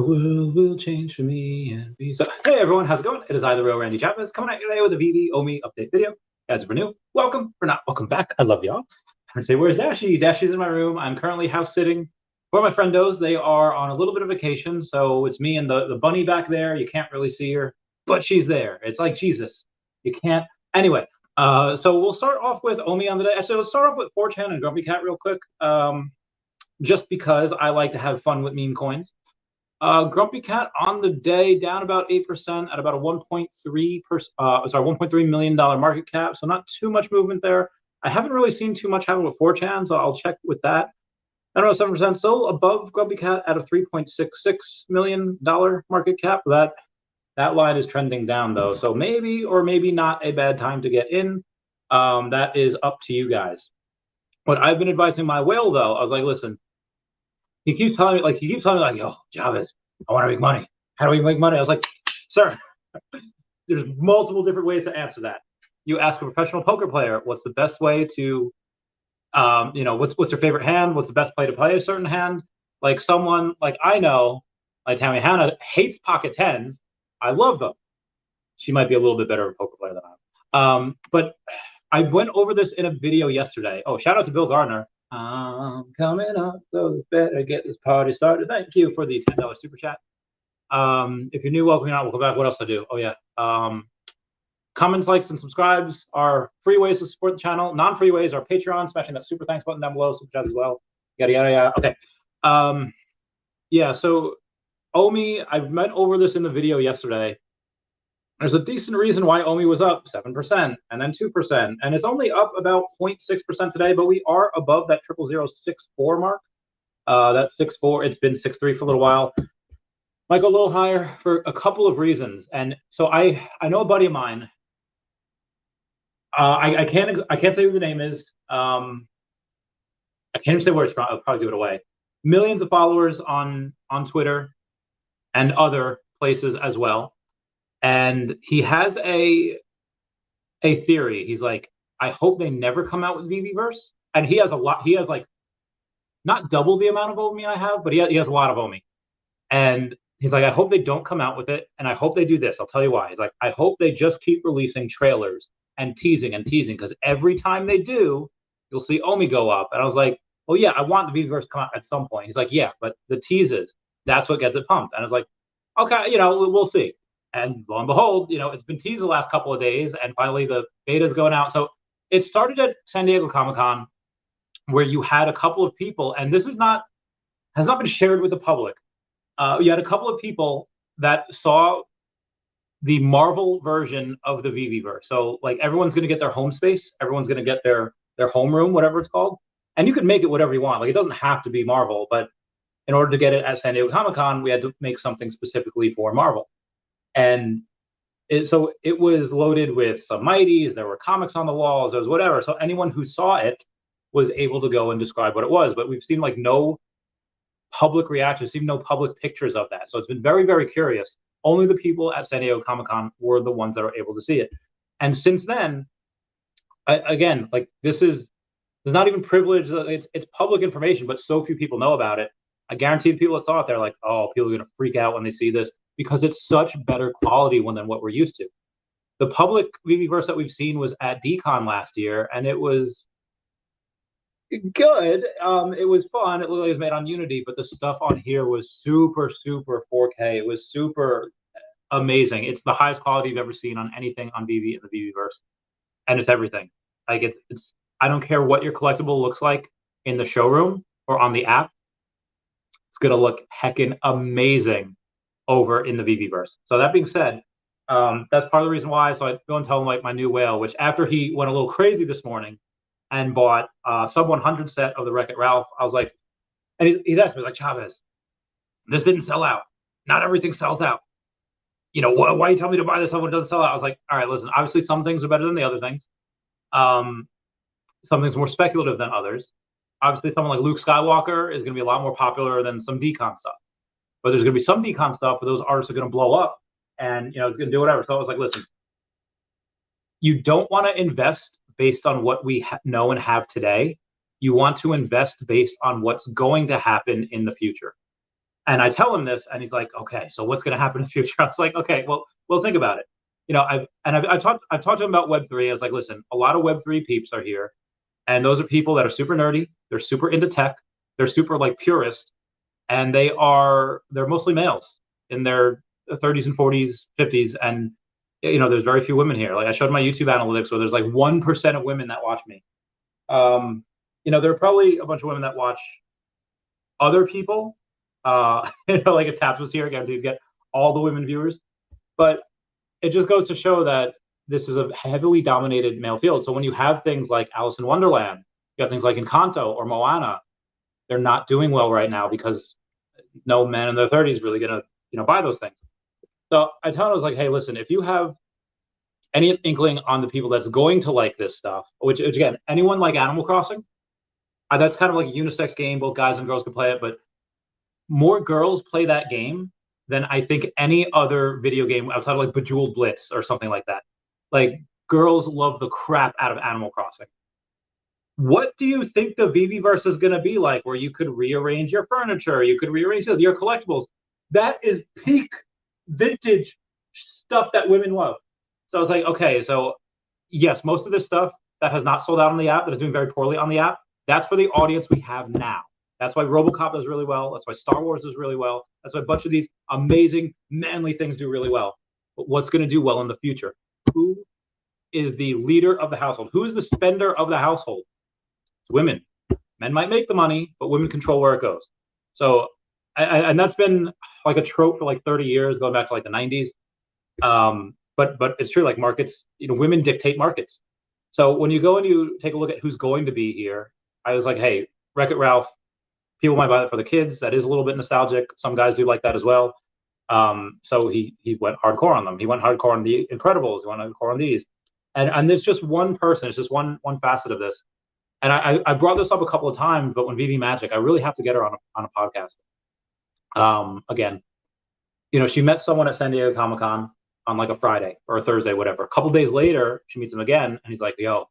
world will change for me and be so. Hey everyone, how's it going? It is I, the real Randy Chavez, coming at you today with a Veve OMI update video. Guys, if you're new, welcome. For not, welcome back. I love y'all. I say, where's Dashie? Dashie's in my room. I'm currently house sitting for my friendos. They are on a little bit of vacation, so it's me and the bunny back there. You can't really see her, but she's there. It's like Jesus. You can't. Anyway, so we'll start off with OMI on the day. Actually, let's start off with 4chan and Grumpy Cat real quick, just because I like to have fun with meme coins. Grumpy Cat on the day down about 8% at about a $1.3 million market cap. So not too much movement there. I haven't really seen too much happen with 4chan, so I'll check with that. I don't know, 7% still above Grumpy Cat at a $3.66 million market cap. That line is trending down though, so maybe or maybe not a bad time to get in. That is up to you guys. What I've been advising my whale though, I was like, listen. He keeps telling me, like, yo, Chavez, I want to make money. How do we make money? I was like, sir, there's multiple different ways to answer that. You ask a professional poker player, what's the best way to, what's their favorite hand? What's the best play to play a certain hand? Like someone, like I know, like Tammy Hannah hates pocket tens. I love them. She might be a little bit better of a poker player than I am. But I went over this in a video yesterday. Oh, shout out to Bill Gardner. I'm coming up, so it's better get this party started. Thank you for the $10 super chat. If you're new, welcome. Not welcome back. What else I do? Oh yeah. Comments, likes, and subscribes are free ways to support the channel. Non-free ways are Patreon, smashing that super thanks button down below, super chat as well. Yada yada yada. Okay. Yeah. So OMI, I went over this in the video yesterday. There's a decent reason why OMI was up 7% and then 2%, and it's only up about 0.6% today, but we are above that 00064 mark. That 64, it's been 63 for a little while. Might go a little higher for a couple of reasons, and so I know a buddy of mine. I can't say who the name is. I can't even say where it's from. I'll probably give it away. Millions of followers on Twitter and other places as well. And he has a theory. He's like, I hope they never come out with Veveverse. And he has a lot. He has like not double the amount of OMI I have, but he has a lot of OMI. And he's like, I hope they don't come out with it. And I hope they do this. I'll tell you why. He's like, I hope they just keep releasing trailers and teasing, because every time they do, you'll see OMI go up. And I was like, oh yeah, I want the Veveverse to come out at some point. He's like, yeah, but the teases, that's what gets it pumped. And I was like, okay, we'll see. And lo and behold, it's been teased the last couple of days, and finally the beta is going out. So it started at San Diego Comic-Con, where you had a couple of people, and this has not been shared with the public. You had a couple of people that saw the Marvel version of the Veveverse. So like everyone's going to get their home space, everyone's going to get their home room, whatever it's called, and you can make it whatever you want. Like it doesn't have to be Marvel, but in order to get it at San Diego Comic-Con, we had to make something specifically for Marvel. And so it was loaded with some mighties. There were comics on the walls. There was whatever. So anyone who saw it was able to go and describe what it was. But we've seen like no public reactions, even no public pictures of that. So it's been very, very curious. Only the people at San Diego Comic-Con were the ones that were able to see it. And since then, again, like this is not even privileged. It's public information, but so few people know about it. I guarantee the people that saw it, they're like, oh, people are going to freak out when they see this, because it's such better quality than what we're used to. The public Veveverse that we've seen was at DCon last year, and it was good. It was fun. It looked like it was made on Unity, but the stuff on here was super, super 4K. It was super amazing. It's the highest quality you've ever seen on anything on Veve in the Veveverse, and it's everything. Like it's I don't care what your collectible looks like in the showroom or on the app. It's gonna look heckin' amazing over in the Veveverse. So that being said, that's part of the reason why. So I go and tell him like my new whale, which after he went a little crazy this morning and bought sub 100 set of the Wreck-It Ralph, I was like, and he's asked me like, Chavez, this didn't sell out. Not everything sells out. Why you tell me to buy this when it doesn't sell out? I was like, all right, listen, obviously some things are better than the other things. Some things are more speculative than others. Obviously someone like Luke Skywalker is going to be a lot more popular than some decon stuff. But there's going to be some decon stuff where those artists are going to blow up, and it's going to do whatever. So I was like, listen, you don't want to invest based on what we know and have today. You want to invest based on what's going to happen in the future. And I tell him this, and he's like, okay, so what's going to happen in the future? I was like, okay, well, think about it. I've talked to him about Web3. I was like, listen, a lot of Web3 peeps are here, and those are people that are super nerdy. They're super into tech. They're super like purist, and they're mostly males in their 30s and 40s, 50s, and there's very few women here. Like I showed my YouTube analytics where there's like 1% of women that watch me. There are probably a bunch of women that watch other people. Like if Taps was here again, to get all the women viewers, but it just goes to show that this is a heavily dominated male field. So when you have things like Alice in Wonderland, you have things like Encanto or Moana, they're not doing well right now because no man in their 30s really gonna buy those things. So I tell him, I was like, hey, listen, if you have any inkling on the people that's going to like this stuff, which again, anyone like Animal Crossing, that's kind of like a unisex game, both guys and girls can play it, but more girls play that game than I think any other video game outside of like Bejeweled Blitz or something like that. Like girls love the crap out of Animal Crossing. What do you think the Veveverse is going to be like, where you could rearrange your furniture, you could rearrange your collectibles? That is peak vintage stuff that women love. So I was like, okay, so yes, most of this stuff that has not sold out on the app, that is doing very poorly on the app, that's for the audience we have now. That's why RoboCop does really well. That's why Star Wars does really well. That's why a bunch of these amazing, manly things do really well. But what's going to do well in the future? Who is the leader of the household? Who is the spender of the household? It's women. Men might make the money, but women control where it goes. So, and that's been like a trope for like 30 years, going back to like the 90s. But it's true, like markets, women dictate markets. So when you go and you take a look at who's going to be here, I was like, hey, Wreck-It Ralph, people might buy it for the kids. That is a little bit nostalgic. Some guys do like that as well. So he went hardcore on them. He went hardcore on the Incredibles. He went hardcore on these. And there's just one person. It's just one facet of this. And I brought this up a couple of times, but when Veve Magic, I really have to get her on a podcast. Again, she met someone at San Diego Comic-Con on like a Friday or a Thursday, whatever. A couple days later, she meets him again, and he's like, yo,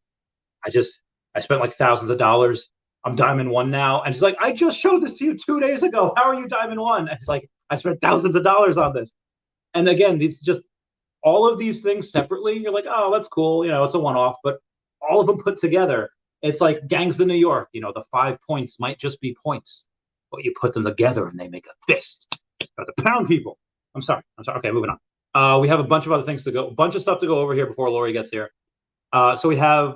I spent like thousands of dollars. I'm Diamond 1 now. And she's like, I just showed this to you 2 days ago. How are you Diamond 1? And it's like, I spent thousands of dollars on this. And again, these just all of these things separately, you're like, oh, that's cool. It's a one-off. But all of them put together, it's like Gangs of New York. The 5 points might just be points, but you put them together and they make a fist. Got to pound people. I'm sorry. Okay, moving on. We have a bunch of other things to go, a bunch of stuff to go over here before Lori gets here. So we have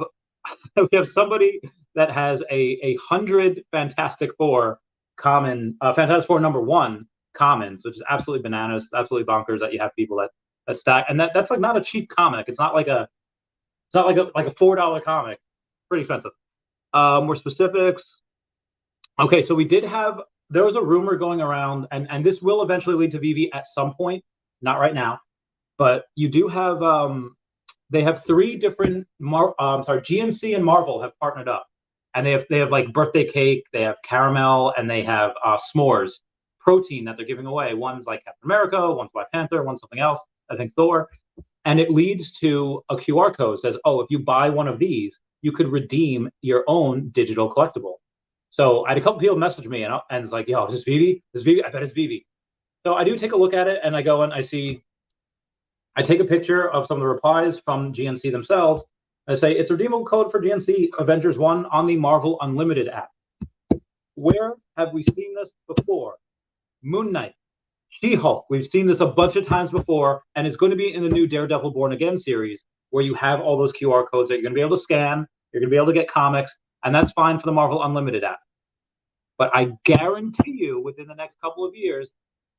somebody that has a 100 Fantastic Four common, Fantastic Four #1 commons, which is absolutely bananas, absolutely bonkers that you have people that stack, and that's like not a cheap comic. It's not like a $4 comic. Pretty expensive. More specifics. Okay, so there was a rumor going around, and this will eventually lead to Veve at some point, not right now, but you do have they have 3 different GNC and Marvel have partnered up, and they have like birthday cake, they have caramel, and they have s'mores protein that they're giving away. One's like Captain America, one's Black Panther, one's something else, I think Thor, and it leads to a QR code that says, oh, if you buy one of these, you could redeem your own digital collectible. So I had a couple people message me, and it's like, yo, is this Veve? Is Veve? I bet it's Veve. So I do take a look at it, and I go and I take a picture of some of the replies from GNC themselves. I say, it's a redeemable code for GNC Avengers 1 on the Marvel Unlimited app. Where have we seen this before? Moon Knight, She-Hulk. We've seen this a bunch of times before, and it's going to be in the new Daredevil Born Again series, where you have all those QR codes that you're going to be able to scan, you're going to be able to get comics, and that's fine for the Marvel Unlimited app. But I guarantee you, within the next couple of years,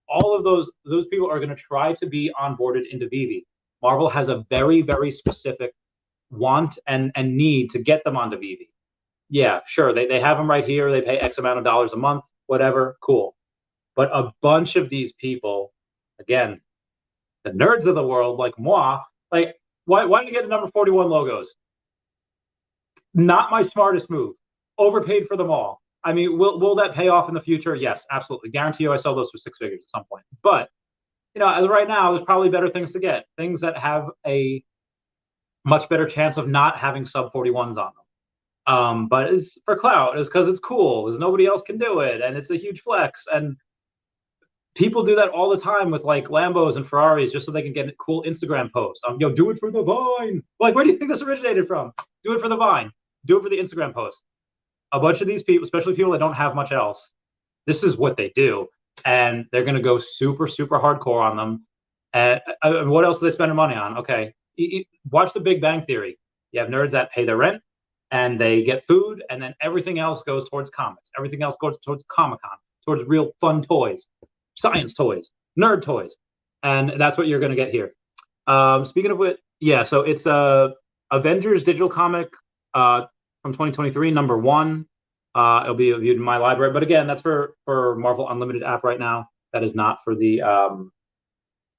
all of those people are going to try to be onboarded into Veve. Marvel has a very, very specific want and need to get them onto Veve. Yeah, sure, they have them right here. They pay X amount of dollars a month, whatever, cool. But a bunch of these people, again, the nerds of the world, like moi, like, why did you get the number 41 logos? Not my smartest move. Overpaid for them all. I mean, will that pay off in the future? Yes, absolutely. Guarantee you I sell those for 6 figures at some point. But, as right now, there's probably better things to get. Things that have a much better chance of not having sub 41s on them. But it's for clout. It's because it's cool. Because nobody else can do it. And it's a huge flex. And People do that all the time with like Lambos and Ferraris just so they can get cool Instagram posts. Yo, do it for the Vine. Like, where do you think this originated from? Do it for the Vine. Do it for the Instagram post. A bunch of these people, especially people that don't have much else, this is what they do. And they're going to go super, super hardcore on them. And what else are they spending money on? Okay, watch The Big Bang Theory. You have nerds that pay their rent and they get food, and then everything else goes towards comics. Everything else goes towards Comic-Con, towards real fun toys, science toys, nerd toys. And that's what you're going to get here. Speaking of which, yeah, so it's Avengers digital comic from 2023, number 1. It'll be viewed in my library, but again, that's for Marvel Unlimited app right now. That is not for the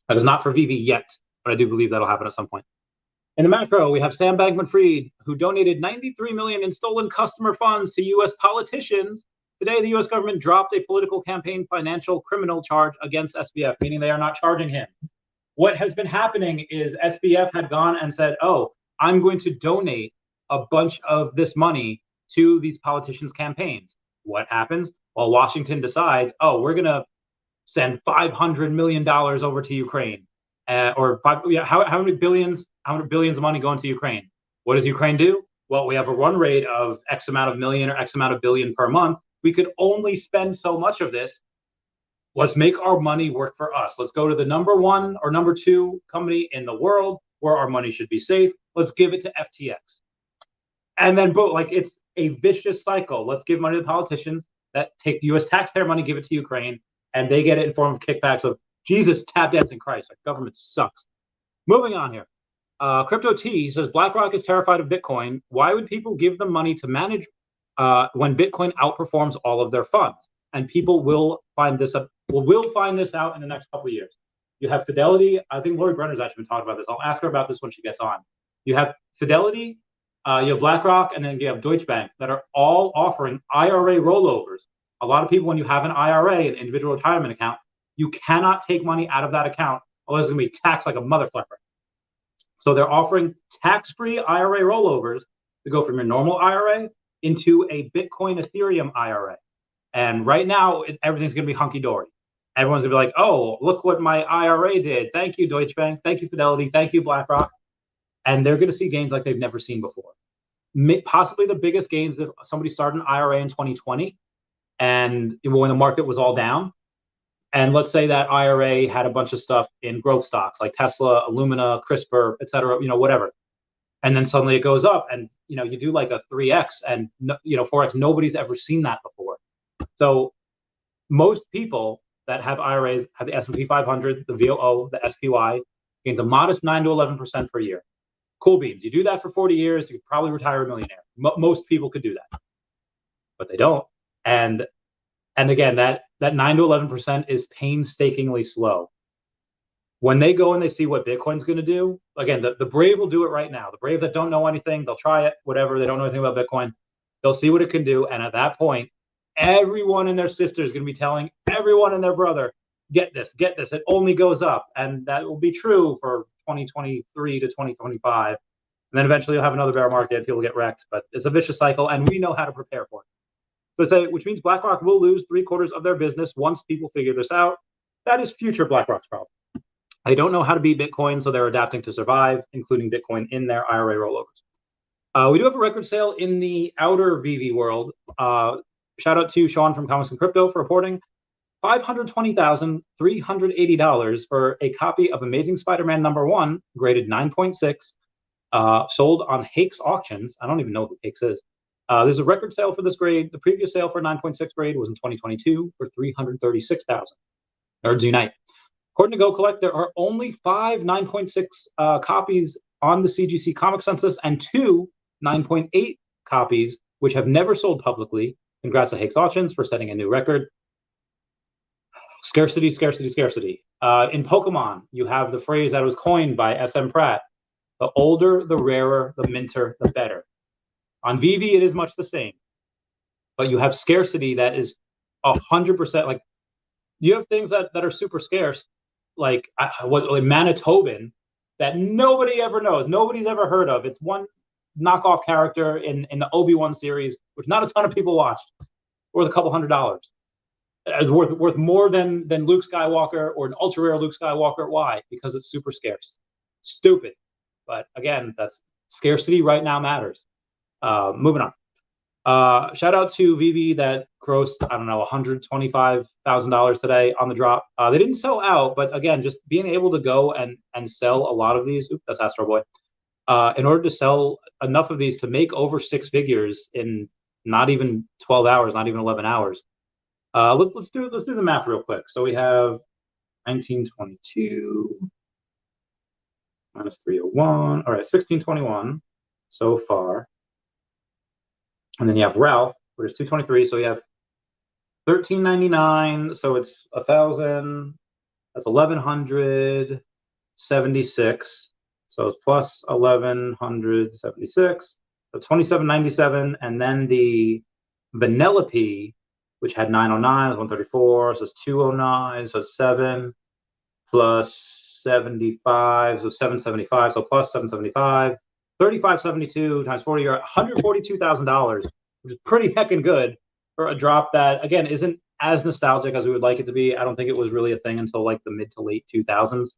that is not for Veve yet, but I do believe that'll happen at some point. In the macro, we have Sam Bankman-Fried, who donated $93 million in stolen customer funds to U.S. politicians. Today, the U.S. government dropped a political campaign financial criminal charge against SBF, meaning they are not charging him. What has been happening is SBF had gone and said, oh, I'm going to donate a bunch of this money to these politicians' campaigns. What happens? Well, Washington decides, oh, we're going to send $500 million over to Ukraine. How many billions of money going to Ukraine? What does Ukraine do? Well, we have a run rate of X amount of million or X amount of billion per month. We could only spend so much of this. Let's make our money work for us. Let's go to the number 1 or number 2 company in the world where our money should be safe. Let's give it to FTX. And then, boom, like, it's a vicious cycle. Let's give money to the politicians that take the U.S. taxpayer money, give it to Ukraine, and they get it in form of kickbacks of Jesus, tap dancing Christ. Our government sucks. Moving on here. Crypto T says BlackRock is terrified of Bitcoin. Why would people give them money to manage when Bitcoin outperforms all of their funds? And people will find this out. We'll find this out in the next couple of years. You have Fidelity. I think Lori Brenner's actually been talking about this. I'll ask her about this when she gets on. You have Fidelity, you have BlackRock, and then you have Deutsche Bank that are all offering IRA rollovers. A lot of people, when you have an IRA, an individual retirement account, you cannot take money out of that account, or it's going to be taxed like a motherfucker. So they're offering tax-free IRA rollovers to go from your normal IRA into a Bitcoin Ethereum IRA. And right now, everything's going to be hunky-dory. Everyone's going to be like, oh, look what my IRA did. Thank you, Deutsche Bank. Thank you, Fidelity. Thank you, BlackRock. And they're going to see gains like they've never seen before. Possibly the biggest gains if somebody started an IRA in 2020 and when the market was all down. And let's say that IRA had a bunch of stuff in growth stocks like Tesla, Illumina, CRISPR, et cetera, whatever. And then suddenly it goes up and, you do like a 3X and, 4X. Nobody's ever seen that before. So most people that have IRAs have the S&P 500, the VOO, the SPY, gains a modest 9 to 11% per year. Cool beans. You do that for 40 years, you could probably retire a millionaire. Most people could do that, but they don't. And again, that 9 to 11% is painstakingly slow. When they go and they see what Bitcoin's going to do, again, the brave will do it right now. The brave that don't know anything, they'll try it, whatever. They don't know anything about Bitcoin. They'll see what it can do. And at that point, everyone and their sister is going to be telling everyone and their brother, get this. It only goes up. And that will be true for 2023 to 2025. And then eventually you'll have another bear market. People get wrecked. But it's a vicious cycle, and we know how to prepare for it. So which means BlackRock will lose 3/4 of their business once people figure this out. That is future BlackRock's problem. They don't know how to beat Bitcoin, so they're adapting to survive, including Bitcoin in their IRA rollovers. We do have a record sale in the outer Veve world. Shout out to Sean from Comics and Crypto for reporting. $520,380 for a copy of Amazing Spider-Man #1, graded 9.6, sold on Hakes Auctions. I don't even know who Hakes is. There's a record sale for this grade. The previous sale for 9.6 grade was in 2022 for $336,000. Nerds unite. According to Go Collect, there are only 5 9.6 copies on the CGC comic census and 2 9.8 copies, which have never sold publicly. Congrats to Hakes Auctions for setting a new record. Scarcity, scarcity, scarcity. In Pokemon, you have the phrase that was coined by SM Pratt. The older, the rarer, the minter, the better. On Veve, it is much the same. But you have scarcity that is 100%. Like, you have things that are super scarce, like Manitoban, that nobody ever knows. Nobody's ever heard of. It's one knockoff character in the Obi-Wan series, which not a ton of people watched, worth a couple $100. worth more than Luke Skywalker or an ultra rare Luke Skywalker. Why? Because it's super scarce. Stupid. But again, that's scarcity right now matters. Moving on. Shout out to Veve that grossed, I don't know, $125,000 today on the drop. They didn't sell out, but again, just being able to go and sell a lot of these. Oops, that's Astro Boy. In order to sell enough of these to make over 6 figures in not even 12 hours, not even 11 hours. Let's do the math real quick. So we have 1922 minus 301. All right, 1621 so far. And then you have Ralph, which is 223. So you have 1399. So it's 1,000. That's 1,176. So it's plus 1,176. So 2797. And then the Vanellope, which had 909, was 134. So it's 209. So it's 7 plus 75. So 775. So plus 775. 3572 times 40, you're $142,000, which is pretty heckin' good for a drop that, again, isn't as nostalgic as we would like it to be. I don't think it was really a thing until like the mid to late 2000s.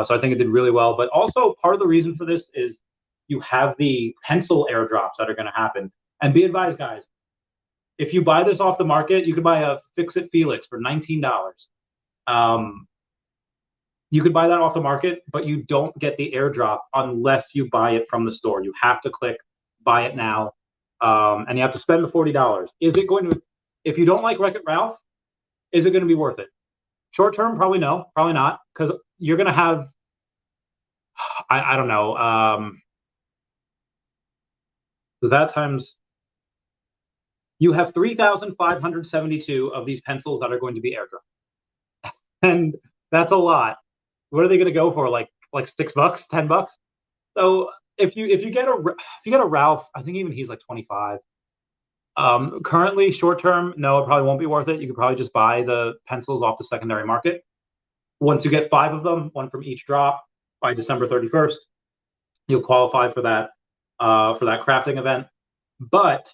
So I think it did really well. But also part of the reason for this is you have the pencil airdrops that are going to happen. And be advised, guys, if you buy this off the market, you could buy a Fix-It Felix for $19. You could buy that off the market, but you don't get the airdrop unless you buy it from the store. You have to click buy it now, and you have to spend the $40. Is it going to, if you don't like Wreck-It Ralph, is it going to be worth it? Short term, probably no, probably not, because you're going to have, I don't know, that times, you have 3,572 of these pencils that are going to be airdropped. And that's a lot. What are they going to go for? Like $6, $10? So if you get a Ralph, I think even he's like 25. Currently, short term, no, it probably won't be worth it. You could probably just buy the pencils off the secondary market. Once you get 5 of them, 1 from each drop, by December 31st, you'll qualify for that crafting event. But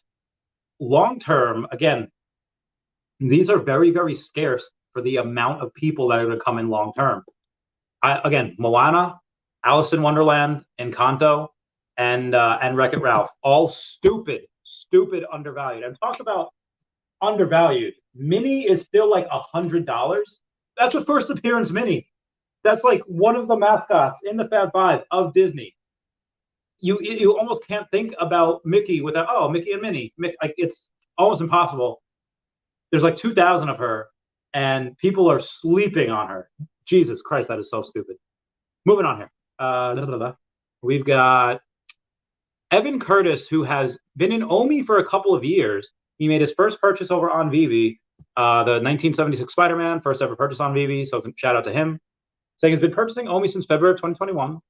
long term, again, these are very, very scarce for the amount of people that are going to come in long term. Again, Moana, Alice in Wonderland, Encanto, and Wreck-It Ralph, all stupid undervalued. And talk about undervalued. Minnie is still like $100. That's a first appearance Minnie. That's like one of the mascots in the Fab Five of Disney. You almost can't think about Mickey without Mickey and Minnie. Like it's almost impossible. There's like 2,000 of her, and people are sleeping on her. Jesus Christ, that is so stupid. Moving on here. We've got Evan Curtis, who has been in OMI for a couple of years. He made his first purchase over on Veve, the 1976 Spider-Man, first ever purchase on Veve, so shout out to him. Saying he's been purchasing OMI since February of 2021.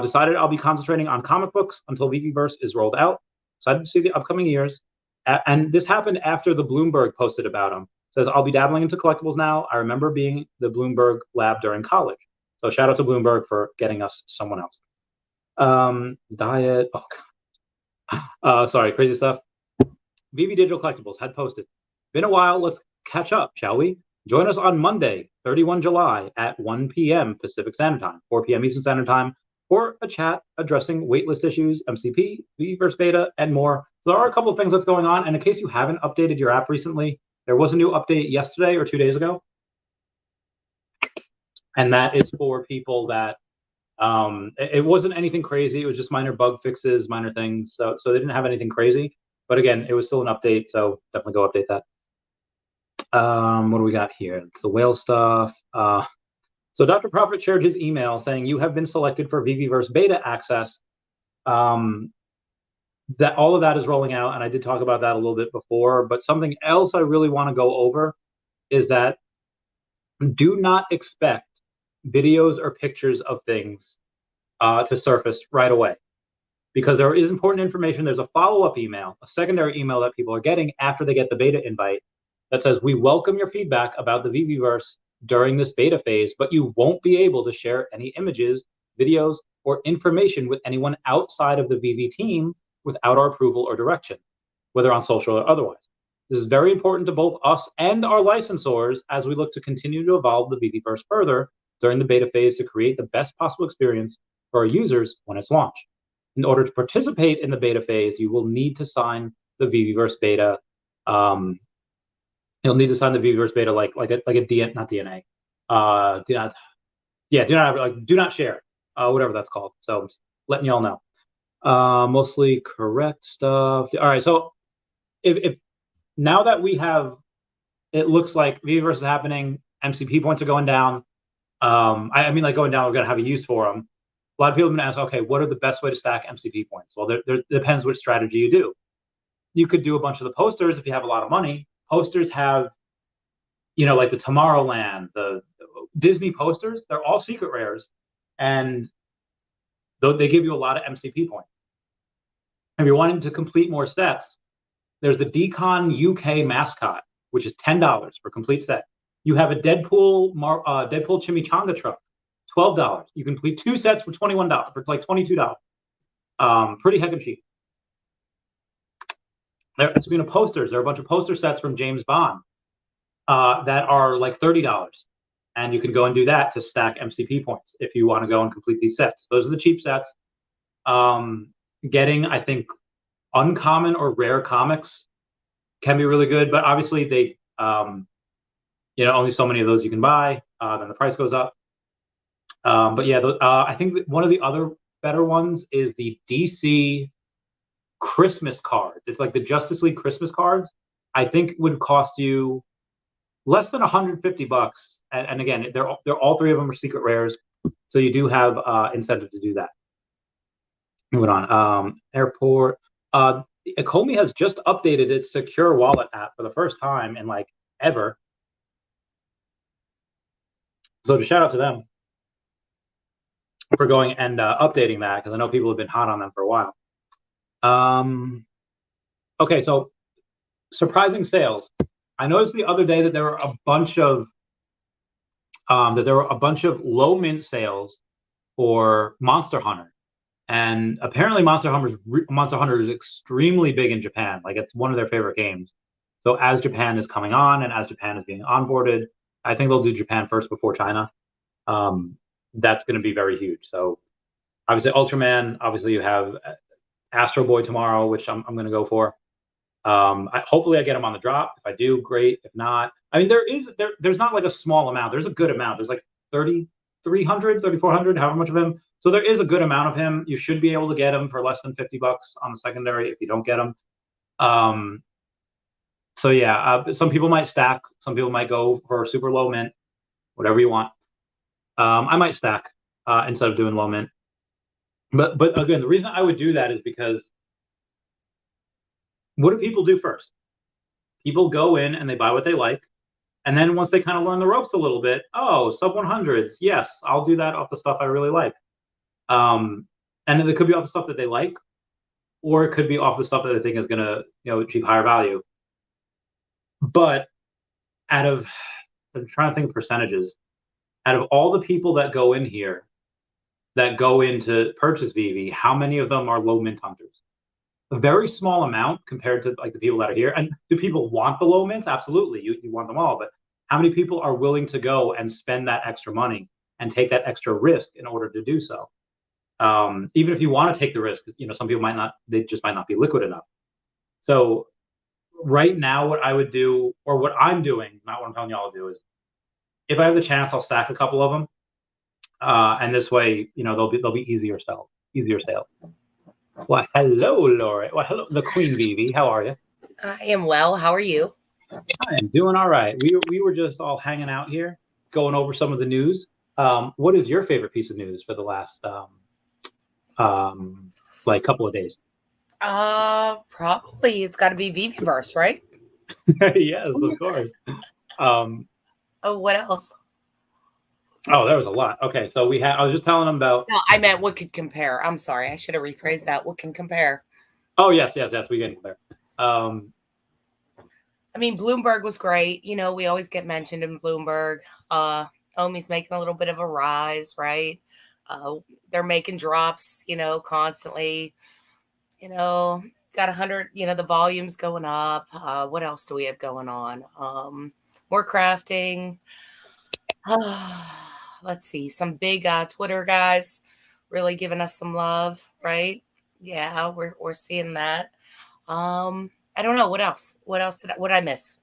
Decided I'll be concentrating on comic books until Veveverse is rolled out. Excited to see the upcoming years. And this happened after the Bloomberg posted about him. Says, I'll be dabbling into collectibles now. I remember being the Bloomberg lab during college. So shout out to Bloomberg for getting us someone else. Diet. Sorry, crazy stuff. Veve Digital Collectibles had posted. Been a while. Let's catch up, shall we? Join us on Monday, 31 July at 1 p.m. Pacific Standard Time, 4 p.m. Eastern Standard Time, for a chat addressing waitlist issues, MCP, Veveverse beta, and more. So there are a couple of things that's going on. And in case you haven't updated your app recently, there was a new update yesterday or 2 days ago. And that is for people that it wasn't anything crazy. It was just minor bug fixes, minor things. So they didn't have anything crazy. But again, it was still an update. So definitely go update that. What do we got here? It's the whale stuff. So Dr. Prophet shared his email saying, you have been selected for Veveverse beta access. That all of that is rolling out, and I did talk about that a little bit before, but something else I really want to go over is that do not expect videos or pictures of things to surface right away, because there is important information. There's a follow-up email, a secondary email that people are getting after they get the beta invite that says, we welcome your feedback about the Veveverse during this beta phase, but you won't be able to share any images, videos, or information with anyone outside of the Veve team without our approval or direction, whether on social or otherwise. This is very important to both us and our licensors as we look to continue to evolve the Veveverse further during the beta phase to create the best possible experience for our users when it's launched. In order to participate in the beta phase, you will need to sign the Veveverse beta. You'll need to sign the Veveverse beta like a not DNA. Do not share, whatever that's called. So I'm just letting y'all know. Mostly correct stuff. All right, so if now that we have, it looks like Veveverse is happening, MCP points are going down. I mean, like going down, we're going to have a use for them. A lot of people have been asked, okay, what are the best way to stack MCP points? Well, there depends which strategy you do. You could do a bunch of the posters if you have a lot of money. Posters have, like the Tomorrowland, the Disney posters, they're all secret rares. And they give you a lot of MCP points. If you're wanting to complete more sets, there's the Decon UK mascot, which is $10 for complete set. You have a Deadpool chimichanga truck, $12. You can complete 2 sets for $21, for like $22. Pretty heckin' cheap. Speaking of posters, there are a bunch of poster sets from James Bond that are like $30. And you can go and do that to stack MCP points if you want to go and complete these sets. Those are the cheap sets. Getting, I think, uncommon or rare comics can be really good, but obviously they, only so many of those you can buy. Then the price goes up. But yeah, I think one of the other better ones is the DC Christmas cards. It's like the Justice League Christmas cards. I think would cost you less than $150. And again, they're all 3 of them are secret rares, so you do have incentive to do that. Moving on. Airport. Ecomi has just updated its secure wallet app for the first time in like ever. So to shout out to them for going and updating that, because I know people have been hot on them for a while. Okay, so surprising sales. I noticed the other day that there were a bunch of low mint sales for Monster Hunter. And apparently Monster Hunter is extremely big in Japan. Like, it's one of their favorite games. So as Japan is coming on and as Japan is being onboarded, I think they'll do Japan first before China. That's going to be very huge. So obviously Ultraman, obviously you have Astro Boy tomorrow, which I'm going to go for. Hopefully I get them on the drop. If I do, great. If not, I mean, there's not like a small amount. There's a good amount. There's like 3,300, 3,400, however much of him. So there is a good amount of him. You should be able to get him for less than $50 on the secondary if you don't get him. So yeah, some people might stack. Some people might go for super low mint, whatever you want. I might stack instead of doing low mint. But again, the reason I would do that is because what do people do first? People go in and they buy what they like. And then once they kind of learn the ropes a little bit, oh, sub 100s, yes, I'll do that off the stuff I really like. And it could be off the stuff that they like, or it could be off the stuff that they think is going to, achieve higher value. But I'm trying to think of percentages. Out of all the people that go in here, that go in to purchase Veve, how many of them are low mint hunters? A very small amount compared to like the people that are here. And do people want the low mints? Absolutely, you want them all. But how many people are willing to go and spend that extra money and take that extra risk in order to do so? Even if you want to take the risk, some people might not. They just might not be liquid enough. So right now, what I would do, or what I'm doing, not what I'm telling y'all to do, is if I have the chance, I'll stack a couple of them, and this way, they'll be easier sales. Well, hello, Lori. Well, hello, the Queen Veve. How are you? I am well. How are you? I am doing all right. We were just all hanging out here, going over some of the news. What is your favorite piece of news for the last couple of days? Probably it's got to be Veveverse, right? Yes, of course. What else? Oh, there was a lot. Okay, so I was just telling them about. No, I meant what could compare. I'm sorry, I should have rephrased that. What can compare? Oh yes, we can compare. I mean, Bloomberg was great. We always get mentioned in Bloomberg. Omi's making a little bit of a rise, right? They're making drops, constantly. got 100, the volume's going up. What else do we have going on? More crafting. Let's see, some big Twitter guys really giving us some love, right? Yeah, we're seeing that. I don't know what else. What else what did I miss?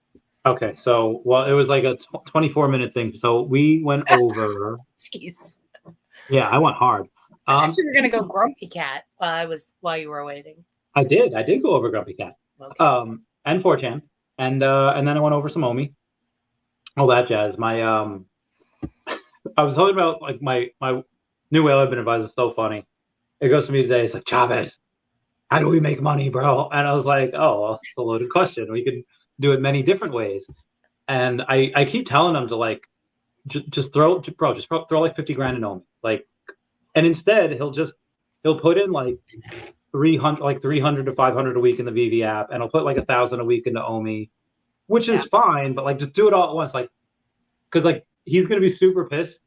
Okay, so well, it was like a 24-minute thing. So we went over. Jeez, Yeah, I went hard. I thought you were gonna go Grumpy Cat while you were waiting. I did go over Grumpy Cat. Okay. And 4chan, and then I went over some Omi, all that jazz. My I was talking about like my new whale I've been advised is so funny. It goes to me today. It's like, Chavez, how do we make money, bro? And I was like, oh, well, it's a loaded question. We can do it many different ways. And I keep telling him to like just throw like 50 grand in Omi, like, and instead he'll put in like 300 to 500 a week in the Veve app, and he'll put like 1,000 a week into Omi, which is fine, but like just do it all at once, like, because like he's gonna be super pissed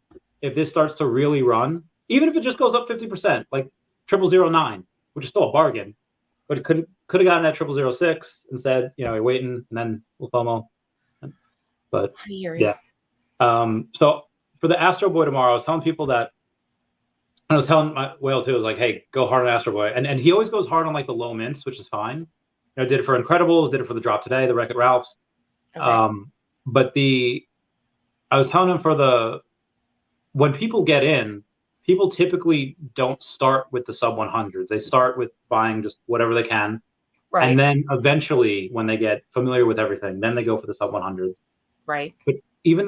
if this starts to really run, even if it just goes up 50%, like 0009, which is still a bargain, but it could have gotten that 0006 instead. You're waiting, and then we'll FOMO. But yeah. So for the Astro Boy tomorrow, I was telling people that. I was telling my whale too, like, hey, go hard on Astro Boy, and he always goes hard on like the low mints, which is fine. Did it for Incredibles, did it for the drop today, the Wreck-It Ralphs. Okay. But I was telling him when people get in, people typically don't start with the sub 100s. They start with buying just whatever they can. Right. And then eventually, when they get familiar with everything, then they go for the sub 100s. Right. But even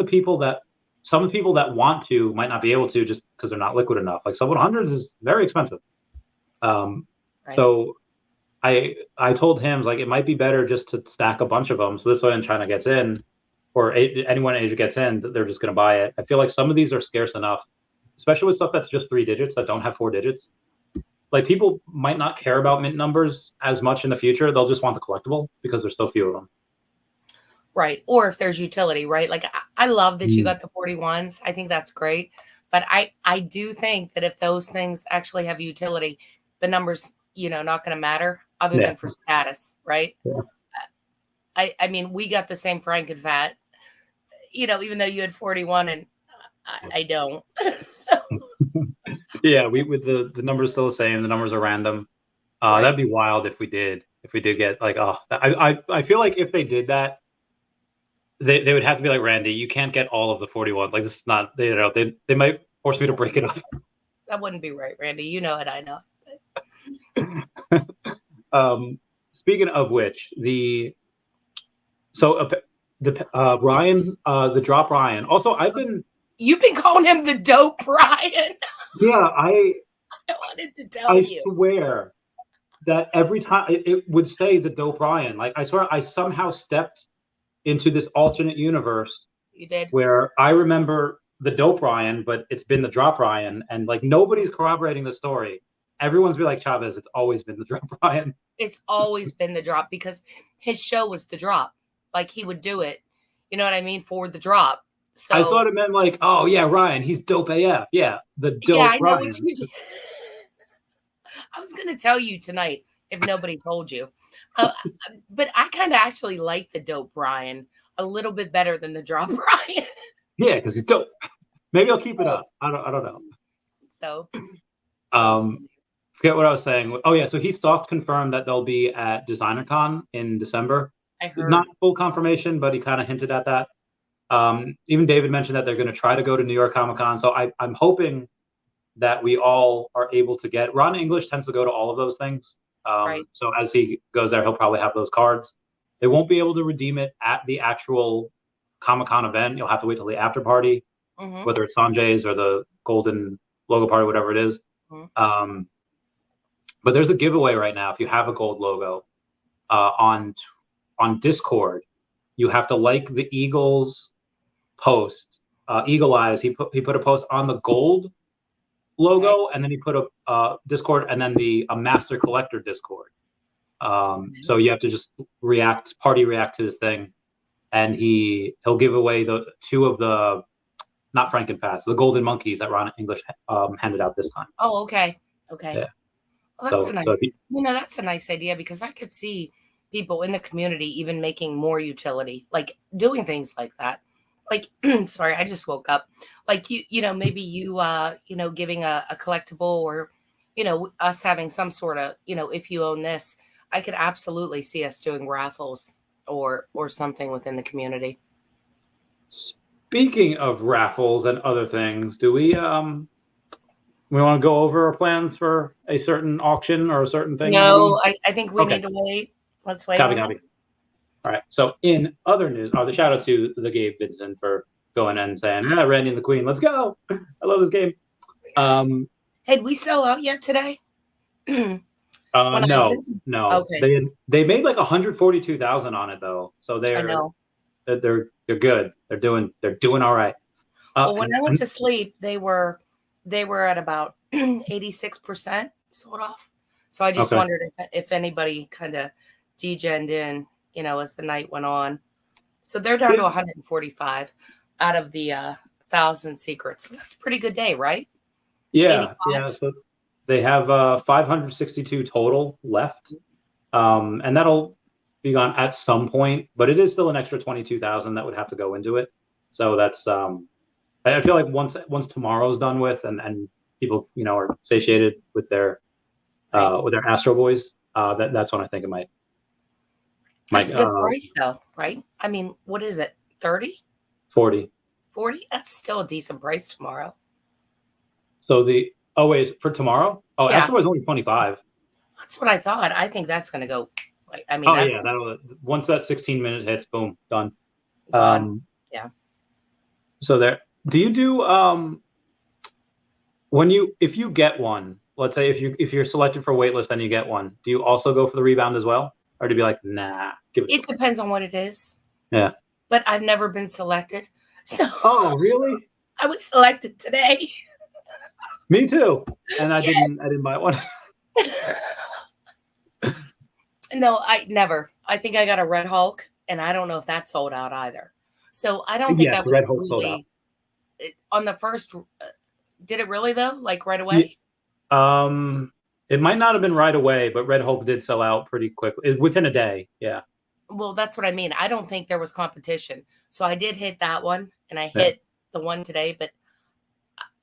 some of the people that want to might not be able to just because they're not liquid enough. Like sub 100s is very expensive. Right. So I told him, like, it might be better just to stack a bunch of them. So this way when China gets in, or anyone in Asia gets in, they're just going to buy it. I feel like some of these are scarce enough, especially with stuff that's just 3 digits that don't have 4 digits. Like, people might not care about mint numbers as much in the future. They'll just want the collectible because there's so few of them. Right. Or if there's utility, right? Like, I love that you got the 41s. I think that's great. But I do think that if those things actually have utility, the numbers, not going to matter other than for status, right? Yeah. I mean, we got the same Frankenfat, even though you had 41 and I don't. So yeah, with the numbers still the same. The numbers are random. Right. That'd be wild if we did get like, I feel like if they did that, they would have to be like, Randy, you can't get all of the 41. Like, this is not, they might force me to break it up. That wouldn't be right, Randy. You know it, I know. Speaking of which, Ryan, the drop Ryan. Also, you've been calling him the dope Ryan. Yeah, I wanted to tell you. I swear that every time it would say the dope Ryan. Like, I swear I somehow stepped into this alternate universe. You did. Where I remember the dope Ryan, but it's been the drop Ryan, and like nobody's corroborating the story. Everyone's been like, Chavez, it's always been the drop Ryan. It's always been the drop because his show was the drop. Like, he would do it, you know what I mean, for the drop. So I thought it meant like, oh yeah, Ryan, he's dope AF. Yeah, the dope I know Ryan. What you did. I was gonna tell you tonight if nobody told you, but I kind of actually like the dope Ryan a little bit better than the drop Ryan. Yeah, because he's dope. Maybe I'll keep it up. I don't know. So, forget what I was saying. Oh yeah, so he soft confirmed that they'll be at DesignerCon in December. I heard. Not full confirmation, but he kind of hinted at that. Even David mentioned that they're going to try to go to New York Comic Con. So I'm hoping that we all are able to get. Ron English tends to go to all of those things. Right. So as he goes there, he'll probably have those cards. They won't be able to redeem it at the actual Comic Con event. You'll have to wait till the after party, whether it's Sanjay's or the Golden Logo Party, whatever it is. But there's a giveaway right now. If you have a gold logo on Discord, you have to like the Eagles post. Eagle Eyes. He put a post on the gold logo, and then he put a Discord, and then a Master Collector Discord. So you have to just party react to his thing, and he'll give away the 2 of the, not Frankenfast, the golden monkeys that Ron English handed out this time. Oh, okay. Yeah. Well, that's a nice, that's a nice idea, because I could see people in the community even making more utility, like doing things like that. Like, sorry, I just woke up. Like maybe giving a collectible, or, us having some sort of, if you own this, I could absolutely see us doing raffles or something within the community. Speaking of raffles and other things, do we want to go over our plans for a certain auction or a certain thing? No, Maybe? I think we need to wait. Let's wait. Copy. All right. So in other news, the shout out to the Gabe Vincent for going in and saying, Randy and the Queen, let's go. I love this game. Hey, did we sell out yet today? No. Okay. They made like 142,000 on it though. So they're good. They're doing all right. Well, when I went to sleep, they were at about 86% sold off. So I just wondered if anybody kind of degened in, as the night went on. So they're down to 145 out of the 1,000 secrets. So that's a pretty good day, right? Yeah. 85? Yeah. So they have 562 total left. And that'll be gone at some point, but it is still an extra 22,000 that would have to go into it. So that's I feel like once tomorrow's done with, and people are satiated with their Astro Boys, that's when I think it might. That's a good price though, right? I mean, what is it? 30? 40. 40? That's still a decent price tomorrow. So for tomorrow? Oh, yeah. Astro Boys only 25. That's what I thought. I think that's going to go. Once that 16-minute hits, boom, done. Gone. Yeah. So there. Do you do if you get one? Let's say if you're selected for waitlist and you get one, do you also go for the rebound as well, or do you be like, nah? It depends on what it is. Yeah. But I've never been selected. So. Oh, really? I was selected today. Me too, and I didn't buy one. No, I never. I think I got a Red Hulk, and I don't know if that sold out either. So I don't think I was Red Hulk sold out. On the first. Did it really though? Like right away? It might not have been right away, but Red Hulk did sell out pretty quickly within a day. Yeah. Well, that's what I mean. I don't think there was competition. So I did hit that one, and I hit the one today, but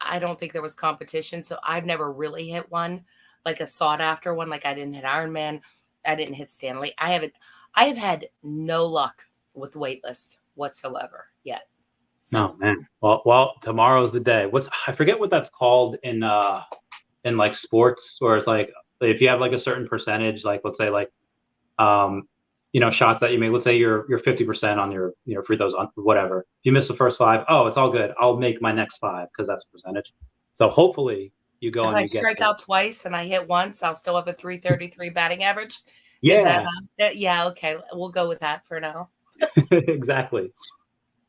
I don't think there was competition. So I've never really hit one, like a sought after one. Like I didn't hit Iron Man. I didn't hit Stanley. I have had no luck with waitlist whatsoever yet. So. Oh man. Well, tomorrow's the day. I forget what that's called in like sports, where it's like if you have like a certain percentage, like let's say like shots that you make, let's say you're 50% on your free throws on whatever. If you miss the first 5, it's all good. I'll make my next 5 because that's a percentage. So hopefully you go. If and I you strike out twice and I hit once, I'll still have a 333 batting average. Yeah. Yeah. Okay. We'll go with that for now. Exactly.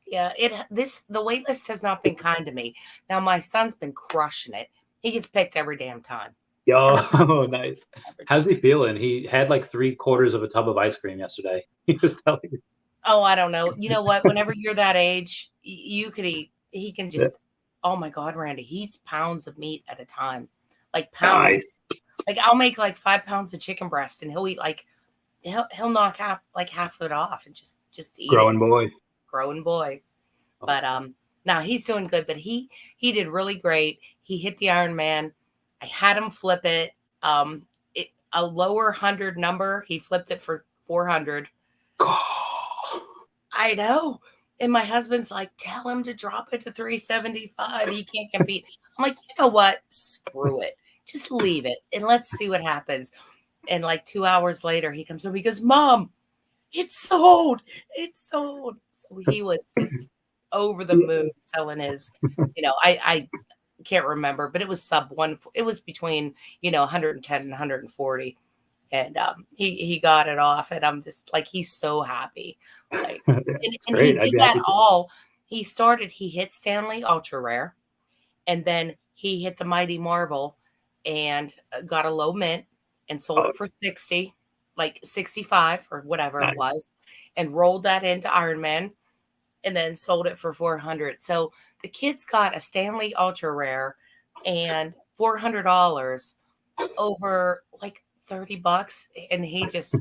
Yeah. The wait list has not been kind to me. Now my son's been crushing it. He gets picked every damn time. Oh, nice. How's he feeling? He had like 3/4 of a tub of ice cream yesterday. He was telling me. Oh, I don't know. You know what? Whenever you're that age, you could eat. He can just. Yeah. Oh my God, Randy! He eats pounds of meat at a time, like pounds. Nice. Like I'll make like 5 pounds of chicken breast, and he'll eat like he'll knock half of it off and just eat. Growing boy. But now he's doing good. But he did really great. He hit the Iron Man. I had him flip it. A lower 100 number. He flipped it for 400. I know. And my husband's like, tell him to drop it to 375. He can't compete. I'm like, you know what? Screw it. Just leave it and let's see what happens. And like 2 hours later, he comes home. He goes, Mom, it's sold. It's sold. So he was just over the moon selling his, I can't remember, but it was sub one. It was between, 110 and 140. And he got it off, and I'm just like, he's so happy. Like, and he did that all. He hit Stanley Ultra Rare, and then he hit the Mighty Marvel and got a low mint and sold it for 60, like 65 or whatever it was, and rolled that into Iron Man and then sold it for 400. So the kid's got a Stanley Ultra Rare and $400 over like $30, and he just,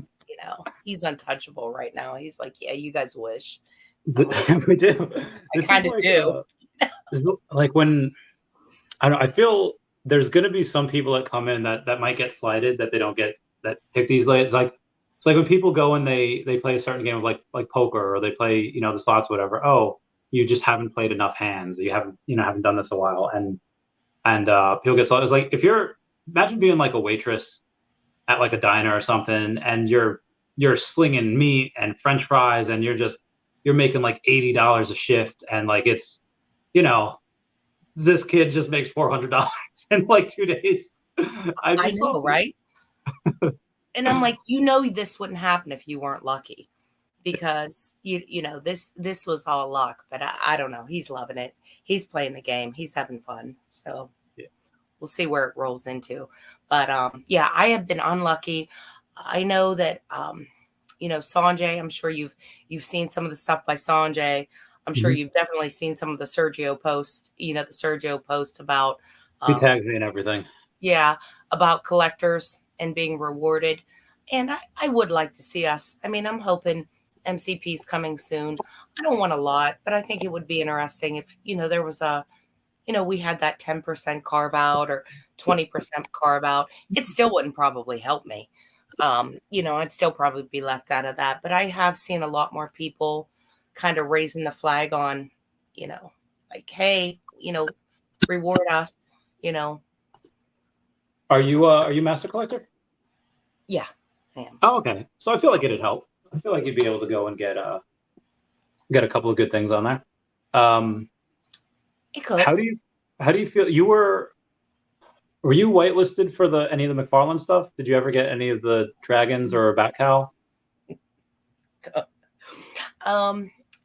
he's untouchable right now. He's like, yeah, you guys wish. I'm like, We do. I kind of do. This is like when I don't know, I feel there's going to be some people that come in that might get slighted, that they don't get that pick these late. It's like when people go and they play a certain game of like poker, or they play the slots, whatever. Oh, you just haven't played enough hands, or you haven't done this a while, and people get slighted. It's like, if you're, imagine being like a waitress at like a diner or something, and you're slinging meat and French fries, and you're making like $80 a shift, and like it's this kid just makes $400 in like 2 days. I know, right? And I'm like, this wouldn't happen if you weren't lucky, because this was all luck. But I don't know. He's loving it. He's playing the game. He's having fun. So we'll see where it rolls into. But yeah, I have been unlucky. I know that Sanjay. I'm sure you've seen some of the stuff by Sanjay. I'm sure you've definitely seen some of the Sergio post. The Sergio post about he tags me and everything. Yeah, about collectors and being rewarded. And I would like to see us. I mean, I'm hoping MCP's coming soon. I don't want a lot, but I think it would be interesting if, there was we had that 10% carve out or 20% carve out. It still wouldn't probably help me. I'd still probably be left out of that. But I have seen a lot more people kind of raising the flag on, like, hey, reward us, Are you master collector? Yeah, I am. Oh, okay. So I feel like it'd help. I feel like you'd be able to go and get a couple of good things on there. It could. How do you feel? Were you whitelisted for any of the McFarlane stuff? Did you ever get any of the dragons or bat cow?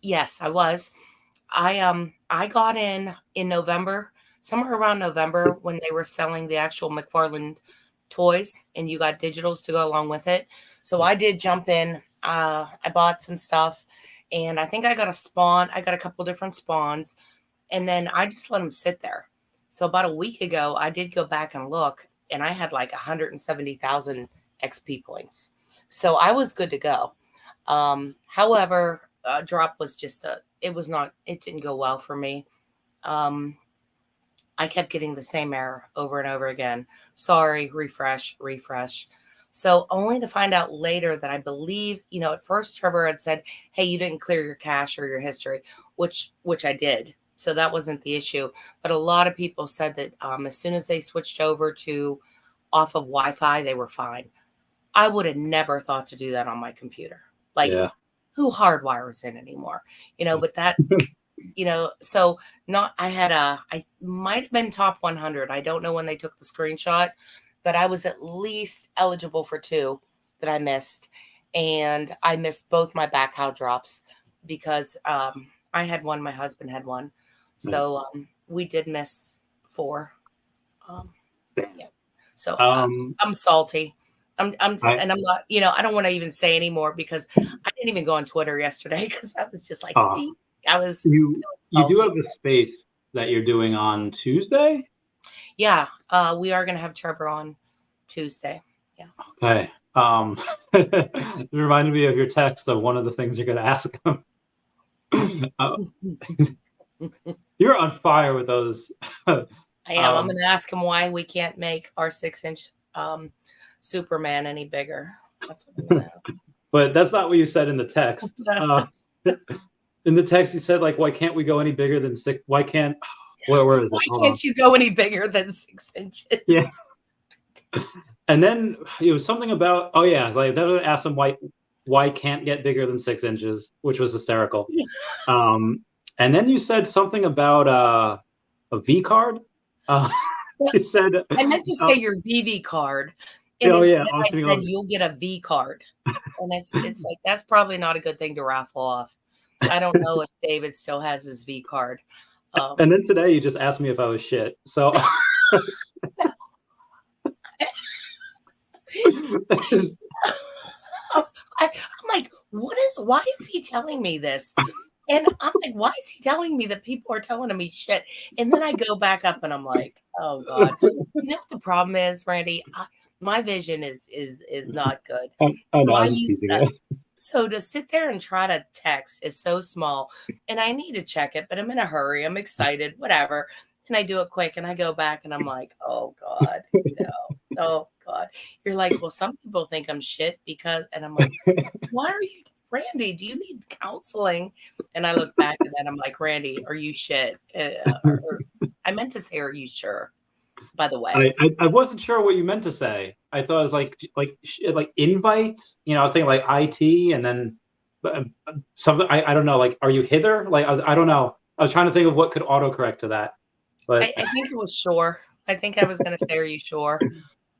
Yes, I was. I got in November, somewhere around November, when they were selling the actual McFarlane toys, and you got digitals to go along with it. So I did jump in. I bought some stuff, and I think I got a spawn. I got a couple different spawns, and then I just let them sit there. So about a week ago, I did go back and look, and I had like 170,000 XP points. So I was good to go. However, drop was it didn't go well for me. I kept getting the same error over and over again. Sorry, refresh. So only to find out later that I believe, at first Trevor had said, hey, you didn't clear your cache or your history, which I did. So that wasn't the issue. But a lot of people said that as soon as they switched over to off of Wi-Fi, they were fine. I would have never thought to do that on my computer. Like, who hardwires in anymore? But that, so I might have been top 100. I don't know when they took the screenshot, but I was at least eligible for 2 that I missed. And I missed both my back cow drops because I had one, my husband had one. So we did miss 4. Yeah. So I'm salty. And I'm not, I don't want to even say anymore because I didn't even go on Twitter yesterday because I was just like, you do have the space that you're doing on Tuesday? Yeah. We are going to have Trevor on Tuesday. Yeah. Okay. It reminded me of your text of one of the things you're going to ask him. You're on fire with those. I am. I'm going to ask him why we can't make our 6-inch Superman any bigger. That's what I'm gonna have. But that's not what you said in the text. In the text, you said, like, why can't we go any bigger than 6? Why can't? Where is it? Why can't you go any bigger than 6 inches? Yeah. And then it was something about, I definitely asked him why can't get bigger than 6 inches, which was hysterical. And then you said something about a V card. It said I meant to say your VV card. And I said you'll get a V card. And it's like that's probably not a good thing to raffle off. I don't know if David still has his V card. And then today you just asked me if I was shit. So I'm like, why is he telling me this? And I'm like, why is he telling me that people are telling me shit? And then I go back up and I'm like, oh God. You know what the problem is, Randy? My vision is not good. I know, So I I was just use teasing that. you. So to sit there and try to text is so small. And I need to check it, but I'm in a hurry. I'm excited, whatever. And I do it quick and I go back and I'm like, oh God, no. Oh God. You're like, well, some people think I'm shit because, and I'm like, why are you, Randy? Do you need counseling? And I look back and then I'm like, Randy, are you shit? I meant to say, are you sure? By the way, I wasn't sure what you meant to say. I thought it was like invite. You know, I was thinking like IT, and then something. I don't know. Like, are you hither? Like, I don't know. I was trying to think of what could autocorrect to that, but I think it was sure. I think I was going to say, are you sure?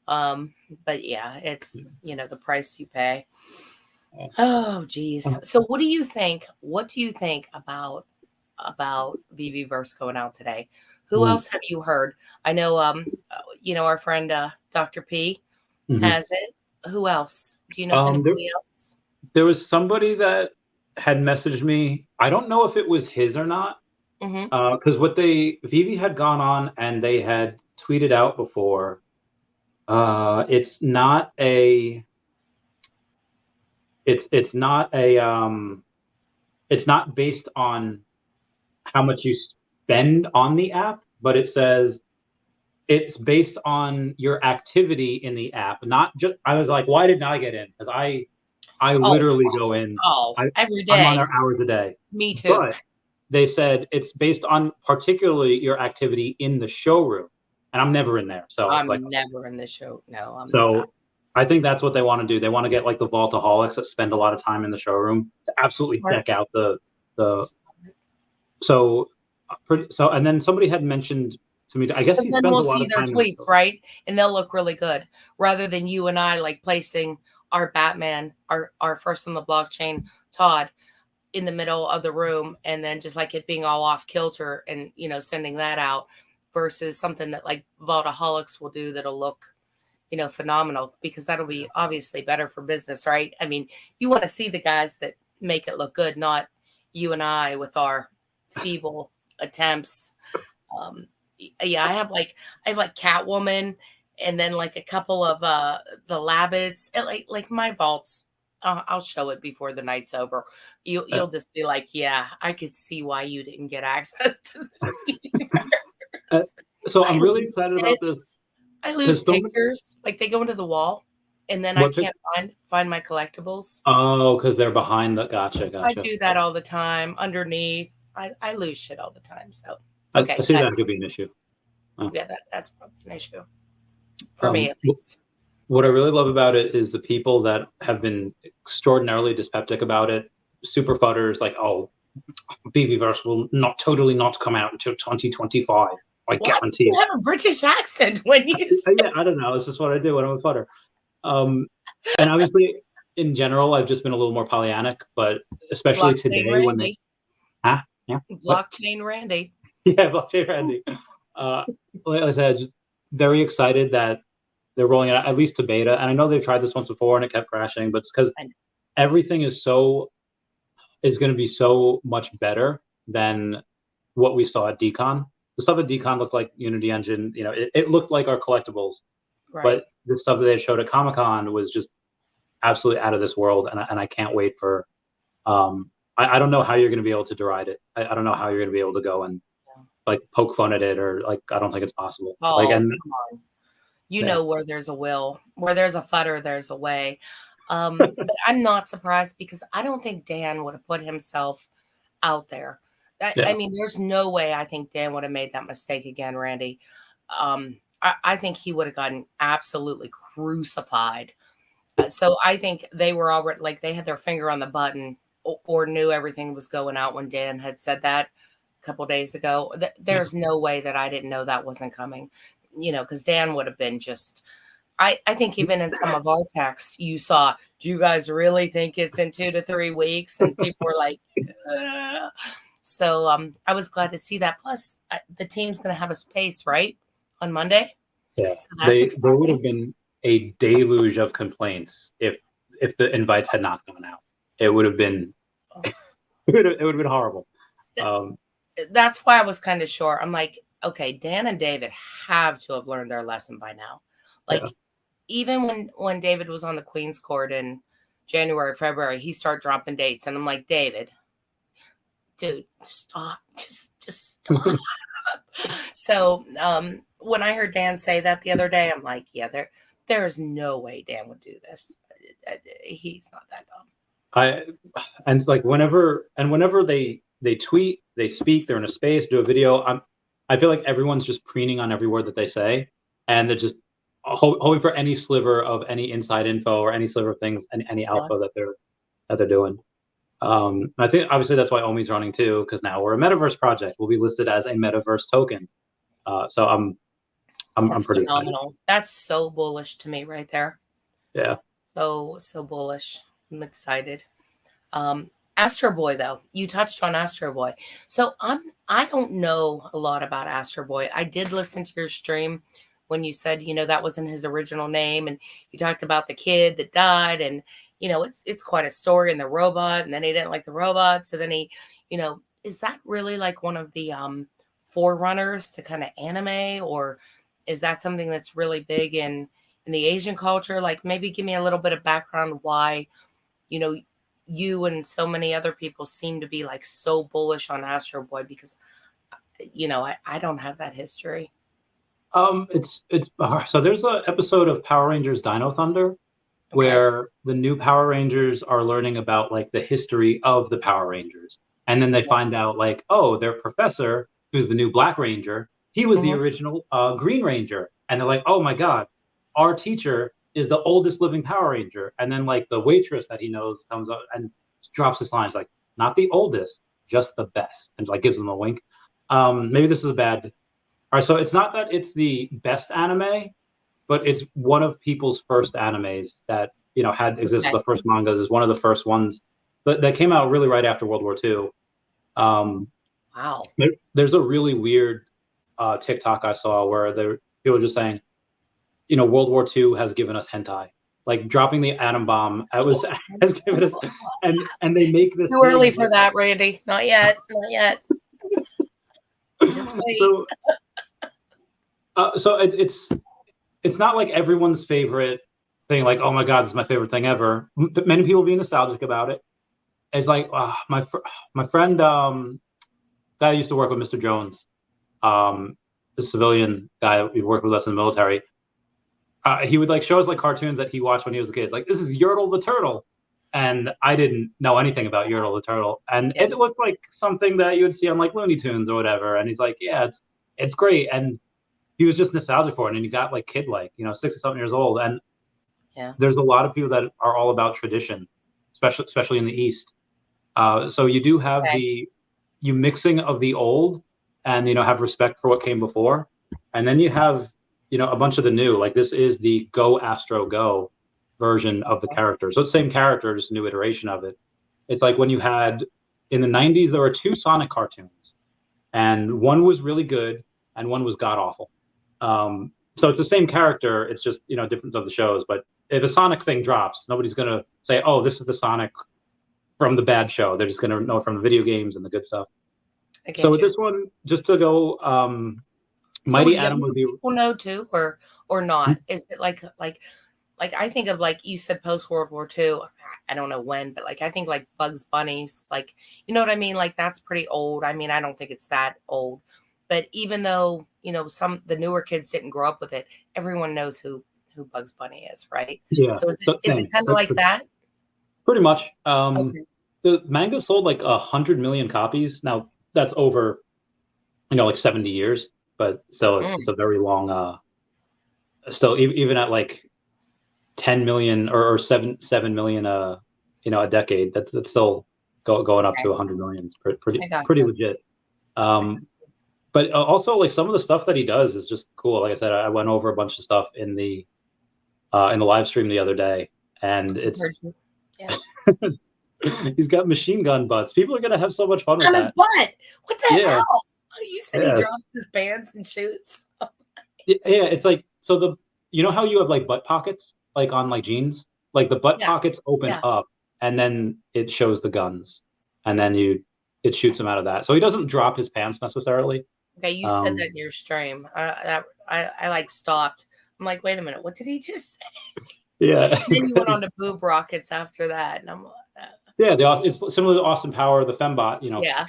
Um, but yeah, it's, the price you pay. Oh, geez. So what do you think? What do you think about Veveverse going out today? Who else have you heard? I know, our friend Dr. P Mhm. has it. Who else? Do you know if There, anybody else? there was somebody that had messaged me. I don't know if it was his or not, Hmm. because Vivi had gone on and they had tweeted out before. It's not a. It's not a. It's not based on how much you spend on the app, but it says it's based on your activity in the app. Not just. I was like, why didn't I get in? Because I Oh, literally go in. every I'm on day. there hours a day. Me too. But they said it's based on particularly your activity in the showroom, and I'm never in there. So it's like, I'm never in this show. No, I'm not. so I think that's what they want to do. They want to get like the vaultaholics that spend a lot of time in the showroom to absolutely Smart. deck out the. So and then somebody had mentioned to me. I guess Because he then spends we'll a lot see of their time in the tweets, showroom. right? And they'll look really good rather than you and I like placing our Batman, our first on the blockchain, Todd, in the middle of the room and then just like it being all off kilter and, sending that out versus something that like Vaultaholics will do that'll look, phenomenal because that'll be obviously better for business, right? I mean, you want to see the guys that make it look good, not you and I with our feeble attempts. Um, yeah, I have like Catwoman and then like a couple of the Labbits. Like my vaults. I'll show it before the night's over. You'll just be like, yeah, I could see why you didn't get access to the Uh, universe. so I I'm really lose excited it. about this I lose because some pictures. Like they go into the wall, and then I what can't find my collectibles. oh, because they're behind the I gotcha. do that all the time. Underneath, I lose shit all the time. So I okay, see that could be an issue. yeah, that's probably an issue for me Um, at least. what I really love about it is the people that have been extraordinarily dyspeptic about it. Super fudders like, oh, BBverse will not come out until 2025. I Why do guarantee you it. have a British accent when you say Yeah, I don't know. It's just what I do when I'm a fudder. And obviously, in general, I've just been a little more Pollyannic, but especially blockchain today when they, Randy? yeah, what? Blockchain Randy. Yeah, blockchain Randy. Uh, like I said, just very excited that they're rolling it out at least to beta. And I know they've tried this once before and it kept crashing, but it's because everything is going to be so much better than what we saw at Decon. The stuff at Decon looked like Unity Engine. You know, it looked like our collectibles, Right. but the stuff that they showed at Comic Con was just absolutely out of this world. And I can't wait for. I don't know how you're going to be able to deride it. I don't know how you're going to be able to go and like poke fun at it or like I don't think it's possible. Like Oh, and come on. You yeah, know where there's a will, where there's a flutter, there's a way. But I'm not surprised because I don't think Dan would have put himself out there. I yeah, mean, there's no way I think Dan would have made that mistake again, Randy. I think he would have gotten absolutely crucified. So I think they were already like they had their finger on the button or knew everything was going out when Dan had said that a couple days ago. There's no way that I didn't know that wasn't coming, because Dan would have been just. I think even in some of our texts, you saw, do you guys really think it's in 2 to 3 weeks? And people were like, "Ugh." So I was glad to see that. Plus, the team's going to have a space, right, on Monday. yeah. So that's There would exciting. have been a deluge of complaints if the invites had not gone out. It would have been It would have been horrible. That's why I was kind of sure. I'm like, okay, Dan and David have to have learned their lesson by now. Like, Yeah. even when David was on the Queen's Court in January, February, he started dropping dates, and I'm like, David, dude, stop, just stop. So when I heard Dan say that the other day, I'm like, yeah, there is no way Dan would do this. He's not that dumb. And it's like whenever they tweet, they speak, they're in a space, do a video. I feel like everyone's just preening on every word that they say, and they're just hoping for any sliver of any inside info or any sliver of things and any alpha that they're doing. I think obviously that's why Omi's running too, because now we're a metaverse project. We'll be listed as a metaverse token. So I'm pretty phenomenal. excited. That's so bullish to me right there. Yeah. So bullish. I'm excited. Astro Boy, though, you touched on Astro Boy. So I don't know a lot about Astro Boy. I did listen to your stream when you said, that wasn't his original name, and you talked about the kid that died, and it's quite a story, and the robot, and then he didn't like the robot, so then he, is that really like one of the forerunners to kind of anime, or is that something that's really big in the Asian culture? Like, maybe give me a little bit of background why, you and so many other people seem to be like so bullish on Astro Boy, because I don't have that history. It's so there's an episode of Power Rangers Dino Thunder where the new Power Rangers are learning about like the history of the Power Rangers, and then they find out like, oh, their professor, who's the new Black Ranger, he was the original Green Ranger, and they're like, oh my God, our teacher is the oldest living Power Ranger. And then like the waitress that he knows comes up and drops this line. It's like, not the oldest, just the best. And like gives them a wink. Maybe this is a bad. All right, so it's not that it's the best anime, but it's one of people's first animes that, had existed. The first mangas is one of the first ones that came out really right after World War II. Wow. There's a really weird TikTok I saw where people were just saying, World War II has given us hentai. Like dropping the atom bomb has given us, and they make this too early for that, Randy. Not yet. Just wait. So it's not like everyone's favorite thing. Like, oh my God, this is my favorite thing ever. Many people be nostalgic about it. It's like my friend that I used to work with, Mr. Jones, the civilian guy who worked with us in the military. He would like show us like cartoons that he watched when he was a kid. It's like, this is Yertle the Turtle. And I didn't know anything about Yertle the Turtle. And it looked like something that you would see on like Looney Tunes or whatever. And he's like, yeah, it's great. And he was just nostalgic for it. And he got like kid-like, 6 or something years old. And there's a lot of people that are all about tradition, especially in the East. So you do have you mixing of the old and, have respect for what came before. And then you have, a bunch of the new, like this is the Go Astro Go version of the character. So it's the same character, just a new iteration of it. It's like when you had, in the 90s, there were 2 Sonic cartoons, and one was really good and one was god-awful. So it's the same character, it's just, difference of the shows. But if a Sonic thing drops, nobody's going to say, oh, this is the Sonic from the bad show. They're just going to know it from the video games and the good stuff. So with this one, just to go... Mighty Atom was the people know too, or not? Is it like I think of, like you said, post World War II. I don't know when, but like I think like Bugs Bunny's, like, you know what I mean? Like that's pretty old. I mean, I don't think it's that old, but even though the newer kids didn't grow up with it, everyone knows who Bugs Bunny is, right? Yeah. So is it kind of like that? Pretty much. The manga sold like 100 million copies. Now that's over, like 70 years. But still, it's a very long. Still, even at like 10 million or 7 million, a decade, that's still going up to 100 million. It's pretty legit. But also, like some of the stuff that he does is just cool. Like I said, I went over a bunch of stuff in the live stream the other day, and it's he's got machine gun butts. People are gonna have so much fun with that. On his butt. What the hell? You said he drops his pants and shoots. Yeah, it's like, so how you have like butt pockets, like on like jeans, like the butt pockets open up and then it shows the guns. and then it shoots him out of that. So he doesn't drop his pants necessarily. Okay, you said that in your stream. I like stopped. I'm like, wait a minute, what did he just say? Yeah. And then you went on to boob rockets after that, and I'm like, yeah, it's similar to Austin Power, the fembot, yeah.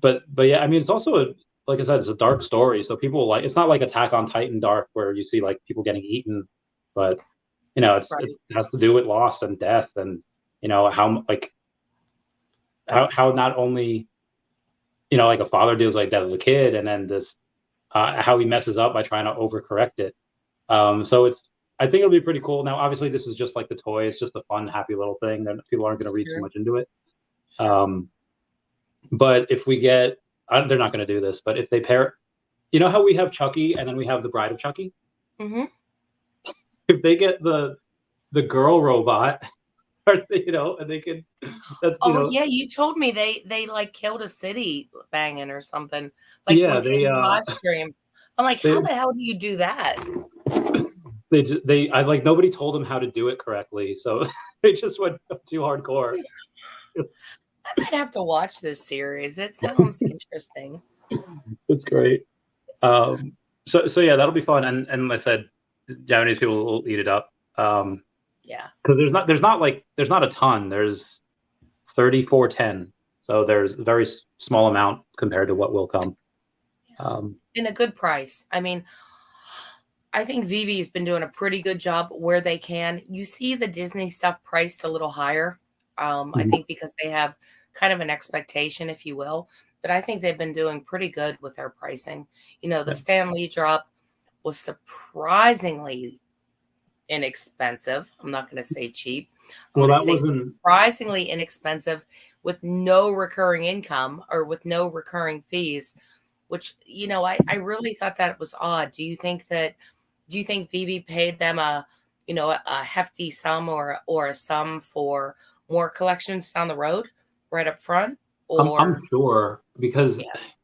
But yeah, I mean, it's also like I said, it's a dark story. So people it's not like Attack on Titan dark where you see like people getting eaten, but it has to do with loss and death, and how not only like a father deals like death of a kid, and then this how he messes up by trying to overcorrect it. So I think it'll be pretty cool. Now, obviously, this is just like the toy; it's just a fun, happy little thing. That people aren't going to read too much into it. Sure. But if we get, they're not going to do this. But if they pair, how we have Chucky and then we have the Bride of Chucky. Mm-hmm. If they get the girl robot, and they can. Yeah, you told me they like killed a city banging or something. Like yeah, when they live stream. I'm like, how the hell do you do that? I like nobody told them how to do it correctly, so they just went too hardcore. I might have to watch this series. It sounds interesting. It's great. So yeah, that'll be fun. And like I said, Japanese people will eat it up. Yeah. Because there's not a ton. There's 3410. So there's a very small amount compared to what will come. In a good price. I mean, I think Veve's been doing a pretty good job where they can. You see the Disney stuff priced a little higher. I think because they have kind of an expectation, if you will. But I think they've been doing pretty good with their pricing. The Stan Lee drop was surprisingly inexpensive. I'm not going to say cheap. I'm going to say surprisingly inexpensive with no recurring income or with no recurring fees, which, I really thought that was odd. Do you think Veve paid them a hefty sum or a sum for more collections down the road right up front? Or I'm sure, because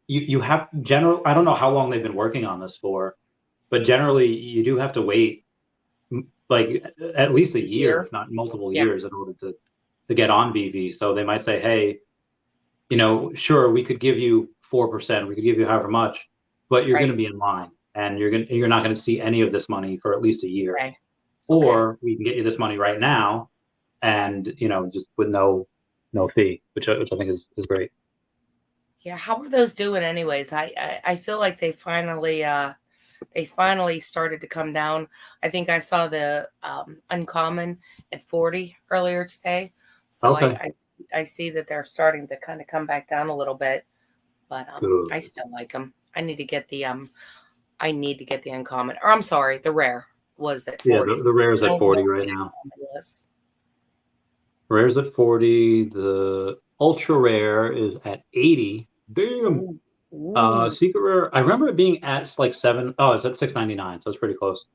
you have I don't know how long they've been working on this for, but generally you do have to wait like at least a year, if not multiple years, in order to get on Veve. So they might say, hey, sure, we could give you 4%, we could give you however much, but you're going to be in line, and you're not going to see any of this money for at least a year. Okay. Or we can get you this money right now, and just with no fee, which I think is great. Yeah, how are those doing anyways? I feel like they finally started to come down. I think I saw the uncommon at 40 earlier today. So I see that they're starting to kind of come back down a little bit, but I still like them. I need to get the uncommon, or I'm sorry, the rare was at 40. Yeah, the rare is at 40 right now. Rare's at 40. The ultra rare is at 80. Damn. Ooh. Secret rare, I remember it being at like 7. Oh, it's at 6.99, so it's pretty close.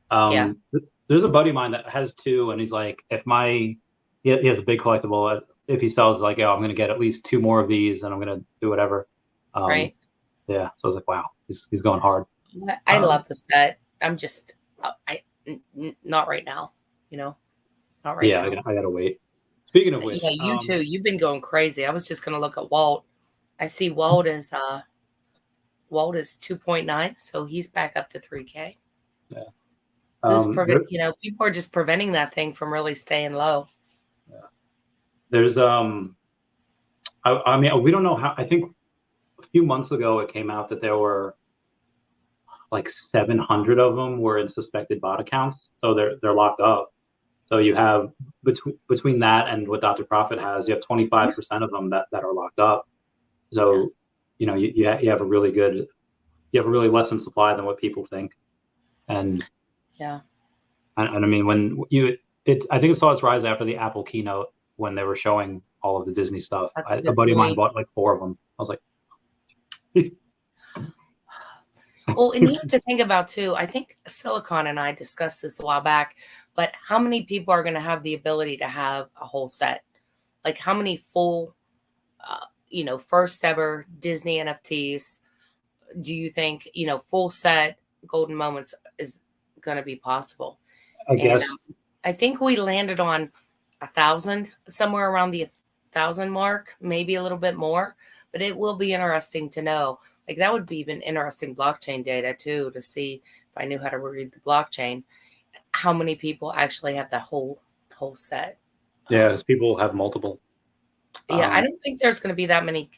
There's a buddy of mine that has 2, and he's like, he has a big collectible. If he sells, like, I'm going to get at least 2 more of these, and I'm going to do whatever. Right. Yeah. So I was like, wow, he's going hard. I love the set. I'm just, not right now. Not right now. Yeah, I gotta wait. Speaking of which, you too. You've been going crazy. I was just going to look at Walt. I see Walt is 2.9, so he's back up to 3K. Yeah. People are just preventing that thing from really staying low. Yeah. There's I mean, we don't know how. I think a few months ago it came out that there were like 700 of them were in suspected bot accounts, so they're locked up. So you have between that and what Dr. Profit has, you have 25% of them that are locked up. So you have a really less in supply than what people think. And and I mean, when I think it saw its rise after the Apple keynote when they were showing all of the Disney stuff. A buddy of mine bought like 4 of them. I was like, well, and you have to think about too, I think Silicon and I discussed this a while back, but how many people are going to have the ability to have a whole set? Like how many full, first ever Disney NFTs do you think, full set golden moments is going to be possible? I guess. I think we landed on 1,000, somewhere around the 100,000 mark, maybe a little bit more, but it will be interesting to know. Like that would be even interesting blockchain data too, to see if I knew how to read the blockchain, how many people actually have that whole set. Yeah, because people have multiple. Yeah, I don't think there's going to be that many.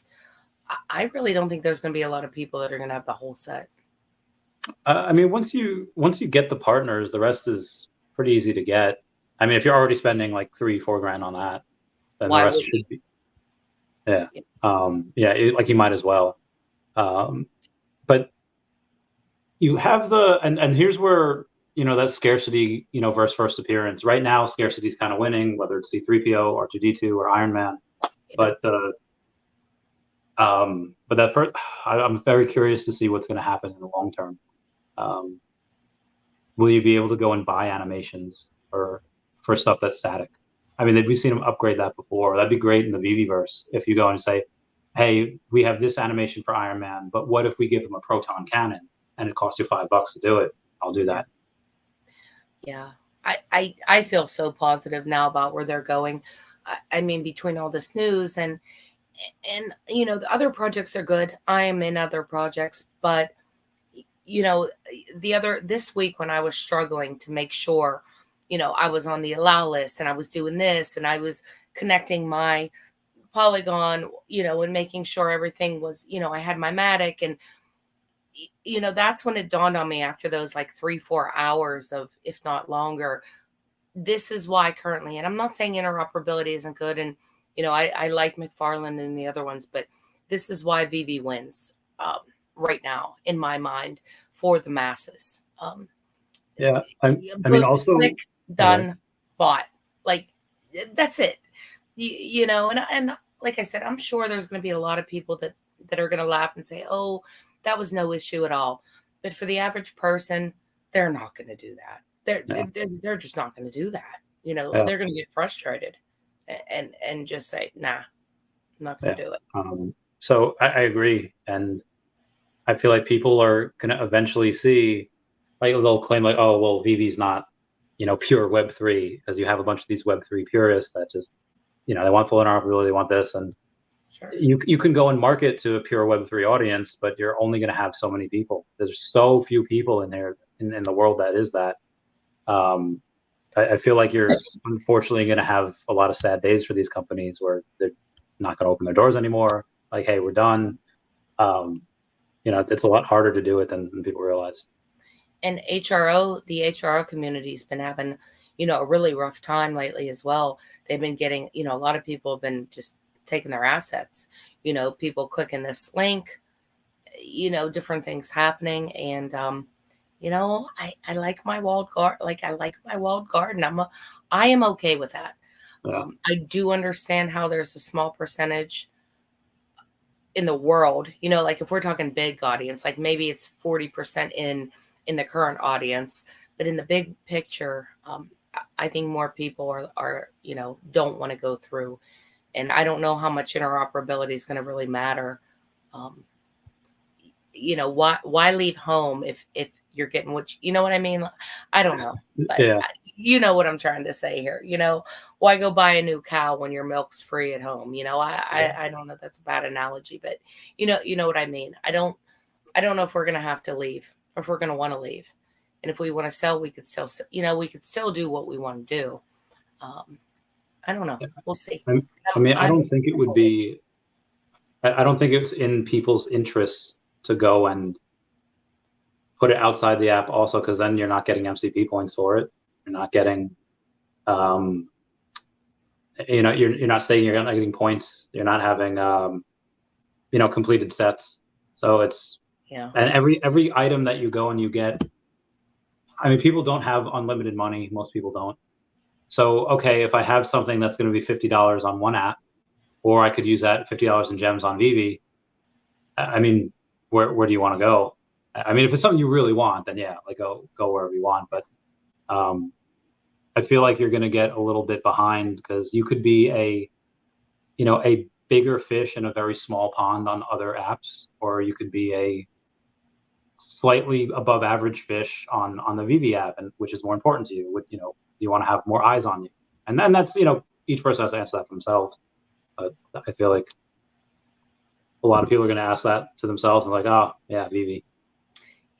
I really don't think there's going to be a lot of people that are going to have the whole set. I mean, once you get the partners, the rest is pretty easy to get. I mean, if you're already spending like $3-4 grand on that, then Why the rest wouldn't should be. Yeah. Yeah. Like you might as well. But you have and here's where, that scarcity, versus first appearance. Right now, scarcity is kind of winning, whether it's C3PO, R2D2, or Iron Man. Yeah. But that first, I'm very curious to see what's going to happen in the long term. Will you be able to go and buy animations for stuff that's static? I mean, we've seen them upgrade that before. That'd be great in the Veveverse if you go and say, hey, we have this animation for Iron Man, but what if we give him a proton cannon and it costs you $5 to do it? I'll do that. Yeah. I feel so positive now about where they're going. I mean, between all this news and the other projects are good. I am in other projects, but this week when I was struggling to make sure, I was on the allow list and I was doing this and I was connecting my Polygon, and making sure everything was, I had my Matic, and that's when it dawned on me after those like 3-4 hours of, if not longer, this is why currently, and I'm not saying interoperability isn't good, and I like McFarland and the other ones, but this is why Veve wins right now in my mind for the masses. Yeah, I mean, also click, done, bought, like that's it. And like I said, I'm sure there's going to be a lot of people that are going to laugh and say, "Oh, that was no issue at all." But for the average person, they're not going to do that. They're just not going to do that. They're going to get frustrated and just say, "Nah, I'm not going to do it." So I agree, and I feel like people are going to eventually see, like they'll claim like, "Oh, well, Veve's not, pure Web3," because you have a bunch of these Web3 purists that just, they want full interoperability, they want this, and sure. You can go and market to a pure Web3 audience, but you're only going to have so many people. There's so few people in there in the world that is that. I feel like you're unfortunately going to have a lot of sad days for these companies where they're not going to open their doors anymore. Like, hey, we're done. It's a lot harder to do it than people realize. And the HRO community's been having, a really rough time lately as well. They've been getting, a lot of people have been just taking their assets, people clicking this link, different things happening. And, I like my walled garden. Like I like my walled garden. I am okay with that. Yeah. I do understand how there's a small percentage in the world, like if we're talking big audience, like maybe it's 40% in the current audience, but in the big picture, I think more people are don't want to go through, and I don't know how much interoperability is going to really matter. Why leave home if you're getting what what I mean? I don't know, but yeah. You know what I'm trying to say here. Why go buy a new cow when your milk's free at home? I don't know. That's a bad analogy, but you know what I mean. I don't know if we're gonna have to leave or if we're gonna want to leave, and if we want to sell, we could still we could still do what we want to do. I don't know. We'll see. I don't think it would be. I don't think it's in people's interests to go and put it outside the app also, because then you're not getting MCP points for it. You're not getting, you're not saying you're not getting points. You're not having, completed sets. So it's, and every item that you go and you get, I mean, people don't have unlimited money. Most people don't. So, okay, if I have something that's going to be $50 on one app, or I could use that $50 in gems on Veve, I mean, where do you want to go? I mean, if it's something you really want, then yeah, like go wherever you want. But I feel like you're going to get a little bit behind, because you could be a bigger fish in a very small pond on other apps, or you could be a slightly above average fish on the Veve app, and which is more important to you. You want to have more eyes on you, and then that's each person has to answer that for themselves. But I feel like a lot of people are going to ask that to themselves and like, oh yeah, Veve.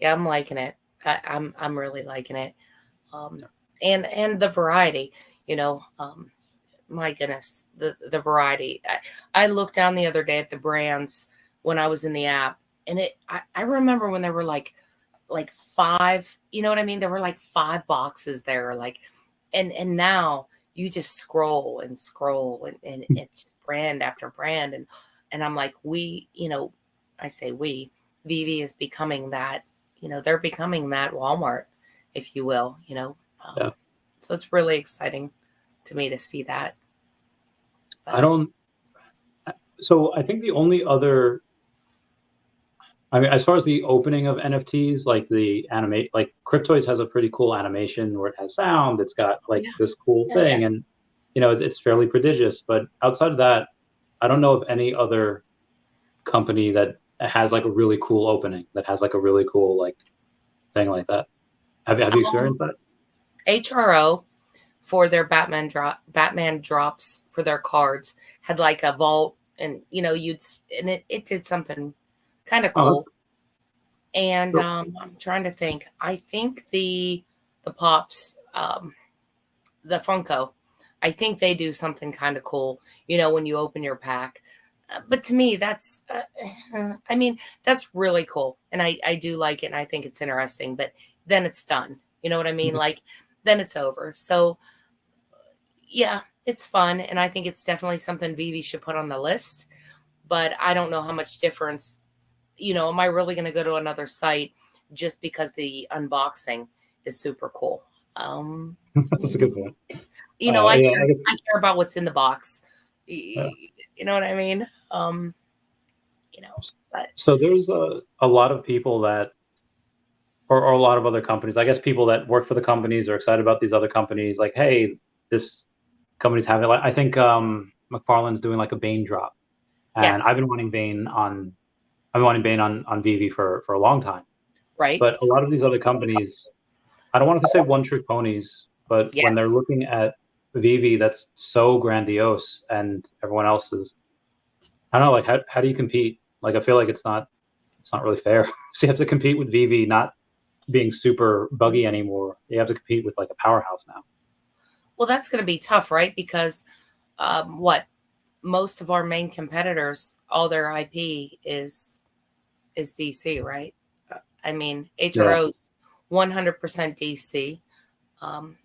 Yeah, I'm liking it. I'm really liking it. And the variety, my goodness, the variety. I looked down the other day at the brands when I was in the app, and I remember when there were like five, you know what I mean? There were like 5 boxes there, like, and now you just scroll and scroll, and it's just brand after brand, and I'm like, I say Veve is becoming that, they're becoming that Walmart, if you will, Yeah. So it's really exciting to me to see that. I don't. So I think the only other, I mean, as far as the opening of NFTs, like the animate, like Cryptoys has a pretty cool animation where it has sound. It's got like Yeah. this cool Yeah, thing, and it's fairly prodigious. But outside of that, I don't know of any other company that has like a really cool opening, that has like a really cool like thing like that. Have you experienced that? HRO for their Batman drops for their cards had like a vault, and it did something kind of Oh, that's cool. And cool. I'm trying to think. I think the Pops, the Funko, I think they do something kind of cool. When you open your pack. But to me, I mean, that's really cool, and I do like it, and I think it's interesting. But then it's done. You know what I mean? Like, then it's over. So yeah, it's fun, and I think it's definitely something Veve should put on the list. But I don't know how much difference. Am I really going to go to another site just because the unboxing is super cool? That's a good point. I Yeah, care. I guess. I care about what's in the box. Yeah. You know what I mean? But So there's a lot of people that, or a lot of other companies, I guess people that work for the companies are excited about these other companies. Like, hey, this company's having, like, I think McFarlane's doing like a Bane drop. And yes, I've been wanting Bane on Veve for a long time. right. But a lot of these other companies, I don't want to say one trick ponies, but when they're Yes. looking at Veve, that's so grandiose, and everyone else is, I don't know, like how do you compete? Like I feel like it's not really fair. So you have to compete with Veve not being super buggy anymore. You have to compete with like a powerhouse now. Well, that's going to be tough, right? Because what most of our main competitors, all their IP is DC, right? I mean, Yeah. HRO's 100% DC.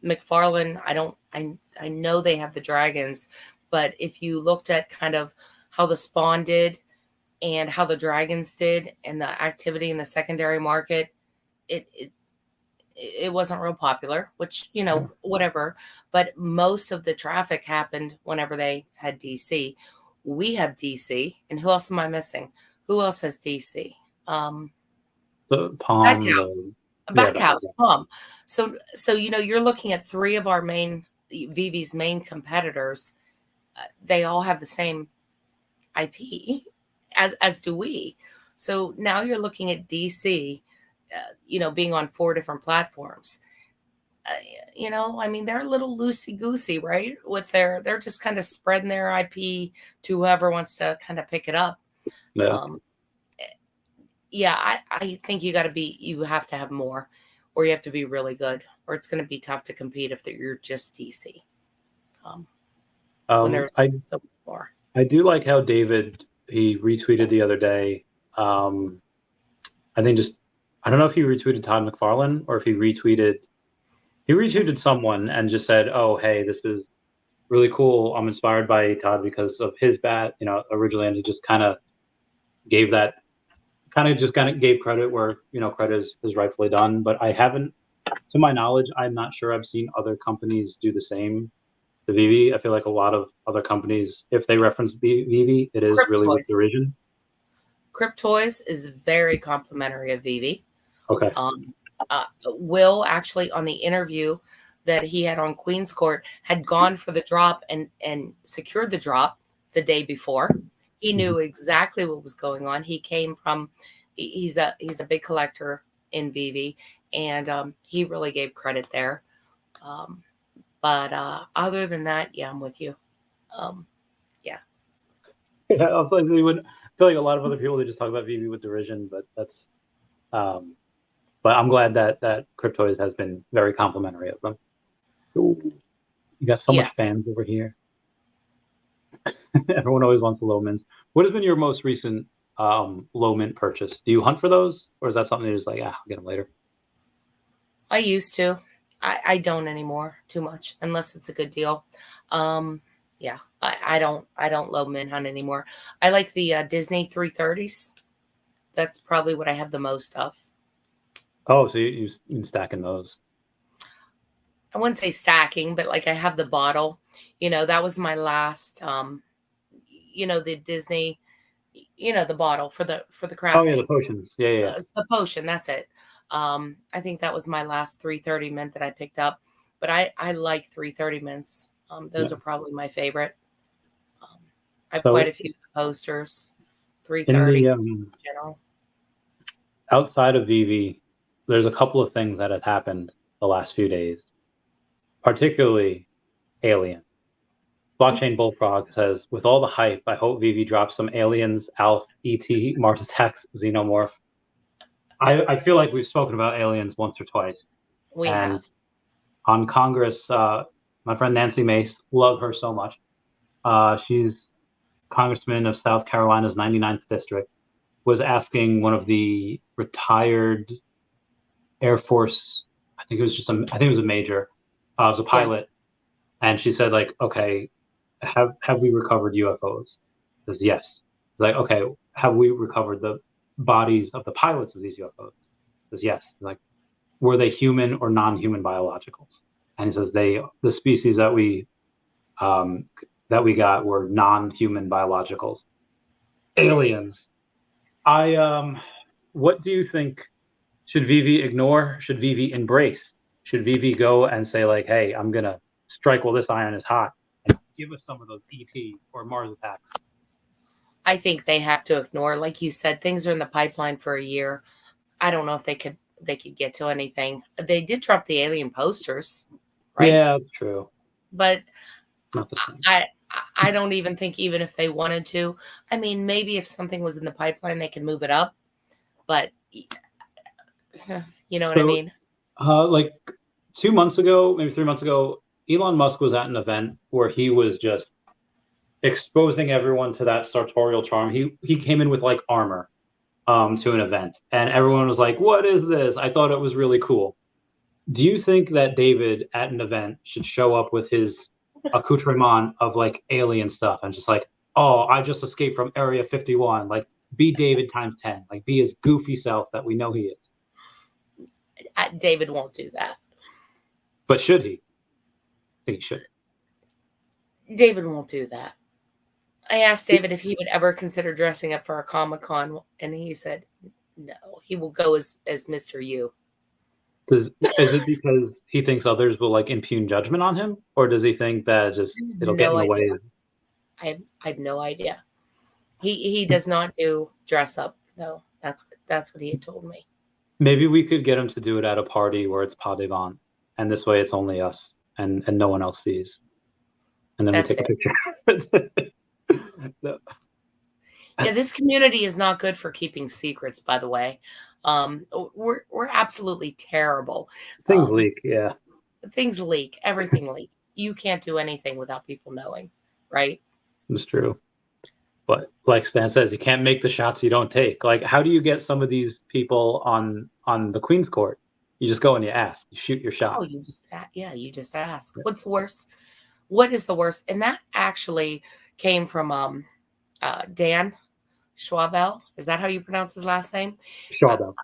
McFarlane, I know they have the dragons, but if you looked at kind of how the Spawn did and how the dragons did and the activity in the secondary market, it it, it wasn't real popular, which, whatever. But most of the traffic happened whenever they had DC. We have DC, and who else am I missing? Who else has DC? Um, The Palm, Backhouse, yeah, the house. Backhouse, Plum. So you're looking at three of our main Veve's main competitors. They all have the same IP, as do we. So now you're looking at DC, being on 4 different platforms. Uh, I mean, they're a little loosey goosey, right? They're just kind of spreading their IP to whoever wants to kind of pick it up. Yeah. Um, yeah, I think you have to have more, or you have to be really good, or it's going to be tough to compete if you're just DC. Um, when there's I so much more. I do like how David, he retweeted the other day. Um, I think just, I don't know if he retweeted Todd McFarlane or if he retweeted someone and just said, "Oh, hey, this is really cool. I'm inspired by Todd because of his bat, originally," and he just gave that kind of gave credit where credit is rightfully done. But I haven't, to my knowledge, I'm not sure I've seen other companies do the same to Veve. I feel like a lot of other companies, if they reference Veve, it is really with Cryptoys. derision. Cryptoys is very complimentary of Veve. Okay. Um, Will actually on the interview that he had on Queen's Court had gone for the drop and secured the drop the day before. He Mhm. knew exactly what was going on. He came from he's a big collector in Veve, and he really gave credit there. But other than that, yeah, I'm with you. Um, yeah. Yeah, I was like, we wouldn't I feel like a lot of other people they just talk about Veve with derision, but that's but I'm glad that Cryptoids has been very complimentary of them. Ooh, you got so Yeah. much fans over here. Everyone always wants the low mints. What has been your most recent low mint purchase? Do you hunt for those, or is that something you're just like, I'll get them later? I used to. I don't anymore too much unless it's a good deal. Yeah, I don't low mint hunt anymore. I like the Disney 330s. That's probably what I have the most of. Oh, so you've been stacking those. I wouldn't say stacking, but like I have the bottle. That was my last the Disney, the bottle for the Oh yeah, the crafting. potions. Yeah, yeah, yeah. It's the potion, that's it. I think that was my last 330 mint that I picked up, but I like 330 mints. Those Yeah. are probably my favorite. Um, I have quite So a few posters, in 330 the in general. outside of Veve, there's a couple of things that have happened the last few days, particularly Alien. Blockchain Bullfrog says, with all the hype, I hope Veve drops some Aliens, Alf, ET, Mars Attacks, Xenomorph. I feel like we've spoken about Aliens once or twice. We And have. on Congress, my friend Nancy Mace, love her so much. She's Congressman of South Carolina's 99th district, was asking one of the retired Air Force, I think it was a major, it was a Yeah. pilot, and she said like, okay, have we recovered UFOs? He says yes. It's like, okay, have we recovered the bodies of the pilots of these UFOs? He says yes. He's like, were they human or non-human biologicals? And he says the species um, that we got were non-human biologicals. Aliens. I what do you think? Should Veve ignore? Should Veve embrace? Should Veve go and say like, hey, I'm gonna strike while this iron is hot and give us some of those ET or Mars attacks? I think they have to ignore, like you said, things are in the pipeline for a year. I don't know if they could get to anything. They did drop the alien posters, right? Yeah, that's true. But Not the same. I I don't even think, even if they wanted to. I mean, maybe if something was in the pipeline, they could move it up. But you know what I So, mean? like 2 months ago, maybe 3 months ago, Elon Musk was at an event where he was just exposing everyone to that sartorial charm. He came in with like armor to an event, and everyone was like, "What is this?" I thought it was really cool. Do you think that David at an event should show up with his accoutrement of like alien stuff and just like, "Oh, I just escaped from Area 51." Like, be David times 10. Like, be his goofy self that we know he is. David won't do that. But should he? I think he should. David won't do that. I asked David if he would ever consider dressing up for a Comic-Con, and he said no. He will go as Mr. U. Is it because he thinks others will like impugn judgment on him, or does he think that just it'll get No in the way? idea. I have no idea. He does not do dress up though. That's what he had told me. Maybe we could get him to do it at a party where it's pas devant, and this way it's only us and no one else sees, and then we That's take a it. picture. No. Yeah, this community is not good for keeping secrets, by the way. We're absolutely terrible. Things Um, leak, yeah, things leak. Everything leaks. You can't do anything without people knowing, right? it's true. But like Stan says, you can't make the shots you don't take. Like, how do you get some of these people on the Queen's Court? You just go and you ask, you shoot your Oh, shot. you just ask. What's the worst? What is the worst? And that actually came from Dan Schwabel. Is that how you pronounce his last name? Uh, Shot up.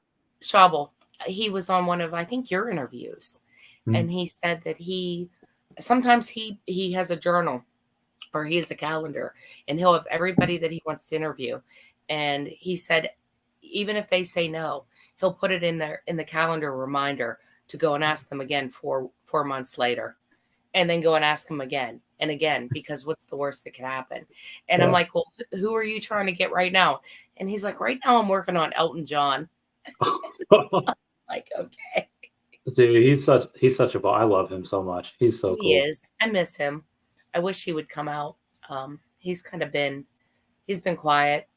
Schwabel. He was on one of, I think, your interviews, Mm. and he said that he sometimes he has a journal, or he has a calendar, and he'll have everybody that he wants to interview. And he said, even if they say no, he'll put it in there in the calendar reminder to go and ask them again 4 months later, and then go and ask them again and again, because what's the worst that could happen? And I'm Yeah. like, well, who are you trying to get right now? And he's like, right now I'm working on Elton John. Like, okay. Dude, he's such a ball. I love him so much. He's so He cool. is. I miss him. I wish he would come out. He's kind of been He's been quiet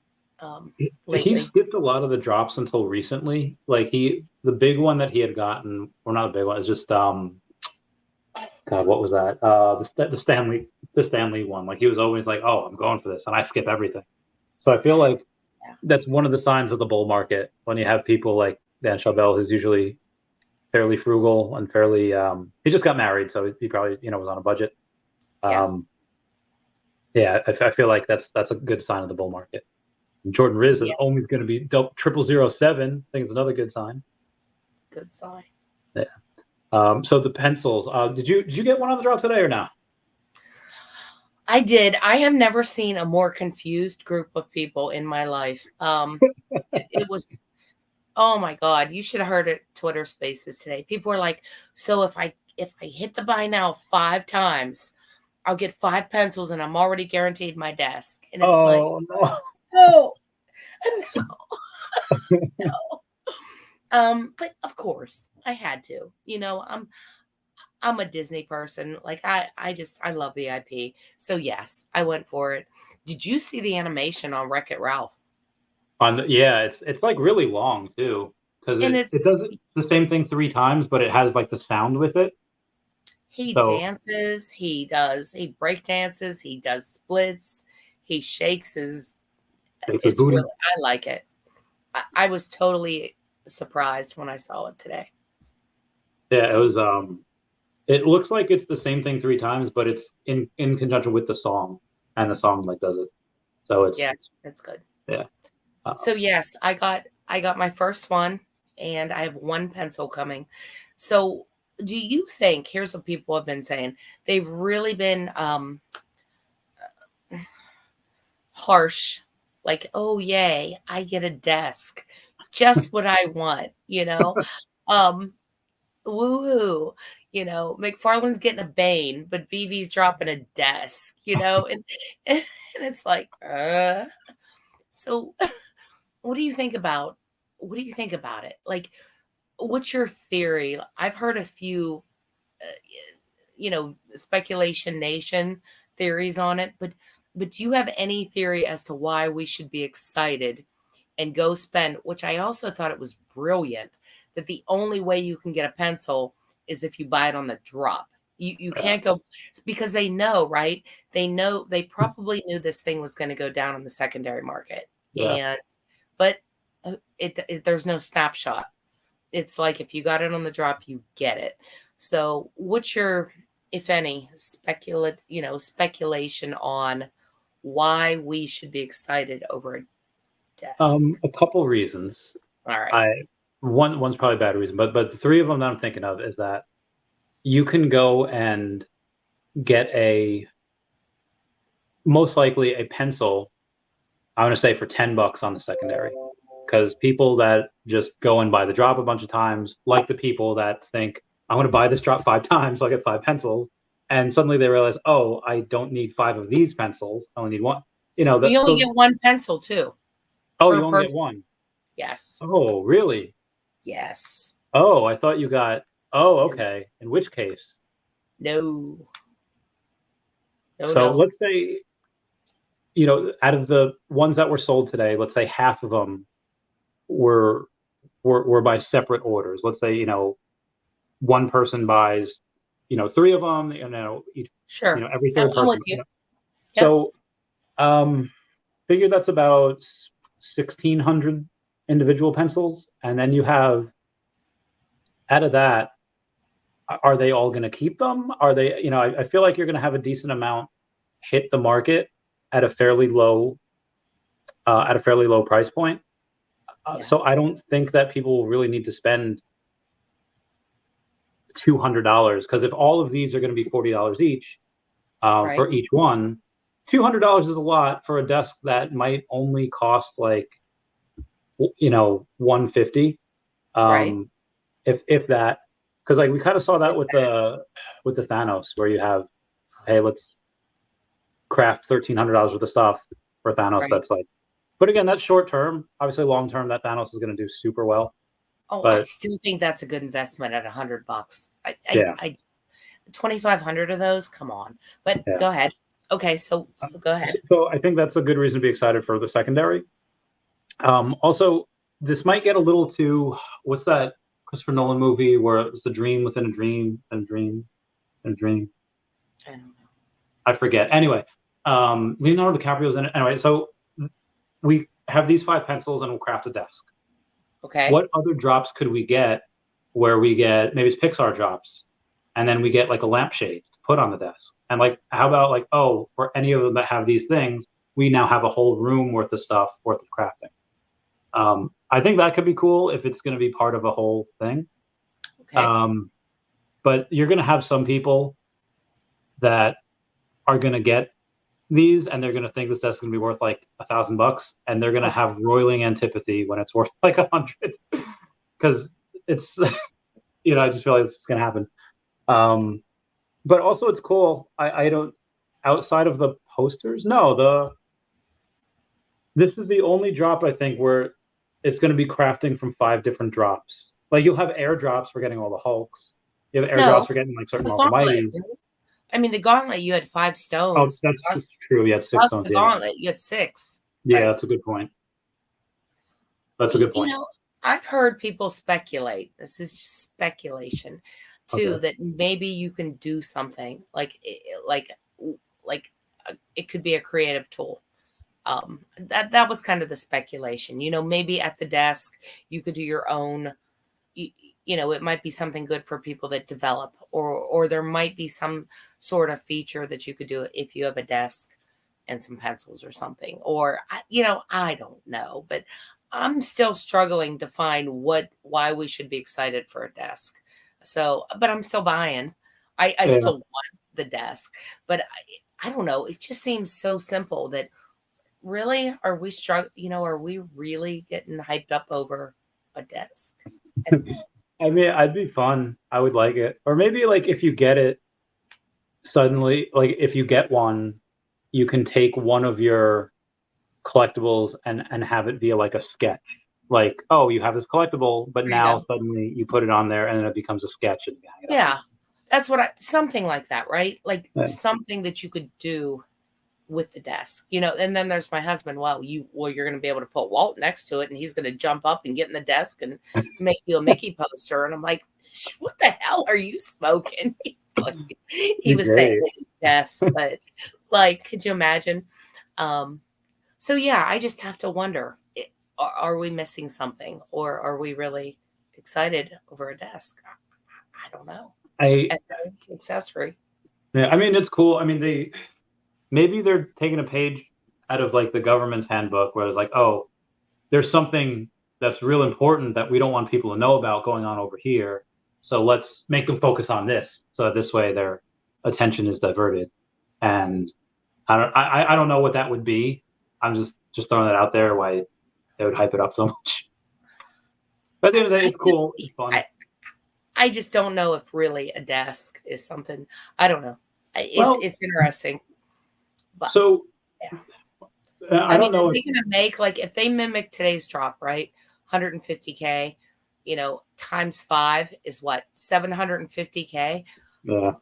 He lately. skipped a lot of the drops until recently. Like the big one that he had gotten, or not a big one, it's just God, what was that? The Stanley one. Like he was always like, "Oh, I'm going for this," and I skip everything. So I feel like Yeah. that's one of the signs of the bull market when you have people like Dan Chabel, who's usually fairly frugal and fairly. He just got married, so he probably was on a budget. Yeah. Yeah, I feel like that's a good sign of the bull market. And Jordan Riz is Yeah. always going to be 0007. I think it's another good sign. Good sign. Yeah. So the pencils. Did you get one on the drop today or not? I did. I have never seen a more confused group of people in my life. It was, oh my God, you should have heard it Twitter Spaces today. People were like, so if I hit the buy now 5 times, I'll get 5 pencils and I'm already guaranteed my desk. And it's like, Oh no. no, no. But of course I had to, I'm a Disney person. Like I love the IP. So yes, I went for it. Did you see the animation on Wreck-It Ralph? Yeah, it's like really long too, because And it does the same thing 3 times, but it has like the sound with it. he So dances, he break dances, he does splits, he shakes his, takes his it's booty. really, I like it. I was totally surprised when I saw it today. Yeah, it was. It looks like it's the same thing 3 times, but it's in conjunction with the song, and the song like does it. So Yeah, it's good. yeah. So yes, I got my first one and I have 1 pencil coming. So do you think, here's what people have been saying, they've really been harsh, like, oh yay, I get a desk. Just what I want, Um woohoo. McFarlane's getting a Bane, but Vivi's dropping a desk, and it's like, so what do you think about it? Like, what's your theory? I've heard a few, speculation nation theories on it, but do you have any theory as to why we should be excited and go spend? Which I also thought it was brilliant that the only way you can get a pencil is if you buy it on the drop. You Yeah. can't go because they know, right? They probably knew this thing was going to go down in the secondary market, Yeah. but there's no snapshot. It's like if you got it on the drop, you get it. So what's your, if any, speculation on why we should be excited over a desk? A couple reasons. All right. One's probably a bad reason, but the 3 of them that I'm thinking of is that you can go and get most likely a pencil. I'm going to say for $10 on the secondary, because people that just go and buy the drop a bunch of times, like the people that think I'm going to buy this drop 5 times, so I get 5 pencils, and suddenly they realize, oh, I don't need 5 of these pencils. I only need one. But you only get 1 pencil too Oh, per you only get person. 1. Yes. Oh, really? Yes. Oh, I thought you got. Oh, okay. In which case? No. So No. let's say, out of the ones that were sold today, let's say half of them were by separate orders. Let's say, one person buys, 3 of them, Sure. every third I'm person. with you. Yep. So, figure that's about 1,600 individual pencils, and then you have, out of that, are they all going to keep them? Are they, I feel like you're going to have a decent amount hit the market at a fairly low price point. Yeah. So I don't think that people will really need to spend $200, because if all of these are going to be $40 each, Right. for each one, $200 is a lot for a desk that might only cost like, $150, Right. if that, because like we kind of saw that with the Thanos, where you have, hey, let's craft $1,300 worth of stuff for Thanos. Right. That's like, but again, that's short term. Obviously, long term, that Thanos is going to do super well. Oh, I But still think that's a good investment at $100. Yeah. I 2,500 of those. Come on, but Yeah. go ahead. Okay, so go ahead. So I think that's a good reason to be excited for the secondary. Also, this might get a little too, what's that Christopher Nolan movie where it's a dream within a dream and a dream and a dream? I don't know. I forget. Anyway, Leonardo DiCaprio's in it. Anyway, so we have these 5 pencils and we'll craft a desk. Okay. What other drops could we get where we get, maybe it's Pixar drops, and then we get like a lampshade to put on the desk? And like, how about like, oh, for any of them that have these things, we now have a whole room worth of stuff, worth of crafting. I think that could be cool if it's going to be part of a whole thing. Okay. But you're going to have some people that are going to get these and they're going to think this desk is going to be worth like $1,000, and they're going to have roiling antipathy when it's worth like 100, because it's, I just feel like it's going to happen. But also it's cool. I don't, outside of the posters, this is the only drop I think where it's going to be crafting from 5 different drops. Like you'll have airdrops for getting all the Hulks. You have airdrops for getting like certain Marvel Mighties. I mean, the gauntlet, you had 5 stones. Oh, that's true. You have 6 stones. The gauntlet, you had 6. Yeah, right? That's a good point. That's a good point. I've heard people speculate. This is just speculation, too, that maybe you can do something like it could be a creative tool. That was kind of the speculation. Maybe at the desk you could do your own. It might be something good for people that develop, or there might be some sort of feature that you could do if you have a desk and some pencils or something. Or I don't know, but I'm still struggling to find why we should be excited for a desk. So, but I'm still buying. I still want the desk, but I don't know. It just seems so simple that really, are we struggling? Are we really getting hyped up over a desk? I mean, I'd be fun. I would like it. Or maybe like if you get it suddenly, like if you get one, you can take one of your collectibles and have it be like a sketch. Like, oh, you have this collectible, but now suddenly you put it on there and then it becomes a sketch. And yeah, that's something like that, right? Like something that you could do with the desk, and then there's my husband. Well, you're going to be able to put Walt next to it and he's going to jump up and get in the desk and make you a Mickey poster. And I'm like, what the hell are you smoking? He was saying yes, but like, could you imagine? So yeah, I just have to wonder, are we missing something, or are we really excited over a desk? I don't know. Accessory. Yeah. I mean, it's cool. I mean, maybe they're taking a page out of like the government's handbook where it's like, oh, there's something that's real important that we don't want people to know about going on over here. So let's make them focus on this. So that this way their attention is diverted. And I don't know what that would be. I'm just throwing that out there, why they would hype it up so much. But at the end of the day, it's cool. It's fun. I just don't know if really a desk is something. I don't know. It's interesting. But, so I don't know. Are they going to make, like, if they mimic today's drop, right? 150K, times 5 is what? 750K. Yeah.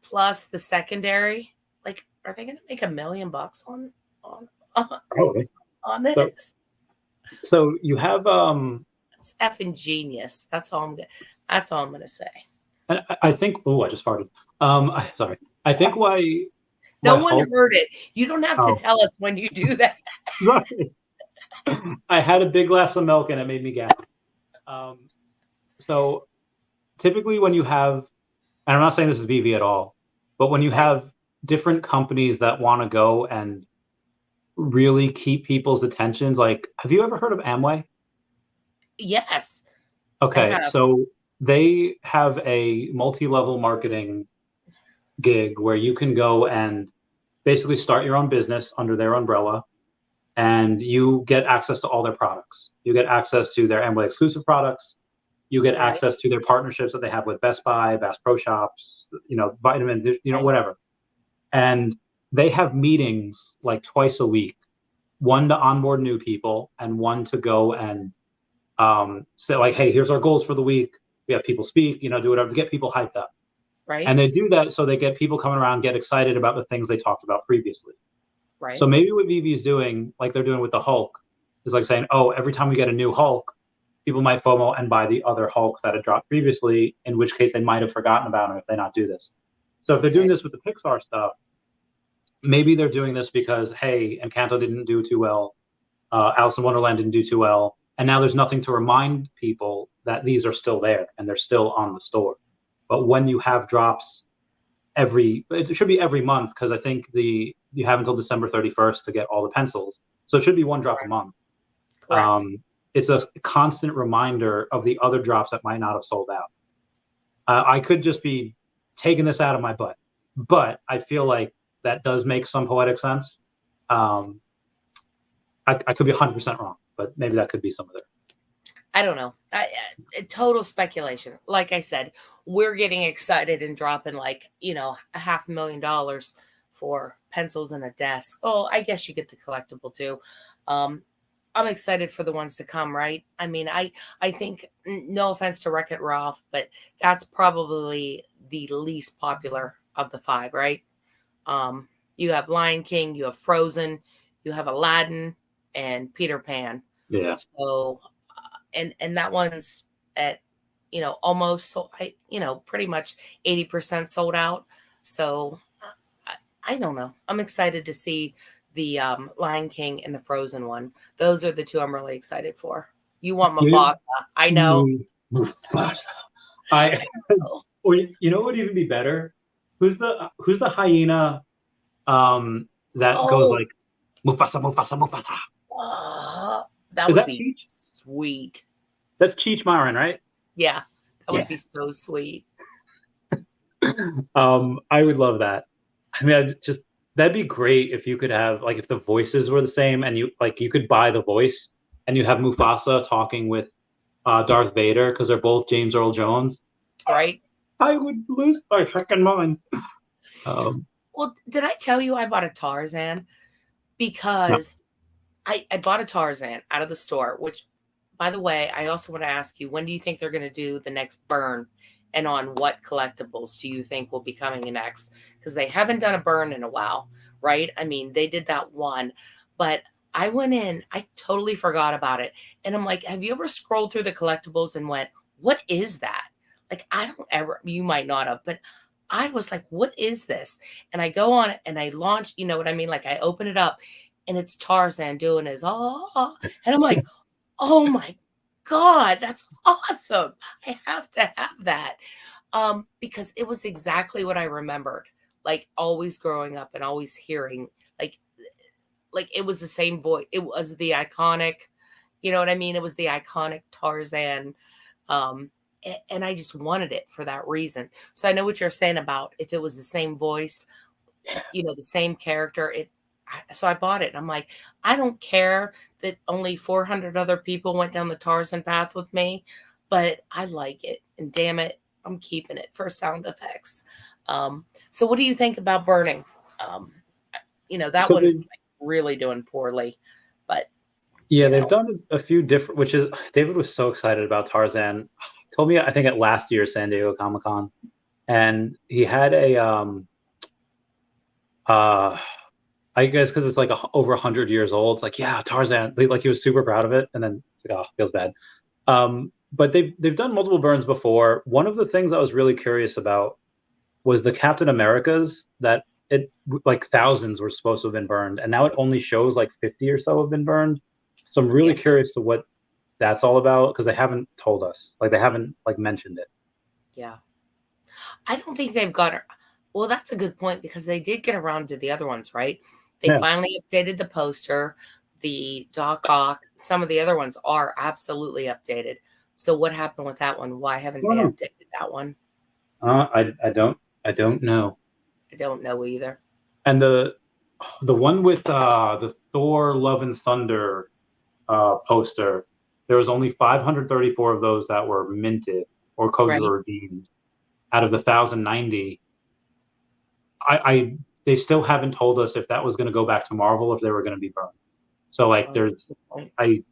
Plus the secondary. Like, are they going to make $1 million on this? So you have it's effing genius. That's all I'm going to say. I think. Oh, I just farted. Sorry. I think why. No one heard it. You don't have to tell us when you do that. Sorry. I had a big glass of milk and it made me gasp. So typically when you have, and I'm not saying this is Veve at all, but when you have different companies that want to go and really keep people's attentions, like, have you ever heard of Amway? Yes. Okay. So they have a multi-level marketing gig where you can go and basically start your own business under their umbrella, and you get access to all their products. You get access to their Amway exclusive products. You get access to their partnerships that they have with Best Buy, Bass Pro Shops, Vitamin, whatever. And they have meetings like twice a week, one to onboard new people and one to go and say like, hey, here's our goals for the week. We have people speak, do whatever to get people hyped up. Right. And they do that so they get people coming around, get excited about the things they talked about previously. Right. So maybe what Veve's doing, like they're doing with the Hulk, is like saying, oh, every time we get a new Hulk, people might FOMO and buy the other Hulk that had dropped previously, in which case they might have forgotten about him if they not do this. So if they're doing this with the Pixar stuff, maybe they're doing this because, hey, Encanto didn't do too well, Alice in Wonderland didn't do too well, and now there's nothing to remind people that these are still there and they're still on the store. But when you have drops it should be every month, because I think you have until December 31st to get all the pencils. So it should be one drop a month. Correct. It's a constant reminder of the other drops that might not have sold out. I could just be taking this out of my butt, but I feel like that does make some poetic sense. I could be 100% wrong, but maybe that could be some of it. I don't know. Total speculation. Like I said, we're getting excited and dropping like, $500,000 for pencils and a desk. Oh, I guess you get the collectible too. I'm excited for the ones to come, right? I mean, I think, no offense to Wreck-It Ralph, but that's probably the least popular of the 5, right? You have Lion King, you have Frozen, you have Aladdin, and Peter Pan. Yeah. So, and that one's at, almost, so pretty much 80% sold out. So I don't know. I'm excited to see the Lion King and the Frozen one. Those are the 2 I'm really excited for. You want Mufasa. I know. Mufasa. Or you know what would even be better? Who's the hyena that goes like Mufasa, Mufasa, Mufasa? That would be sweet. That's Cheech Marin, right? Yeah, that would be so sweet. I would love that. I mean, that'd be great if you could have, like, if the voices were the same and you could buy the voice and you have Mufasa talking with Darth Vader, because they're both James Earl Jones. Right. I would lose my freaking mind. Well, did I tell you I bought a Tarzan? Because I bought a Tarzan out of the store, which, by the way, I also want to ask you, when do you think they're going to do the next burn? And on what collectibles do you think will be coming next? Because they haven't done a burn in a while, right? I mean, they did that one, but I went in, I totally forgot about it. And I'm like, have you ever scrolled through the collectibles and went, what is that? Like, you might not have, but I was like, what is this? And I go on it and I launch, you know what I mean? Like, I open it up and it's Tarzan doing his, and I'm like, oh my God, that's awesome. I have to have that. Because it was exactly what I remembered, like always growing up and always hearing, like it was the same voice. It was the iconic, you know what I mean? It was the iconic Tarzan. And I just wanted it for that reason. So I know what you're saying about if it was the same voice, the same character, so I bought it. And I'm like, I don't care that only 400 other people went down the Tarzan path with me, but I like it. And damn it, I'm keeping it for sound effects. So what do you think about burning? That one's like really doing poorly, but yeah, they've done a few different, which is, David was so excited about Tarzan. Told me, I think, at last year's San Diego Comic-Con, and he had I guess because it's like over 100 years old. It's like, yeah, Tarzan. Like, he was super proud of it, and then it's like, oh, feels bad. But they've done multiple burns before. One of the things I was really curious about was the Captain Americas, that like thousands were supposed to have been burned, and now it only shows like 50 or so have been burned. So I'm really curious to what that's all about, because they haven't told us. Like, they haven't mentioned it. Yeah, I don't think they've got it. Well, that's a good point, because they did get around to the other ones, right? They finally updated the poster, the Doc Ock. Some of the other ones are absolutely updated. So what happened with that one? Why haven't they updated that one? I don't know. I don't know either. And the one with the Thor Love and Thunder poster, there was only 534 of those that were minted or codes were redeemed out of the 1,090. They still haven't told us if that was going to go back to Marvel, if they were going to be burned. So like, like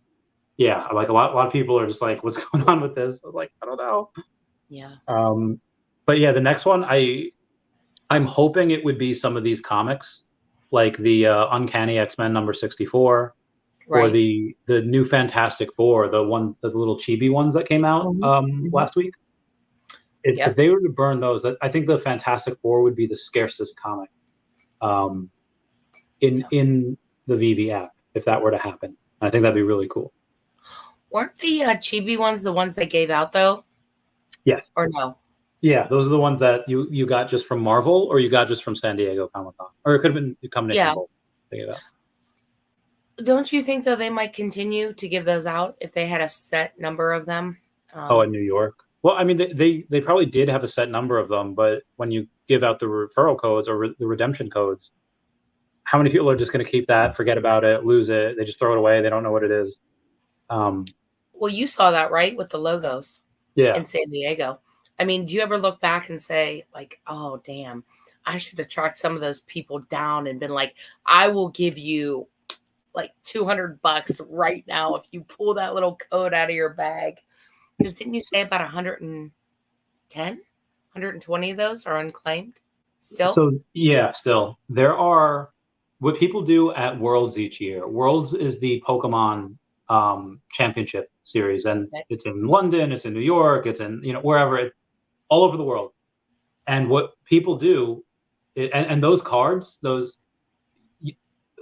a lot of people are just like, what's going on with this? I was like, I don't know. Yeah. But yeah, the next one, I'm hoping it would be some of these comics, like the Uncanny X-Men number 64, or Right. the new Fantastic Four, the little chibi ones that came out last week. If they were to burn those, I think the Fantastic Four would be the scarcest comic in the Veve app if that were to happen. I think that'd be really cool. Weren't the chibi ones the ones they gave out though? Yes. Or no? Yeah, those are the ones that you got just from Marvel, or you got just from San Diego Comic-Con, or it could have been a combination of both. Don't you think though they might continue to give those out if they had a set number of them? In New York. Well, I mean, they probably did have a set number of them, but when you give out the referral codes or the redemption codes, how many people are just going to keep that, forget about it, lose it? They just throw it away. They don't know what it is. Well, you saw that, right, with the logos in San Diego. I mean, do you ever look back and say, like, oh, damn, I should have tracked some of those people down and been like, I will give you like $200 right now if you pull that little code out of your bag. Because didn't you say about 110, 120 of those are unclaimed still? So, yeah, still. There are, what people do at Worlds each year. Worlds is the Pokemon championship series, and it's in London, it's in New York, it's in, wherever, all over the world. And what people do, and those cards, the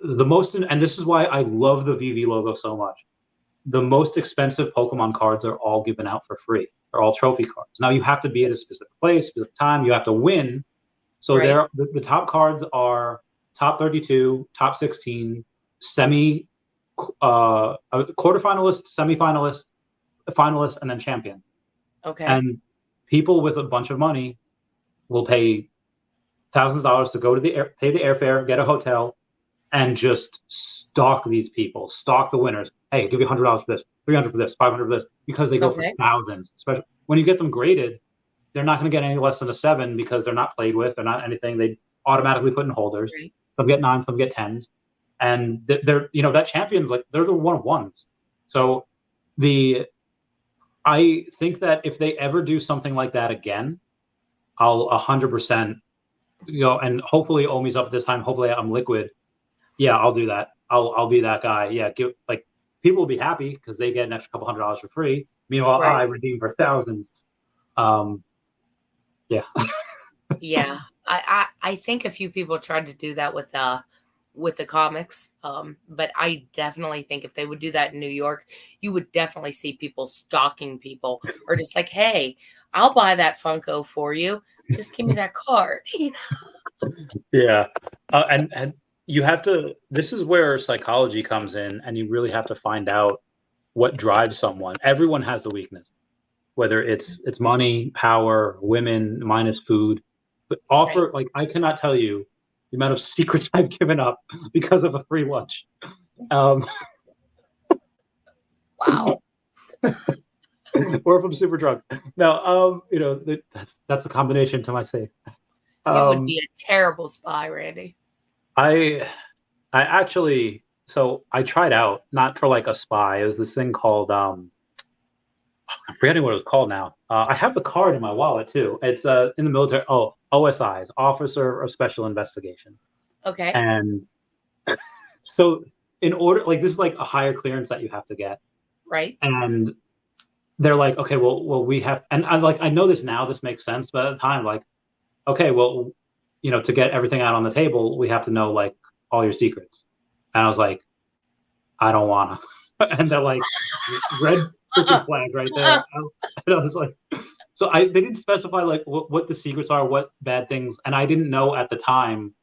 most, and this is why I love the Veve logo so much. The most expensive Pokemon cards are all given out for free. They're all trophy cards. Now you have to be at a specific place, specific time. You have to win. So the top cards are top 32, top 16, quarterfinalist, semifinalist, finalist, and then champion. Okay. And people with a bunch of money will pay thousands of dollars to go to pay the airfare, get a hotel, and just stalk these people, stalk the winners. Hey, give you $100 for this, $300 for this, $500 for this, because they go for thousands. Especially when you get them graded, they're not going to get any less than a 7 because they're not played with, they're not anything. They automatically put in holders. Right. Some get 9, some get 10s, and they're that champion's like they're the one of ones. So I think that if they ever do something like that again, I'll 100% and hopefully Omi's up this time. Hopefully I'm liquid. Yeah, I'll do that. I'll be that guy. Yeah, people will be happy because they get an extra couple $100 for free. Meanwhile, I redeem for thousands. Yeah. Yeah, I think a few people tried to do that with the comics, but I definitely think if they would do that in New York, you would definitely see people stalking people, or just like, hey, I'll buy that Funko for you. Just give me that card. Yeah, and you have to. This is where psychology comes in, and you really have to find out what drives someone. Everyone has the weakness, whether it's money, power, women, minus food. But like I cannot tell you the amount of secrets I've given up because of a free lunch. Wow. Or if I'm super drunk. No, that's a combination to my safe. You would be a terrible spy, Randy. I actually, so I tried out, not for like a spy. It was this thing called I'm forgetting what it was called now. I have the card in my wallet too. It's in the military. Oh, OSIs, Officer of Special Investigation. Okay. And so in order, like this is like a higher clearance that you have to get. Right. And they're like, okay, well we have, and I'm like, I know this now, this makes sense, but at the time, like, okay, well, to get everything out on the table, we have to know like all your secrets. And I was like, I don't wanna. And they're like, red freaking flag right there. And I was like, so they didn't specify like what the secrets are, what bad things, and I didn't know at the time,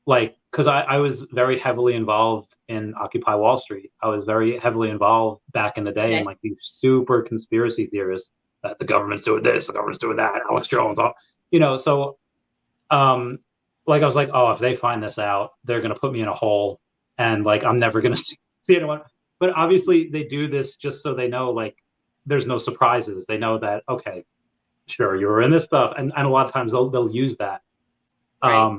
like, because I was very heavily involved in Occupy Wall Street. I was very heavily involved back in the day in like these super conspiracy theorists that the government's doing this, the government's doing that, Alex Jones, all, so like I was like, oh, if they find this out, they're gonna put me in a hole, and like I'm never gonna see anyone. But obviously they do this just so they know like there's no surprises. They know that, okay, sure, you were in this stuff, and a lot of times they'll use that. Right.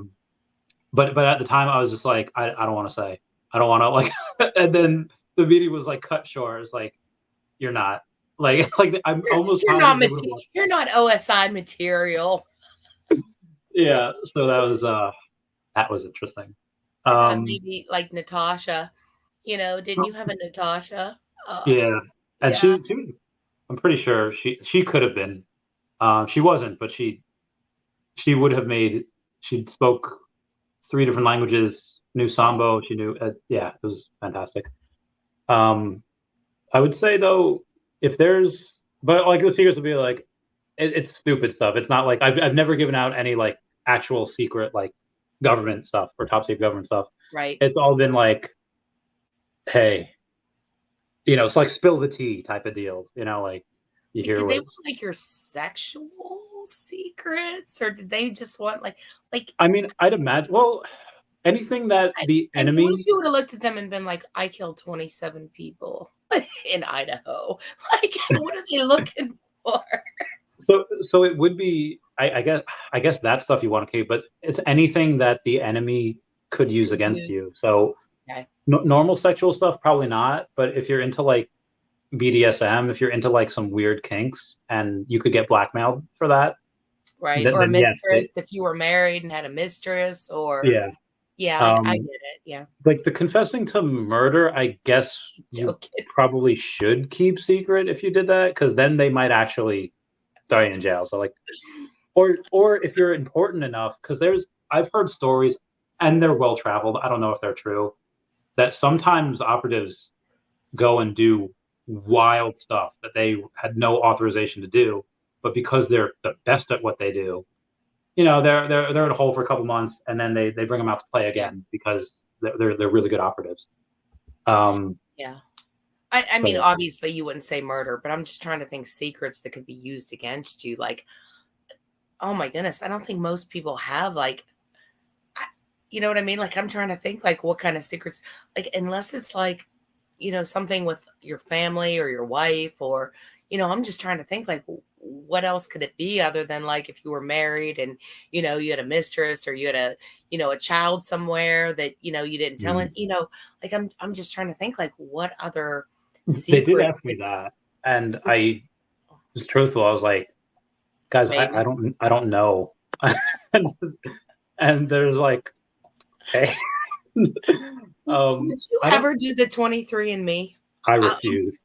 But at the time I was just like, I don't want to say, I don't want to like, and then the meeting was like cut short. It's like, you're not, Like I'm almost You're not positive they would have watched. you're not OSI material. Yeah, so that was interesting. I thought Um, maybe like Natasha, didn't you have a Natasha? yeah, and Yeah, she was. I'm pretty sure she could have been. She wasn't, but she would have made. She spoke three different languages, knew yeah, Sambo. She knew. Yeah, it was fantastic. Um, I would say though, if there's, but like the figures would be like, it's stupid stuff. It's not like I've never given out any like actual secret like government stuff or top secret government stuff. right. It's all been like, hey, it's like spill the tea type of deals. Like you Like, hear did they what. want like your sexual secrets, or did they just want like? I mean, I'd imagine. Well, anything that the I mean, what if enemy. you would have looked at them and been like, "I killed 27 people in Idaho." Like, what are they looking for? So it would be. I guess that stuff you want to keep, but it's anything that the enemy could use Could against use. you. So Okay. normal sexual stuff, probably not. But if you're into like BDSM, if you're into like some weird kinks, and you could get blackmailed for that, Right. then, Or a then yes, mistress, if you were married and had a mistress, or yeah. yeah, I Um, get it. Yeah. like the confessing to murder, I guess you Joking. probably should keep secret if you did that, because then they might actually throw you in jail. So like, or if you're important enough, because I've heard stories, and they're well traveled. I don't know if they're true, that sometimes operatives go and do wild stuff that they had no authorization to do, but because they're the best at what they do, they're in a hole for a couple months, and then they bring them out to play Yeah. again because they're really good operatives. Um, Yeah. I so mean, yeah. obviously you wouldn't say murder, but I'm just trying to think secrets that could be used against you. Like, oh my goodness, I don't think most people have you know what I mean? Like, I'm trying to think like what kind of secrets, like, unless it's like, something with your family or your wife, or, I'm just trying to think like what else could it be other than like if you were married and, you had a mistress, or you had a child somewhere that, you didn't tell it, Mm. like I'm just trying to think like what other They did secret ask me that, and I was truthful. I was like, guys, I maybe. don't know. and, and there's like, okay. Would you I don't. ever do the 23 and me? I I, refuse.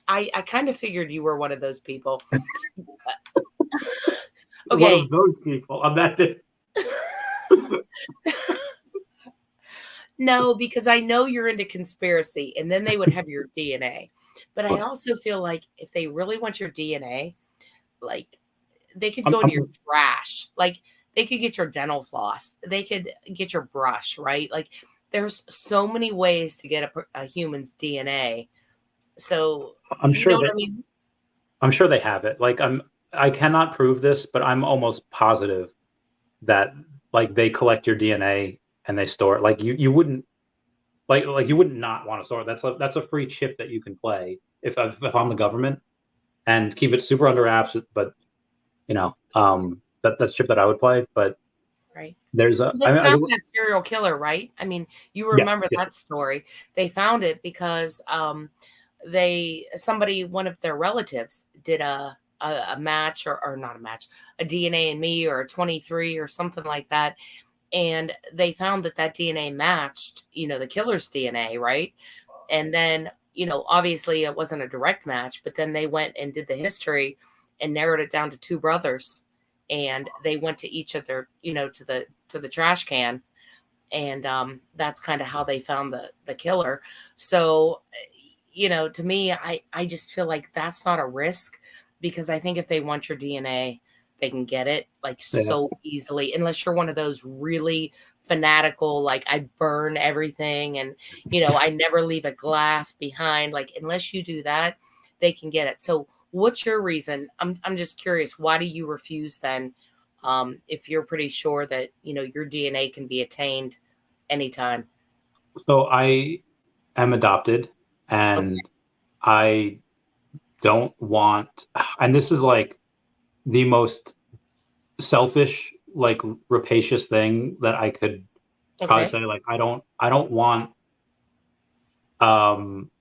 I kind of figured you were one of those people. One Okay. of those people. I'm not. No, because I know you're into conspiracy, and then they would have your DNA. But I also feel like if they really want your DNA, like they could I'm, go into your I'm, trash. Like they could get your dental floss. They could get your brush, right? Like there's so many ways to get a human's DNA. So, I'm you know sure what that I mean? I'm sure they have it. Like I cannot prove this, but I'm almost positive that like they collect your DNA and they store it. Like you wouldn't like you wouldn't not want to store it. That's a free chip that you can play if I'm the government, and keep it super under wraps. But that's chip that I would play. But Right. there's a They I found that serial killer, right? I mean, you yes, remember yes. that story. They found it because one of their relatives did a match, or not a match, a DNA in me, or a 23 or something like that. And they found that DNA matched, the killer's DNA, right? And then, obviously it wasn't a direct match, but then they went and did the history and narrowed it down to two brothers. And they went to each of their, to the trash can. And that's kind of how they found the killer. So, to me, I just feel like that's not a risk, because I think if they want your DNA, they can get it like Yeah. so easily, unless you're one of those really fanatical, like I burn everything and, I never leave a glass behind. Like, unless you do that, they can get it. So what's your reason? I'm just curious. Why do you refuse then? If you're pretty sure that, your DNA can be attained anytime. So I am adopted, Okay. and I don't want, and this is like the most selfish, like rapacious thing that I could probably Okay. say. Like I don't want um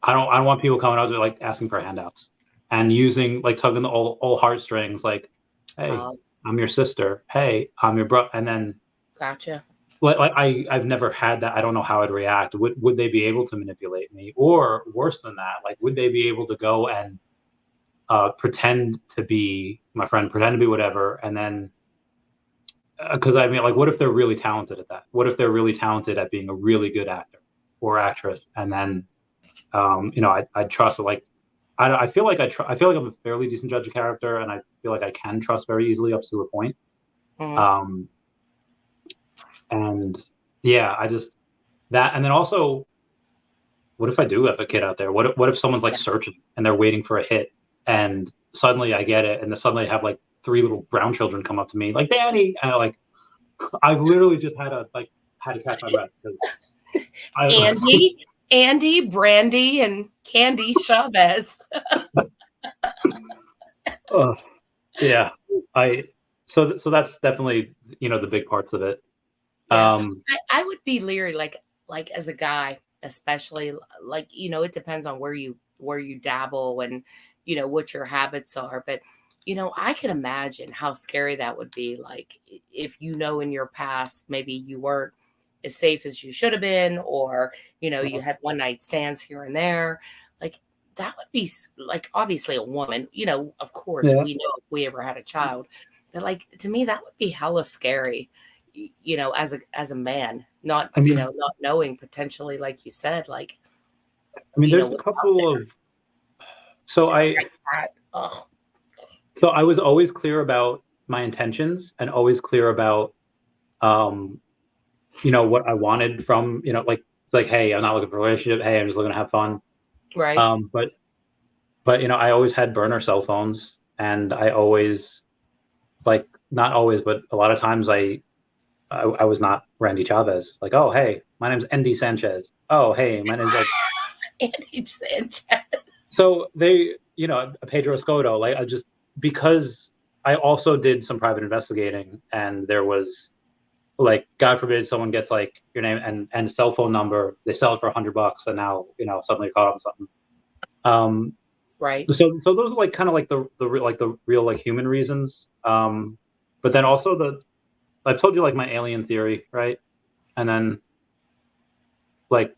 I don't want people coming out to like asking for handouts and using like tugging the old heartstrings, like, hey, I'm your sister. Hey, I'm your brother. And then Gotcha. like I've never had that. I don't know how I'd react. Would they be able to manipulate me? Or worse than that, like would they be able to go and pretend to be my friend, pretend to be whatever, and then because I mean, like, what if they're really talented at that? What if they're really talented at being a really good actor or actress, and then I trust like I feel like I feel like I'm a fairly decent judge of character, and I feel like I can trust very easily up to a point. Mm-hmm. And yeah, I just that, and then also, what if I do have a kid out there? What if someone's like searching and they're waiting for a hit, and suddenly I get it, and then suddenly I have like 3 little brown children come up to me like, Daddy, and I've literally just had to catch my breath because Andy, Brandy, and Candy Chavez. Yeah, so that's definitely the big parts of it. Yeah. I would be leery, like as a guy, especially, like, it depends on where you dabble and what your habits are, but I can imagine how scary that would be, like if in your past maybe you weren't as safe as you should have been, or you had one night stands here and there, like that would be like, obviously a woman, of course, Yeah. we know if we ever had a child, but like to me that would be hella scary, as a man, not I mean, not knowing potentially, like you said, like there's a what's out couple there. of so I was always clear about my intentions and always clear about what I wanted from like, hey, I'm not looking for a relationship. Hey, I'm just looking to have fun. Right. But I always had burner cell phones, and I always, like, not always, but a lot of times I was not Randy Chavez. Like, oh, hey, my name's Andy Sanchez. Oh, hey, my name's like Andy Sanchez. So they, Pedro Escoto, like I just, because I also did some private investigating, and there was like, God forbid someone gets like your name and cell phone number, they sell it for $100, and now suddenly you're caught up in something. Right. So those are like kind of like the real like human reasons. But then also I've told you like my alien theory, right? And then like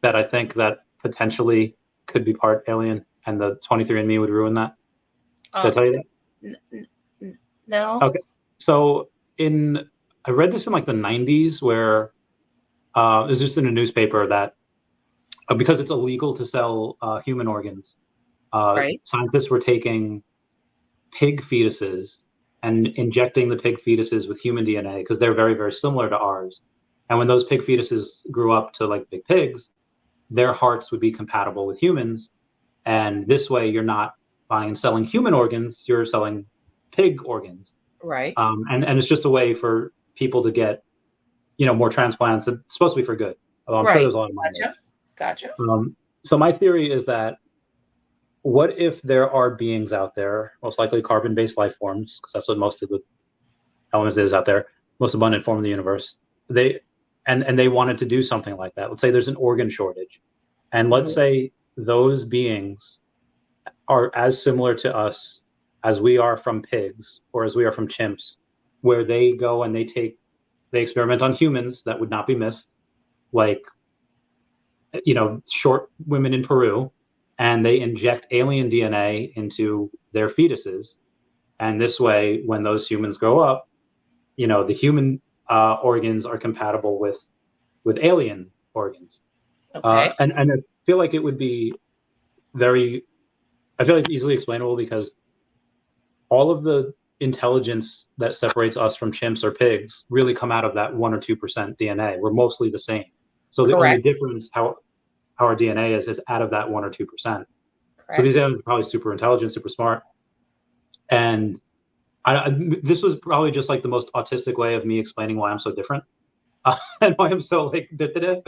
that I think that potentially could be part alien, and the 23andMe would ruin that. Did I tell you that? No. Okay. So I read this in like the 90s, where it was just in a newspaper that because it's illegal to sell human organs, Right. scientists were taking pig fetuses and injecting the pig fetuses with human DNA because they're very, very similar to ours. And when those pig fetuses grew up to like big pigs, their hearts would be compatible with humans. And this way, you're not buying and selling human organs, you're selling pig organs. Right. And it's just a way for people to get, more transplants. It's supposed to be for good. I'm sure Right. there's a lot of money. Gotcha. So my theory is that, what if there are beings out there, most likely carbon-based life forms, because that's what most of the elements is out there, most abundant form of the universe. They wanted to do something like that. Let's say there's an organ shortage, and let's say those beings are as similar to us as we are from pigs or as we are from chimps, where they go and they experiment on humans that would not be missed, like short women in Peru, and they inject alien DNA into their fetuses, and this way, when those humans grow up, the human organs are compatible with alien organs. Okay. And I feel like it would be I feel like it's easily explainable, because all of the intelligence that separates us from chimps or pigs really come out of that 1 or 2% DNA. We're mostly the same. So the only Correct. difference how our DNA is out of that 1 or 2%. Correct. So these aliens are probably super intelligent, super smart. And this was probably just like the most autistic way of me explaining why I'm so different, and why I'm so like different.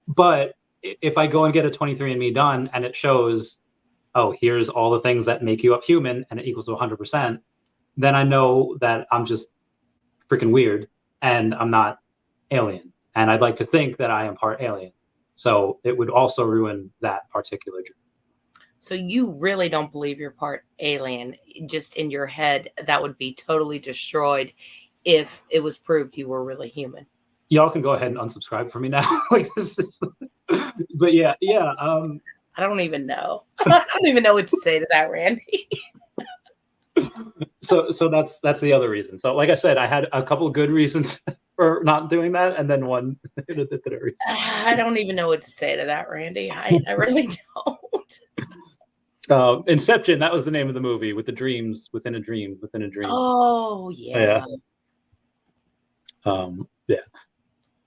But if I go and get a 23andMe done, and it shows, oh, here's all the things that make you up human, and it equals to 100%, then I know that I'm just freaking weird, and I'm not alien. And I'd like to think that I am part alien. So it would also ruin that particular dream. So you really don't believe you're part alien. Just in your head, that would be totally destroyed if it was proved you were really human. Y'all can go ahead and unsubscribe for me now. Like this is, but yeah. I don't even know. I don't even know what to say to that, Randy. So that's the other reason. So like I said, I had a couple of good reasons for not doing that, and then one reason. I don't even know what to say to that, Randy. I really don't. Inception, that was the name of the movie, with the dreams within a dream within a dream. Oh yeah. Yeah.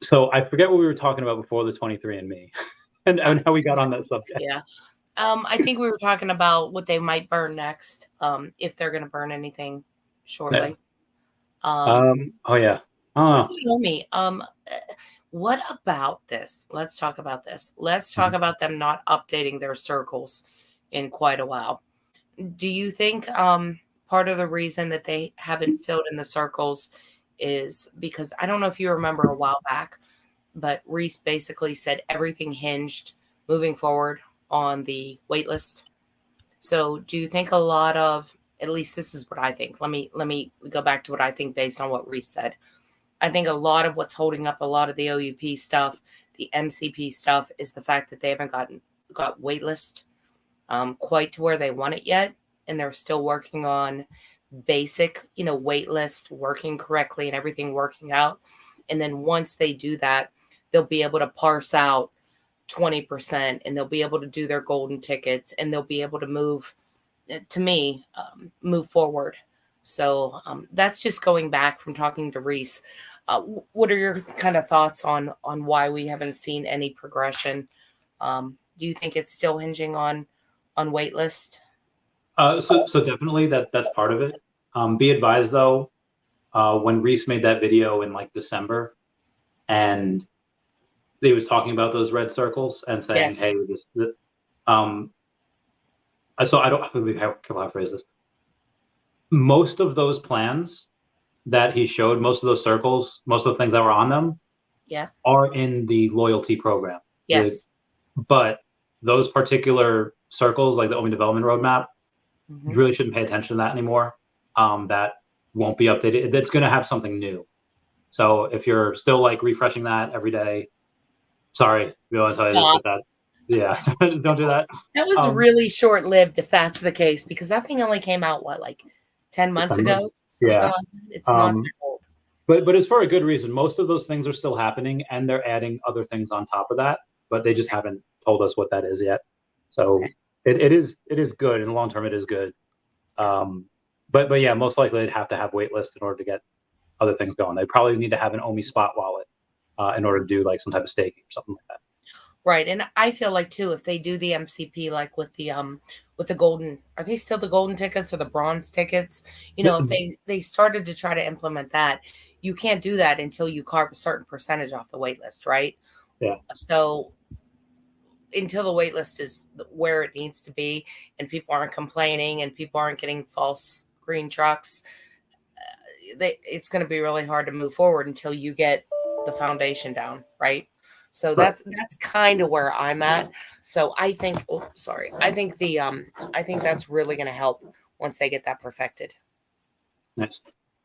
So I forget what we were talking about before the 23andMe and how we got on that subject. Yeah. I think we were talking about what they might burn next, if they're going to burn anything shortly. Oh yeah. Me. What about this? Let's talk about this. Let's talk about them not updating their circles in quite a while. Do you think part of the reason that they haven't filled in the circles is because I don't know if you remember a while back, but Reese basically said everything hinged moving forward on the wait list. So do you think a lot of, at least this is what I think. Let me go back to what I think based on what Reese said. I think a lot of what's holding up a lot of the OUP stuff, the MCP stuff, is the fact that they haven't got wait list quite to where they want it yet. And they're still working on basic, wait list working correctly and everything working out. And then once they do that, they'll be able to parse out 20% and they'll be able to do their golden tickets and they'll be able to move forward. So that's just going back from talking to Reese. What are your kind of thoughts on why we haven't seen any progression? Do you think it's still hinging on wait list? So definitely that's part of it. Be advised though, when Reese made that video in like December, and he was talking about those red circles and saying, Yes. "Hey, so I don't really how can I phrase this? Most of those plans that he showed, most of those circles, most of the things that were on them, are in the loyalty program. Yes. But those particular circles, like the OMI development roadmap, you really shouldn't pay attention to that anymore. That won't be updated. That's going to have something new. So if you're still like refreshing that every day, sorry, we want to tell you this, that. Yeah, don't do that. That was really short-lived, if that's the case, because that thing only came out like 10 months ago. Yeah, like it's not that old. But it's for a good reason. Most of those things are still happening, and they're adding other things on top of that, but they just haven't told us what that is yet. So it is good in the long term. It is good. But yeah, most likely they'd have to have wait lists in order to get other things going. They probably need to have an OMI spot wallet in order to do like some type of staking or something like that. Right. And I feel like too, if they do the MCP, like with the golden, are they still the golden tickets or the bronze tickets? If they started to try to implement that, you can't do that until you carve a certain percentage off the wait list, right? Yeah. So until the wait list is where it needs to be and people aren't complaining and people aren't getting false green trucks, it's going to be really hard to move forward until you get the foundation down, right? So that's kind of where I'm at. So I think, I think that's really going to help once they get that perfected. Nice.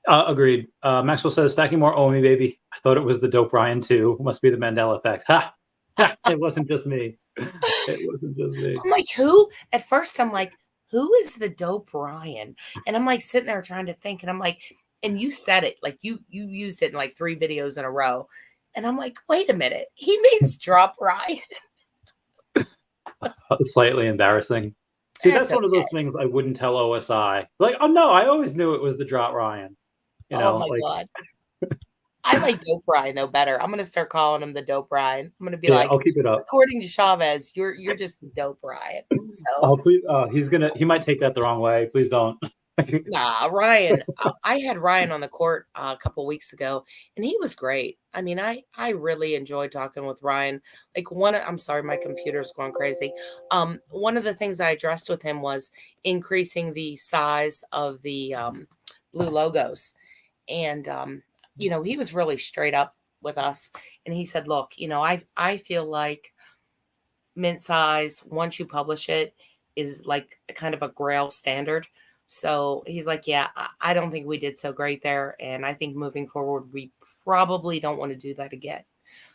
Agreed. Maxwell says, stacking more OMI, baby. I thought it was the dope Ryan too. Must be the Mandela effect. Ha! It wasn't just me. It wasn't just me. I'm like, who? At first, I'm like, who is the dope Ryan? And I'm like sitting there trying to think, and I'm like, and you said it, like you used it in like 3 videos in a row. And I'm like, wait a minute, he means drop Ryan. Slightly embarrassing. See, that's one of those things I wouldn't tell OSI. Like, oh no, I always knew it was the drop Ryan. Oh my God. I like dope Ryan though better. I'm gonna start calling him the dope Ryan. I'm gonna be like, I'll keep it up. According to Chavez, you're just the dope Ryan. So please, he might take that the wrong way. Please don't. Nah, Ryan. I had Ryan on the court a couple weeks ago, and he was great. I mean, I really enjoyed talking with Ryan. Like I'm sorry, my computer's going crazy. One of the things I addressed with him was increasing the size of the blue logos, and he was really straight up with us, and he said, "Look, I feel like mint size, once you publish it, is like a kind of a grail standard. So he's like, yeah, I don't think we did so great there. And I think moving forward, we probably don't want to do that again.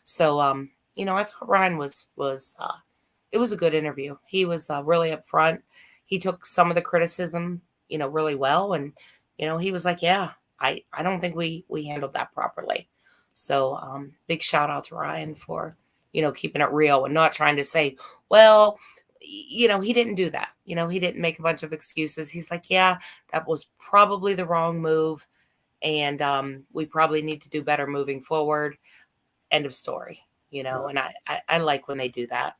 So, I thought Ryan it was a good interview. He was really upfront. He took some of the criticism, really well. And, he was like, yeah, I don't think we handled that properly. So, big shout out to Ryan for, keeping it real and not trying to say, well, he didn't do that. He didn't make a bunch of excuses. He's like, yeah, that was probably the wrong move. And we probably need to do better moving forward. End of story, and I like when they do that,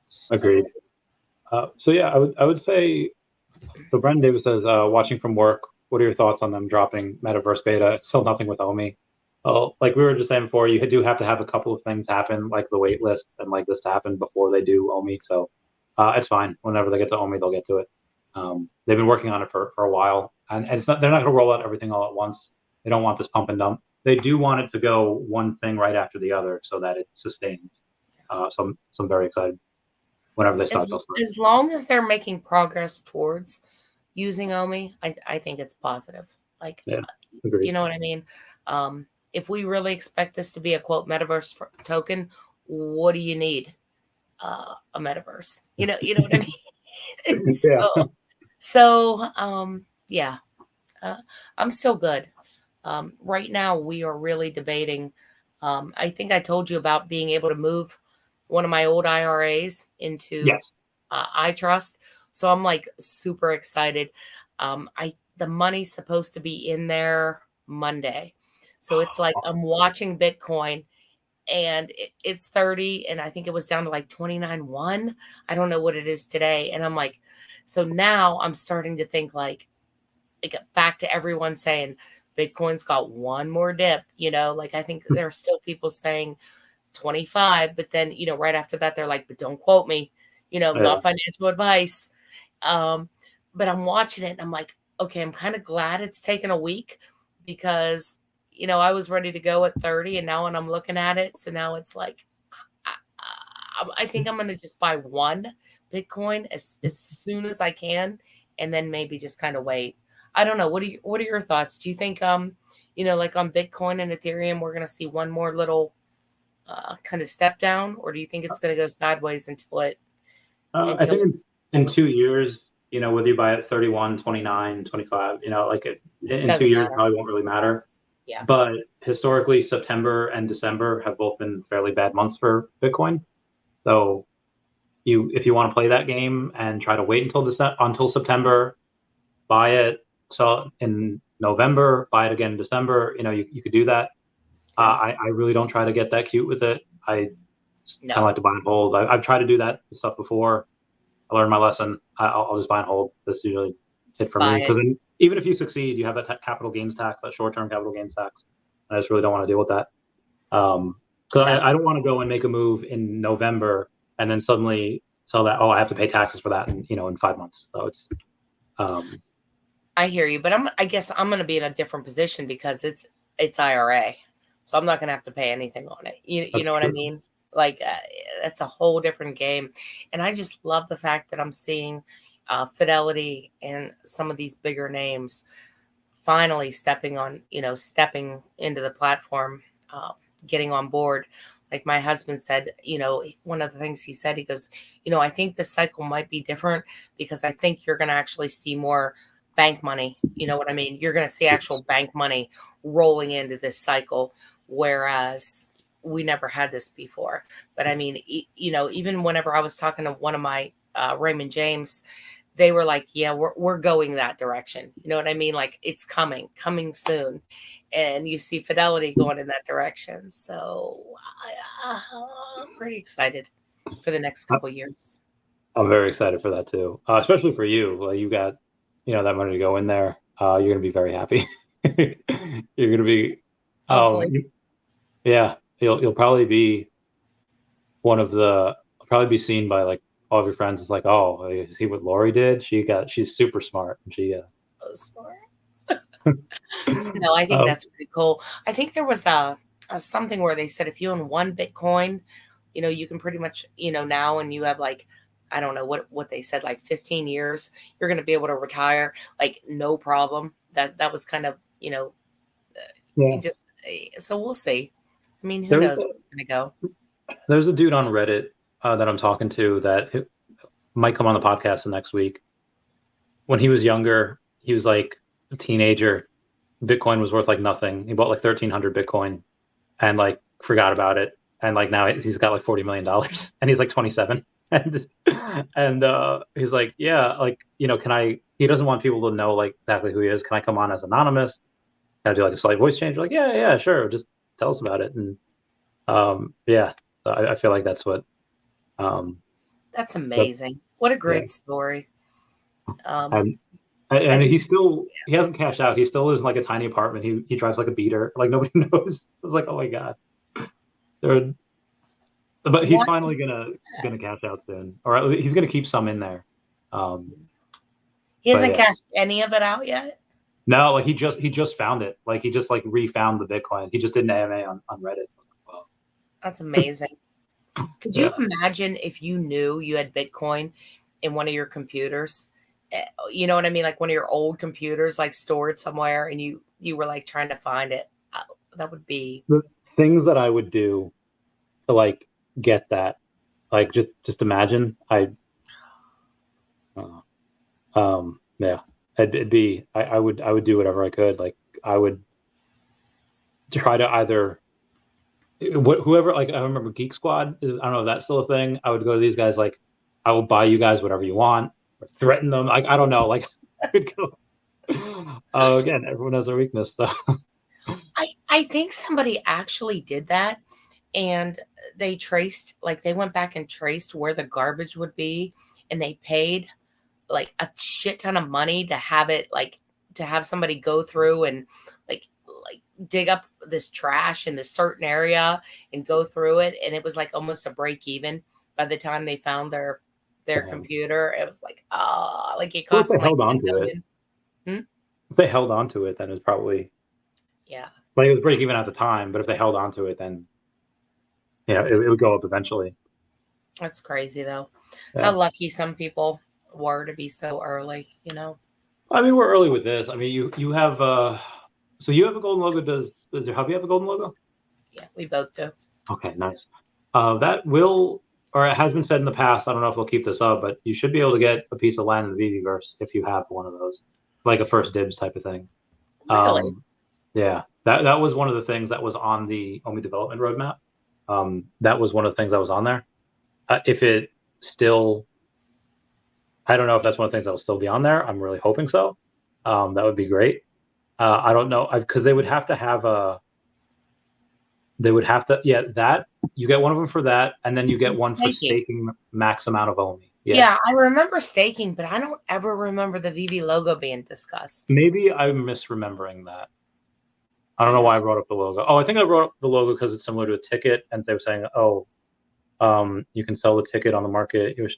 So, Agreed. So yeah, I would say, so Brendan Davis says, watching from work, what are your thoughts on them dropping Metaverse beta? Still nothing with OMI. Well, like we were just saying before, you do have to have a couple of things happen, like the wait list and like this to happen before they do OMI. So it's fine. Whenever they get to OMI, they'll get to it. They've been working on it for a while, and they're not going to roll out everything all at once. They don't want this pump and dump. They do want it to go one thing right after the other so that it sustains. So I'm very excited. Whenever they start, they'll start. As long as they're making progress towards using OMI, I think it's positive. Like, Yeah, agreed. you know what I mean? If we really expect this to be a quote metaverse token, what do you need? A metaverse. You know what I mean? Yeah. Yeah, I'm still good. Right now, we are really debating. I think I told you about being able to move one of my old IRAs into Yes. iTrust. So I'm like super excited. The money's supposed to be in there Monday. So it's like I'm watching Bitcoin and it's 30 and I think it was down to like 29.1. I don't know what it is today. And I'm like, so now I'm starting to think like back to everyone saying Bitcoin's got one more dip, like I think there are still people saying 25, but then, right after that, they're like, but don't quote me, not financial advice. But I'm watching it and I'm like, okay, I'm kind of glad it's taken a week because, I was ready to go at 30 and now when I'm looking at it, so now it's like, I think I'm going to just buy one Bitcoin as soon as I can and then maybe just kind of wait. I don't know. What are your thoughts? Do you think, like on Bitcoin and Ethereum, we're going to see one more little kind of step down, or do you think it's going to go sideways until it? I think in 2 years, whether you buy it 31, 29, 25, like in 2 years, it probably won't really matter. Yeah. But historically, September and December have both been fairly bad months for Bitcoin. So if you want to play that game and try to wait until September, buy it. So in November, buy it again in December. You could do that. Yeah. I really don't try to get that cute with it. I kind of like to buy and hold. I've tried to do that stuff before. I learned my lesson. I'll just buy and hold. That's usually it for me. Because even if you succeed, you have that capital gains tax, that short-term capital gains tax. I just really don't want to deal with that. Because I don't want to go and make a move in November and then suddenly tell that, I have to pay taxes for that in 5 months. So it's I hear you, but I guess I'm going to be in a different position because it's IRA. So I'm not going to have to pay anything on it. You know what I mean? Like that's a whole different game. And I just love the fact that I'm seeing Fidelity and some of these bigger names finally stepping into the platform, getting on board. Like my husband said, one of the things he said, he goes, I think this cycle might be different because I think you're going to actually see more bank money. You know what I mean? You're going to see actual bank money rolling into this cycle, whereas we never had this before. But I mean, even whenever I was talking to one of my Raymond James, they were like, yeah, we're going that direction. You know what I mean? Like it's coming soon. And you see Fidelity going in that direction. So I'm pretty excited for the next couple of years. I'm very excited for that too, especially for you. Well, you got, that money to go in there. You're going to be very happy. You're going to be, yeah, you'll probably be probably be seen by like all of your friends. It's like, you see what Lori did? She's super smart. She so smart. No, I think that's pretty cool. I think there was something where they said if you own one Bitcoin you can pretty much, now, and you have like, I don't know what they said, like 15 years, you're going to be able to retire, like no problem. That was kind of, Yeah. just, so we'll see. I mean, who There's knows where it's going to go? there's a dude on Reddit that I'm talking to that might come on the podcast the next week. When he was younger, he was like a teenager. Bitcoin was worth like nothing. He bought like 1,300 Bitcoin and like forgot about it. And like now he's got like $40 million and he's like 27. And he's like, yeah, like, can I, he doesn't want people to know like exactly who he is. Can I come on as anonymous? Can I do like a slight voice change? Like, yeah, sure. Just tell us about it. And yeah, I feel like that's what, That's amazing. What a great story. and I think, he hasn't cashed out. He still lives in like a tiny apartment. He drives like a beater. Like nobody knows. I was like, oh my God. But he's finally gonna cash out soon, or at least he's gonna keep some in there. he hasn't cashed any of it out yet. No, like he just found it. Like he just like refound the Bitcoin. He just did an AMA on Reddit. Wow. That's amazing. Could you imagine if you knew you had Bitcoin in one of your computers? You know what I mean? Like one of your old computers, like stored somewhere, and you were like trying to find it. That would be The things that I would do to like get that. Like just imagine yeah. It'd be I would do whatever I could. Like I would try to either whoever, like I remember Geek Squad is, I don't know if that's still a thing. I would go to these guys like, I will buy you guys whatever you want, or threaten them. Like I don't know, like I would go. Again, everyone has their weakness, so. I think somebody actually did that, and they went back and traced where the garbage would be, and they paid like a shit ton of money to have it, like to have somebody go through and like dig up this trash in this certain area and go through it, and it was like almost a break even by the time they found their computer. It was like like it cost Well, if they them like held on 10 to it, million. if they held on to it, then it was probably, Yeah, like it was break even at the time. But if they held on to it, then it would go up eventually. that's crazy though. Yeah. How lucky some people were to be so early, I mean, we're early with this. I mean, you have so you have a golden logo. Does your hubby have a golden logo? Yeah, we both do. Okay, nice. That will, or it has been said in the past, I don't know if they'll keep this up, but you should be able to get a piece of land in the Veveverse if you have one of those, like a first dibs type of thing. Really? Yeah, that was one of the things that was on the OMI development roadmap. That was one of the things that was on there. If it still, I don't know if that's one of the things that will still be on there. I'm really hoping so. That would be great. I don't know, because they would have to have that you get one of them for that, and then you get one for staking max amount of OMI. Yeah, I remember staking, but I don't ever remember the Veve logo being discussed. Maybe I'm misremembering that. I don't know why I brought up the logo. Oh, I think I brought up the logo because it's similar to a ticket, and they were saying, you can sell the ticket on the market. This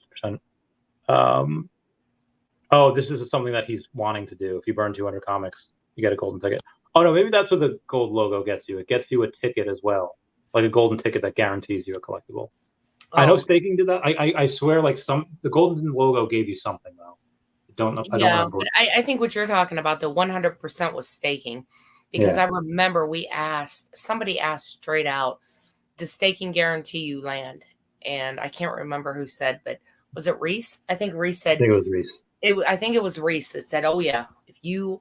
is something that he's wanting to do. If you burn 200 comics, you get a golden ticket. Oh no, maybe that's what the gold logo gets you. It gets you a ticket as well, like a golden ticket that guarantees you a collectible. I know staking did that. I swear, like the golden logo gave you something though. I don't know. I don't remember. But I think what you're talking about, the 100% was staking, because I remember somebody asked straight out, does staking guarantee you land? And I can't remember who said, but was it Reese? I think Reese said. I think it was Reese. I think it was Reese that said, "Oh yeah, if you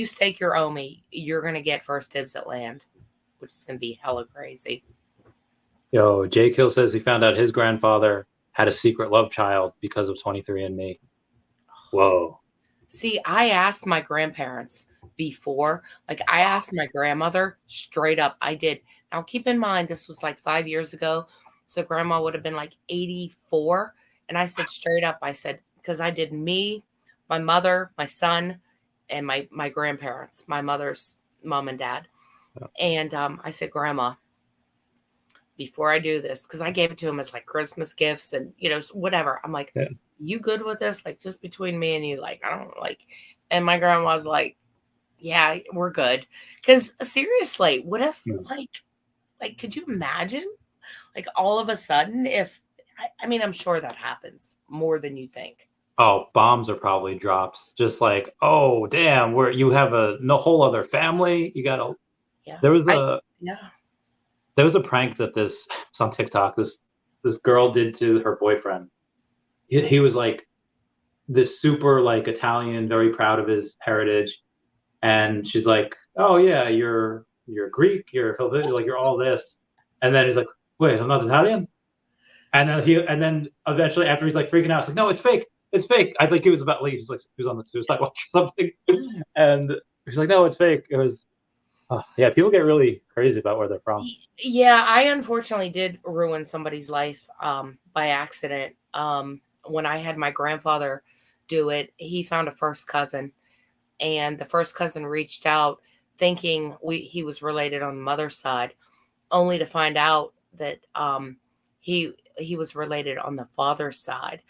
stake your OMI, you're gonna get first dibs at land," which is gonna be hella crazy. Yo, Jay Kill says he found out his grandfather had a secret love child because of 23andMe. Whoa. See, I asked my grandparents before, like I asked my grandmother straight up. I did. Now keep in mind, this was like 5 years ago, so grandma would have been like 84, and I said straight up, I said, because I did me, my mother, my son, and my grandparents, my mother's mom and dad. And I said, Grandma, before I do this, because I gave it to him as like Christmas gifts and, whatever. I'm like, you good with this? Like, just between me and you, like, I don't like. And my grandma's like, yeah, we're good. Because seriously, what if like, could you imagine? Like all of a sudden, I mean, I'm sure that happens more than you think. Oh, bombs are probably drops. Just like, oh damn, where you have no whole other family. You got to. Yeah. There was a Yeah. there was a prank that it's on TikTok. This girl did to her boyfriend. He was like this super like Italian, very proud of his heritage, and she's like, "Oh yeah, you're Greek, you're Filipino, like you're all this," and then he's like, "Wait, I'm not Italian." And then eventually, after he's like freaking out, it's like, "No, it's fake, it's fake." I think he was about like he was on the suicide watch or something, and he's like, "No, it's fake." It was, yeah. People get really crazy about where they're from. Yeah, I unfortunately did ruin somebody's life by accident. When I had my grandfather do it, he found a first cousin, and the first cousin reached out thinking he was related on the mother's side, only to find out that he was related on the father's side.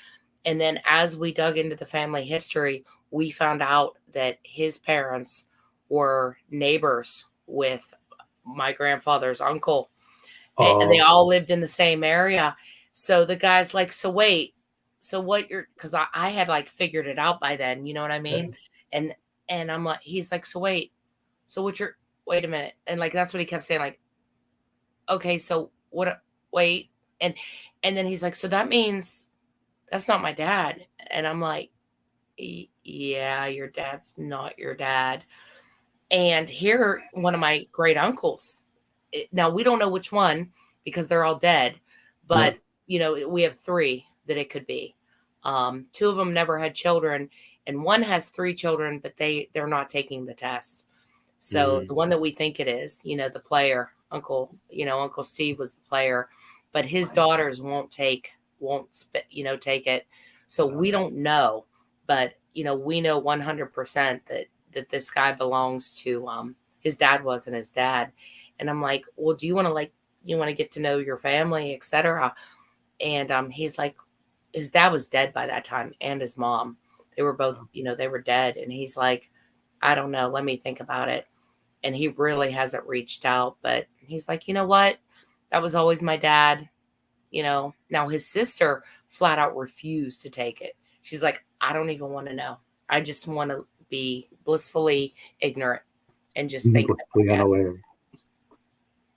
And then as we dug into the family history, we found out that his parents were neighbors with my grandfather's uncle, and they all Oh, lived in the same area. So the guy's like, so wait, so what you're, because I had like figured it out by then, you know what I mean? And I'm like, he's like, so wait, so what you're, wait a minute. And like, that's what he kept saying, like, okay, so what, wait. And then he's like, so that means that's not my dad. And I'm like, yeah, your dad's not your dad. And here, one of my great uncles, now we don't know which one because they're all dead, yeah. but we have three that it could be. Two of them never had children, and one has three children, but they're not taking the test. So Mm. the one that we think it is, the player, Uncle Steve was the player, but his daughters take it. So we don't know, but we know 100% that this guy belongs to his dad wasn't his dad. And I'm like, well, do you want to get to know your family, etc.? And he's like, his dad was dead by that time, and his mom. They were both, they were dead. And he's like, I don't know, let me think about it. And he really hasn't reached out, but he's like, you know what? That was always my dad. Now his sister flat out refused to take it. She's like, I don't even want to know. I just want to be blissfully ignorant and just think that my Completely dad. unaware.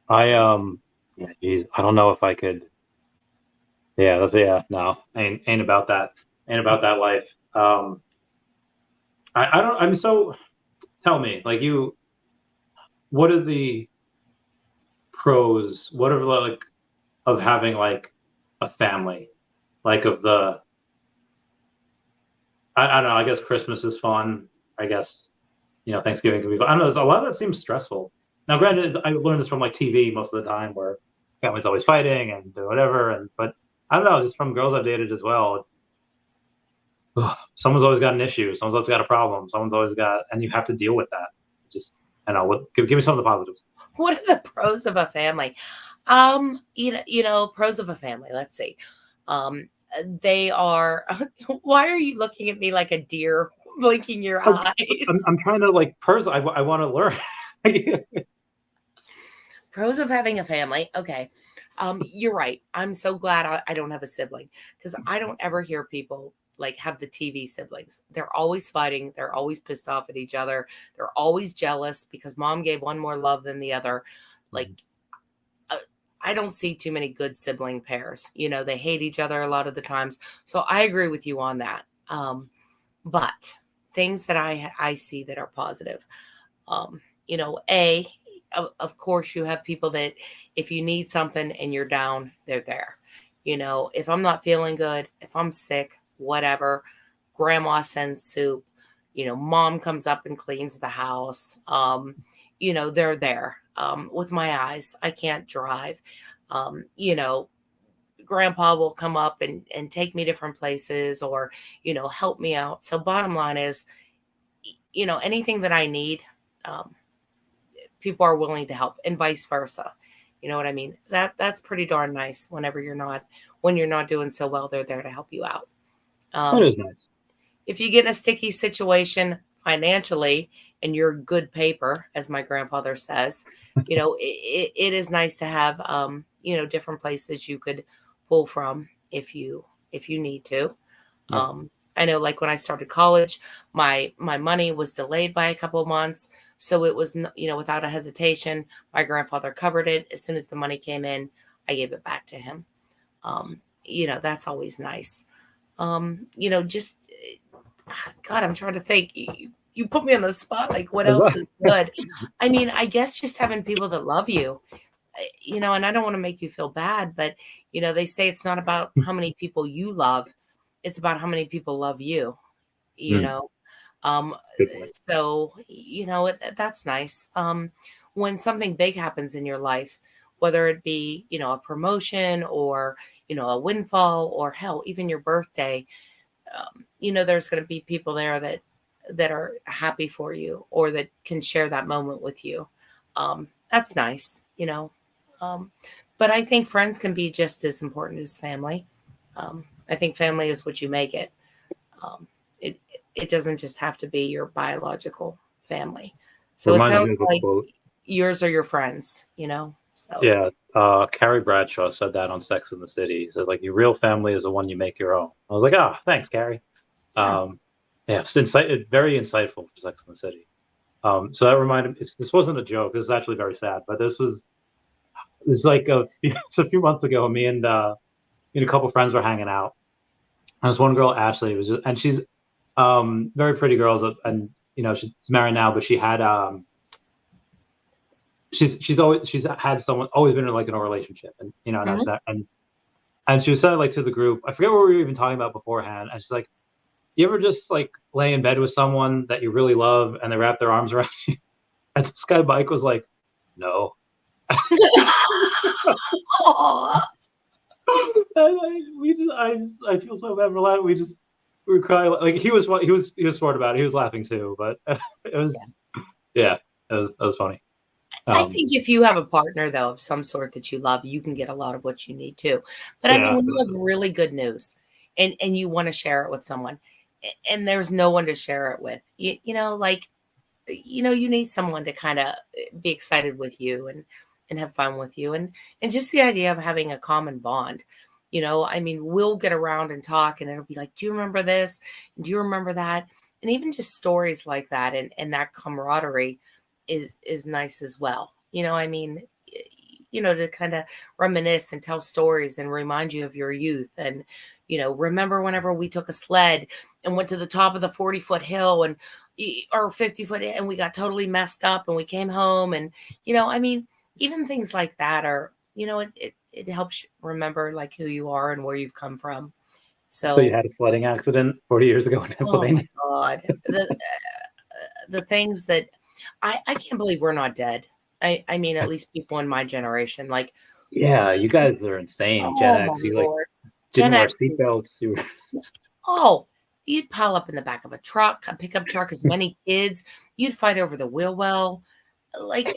I So, yeah, geez, I don't know if I could. Yeah, no, ain't about that. Ain't about that life. I don't. I'm so. Tell me, like what are the pros? What are like of having like a family, like of the. I don't know. I guess Christmas is fun. I guess Thanksgiving can be fun. I don't know. A lot of that seems stressful. Now, granted, I learned this from like TV most of the time, where families always fighting and whatever. But I don't know, just from girls I've dated as well. Someone's always got an issue. Someone's always got a problem. Someone's always got, and you have to deal with that. Just, I don't know. Give me some of the positives. what are the pros of a family? Pros of a family. Let's see. They are. Why are you looking at me like a deer, blinking your Oh, eyes? I'm trying to like I want to learn. Pros of having a family. Okay. You're right. I'm so glad I don't have a sibling, because I don't ever hear people like have the TV siblings. They're always fighting. They're always pissed off at each other. They're always jealous because mom gave one more love than the other. Like, uh, I don't see too many good sibling pairs. They hate each other a lot of the times. So I agree with you on that. But things that I see that are positive. Um, of course, you have people that if you need something and you're down, they're there. If I'm not feeling good, if I'm sick, whatever, grandma sends soup, mom comes up and cleans the house. They're there. With my eyes, I can't drive. Grandpa will come up and take me different places, or, help me out. So bottom line is, anything that I need, um, people are willing to help, and vice versa. You know what I mean? That's pretty darn nice. When you're not doing so well, they're there to help you out. That Um, is nice. if you get in a sticky situation financially and you're good paper, as my grandfather says, it is nice to have different places you could pull from if you need to. Yeah. I know, like when I started college, my money was delayed by a couple of months, so it was without a hesitation, my grandfather covered it. As soon as the money came in, I gave it back to him. That's always nice. Just God, I'm trying to think. You put me on the spot. Like, what else is good? I mean, I guess just having people that love you, and I don't want to make you feel bad, but they say it's not about how many people you love, it's about how many people love you. Um, Good point. so that's nice. When something big happens in your life, whether it be a promotion or a windfall, or hell, even your birthday, there's going to be people there that are happy for you or that can share that moment with you. That's nice. But I think friends can be just as important as family. I think family is what you make it. It it doesn't just have to be your biological family. So it Reminded me sounds of a like quote. yours are your friends. So Yeah, Carrie Bradshaw said that on Sex and the City. He says, like, your real family is the one you make your own. I was like, thanks, Carrie. yeah. Yeah, it's very insightful for Sex and the City. So that reminded me, this wasn't a joke. This is actually very sad, but this is like it's a few months ago. Me and a couple friends were hanging out. And this one girl, Ashley, and she's very pretty girl, and she's married now, but she had she's had someone, always been in a relationship, and Mhm. and she was saying, like, to the group, I forget what we were even talking about beforehand, and she's like, you ever just like lay in bed with someone that you really love and they wrap their arms around you? And this guy Mike was like, no. Aw. I feel so bad for laughing. We were crying. Like, he was smart about it. He was laughing too, but it was, yeah, it was funny. I think if you have a partner, though, of some sort that you love, you can get a lot of what you need too. But I mean, Yeah, when you have really good news and you want to share it with someone, and there's no one to share it with, you need someone to kind of be excited with you and have fun with you, and just the idea of having a common bond. I mean, we'll get around and talk, and it'll be like, do you remember this? Do you remember that? And even just stories like that, and that camaraderie is nice as well. I mean, to kind of reminisce and tell stories and remind you of your youth. And, remember whenever we took a sled and went to the top of the 40-foot hill or 50-foot, and we got totally messed up and we came home. And, I mean, even things like that are, it helps you remember like who you are and where you've come from. so you So, had a sledding accident 40 years ago in oh my Pennsylvania? God, the things that I can't believe we're not dead. I mean, at least people in my generation, like, Yeah, you guys are insane, Gen oh my X. You like Lord. didn't Gen wear X is, seatbelts. You were, oh, you'd pile up in the back of a pickup truck, as many kids. You'd fight over the wheel well. Like,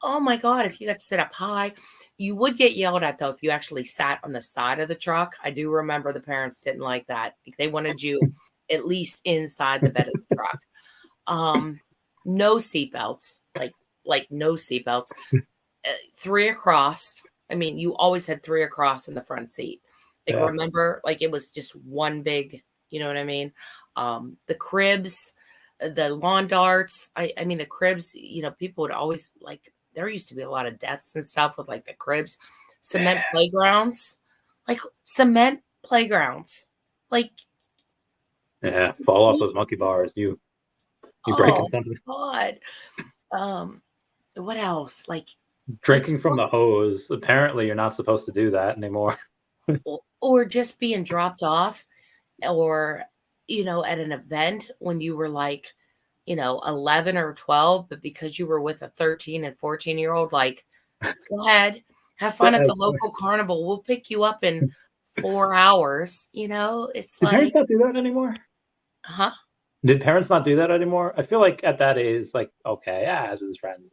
oh my God, if you got to sit up high, you would get yelled at though if you actually sat on the side of the truck. I do remember the parents didn't like that. Like, they wanted you at least inside the bed of the truck. Um, no seatbelts, like no seatbelts. 3 across. I mean, you always had 3 across in the front seat. Like, yeah, remember, like, it was just one big, you know what I mean? The cribs, the lawn darts. I mean, the cribs, people would always like, there used to be a lot of deaths and stuff with like the cribs, cement playgrounds, like cement playgrounds. Like, yeah. Fall off those monkey bars. You breaking oh something. God. Um, what else? Like Drinking so from the hose. Apparently, you're not supposed to do that anymore. or just being dropped off, or at an event when you were like 11 or 12, but because you were with a 13 and 14-year-old, like, go ahead, have fun at the local carnival, we'll pick you up in 4 hours. It's Did parents like, not do that anymore? huh? Did parents not do that anymore? I feel like at that age, like, okay, yeah, as with his friends.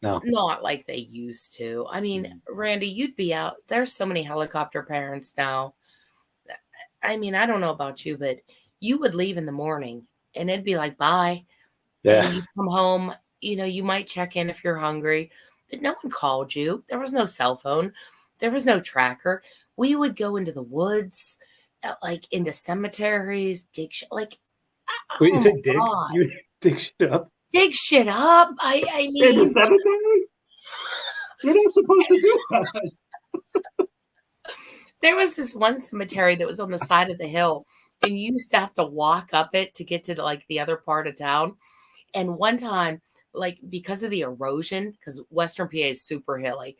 No. Not like they used to. I mean, Mm. Randy, you'd be out, there's so many helicopter parents now. I mean, I don't know about you, but you would leave in the morning and it'd be like, bye. Yeah. And you come home, you might check in if you're hungry, but no one called you. There was no cell phone. There was no tracker. We would go into the woods, like into cemeteries, dig shit. Like, Wait, you oh my said dig? God, You dig shit up dig shit up. I in the mean, cemetery? You're not supposed to do that. there was this one cemetery that was on the side of the hill, and you used to have to walk up it to get to like the other part of town. And one time, like because of the erosion, because Western PA is super hilly,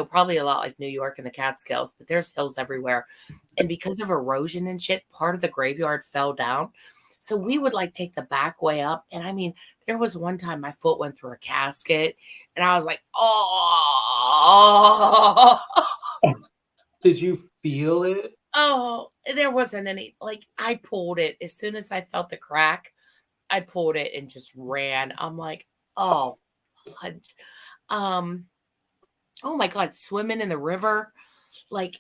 probably a lot like New York and the Catskills, but there's hills everywhere. And because of erosion and shit, part of the graveyard fell down. So we would like take the back way up. And I mean, there was one time my foot went through a casket and I was like, oh, Did you feel it? oh, there wasn't any, like I pulled it as soon as I felt the crack. I pulled it and just ran. I'm like, oh, fudge. Oh my God, swimming in the river. Like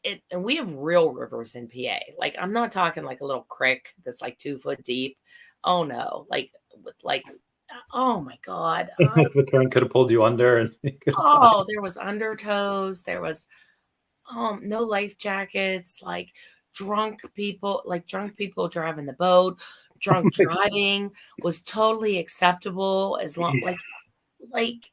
it, and we have real rivers in PA. Like, I'm not talking like a little creek that's like 2 foot deep. Oh no, like with like, oh my God. Like the current could have pulled you under and you could have died. There was undertows. There was no life jackets, drunk people driving the boat, drunk driving was totally acceptable as long Yeah. like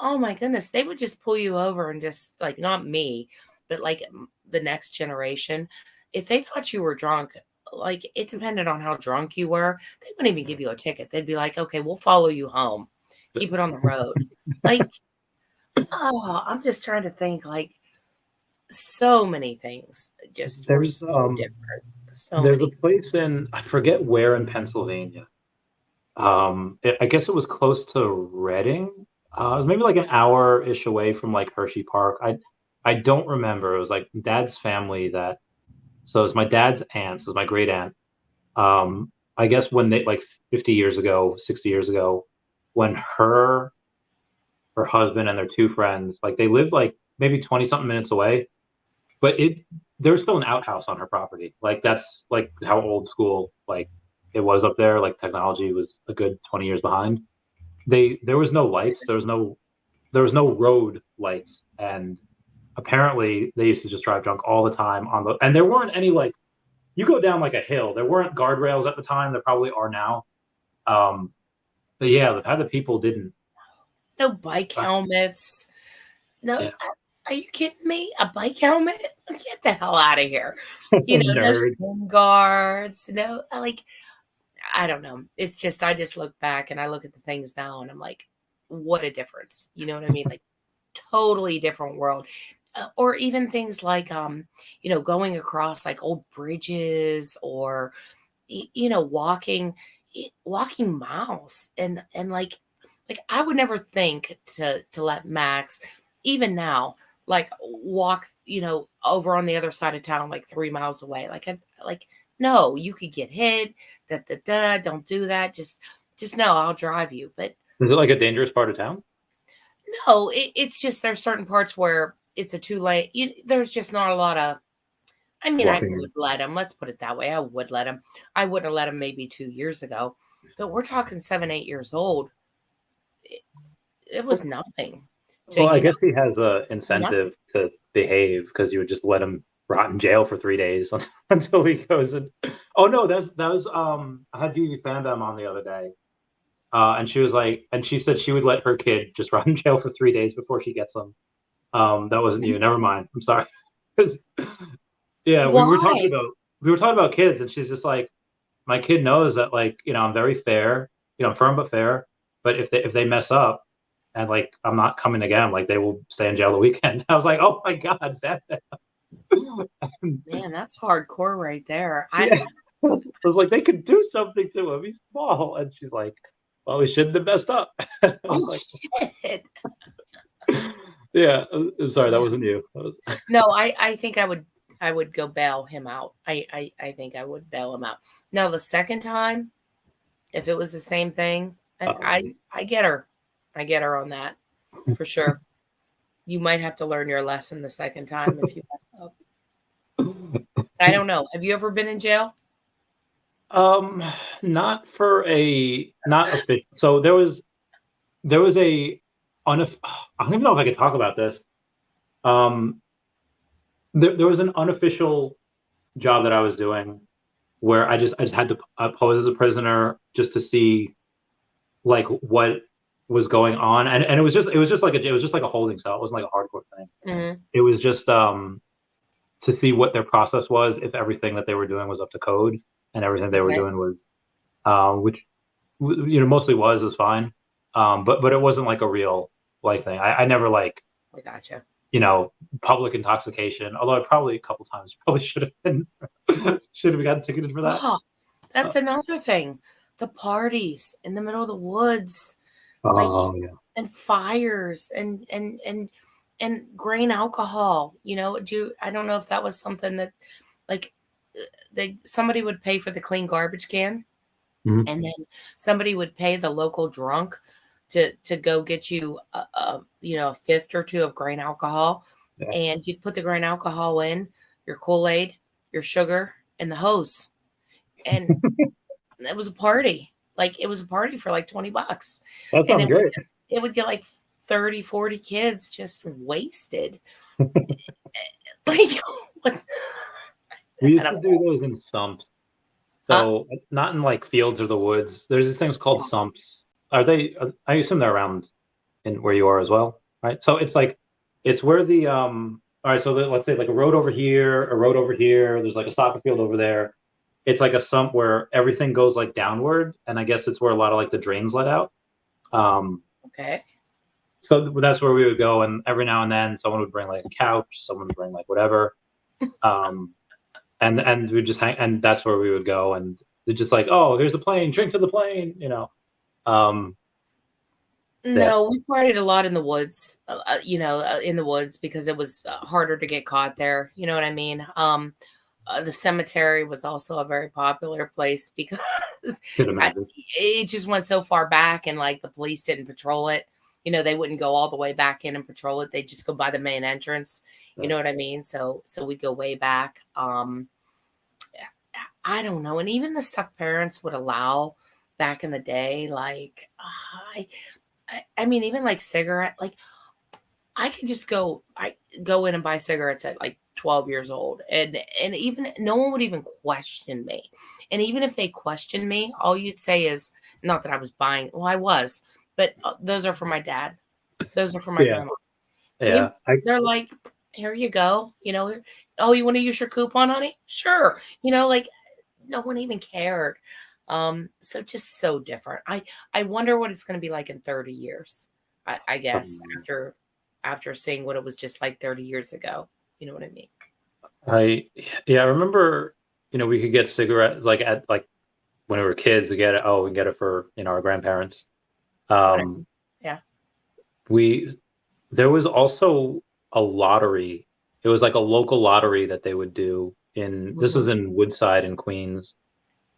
oh my goodness, they would just pull you over and just like not me, but like the next generation. If they thought you were drunk, like it depended on how drunk you were, they wouldn't even give you a ticket. They'd be like, okay, we'll follow you home. Keep it on the road. Like, oh, I'm just trying to think like so many things just were There's so different. So there's a many. place in, I forget where in Pennsylvania. I guess it was close to Reading. It was maybe like an hour-ish away from like Hershey Park. I don't remember. It was like dad's family that, so it was my dad's aunt, so it was my great aunt. I guess when they like 50 years ago, 60 years ago, when her husband and their two friends, like they lived like maybe 20 something minutes away, but there's still an outhouse on her property. Like that's like how old school like it was up there. Like technology was a good 20 years behind. There was no lights, there was no road lights, and apparently they used to just drive drunk all the time on the, and there weren't any like, you go down like a hill, there weren't guardrails at the time, there probably are now. But yeah, how the people didn't. No bike helmets. No, Yeah. are you kidding me? A bike helmet? Get the hell out of here. No Nerd. shin guards. No, like, I don't know. It's just, I just look back and I look at the things now and I'm like, what a difference. You know what I mean? Like, totally different world. Or even things like, going across like old bridges or, walking miles and like I would never think to let Max, even now, like walk, over on the other side of town, like 3 miles away. Like, no, you could get hit. Don't do that. Just no, I'll drive you. But Is it like a dangerous part of town? no, it's just there's certain parts where it's a too late. There's just not a lot of. I mean, I Walking. would let him. Let's put it that way. I would let him. I wouldn't have let him maybe 2 years ago, but we're talking 7, 8 years old. It was nothing to, Well, I guess he has a nothing. incentive to behave because you would just let him rot in jail for 3 days until he goes and. Oh no, that was I had Veve Fandom on the other day, and she was like, and she said she would let her kid just rot in jail for 3 days before she gets him. That wasn't you. Never mind. I'm sorry. 'Cause, yeah, Why? we were talking about kids, and she's just like, my kid knows that like I'm very fair, I'm firm but fair. But if they mess up, and like I'm not coming again, like they will stay in jail the weekend. I was like, oh my god, that. Man, that's hardcore right there. Yeah, I was like, they could do something to him. He's small, and she's like, well, we shouldn't have messed up. I was Oh like, shit. yeah, I'm sorry, that Yeah. wasn't you. That was. No, I think I would go bail him out. I think I would bail him out. Now the second time, if it was the same thing, I get her. I get her on that for sure. You might have to learn your lesson the second time if you mess up. I don't know. Have you ever been in jail? Um, not for a not official. So there was a I don't even know if I could talk about this. There was an unofficial job that I was doing where I just had to pose as a prisoner just to see like what was going on, and it was just like a holding cell. It wasn't like a hardcore thing. Mm-hmm. It was just to see what their process was, if everything that they were doing was up to code, and everything they were Okay. doing was, which mostly was fine, but it wasn't like a real life thing. I never like I gotcha. public intoxication, although I probably a couple times probably should have gotten ticketed for that. Oh, that's another thing. The parties in the middle of the woods, like, Oh yeah. and fires and grain alcohol. I don't know if that was something that, like, somebody would pay for the clean garbage can, Mhm. and then somebody would pay the local drunk to go get you a fifth or two of grain alcohol, Yeah. and you'd put the grain alcohol in your Kool-Aid, your sugar, and the hose, and it was a party. Like, it was a party for like $20, That and sounds great. it would get like 30, 40 kids just wasted. Like, what? We I used to don't do know. those in sumps. Huh? So not in like fields or the woods. There's these things called sumps. I assume they're around in where you are as well, right? So it's where the all right, so let's say like a road over here, a road over here, there's like a soccer field over there. It's like a sump where everything goes like downward, and I guess it's where a lot of like the drains let out. Okay. So that's where we would go, and every now and then someone would bring like a couch, someone would bring like whatever. Um and we just hang, and that's where we would go, and they're just like, oh, here's the plane, drink to the plane. Um yeah. No, we partied a lot in the woods, in the woods, because it was harder to get caught there. You know what I mean? The cemetery was also a very popular place because Could I, imagine. it just went so far back, and like the police didn't patrol it. They wouldn't go all the way back in and patrol it. They just go by the main entrance. You Yeah. know what I mean? So we go way back. I don't know. And even the stuff parents would allow back in the day, like, I mean, even like cigarette, like, I go in and buy cigarettes at like 12 years old, and even no one would even question me. And even if they questioned me, all you'd say is, not that I was buying. Well, I was, but those are for my dad. Those are for my Yeah. grandma. Yeah. They're like, here you go. Oh, you want to use your coupon, honey? Sure. Like, no one even cared. So just so different. I wonder what it's going to be like in 30 years. I guess um, after seeing what it was just like 30 years ago. You know what I mean? I yeah, I remember, we could get cigarettes like at like when we were kids to get it. Oh, we can get it for, our grandparents. Whatever. Um, Yeah. we There was also a lottery. It was like a local lottery that they would do this Mhm. was in Woodside in Queens.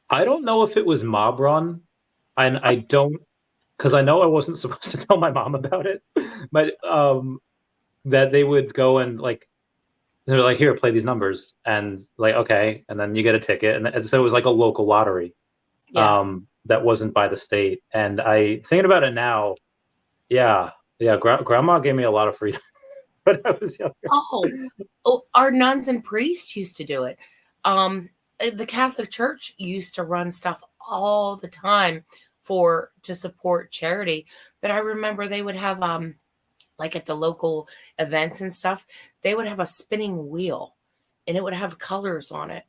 I don't know if it was mob run, and I don't, because I know I wasn't supposed to tell my mom about it, but that they would go and like they're like, here, play these numbers, and like, okay, and then you get a ticket, and so it was like a local lottery, Yeah. that wasn't by the state. And I thinking about it now, yeah, yeah, grandma gave me a lot of freedom when I was younger. Oh, our nuns and priests used to do it. The Catholic Church used to run stuff all the time to support charity. But I remember they would have like at the local events and stuff, they would have a spinning wheel, and it would have colors on it.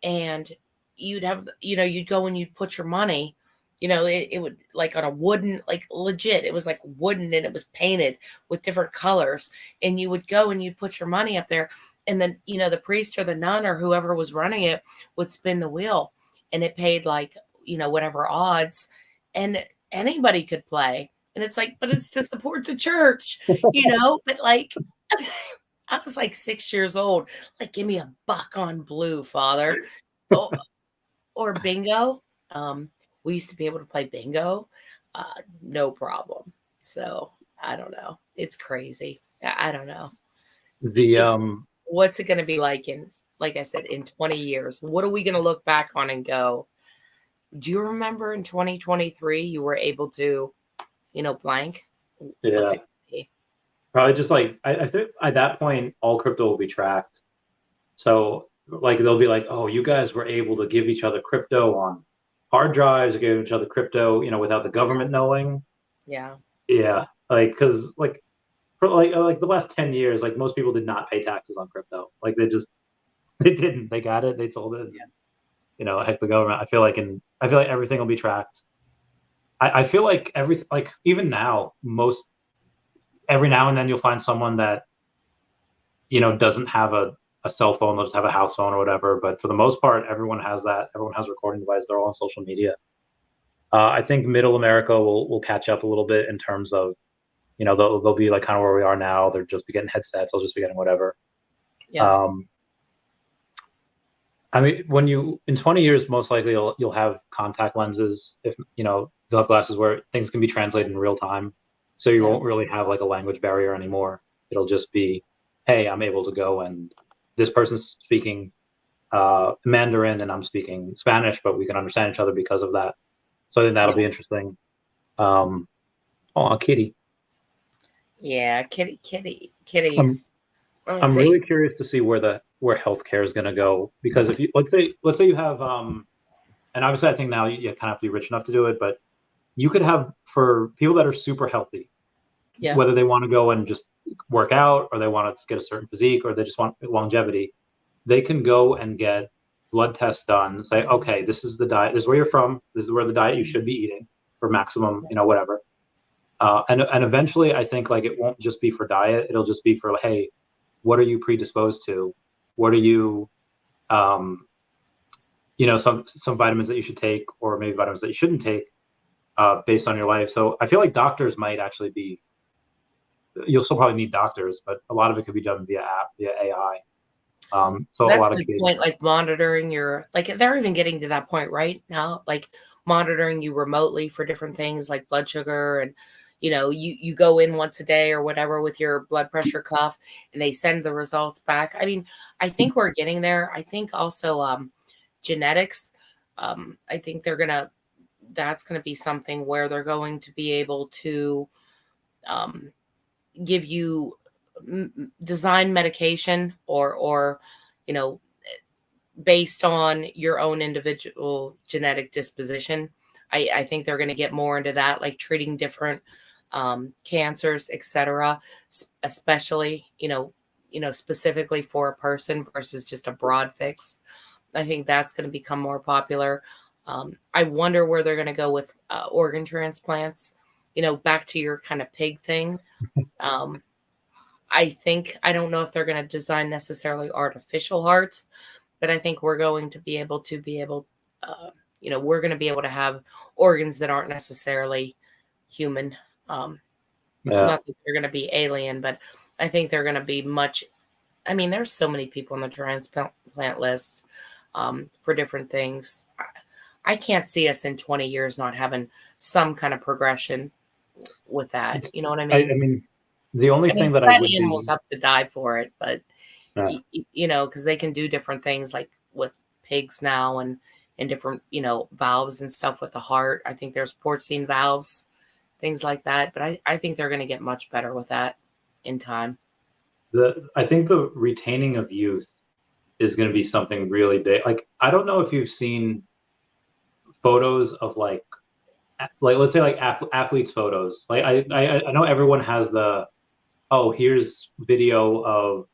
And you'd go and you'd put your money, it would, like, on a wooden, like, legit, it was like wooden, and it was painted with different colors. And you would go and you'd put your money up there, and then, the priest or the nun or whoever was running it would spin the wheel, and it paid, like, whatever odds, and anybody could play. And it's like, but it's to support the church, but like, I was like 6 years old. Like, give me a buck on blue, father. Oh, or bingo. We used to be able to play bingo, no problem. So I don't know. It's crazy. I don't know. The It's What's it going to be like like I said, in 20 years? What are we going to look back on and go, do you remember in 2023 you were able to, blank? What's Yeah. it gonna be? Probably just like I think at that point all crypto will be tracked. So like they'll be like, oh, you guys were able to give each other crypto on hard drives or give each other crypto, without the government knowing. Yeah. Yeah, like because like for like the last 10 years, like most people did not pay taxes on crypto. Like they didn't. They got it, they sold it. Yeah. Heck the government. I feel like everything will be tracked. I feel like like even now, every now and then you'll find someone that doesn't have a cell phone, they'll just have a house phone or whatever. But for the most part, everyone has that. Everyone has a recording device. They're all on social media. I think Middle America will catch up a little bit in terms of, they'll be like kind of where we are now. They'll just be getting headsets. They'll just be getting whatever. Yeah. I mean, in 20 years, most likely you'll have contact lenses. If they'll have glasses where things can be translated in real time, so you won't really have like a language barrier anymore. It'll just be, hey, I'm able to go and this person's speaking Mandarin and I'm speaking Spanish, but we can understand each other because of that. So I think that'll be interesting. Oh, kitty. Yeah, I'm kitties. Let me I'm see. really curious to see where healthcare is going to go, because if you let's say you have and obviously I think now you kind of have to be rich enough to do it, but you could have, for people that are super healthy, Yeah. whether they want to go and just work out or they want to get a certain physique or they just want longevity, they can go and get blood tests done, say, okay, this is the diet, this is where you're from, this is where the diet you should be eating for maximum, whatever. And eventually I think like it won't just be for diet, it'll just be for, hey, what are you predisposed to? What are you, some vitamins that you should take, or maybe vitamins that you shouldn't take, based on your life. So I feel like doctors might actually be. You'll still probably need doctors, but a lot of it could be done via AI. So That's a lot a of good kids. point. Like monitoring they're even getting to that point right now, like monitoring you remotely for different things like blood sugar, and you go in once a day or whatever with your blood pressure cuff, and they send the results back. I mean, I think we're getting there. I think also genetics. I think that's gonna be something where they're going to be able to um, give you design medication or you know based on your own individual genetic disposition. I think they're going to get more into that, like treating different cancers, etc., especially specifically for a person versus just a broad fix. I think that's going to become more popular. I wonder where they're going to go with organ transplants. Back to your kind of pig thing. Um, I don't know if they're going to design necessarily artificial hearts, but I think we're going to be able we're going to be able to have organs that aren't necessarily human. Not that they're going to be alien, but I think they're going to be much. I mean, there's so many people on the transplant list for different things. I can't see us in 20 years not having some kind of progression with that. You know what I mean? I mean, the only thing that I Sad would animals be. have to die for it, but Yeah. because they can do different things like with pigs now and different valves and stuff with the heart. I think there's porcine valves, things like that, but I think they're going to get much better with that in time. I think the retaining of youth is going to be something really big. Like, I don't know if you've seen photos of like let's say like athletes photos. Like I know everyone has here's video of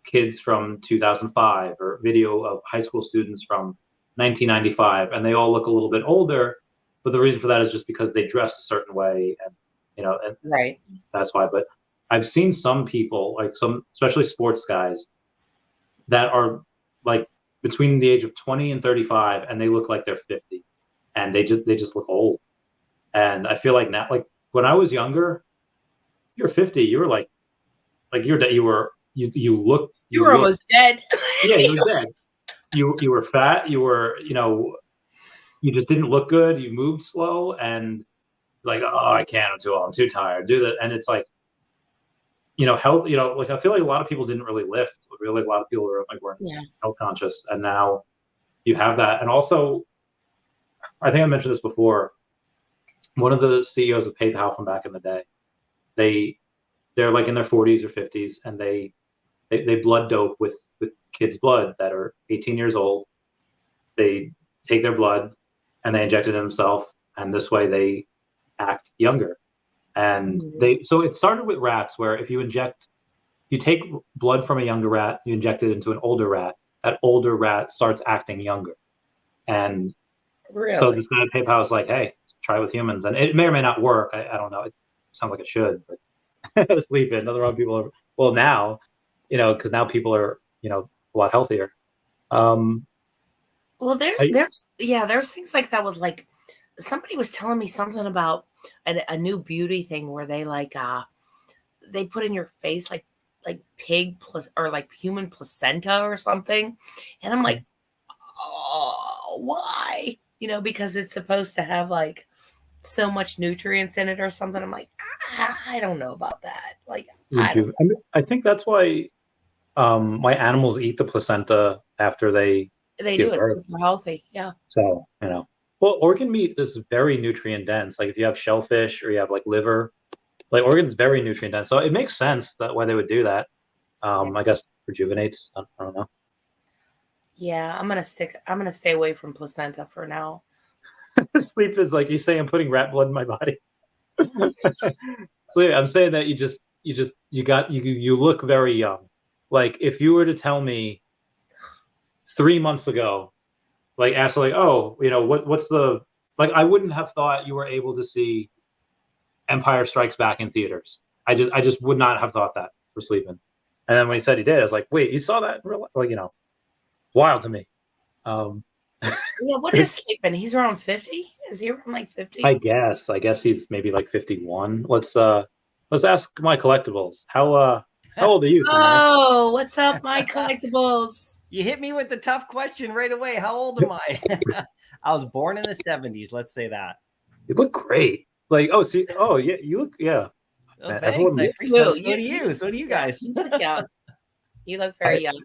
kids from 2005 or video of high school students from 1995, and they all look a little bit older. But the reason for that is just because they dress a certain way, and Right. that's why. But I've seen some people, like especially sports guys, that are like between the age of 20 and 35, and they look like they're 50, and they just look old. And I feel like now, like when I was younger, you're 50, you were like you look You were almost dead. yeah, you were dead. You were fat. You were you just didn't look good. You moved slow, and like, oh, I can't. I'm too old. I'm too tired. Do that, and it's like health. Like I feel like a lot of people didn't really lift. Really, a lot of people were like weren't health conscious, and now you have that. And also, I think I mentioned this before. One of the CEOs of PayPal from back in the day, they're like in their 40s or 50s, and they blood dope with kids' blood that are 18 years old. They take their blood and they inject it in themselves, and this way they act younger. And so it started with rats, where if you take blood from a younger rat, you inject it into an older rat. That older rat starts acting younger. And so this guy at PayPal was like, hey, try with humans. And it may or may not work. I don't know. It sounds like it should, but sleep in. Other people are, well, now, because now people are, a lot healthier. Well, there's things like that with, like, somebody was telling me something about a new beauty thing where they they put in your face like pig or like human placenta or something. And I'm like, oh, why? Because it's supposed to have like so much nutrients in it or something. I'm like, I don't know about that. Like, I think that's why my animals eat the placenta after they do. It's super healthy. Yeah. So, well, organ meat is very nutrient dense. Like if you have shellfish or you have like liver, like organ is very nutrient dense. So it makes sense that why they would do that. I guess rejuvenates. I don't know. Yeah, I'm gonna stay away from placenta for now. Sleep is like you say, I'm putting rat blood in my body. So yeah, I'm saying that you look very young. Like if you were to tell me 3 months ago, like ask like, oh, what's the, like, I wouldn't have thought you were able to see Empire Strikes Back in theaters. I just would not have thought that for Sleeping. And then when he said he did, I was like, wait, you saw that in real life? Like, wild to me. Yeah, what is Sleeping? He's around 50? Is he around like 50? I guess he's maybe like 51. Let's ask my collectibles. How old are you, Samara? Oh, what's up, my collectibles? You hit me with the tough question right away. How old am I? I was born in the 70s. Let's say that. You look great. Like, yeah, you look, yeah. Oh, thanks. I appreciate it. So do you. So do you guys. You look young. You look very young.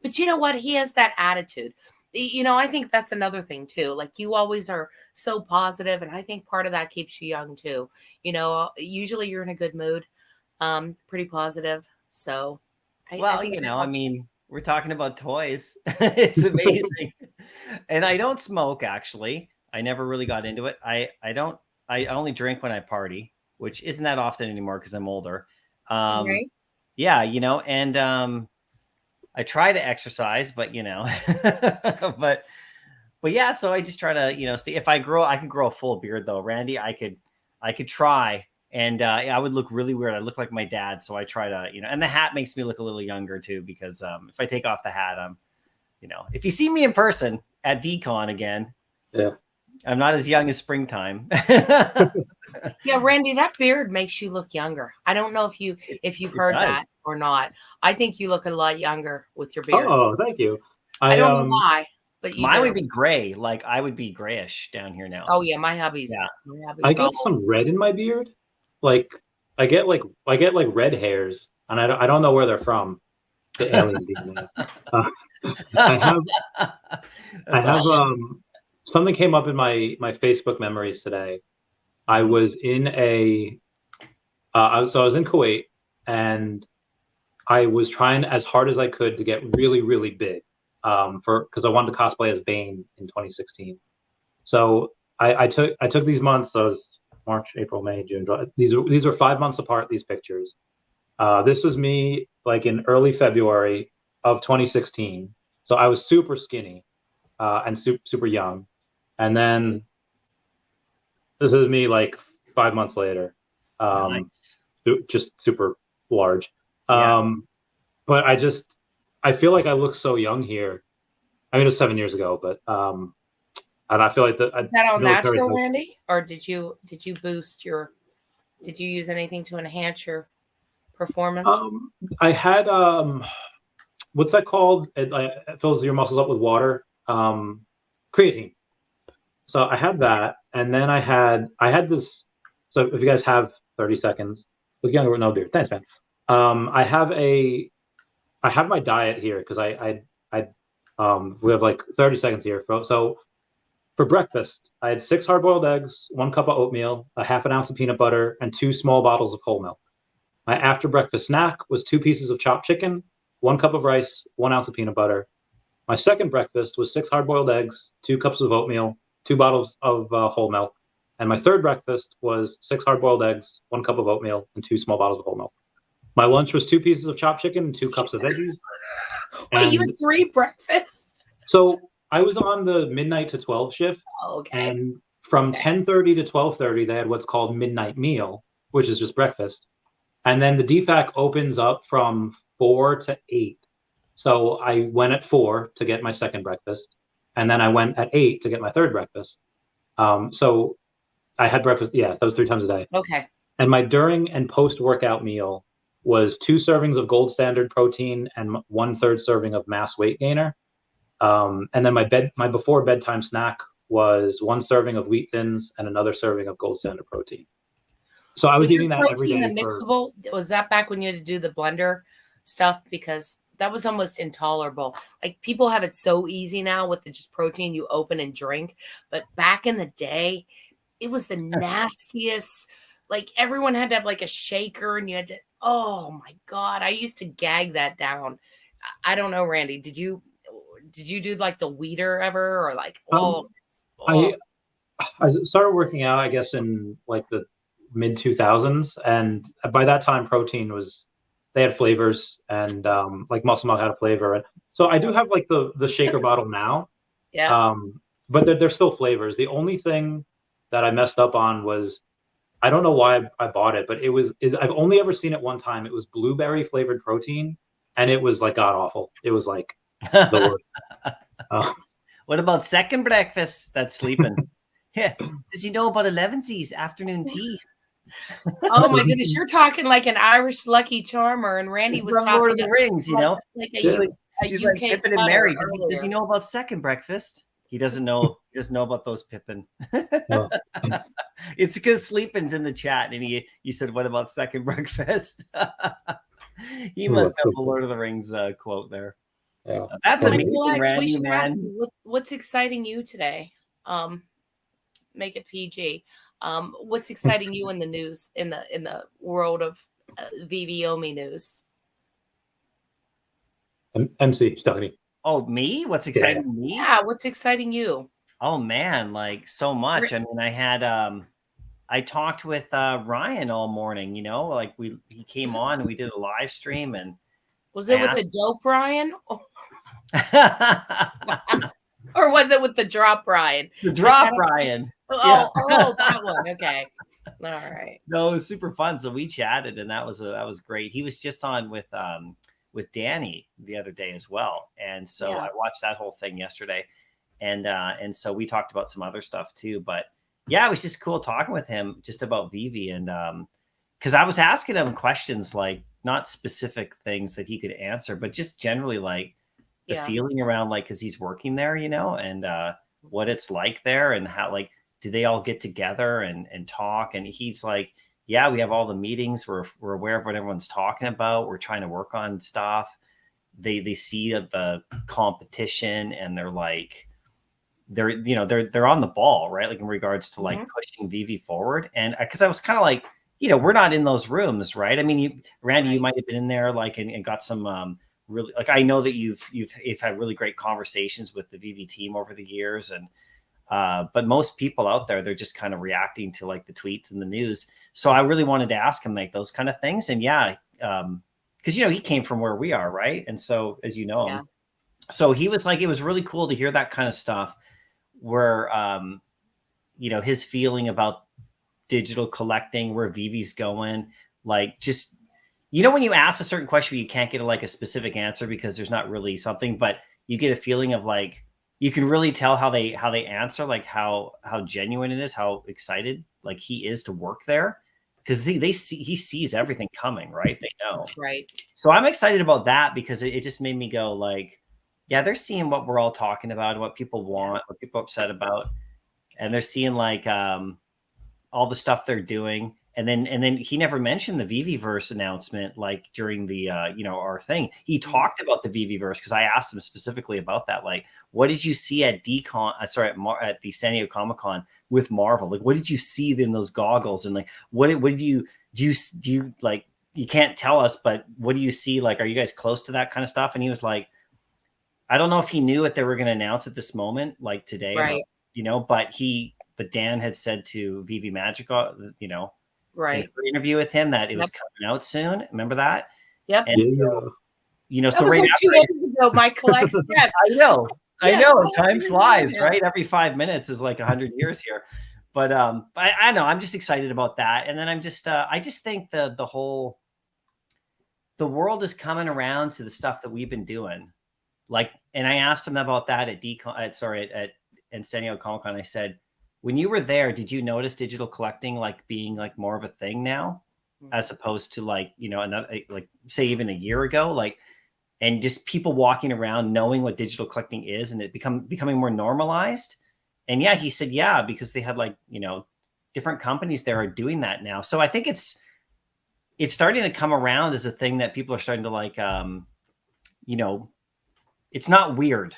But you know what? He has that attitude. I think that's another thing too. Like, you always are so positive, and I think part of that keeps you young too. Usually you're in a good mood, pretty positive. So, I mean, we're talking about toys. It's amazing. And I don't smoke, actually. I never really got into it. I only drink when I party, which isn't that often anymore because I'm older. Right. Yeah, and I try to exercise, but but yeah, so I just try to, stay. If I could grow a full beard though, Randy, I could try. And I would look really weird. I look like my dad. So I try to, and the hat makes me look a little younger too, because if I take off the hat, I'm, if you see me in person at DCon again, yeah, I'm not as young as springtime. Yeah, Randy, that beard makes you look younger. I don't know if you've heard that or not. I think you look a lot younger with your beard. Oh, thank you. I don't know why, but mine would be gray. Like I would be grayish down here now. Oh yeah, my hubby's. Yeah. I get some red in my beard. Like I get like red hairs, and I don't know where they're from. The alien DNA. I have something came up in my Facebook memories today. I was in I was in Kuwait, and I was trying as hard as I could to get really, really big, because I wanted to cosplay as Bane in 2016. So I took these months. So March, April, May, June, July. These are 5 months apart, these pictures. This was me like in early February of 2016. So I was super skinny and super young. And then this is me like 5 months later, nice. Just super large. Yeah. But I feel like I look so young here. I mean, it was 7 years ago, but and I feel like is that all natural, Randy, or did you use anything to enhance your performance? I had what's that called? It fills your muscles up with water. Creatine. So I had that, and then I had this. So if you guys have 30 seconds, look younger with no beard. Thanks, man. I have my diet here because we have like 30 seconds here. So for breakfast, I had 6 hard-boiled eggs, 1 cup of oatmeal, a half an ounce of peanut butter, and 2 small bottles of whole milk. My after breakfast snack was 2 pieces of chopped chicken, 1 cup of rice, 1 ounce of peanut butter. My second breakfast was 6 hard-boiled eggs, 2 cups of oatmeal, 2 bottles of whole milk. And my third breakfast was 6 hard-boiled eggs, 1 cup of oatmeal, and 2 small bottles of whole milk. My lunch was 2 pieces of chopped chicken and 2 cups of veggies. Wait, you had 3 breakfasts? So I was on the midnight to 12 shift. Okay. And from 10:30 to 12:30, they had what's called midnight meal, which is just breakfast. And then the DFAC opens up from 4 to 8. So I went at 4 to get my second breakfast. And then I went at 8 to get my third breakfast. So I had breakfast, that was 3 times a day. Okay. And my during and post-workout meal was 2 servings of Gold Standard protein and 1/3 serving of Mass Weight Gainer. And then my before bedtime snack was 1 serving of Wheat Thins and another serving of Gold Standard protein. So I was eating that every day. The mixable, was that back when you had to do the blender stuff? Because that was almost intolerable. Like, people have it so easy now with the just protein you open and drink. But back in the day, it was the nastiest. Like, everyone had to have like a shaker, and you had to, oh my God, I used to gag that down. I don't know, Randy, did you do like the Weeder ever, or like, I started working out, I guess, in like the mid 2000s. And by that time, protein they had flavors, and like Muscle Milk had a flavor. And so I do have like the shaker bottle now. Yeah. But they're still flavors. The only thing that I messed up on was, I don't know why I bought it, but I've only ever seen it one time. It was blueberry flavored protein, and it was like god awful. It was like the worst. What about second breakfast? That's sleeping. Yeah. Does he know about 11's afternoon tea? Oh my goodness, you're talking like an Irish Lucky Charmer, and Randy was talking Lord of the Rings, you know, like he's like Pippin and Mary. Does he know about second breakfast? He doesn't know. He doesn't know about those Pippin. No. It's because Sleepin's in the chat, and he said, "What about second breakfast?" He must have a Lord of the Rings quote there. Yeah, that's amazing, Randy, man. What's exciting you today? Make it PG. What's exciting you in the news, in the world of Veve news? MC, talking. Oh, me? What's exciting me? Yeah, what's exciting you? Oh man, like so much. I mean, I talked with Ryan all morning, you know, like he came on and we did a live stream. And was it with the dope Ryan? Or was it with the drop Ryan? The drop Ryan. Oh, that one. Okay. All right. No, it was super fun. So we chatted, and that was great. He was just on with Danny the other day as well. And so I watched that whole thing yesterday. And so we talked about some other stuff too. But yeah, it was just cool talking with him just about Veve. And because I was asking him questions, like not specific things that he could answer, but just generally like the feeling around, like, because he's working there, you know, and what it's like there, and how, like, do they all get together and talk? And he's like, yeah, we have all the meetings. We're aware of what everyone's talking about. We're trying to work on stuff. They see the competition, and they're like, they're on the ball, right? Like in regards to like pushing Veve forward. And because I was kind of like, you know, we're not in those rooms, right? I mean, Randy, you might have been in there, like, and got some really, like, I know that you've had really great conversations with the Veve team over the years, and but most people out there, they're just kind of reacting to like the tweets and the news. So I really wanted to ask him like those kind of things. And because, you know, he came from where we are, right? And so, as you know, so he was like, it was really cool to hear that kind of stuff, where you know, his feeling about digital collecting, where Veve's going, like, just, you know, when you ask a certain question, you can't get like a specific answer because there's not really something, but you get a feeling of like, you can really tell how they answer, like how genuine it is, how excited like he is to work there, because he sees everything coming, right? They know, right? So I'm excited about that, because it just made me go like, yeah, they're seeing what we're all talking about, what people want, what people are upset about, and they're seeing like all the stuff they're doing. And then he never mentioned the Veveverse announcement, like during the you know, our thing. He talked about the Veveverse, because I asked him specifically about that. Like, what did you see at at the San Diego Comic-Con with Marvel? Like, what did you see in those goggles? And like, what did you do you like, you can't tell us, but what do you see? Like, are you guys close to that kind of stuff? And he was like, I don't know if he knew what they were going to announce at this moment, like today, Right. about, but Dan had said to Veve Magic, in Right. her interview with him that it was Yep. coming out soon. Remember that? Yep. And Yeah. so, That so was right like 2 days ago, Michael X. Yes. I know. Yes, I know. I Time haven't flies, heard it. right? Every 5 minutes is like 100 years here. But I know. I'm just excited about that. And then I just think the world is coming around to the stuff that we've been doing. Like, and I asked him about that at Encenio Comic-Con. I said, when you were there, did you notice digital collecting like being like more of a thing now, as opposed to like, another, like say even a year ago, like, and just people walking around knowing what digital collecting is and it becoming more normalized? And yeah, he said, yeah, because they had like, different companies there are doing that now. So I think it's starting to come around as a thing that people are starting to like, it's not weird.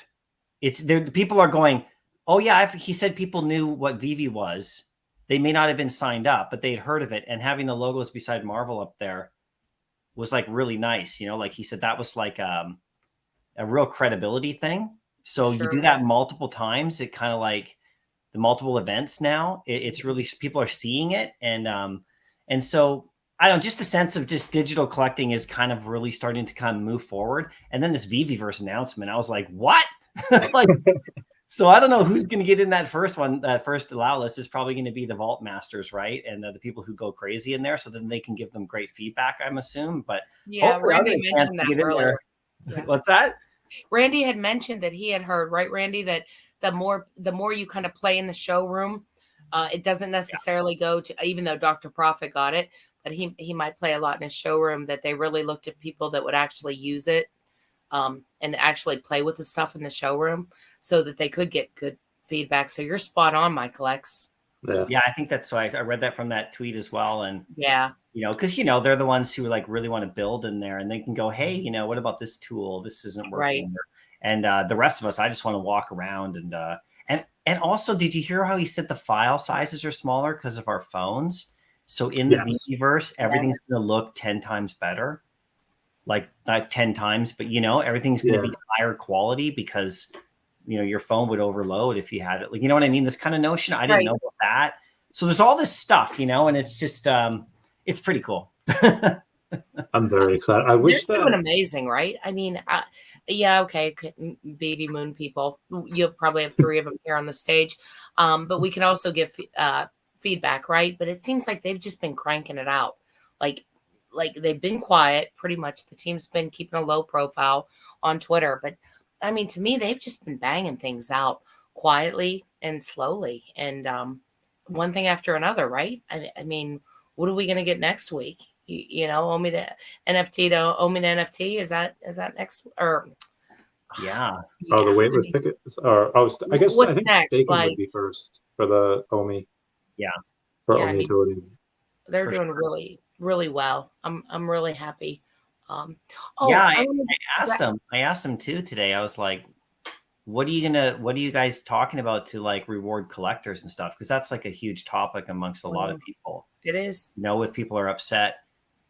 It's there. People are going, oh yeah. He said people knew what Veve was. They may not have been signed up, but they'd heard of it. And having the logos beside Marvel up there was like really nice. Like he said, that was like a real credibility thing. So Sure. you do that multiple times. It kind of like the multiple events now. It's really, people are seeing it. And so I don't know, just the sense of just digital collecting is kind of really starting to kind of move forward. And then this Veveverse announcement, I was like, what? Like, so I don't know who's going to get in that first one. That first allow list is probably going to be the Vault Masters, right? And the people who go crazy in there. So then they can give them great feedback, I'm assuming. But Yeah, hopefully I'll Randy get a chance mentioned to that get in there. earlier. Yeah. What's that? Randy had mentioned that he had heard, right, Randy, that the more you kind of play in the showroom, it doesn't necessarily go to, even though Dr. Profit got it, but he might play a lot in his showroom, that they really looked at people that would actually use it and actually play with the stuff in the showroom so that they could get good feedback. So you're spot on, Michael X. Yeah, I think that's why I read that from that tweet as well. And yeah, because they're the ones who like really want to build in there, and they can go, hey, what about this tool? This isn't working. Right. And the rest of us, I just want to walk around and also, did you hear how he said the file sizes are smaller because of our phones? So in the Veveverse, everything's going to look 10 times better, like not 10 times, but everything's going to be higher quality because your phone would overload if you had it. Like, you know what I mean? This kind of notion, I didn't know about that. So there's all this stuff, and it's just it's pretty cool. I'm very excited. I wish they're doing amazing, right? I mean, yeah, okay, baby moon people. You'll probably have 3 of them here on the stage, but we can also give feedback, right? But it seems like they've just been cranking it out, like they've been quiet. Pretty much, the team's been keeping a low profile on Twitter, but I mean, to me, they've just been banging things out quietly and slowly, and one thing after another, right? I mean, what are we going to get next week? Omi to NFT to Omi to NFT. Is that next or? Yeah. Oh, the waitlist tickets. Or I guess what's I think next? staking would be first for the Omi. Yeah. For Omi utility. They're doing really, really well. I'm really happy. I asked him too today. I was like, what are you guys talking about to like reward collectors and stuff? Because that's like a huge topic amongst a lot of people. It is. If people are upset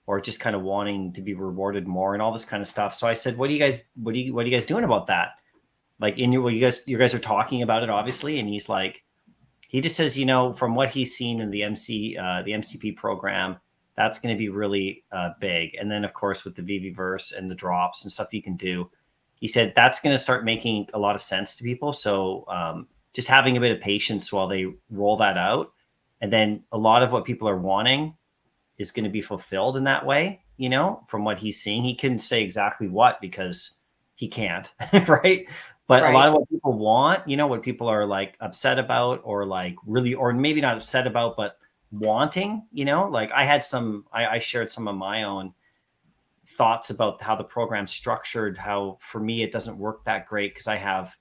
or just kind of wanting to be rewarded more and all this kind of stuff. So I said, what are you guys doing about that? Like you guys are talking about it, obviously. And he's like, he just says, from what he's seen in the MCP program, that's going to be really big. And then of course, with the Veveverse and the drops and stuff you can do, he said, that's going to start making a lot of sense to people. So just having a bit of patience while they roll that out. And then a lot of what people are wanting is going to be fulfilled in that way, from what he's seeing. He couldn't say exactly what because he can't, right? But a lot of what people want, what people are like upset about or like really, or maybe not upset about, but wanting, like I shared some of my own thoughts about how the program's structured, how for me, it doesn't work that great because I have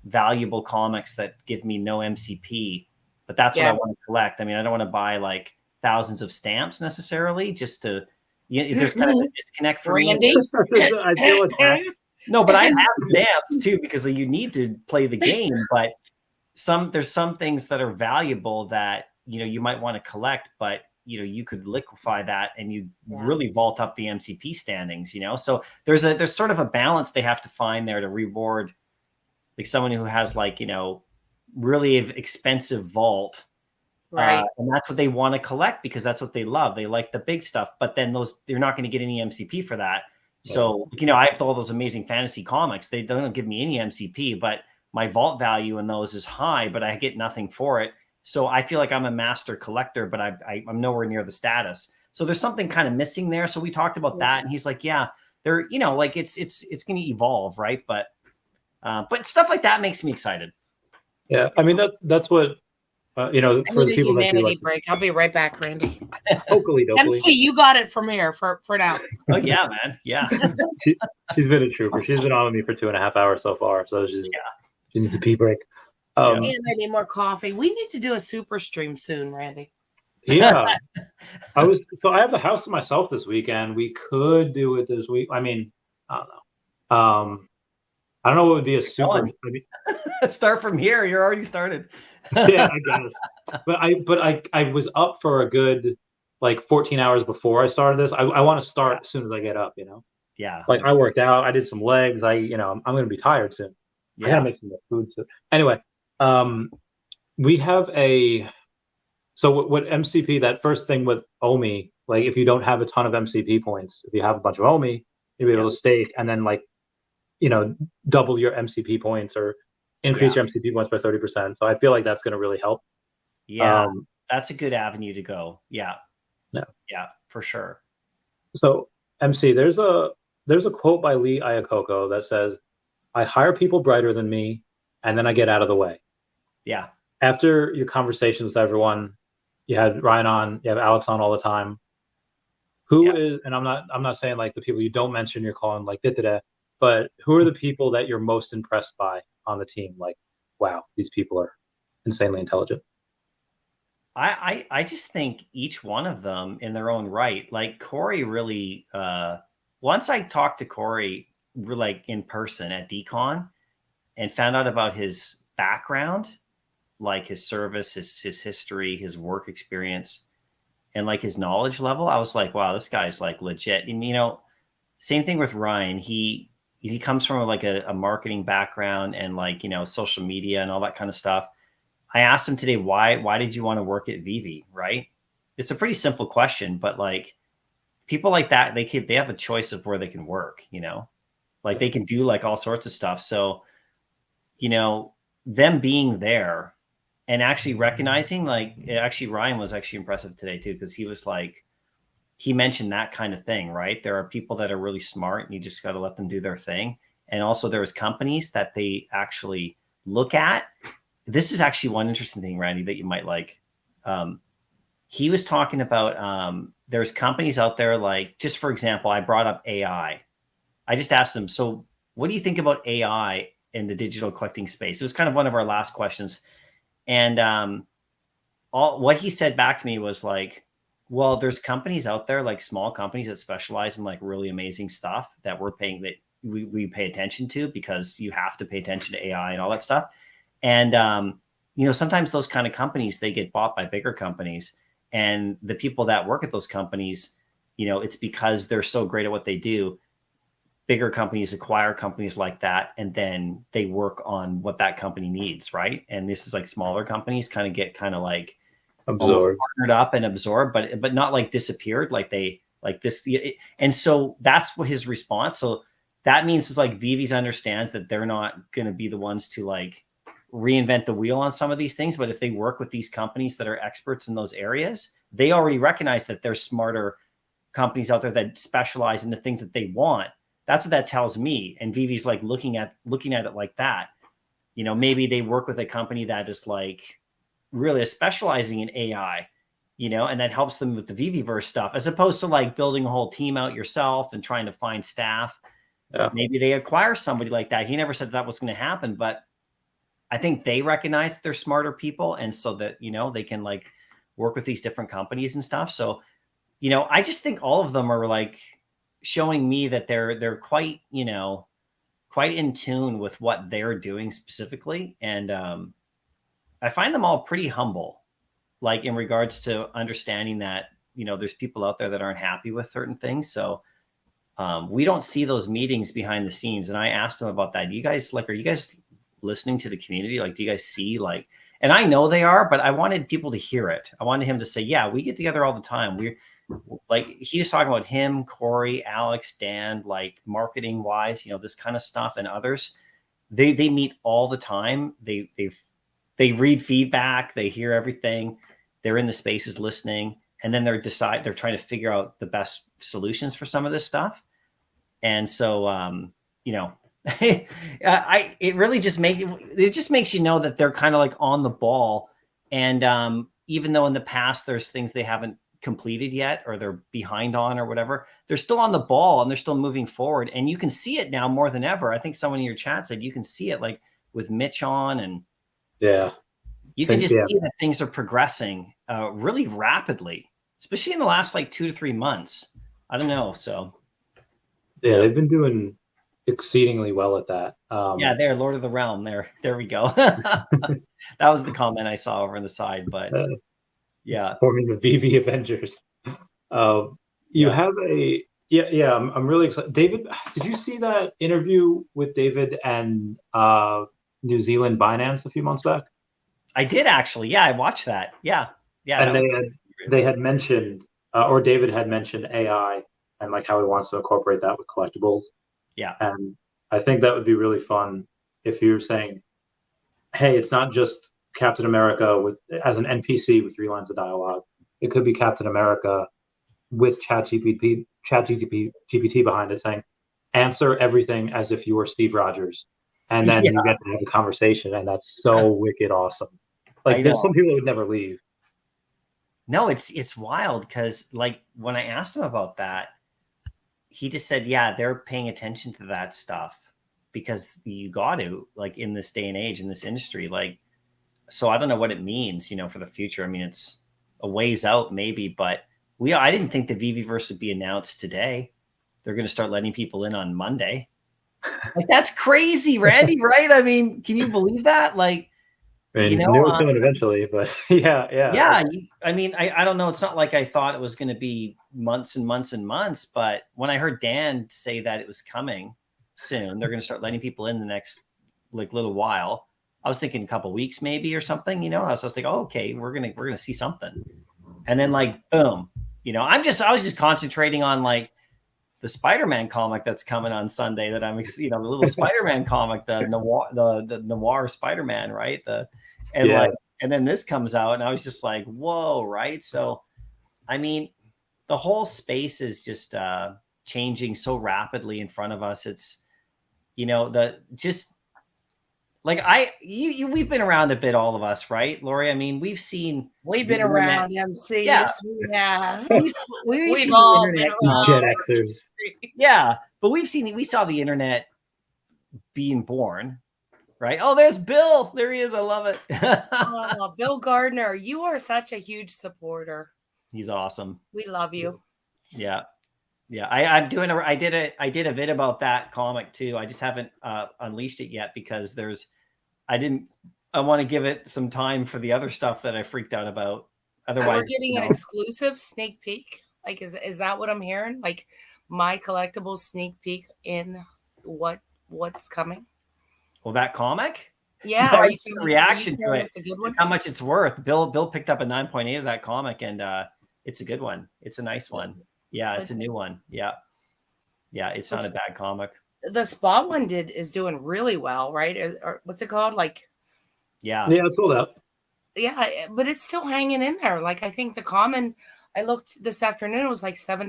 valuable comics that give me no MCP, but that's what I want to collect. I mean, I don't want to buy like thousands of stamps necessarily just to, there's kind of a disconnect for Randy. me. No, but I have stamps too, because you need to play the game, but there's some things that are valuable that, you might want to collect, but you could liquefy that and you really vault up the MCP standings, So there's sort of a balance they have to find there to reward like someone who has like, really expensive vault. Right. And that's what they want to collect because that's what they love. They like the big stuff, but then they're not going to get any MCP for that. So, I have all those amazing fantasy comics. They don't give me any MCP, but my vault value in those is high, but I get nothing for it. So I feel like I'm a master collector, but I'm nowhere near the status. So there's something kind of missing there. So we talked about that, and he's like, yeah, they're, like it's going to evolve, right? But stuff like that makes me excited. Yeah, I mean that's what for the people that do like break. I'll be right back, Randy. Hopefully, MC, you got it from here for now. Oh yeah, man. Yeah. She's been a trooper. She's been on with me for 2.5 hours so far. So she needs a pee break. And I need more coffee. We need to do a super stream soon, Randy. Yeah. I have the house to myself this weekend. We could do it this week. I mean, I don't know. I don't know what would be a super. Start from here. You're already started. Yeah, I guess. But I was up for a good 14 hours before I started this. I want to start as soon as I get up. Yeah. Like I worked out. I did some legs. I'm going to be tired soon. Yeah. I gotta make some more food soon. Anyway, we have so what MCP, that first thing with OMI, like if you don't have a ton of MCP points, if you have a bunch of OMI, you'll be able to stake and then double your MCP points or increase your MCP points by 30%. So I feel like that's going to really help. Yeah, that's a good avenue to go. Yeah. Yeah. Yeah, for sure. So MC, there's a quote by Lee Iacocca that says, "I hire people brighter than me, and then I get out of the way." Yeah. After your conversations with everyone, you had Ryan on, you have Alex on all the time. Who is, and I'm not saying like the people you don't mention, you're calling like da-da-da, but who are the people that you're most impressed by on the team? Like, wow, these people are insanely intelligent. I just think each one of them in their own right, like Corey really, once I talked to Corey like in person at DCon and found out about his background, like his service, his history, his work experience, and like his knowledge level, I was like, wow, this guy's like legit. And, same thing with Ryan. He comes from like a marketing background and like, social media and all that kind of stuff. I asked him today, why did you want to work at Veve? Right. It's a pretty simple question, but like people like that, they have a choice of where they can work, like they can do like all sorts of stuff. So, them being there and actually recognizing Ryan was actually impressive today too. Cause he was like, he mentioned that kind of thing, right? There are people that are really smart and you just got to let them do their thing. And also there's companies that they actually look at. This is actually one interesting thing, Randy, that you might like. He was talking about there's companies out there like, just for example, I brought up AI. I just asked him, so what do you think about AI in the digital collecting space? It was kind of one of our last questions. And what he said back to me was like, well, there's companies out there, like small companies that specialize in like really amazing stuff that we pay attention to because you have to pay attention to AI and all that stuff. And, sometimes those kind of companies, they get bought by bigger companies, and the people that work at those companies, it's because they're so great at what they do. Bigger companies acquire companies like that, and then they work on what that company needs. Right. And this is like smaller companies get like Absorbed, partnered up and absorbed, but not like disappeared. Like they like this. And so that's what his response. So that means it's like Veve's understands that they're not going to be the ones to like reinvent the wheel on some of these things. But if they work with these companies that are experts in those areas, they already recognize that there's smarter companies out there that specialize in the things that they want. That's what that tells me. And Veve's like looking at it like that. Maybe they work with a company that is like really specializing in AI, and that helps them with the Veveverse stuff, as opposed to like building a whole team out yourself and trying to find staff. Yeah. Maybe they acquire somebody like that. He never said that was going to happen, but I think they recognize they're smarter people. And so that, they can like work with these different companies and stuff. So, I just think all of them are like showing me that they're quite, quite in tune with what they're doing specifically. And, I find them all pretty humble. like in regards to understanding that, you know, there's people out there that aren't happy with certain things. So we don't see those meetings behind the scenes. And I asked him about that. Do you guys are you guys listening to the community? Like, do you guys see like, and I know they are, but I wanted people to hear it. I wanted him to say, yeah, we get together all the time. We're like, he's talking about him, Corey, Alex, Dan, like marketing wise, you know, this kind of stuff, and others. They meet all the time. They read feedback. They hear everything. They're in the spaces listening. And then they're trying to figure out the best solutions for some of this stuff. And so, you know, it really just makes you know that they're kind of like on the ball. And even though in the past there's things they haven't completed yet, or they're behind on or whatever, they're still on the ball and they're still moving forward. And you can see it now more than ever. I think someone in your chat said you can see it like with Mitch on, and yeah, you can just see that things are progressing really rapidly, especially in the last like 2 to 3 months. I don't know. So yeah, they've been doing exceedingly well at that. Yeah, there, Lord of the Realm. There we go. That was the comment I saw over on the side, but yeah, forming the Veve Avengers. You have a I'm really excited. David, did you see that interview with David and New Zealand Binance a few months back? I did actually. Yeah, I watched that. Yeah. And they had mentioned, or David had mentioned AI and like how he wants to incorporate that with collectibles. Yeah. And I think that would be really fun if you're saying, hey, it's not just Captain America as an NPC with 3 lines of dialogue. It could be Captain America with ChatGPT behind it saying, answer everything as if you were Steve Rogers. And then you get to have a conversation, and that's so wicked awesome. Like, there's some people that would never leave. No, it's wild because like when I asked him about that, he just said, yeah, they're paying attention to that stuff because you got to, like, in this day and age, in this industry, like, so I don't know what it means, you know, for the future. I mean, it's a ways out maybe, but I didn't think the Veveverse would be announced today. They're going to start letting people in on Monday. Like, that's crazy, Randy, right? I mean, can you believe that? Like, I mean, knew it was coming eventually, but yeah. I mean, I don't know. It's not like I thought it was going to be months and months and months, but when I heard Dan say that it was coming soon, they're going to start letting people in the next like little while. I was thinking a couple weeks maybe or something, you know. I was like, oh, okay, we're gonna see something, and then like boom, you know. I was just concentrating on like the Spider-Man comic that's coming on Sunday. That I'm, you know, the little Spider-Man comic, the noir Spider-Man, right? And then this comes out, and I was just like, whoa, right? So, I mean, the whole space is just changing so rapidly in front of us. It's, you know, we've been around a bit, all of us, right, Lori? I mean, we've been around, MC. Yeah. Yes, we have. We've all been around. Gen Xers. Yeah, but we saw the internet being born, right? Oh, there's Bill. There he is. I love it. Oh, Bill Gardner, you are such a huge supporter. He's awesome. We love you. Yeah. I did a vid about that comic too. I just haven't unleashed it yet because I want to give it some time for the other stuff that I freaked out about. Otherwise, so we're getting an exclusive sneak peek. Like, is that what I'm hearing? Like, my collectibles sneak peek in what's coming? Well, that comic? Yeah. No, are you reaction to it? It's a good one? It's how much it's worth. Bill picked up a 9.8 of that comic, and it's a good one. It's a nice one. Yeah, it's a new one. Yeah. It's not a bad comic. The Spot one is doing really well, right? What's it called? Like, yeah, it's sold out. Yeah, but it's still hanging in there. Like, I think the common, I looked this afternoon, it was like $7.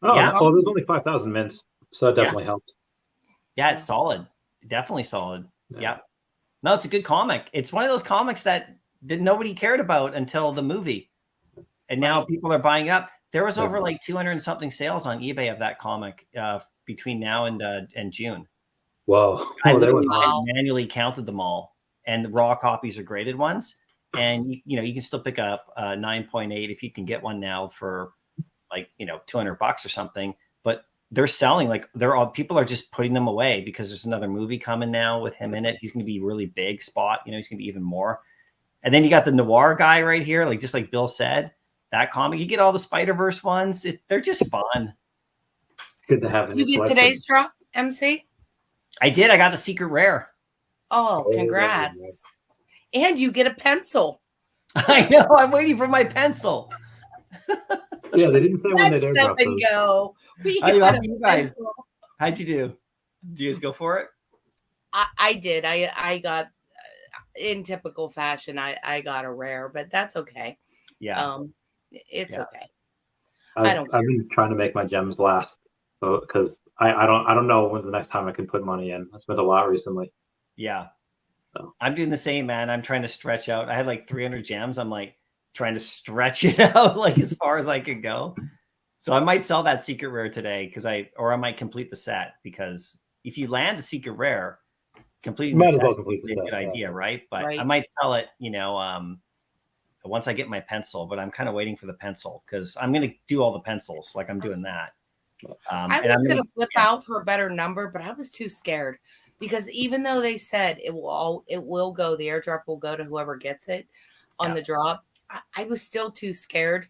Oh, yeah. Well, there's only 5,000 mints, so that definitely helped. Yeah, it's solid. Definitely solid. Yeah. No, it's a good comic. It's one of those comics that nobody cared about until the movie, and now people are buying it up. There was over like 200 and something sales on eBay of that comic between now and June. Whoa! I literally manually counted them all, and the raw copies are graded ones. And you can still pick up 9.8 if you can get one now for like $200 or something. But they're selling like people are just putting them away because there's another movie coming now with him in it. He's going to be really big. Spot, he's going to be even more. And then you got the noir guy right here, like just like Bill said, that comic. You get all the Spider-Verse ones. They're just fun. Good to have. You get today's drop, MC? I did. I got the secret rare. Oh, congrats. And you get a pencil. I know. I'm waiting for my pencil. Yeah, they didn't say when they Let's stop and go. You guys? How'd you do? Did you guys go for it? I did. I got, in typical fashion, I got a rare, but that's okay. Yeah. It's okay. I've been trying to make my gems last, because I don't know when's the next time I can put money in. I spent a lot recently. Yeah. So. I'm doing the same, man. I'm trying to stretch out. I had like 300 gems. I'm like trying to stretch it out like as far as I could go. So I might sell that secret rare today or I might complete the set, because if you land a secret rare, completing the set is a good idea, right? But I might sell it, once I get my pencil, but I'm kind of waiting for the pencil because I'm going to do all the pencils. Like I'm doing that. I was going to flip out for a better number, but I was too scared because even though they said it will go, the airdrop will go to whoever gets it on the drop. I was still too scared.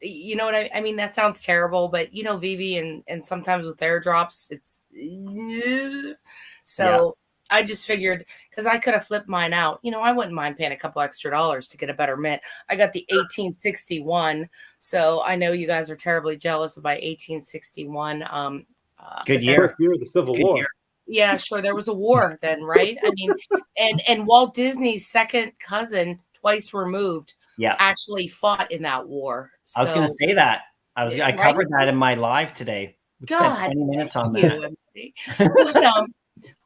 You know what I mean? That sounds terrible, but Veve and sometimes with airdrops, it's so I just figured because I could have flipped mine out. I wouldn't mind paying a couple extra dollars to get a better mint. I got the 1861. So I know you guys are terribly jealous of my 1861. Good year. First year of the Civil War. Year. Yeah, sure. There was a war then, right? I mean, and Walt Disney's second cousin, twice removed, actually fought in that war. So, I was going to say that. I covered that in my live today. We spent 20 minutes on that.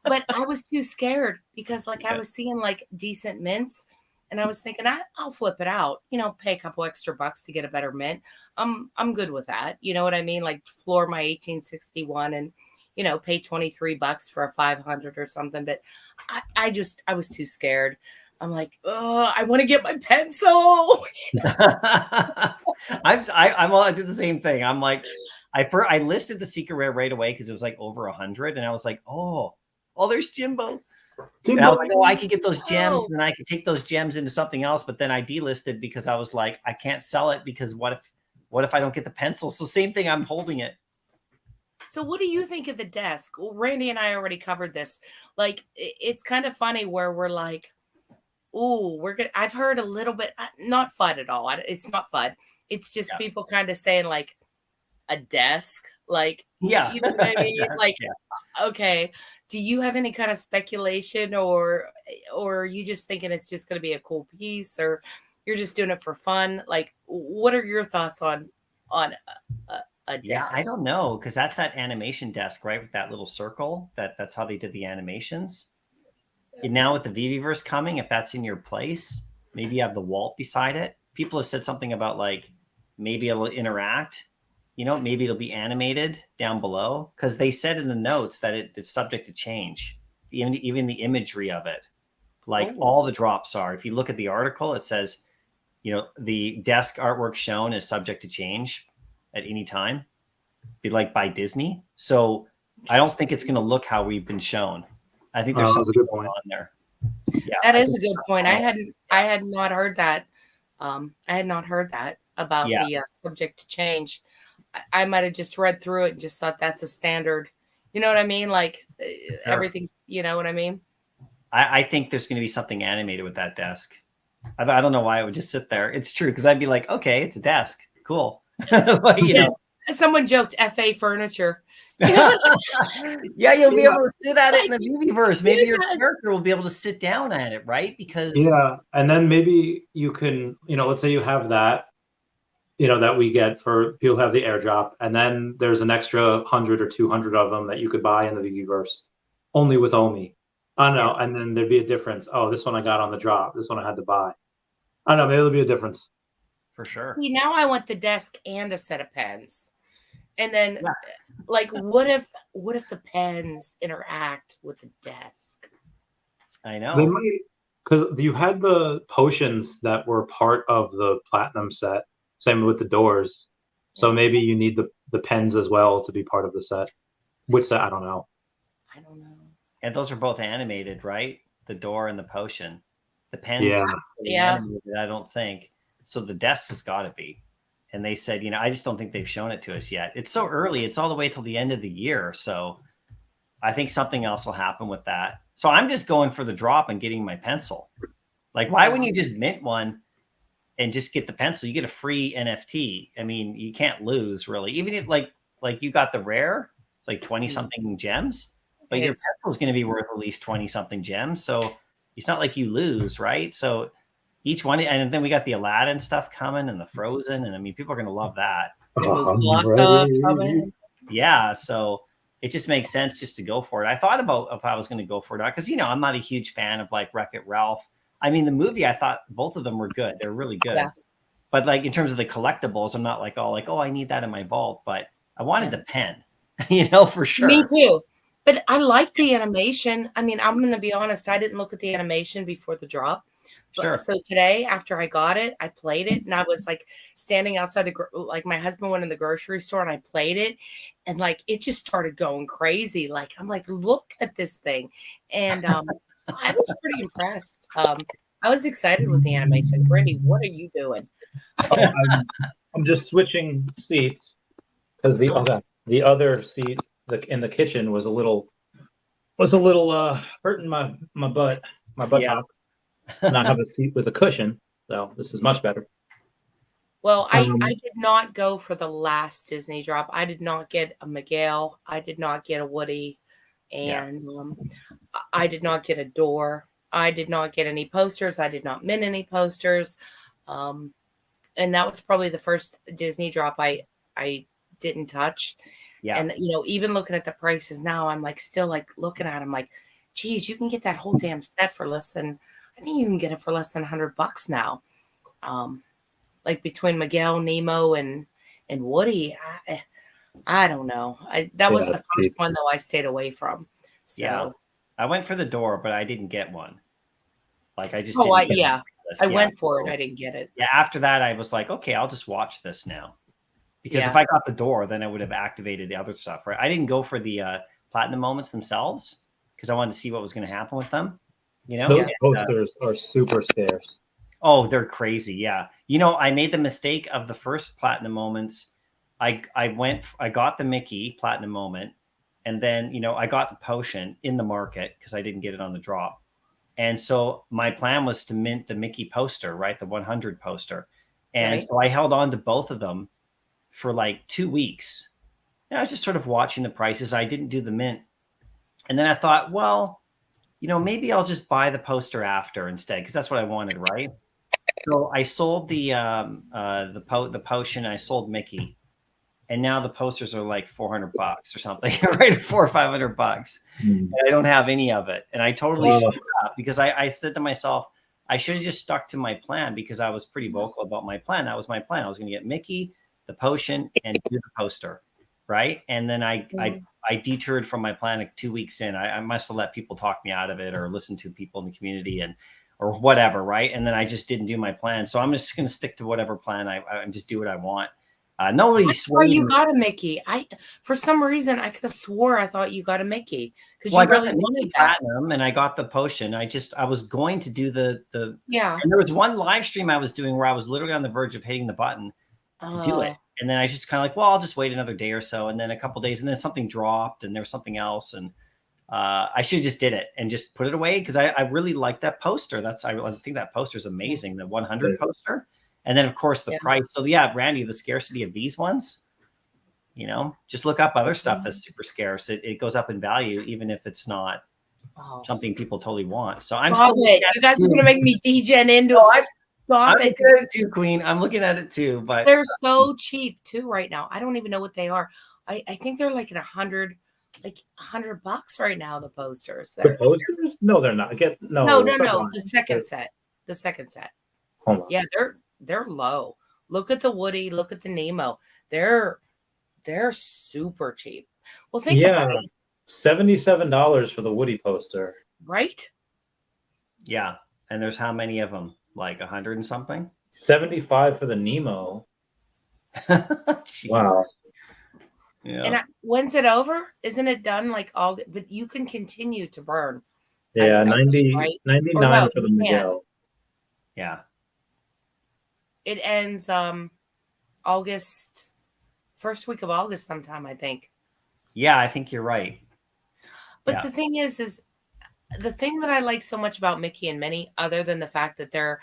But I was too scared because I was seeing decent mints and I was thinking I'll flip it out, pay a couple extra bucks to get a better mint. I'm good with that. You know what I mean? Like floor my 1861 and, pay $23 for a 500 or something. But I was too scared. I'm like, oh, I want to get my pencil. I did the same thing. I'm like, I listed the secret rare right away because it was like over 100, and I was like, oh, there's Jimbo. And I was like, oh, I could get those gems, and then I could take those gems into something else. But then I delisted because I was like, I can't sell it because what if I don't get the pencil? So same thing, I'm holding it. So what do you think of the desk? Well, Randy and I already covered this. It's kind of funny where we're like, oh, I've heard a little bit, not FUD at all. It's not FUD. It's just people kind of saying a desk, you know what I mean? Okay. Do you have any kind of speculation or are you just thinking it's just going to be a cool piece or you're just doing it for fun? What are your thoughts on a desk? Yeah, I don't know. Cause that's that animation desk, right? With that little circle, that's how they did the animations. And now with the Veveverse coming, if that's in your place, maybe you have the Walt beside it. People have said something about maybe it'll interact, maybe it'll be animated down below. Cause they said in the notes that it's subject to change, even the imagery of it, all the drops are. If you look at the article, it says, the desk artwork shown is subject to change at any time, be by Disney. So I don't think it's going to look how we've been shown. I think there's something going on there. Yeah, that is a good point. I had not heard that. I had not heard that about the subject to change. I might have just read through it and just thought that's a standard. You know what I mean? Everything's, you know what I mean? I think there's going to be something animated with that desk. I don't know why it would just sit there. It's true. Cause I'd be like, okay, it's a desk. Cool. But, someone joked FA furniture. Yeah, you'll be able to sit at it in the Veveverse. Maybe your character will be able to sit down at it, right? Because and then maybe you can, let's say you have that, that we get for people who have the airdrop, and then there's an extra 100 or 200 of them that you could buy in the Veveverse, only with OMI. I don't know, and then there'd be a difference. Oh, this one I got on the drop. This one I had to buy. I don't know. Maybe there'll be a difference. For sure. See, now I want the desk and a set of pens. And then what if the pens interact with the desk? I know. They might, because you had the potions that were part of the platinum set. Same with the doors. So maybe you need the pens as well to be part of the set. Which set? I don't know. I don't know. And those are both animated, right? The door and the potion. The pen's Yeah. animated, I don't think. So the desk has got to be. And they said, I just don't think they've shown it to us yet. It's so early. It's all the way till the end of the year. So I think something else will happen with that. So I'm just going for the drop and getting my pencil. Like, why wouldn't you just mint one and just get the pencil? You get a free NFT. I mean, you can't lose really. Even if like you got the rare, it's like 20 something gems, but your pencil is going to be worth at least 20 something gems. So it's not like you lose, right? So each one, and then we got the Aladdin stuff coming and the Frozen, and I mean, people are going to love that. Yeah, so it just makes sense just to go for it. I thought about if I was going to go for it because I'm not a huge fan of like Wreck-It Ralph. I mean, the movie, I thought both of them were good. They're really good. Yeah. But like in terms of the collectibles, I'm not like all like, oh, I need that in my vault. But I wanted the pen, for sure. Me too. But I like the animation. I mean, I'm going to be honest. I didn't look at the animation before the drop. Sure. So today, after I got it, I played it, and I was like standing outside like my husband went in the grocery store, and I played it, and like it just started going crazy. Like I'm like, look at this thing, and I was pretty impressed. I was excited with the animation. Brandy, what are you doing? Oh, I'm just switching seats because the other seat in the kitchen was a little hurting my butt top. Not have a seat with a cushion, so this is much better. Well, I did not go for the last Disney drop. I did not get a Miguel. I did not get a Woody, and I did not get a door. I did not get any posters. I did not mint any posters, and that was probably the first Disney drop I didn't touch. Yeah, and even looking at the prices now, I'm like still like looking at them like, geez, you can get that whole damn set for less than. I think you can get it for less than $100 now. Like between Miguel, Nemo, and Woody, I don't know. That was the first one though I stayed away from. So yeah, I went for the door, but I didn't get one. Like I just I went for it. I didn't get it. Yeah, after that I was like, okay, I'll just watch this now. Because if I got the door, then I would have activated the other stuff, right? I didn't go for the platinum moments themselves because I wanted to see what was going to happen with them. Those posters are super scarce. Oh, they're crazy. Yeah. I made the mistake of the first platinum moments. I got the Mickey platinum moment. And then, I got the potion in the market because I didn't get it on the drop. And so my plan was to mint the Mickey poster, right? The 100 poster. And so I held on to both of them for like 2 weeks. And I was just sort of watching the prices. I didn't do the mint. And then I thought, well, maybe I'll just buy the poster after instead, because that's what I wanted, right? So I sold the potion. I sold Mickey, and now the posters are like $400 or something, right? $400 or $500, and I don't have any of it. And I totally screwed up because I said to myself, I should have just stuck to my plan because I was pretty vocal about my plan. That was my plan. I was going to get Mickey, the potion, and do the poster, right? And then I detoured from my plan like 2 weeks in. I must have let people talk me out of it or listen to people in the community or whatever, right? And then I just didn't do my plan. So I'm just going to stick to whatever plan I just do what I want. Nobody swore you got a Mickey. For some reason I could have swore I thought you got a Mickey because you really wanted that. Platinum, and I got the potion. I was going to do the And there was one live stream I was doing where I was literally on the verge of hitting the button to do it. And then I just kind of like, well, I'll just wait another day or so. And then a couple days, and then something dropped and there was something else. And I should have just did it and just put it away because I really like that poster. I think that poster is amazing. The 100 poster. And then of course the price. So yeah, Randy, the scarcity of these ones, just look up other stuff that's super scarce. It goes up in value, even if it's not something people totally want. So I'm still you guys are going to make me degen into I'm looking at it too, Queen. I'm looking at it too, but they're so cheap too right now. I don't even know what they are. I think they're like at $100 right now. The posters. The posters? No, they're not. No. The second set. The second set. Hold on. Yeah, they're low. Look at the Woody. Look at the Nemo. They're super cheap. Well, think about it. $77 for the Woody poster. Right? Yeah, and there's how many of them? Like 100 and something? 75 for the Nemo. Wow. Yeah. And when's it over? Isn't it done like August? But you can continue to burn. Yeah, 99 for the Miguel. Yeah. It ends August, first week of August sometime, I think. Yeah, I think you're right. But Yeah. the thing is the thing that I like so much about Mickey and Minnie, other than the fact that they're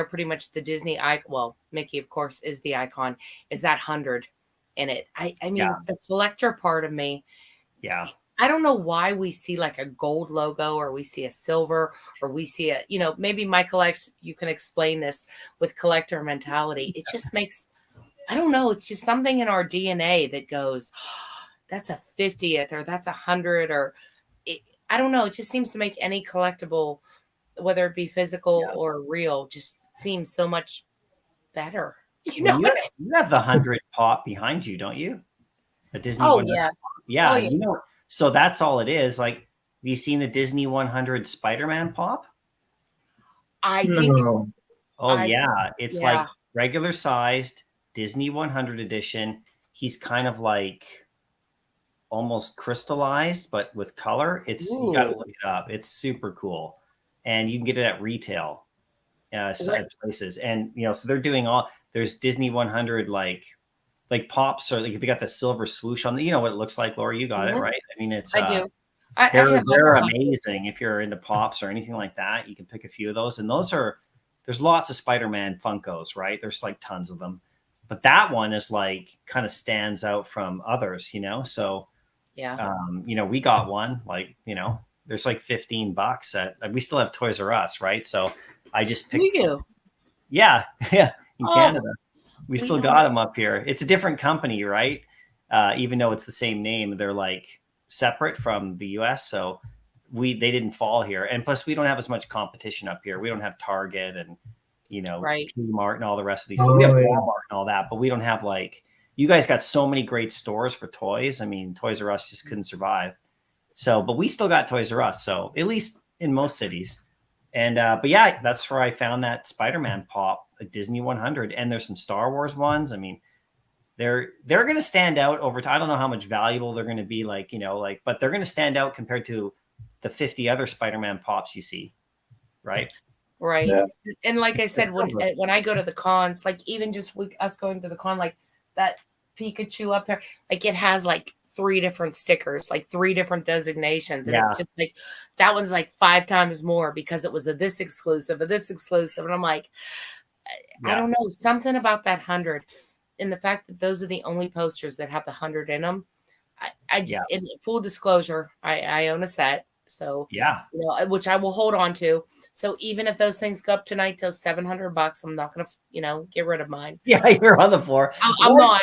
pretty much the Disney icon. Well, Mickey, of course, is the icon, is that 100 in it. I mean, Yeah. the collector part of me, Yeah. I don't know why we see like a gold logo or we see a silver or we see a, maybe Michael X, you can explain this with collector mentality. It just makes, I don't know, it's just something in our DNA that goes, oh, that's a 50th or that's 100 or I don't know. It just seems to make any collectible, whether it be physical or real, just seems so much better. Well, you have the 100 pop behind you, don't you? The Disney 100. Yeah. Yeah, Oh, yeah. So that's all it is. Like, have you seen the Disney 100 Spider-Man pop? I think. Oh, yeah. It's like yeah. regular sized Disney 100 edition. He's kind of like almost crystallized, but with color. You got to look it up. It's super cool. And you can get it at retail places. And, so they're doing there's Disney 100 like pops, or like they got the silver swoosh on you know what it looks like, Lori, you got it right. I mean, it's I do. They're amazing. If you're into pops or anything like that, you can pick a few of those. And there's lots of Spider-Man Funkos, right? There's like tons of them, but that one is like kind of stands out from others, so yeah. We got one, like, there's like $15 at, we still have Toys R Us, right? So I just picked yeah in Canada. We still got them up here. It's a different company, right? Even though it's the same name, they're like separate from the US. So they didn't fall here. And plus we don't have as much competition up here. We don't have Target and, Kmart and all the rest of these. We have Walmart and all that, but we don't have you guys got so many great stores for toys. I mean, Toys R Us just couldn't survive. So, but we still got Toys R Us. So at least in most cities. And, but yeah, that's where I found that Spider-Man pop, a Disney 100. And there's some Star Wars ones. I mean, they're going to stand out over time. I don't know how much valuable they're going to be, but they're going to stand out compared to the 50 other Spider-Man pops you see. Right. Right. Yeah. And like I said, when I go to the cons, like even just us going to the con, like that Pikachu up there, like it has like 3 different stickers, like 3 different designations. And it's just like, that one's like 5 times more because it was a this exclusive. And I'm like, I don't know, something about that 100 and the fact that those are the only posters that have the 100 in them. I just, in full disclosure, I own a set. So, which I will hold on to. So even if those things go up tonight till $700, I'm not going to, get rid of mine. Yeah, you're on the floor. I'm not,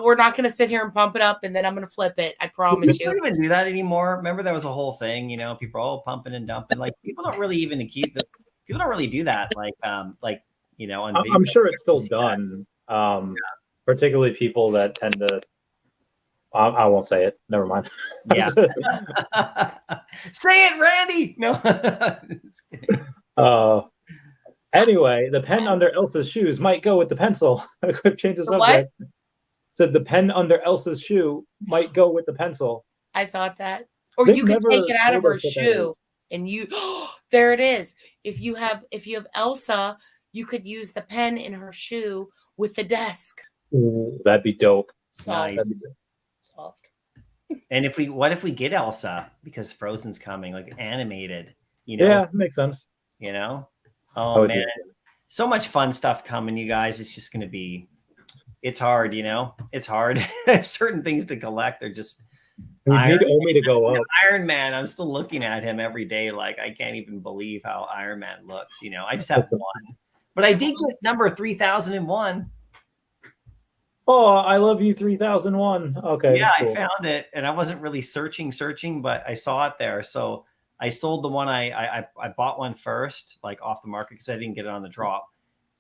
we're not going to sit here and pump it up and then I'm going to flip it. I promise you. Don't even do that anymore. Remember, there was a whole thing, people all pumping and dumping. Like people don't really even people don't really do that. On I'm sure it's still done. Particularly people that tend to. I won't say it. Never mind. Yeah. Say it, Randy. No. Anyway, the pen under Elsa's shoes might go with the pencil. Quick change of subject. Said the pen under Elsa's shoe might go with the pencil. I thought that. Or you could take it out of her shoe and there it is. If you have Elsa, you could use the pen in her shoe with the desk. Ooh, that'd be dope. Soft. And what if we get Elsa because Frozen's coming, like animated, Yeah, makes sense. Oh man, so much fun stuff coming, you guys. It's just going to be, it's hard, it's hard. There's certain things to collect. They're just need Omi to go up. Iron Man. I'm still looking at him every day. Like I can't even believe how Iron Man looks. I just have one, but I did get number 3001. Oh, I love you 3001. Okay. Yeah, cool. I found it and I wasn't really searching, but I saw it there. So I sold the one I bought one first, like off the market because I didn't get it on the drop.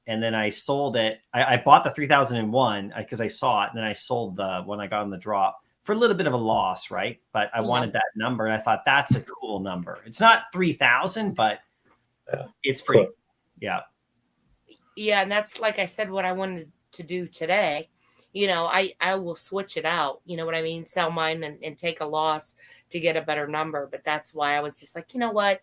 And then I sold it. I bought the 3001 because I saw it. And then I sold the one I got on the drop for a little bit of a loss, right? But I wanted that number. And I thought that's a cool number. It's not 3000, but it's pretty. Cool. Yeah. Yeah. And that's, like I said, what I wanted to do today I will switch it out. You know what I mean? Sell mine and take a loss to get a better number. But that's why I was just like, you know what?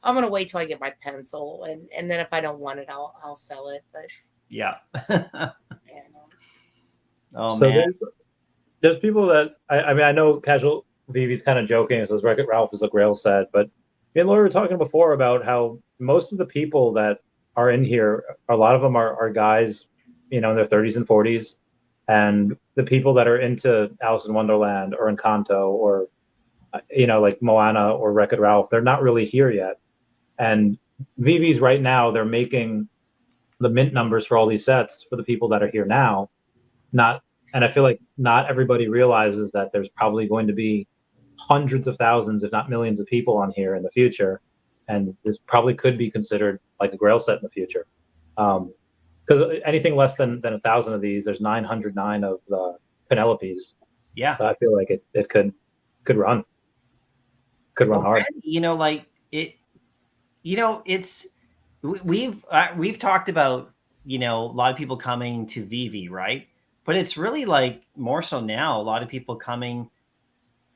I'm gonna wait till I get my pencil, and then if I don't want it, I'll sell it. But Yeah. Oh So man. there's people that I mean, I know Casual Vivi's kind of joking. It says Wreck-It Ralph, as like Rail said, but me and Lori were talking before about how most of the people that are in here, a lot of them are guys, in their 30s and 40s, and the people that are into Alice in Wonderland or Encanto or like Moana or Wreck-It Ralph, they're not really here yet. And Vivi's right now, they're making the mint numbers for all these sets for the people that are here now. And I feel like not everybody realizes that there's probably going to be hundreds of thousands, if not millions of people on here in the future. And this probably could be considered like a Grail set in the future. Because anything less than 1,000 of these, there's 909 of the Penelopes. Yeah. So I feel like it could run. Could run hard. We've talked about, a lot of people coming to Veve, right? But it's really like more so now, a lot of people coming,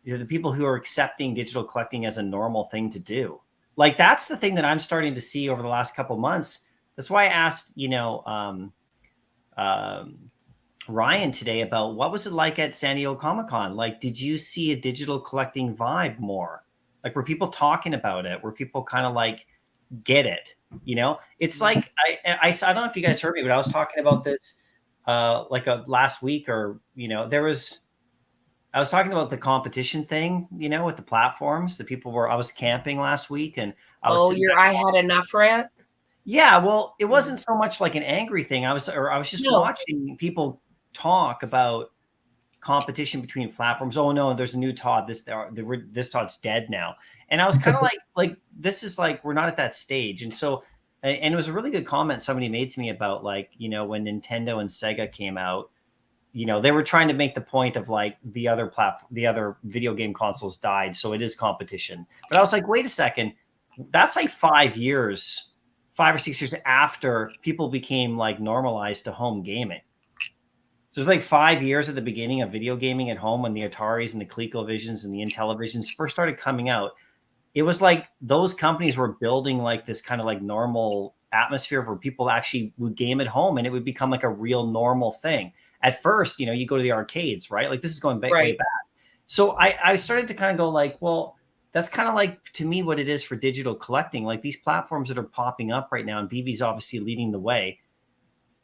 the people who are accepting digital collecting as a normal thing to do. Like, that's the thing that I'm starting to see over the last couple of months. That's why I asked, Ryan today about what was it like at San Diego Comic-Con? Like, did you see a digital collecting vibe more? Like, were people talking about it? Were people kind of like, get it? It's like, I don't know if you guys heard me, but I was talking about this last week, or, I was talking about the competition thing, with the platforms. I was camping last week, and I was I had enough rant. Yeah, well, it wasn't so much like an angry thing. I was just watching people talk about competition between platforms. Oh no, there's a new Todd. This Todd's dead now. And I was kind of like this is like, we're not at that stage. And so, and it was a really good comment somebody made to me about, like, when Nintendo and Sega came out, they were trying to make the point of like the other video game consoles died, so it is competition. But I was like, wait a second, that's like 5 or 6 years after people became like normalized to home gaming. So it's like 5 years at the beginning of video gaming at home, when the Ataris and the ColecoVisions and the Intellivisions first started coming out. It was like those companies were building like this kind of like normal atmosphere where people actually would game at home, and it would become like a real normal thing. At first, you go to the arcades, right? Like, this is going way back. So I started to kind of go like, well, that's kind of like, to me, what it is for digital collecting. Like, these platforms that are popping up right now, and Veve's obviously leading the way.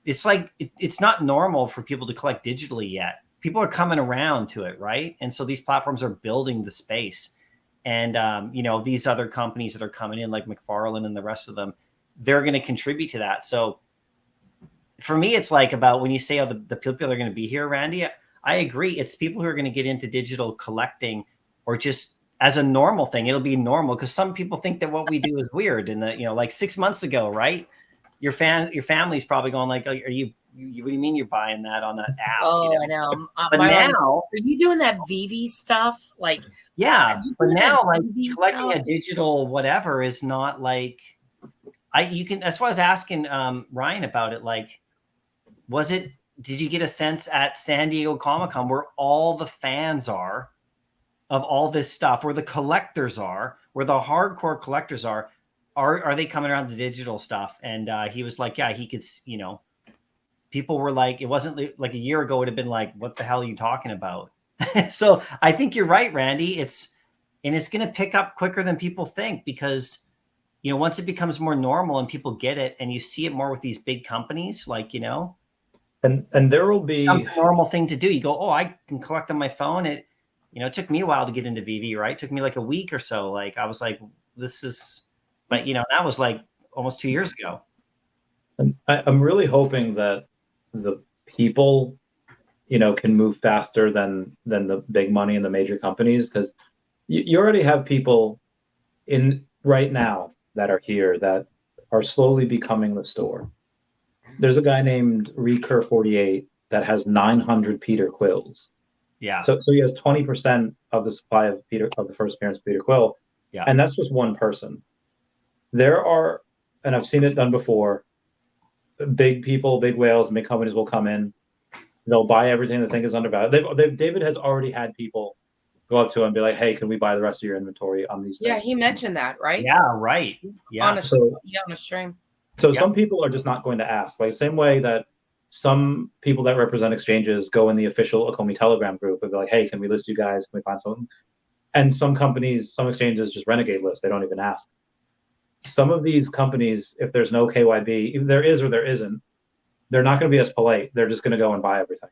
It's like, it's not normal for people to collect digitally yet. People are coming around to it, right? And so these platforms are building the space. And, these other companies that are coming in, like McFarlane and the rest of them, they're going to contribute to that. So for me, it's like, about when you say how the people are going to be here, Randy, I agree. It's people who are going to get into digital collecting, or just as a normal thing. It'll be normal, because some people think that what we do is weird. And that, like 6 months ago, right? Your family's probably going like, what do you mean you're buying that on that app? Oh, I know. But now, are you doing that Veve stuff? Like, yeah, but now, like, collecting stuff? a digital whatever is not like, that's why I was asking Ryan about it. Like, did you get a sense at San Diego Comic-Con where all the fans are of all this stuff, where the collectors are, where the hardcore collectors are they coming around the digital stuff? And he was like, yeah, he could, people were like, it wasn't like a year ago, it would have been like, what the hell are you talking about? So I think you're right, Randy. It's going to pick up quicker than people think, because, once it becomes more normal and people get it, and you see it more with these big companies, like, and there will be a normal thing to do. You go, oh, I can collect on my phone. It took me a while to get into Veve, right? It took me like a week or so. Like, I was like, but that was like almost 2 years ago. And I'm really hoping that the people, can move faster than the big money and the major companies, because you already have people in right now that are here that are slowly becoming the store. There's a guy named Recur48 that has 900 Peter Quills. Yeah. So he has 20% of the supply of the first appearance of Peter Quill. Yeah. And that's just one person. There are, and I've seen it done before, big people, big whales, big companies will come in. They'll buy everything they think is undervalued. David has already had people go up to him and be like, "Hey, can we buy the rest of your inventory on these Yeah, things?" he mentioned that, right? Yeah, right. Yeah. On a stream. So Yep. some people are just not going to ask. Like same way that some people that represent exchanges go in the official Akomi Telegram group and be like, "Hey, can we list you guys? Can we find something?" And some companies, some exchanges just renegade list. They don't even ask. Some of these companies, if there's no KYB, if there is or there isn't, they're not going to be as polite. They're just going to go and buy everything,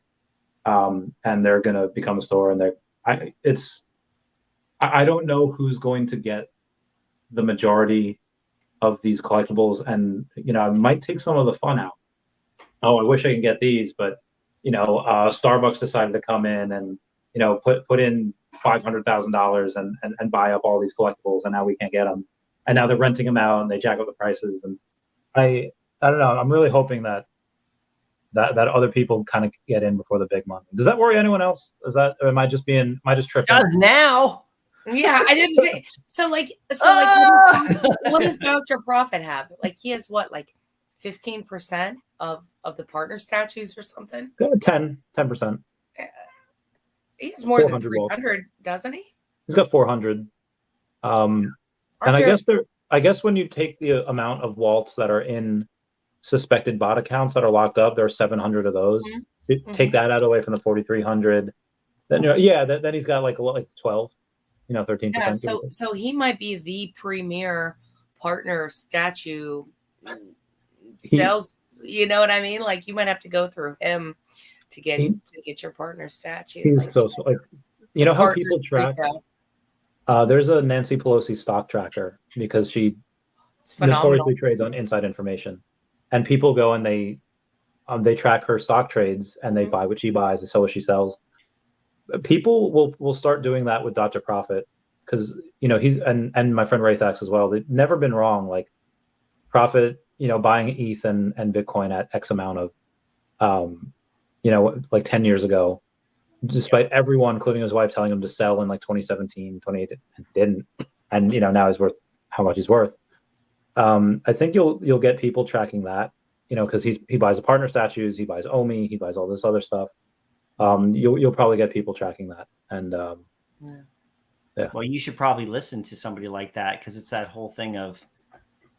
and they're going to become a store. And I don't know who's going to get the majority of these collectibles, and it might take some of the fun out. Oh, I wish I could get these, but Starbucks decided to come in and put in $500,000 and buy up all these collectibles, and now we can't get them, and now they're renting them out and they jack up the prices. And I don't know. I'm really hoping that other people kind of get in before the big money. Does that worry anyone else? Or am I just tripping? Does now. Yeah, I didn't. What does Dr. Profit have? Like he has what, like 15% of the partner statues or something? 10%. He has more than 300, doesn't he? He's got 400. And I guess when you take the amount of waltz that are in suspected bot accounts that are locked up, there are 700 of those. Mm-hmm. So take that out away from the 4,300. Then then he's got like 12, 13%. Yeah, so he might be the premier partner statue sales. You know what I mean? Like you might have to go through him to get your partner statue. He's how people track. There's a Nancy Pelosi stock tracker because she notoriously trades on inside information, and people go and they track her stock trades and they buy what she buys and sell what she sells. People will start doing that with Dr. Profit because he's and my friend Raythax as well. They've never been wrong. Like Profit, buying ETH and Bitcoin at X amount of, like 10 years ago, despite everyone, including his wife, telling him to sell in like 2017, 2018, and didn't. And now he's worth how much he's worth. I think you'll get people tracking that, because he buys the partner statues, he buys OMI, he buys all this other stuff. You'll probably get people tracking that. And yeah. Well, you should probably listen to somebody like that because it's that whole thing of,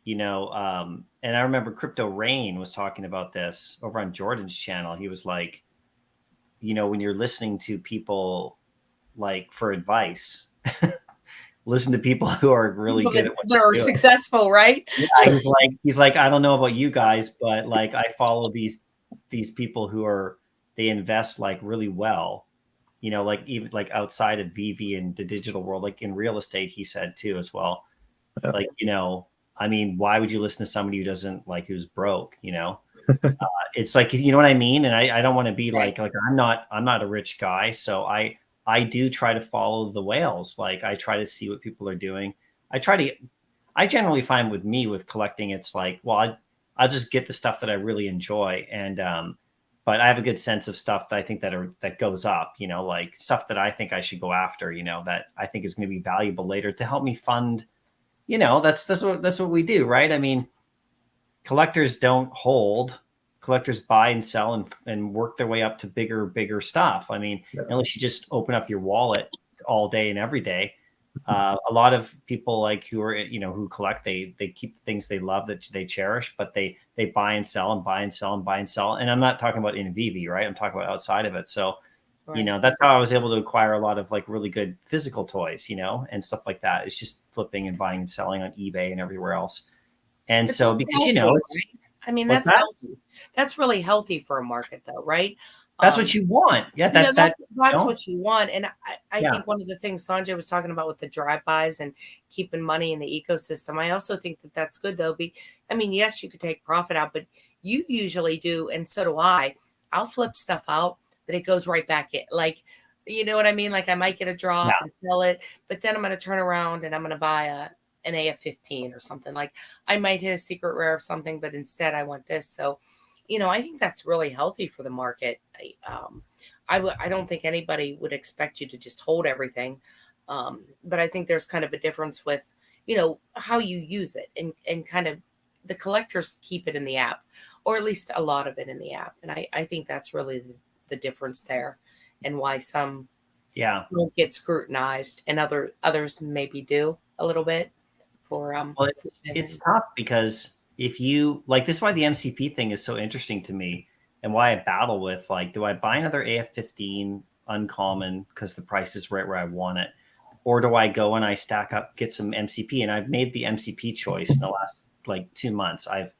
and I remember Crypto Rain was talking about this over on Jordan's channel. He was like, when you're listening to people like for advice, listen to people who are really good at what they're doing. Successful, right? Yeah, he's like, I don't know about you guys, but like I follow these people who they invest like really well, like even like outside of Veve and the digital world, like in real estate, he said too as well. Yeah. Like, I mean, why would you listen to somebody who's broke, it's like, you know what I mean? And I don't want to be like I'm not a rich guy. So I do try to follow the whales. Like I try to see what people are doing. I generally find with collecting, it's like, well, I'll just get the stuff that I really enjoy. And, but I have a good sense of stuff that I think that goes up, like stuff that I think I should go after, that I think is going to be valuable later to help me fund, that's what we do. Right. I mean, collectors don't hold. Collectors buy and sell and work their way up to bigger stuff. I mean, unless you just open up your wallet all day and every day. A lot of people like who are, who collect, they keep the things they love that they cherish, but they buy and sell and buy and sell and buy and sell. And I'm not talking about in Veve, right? I'm talking about outside of it. So, right. That's how I was able to acquire a lot of like really good physical toys, and stuff like that. It's just flipping and buying and selling on eBay and everywhere else. And so because, I mean, that's healthy. That's really healthy for a market though, right? That's what you want. Yeah, that's what you want. And I think one of the things Sanjay was talking about with the drive-bys and keeping money in the ecosystem, I also think that that's good though. I mean, yes, you could take profit out, but you usually do, and so do I. I'll flip stuff out, but it goes right back in. Like, you know what I mean? Like I might get a drop and sell it, but then I'm going to turn around and I'm going to buy an AF15 or something. Like I might hit a secret rare of something, but instead I want this. So, I think that's really healthy for the market. I don't think anybody would expect you to just hold everything. But I think there's kind of a difference with, how you use it and kind of the collectors keep it in the app, or at least a lot of it in the app. And I think that's really the difference there and why some Yeah. don't get scrutinized and others maybe do a little bit for Well, it's tough because if you like, this is why the MCP thing is so interesting to me, and why I battle with, like, do I buy another AF15 uncommon because the price is right where I want it, or do I go and I stack up, get some MCP? And I've made the MCP choice in the last like 2 months. I've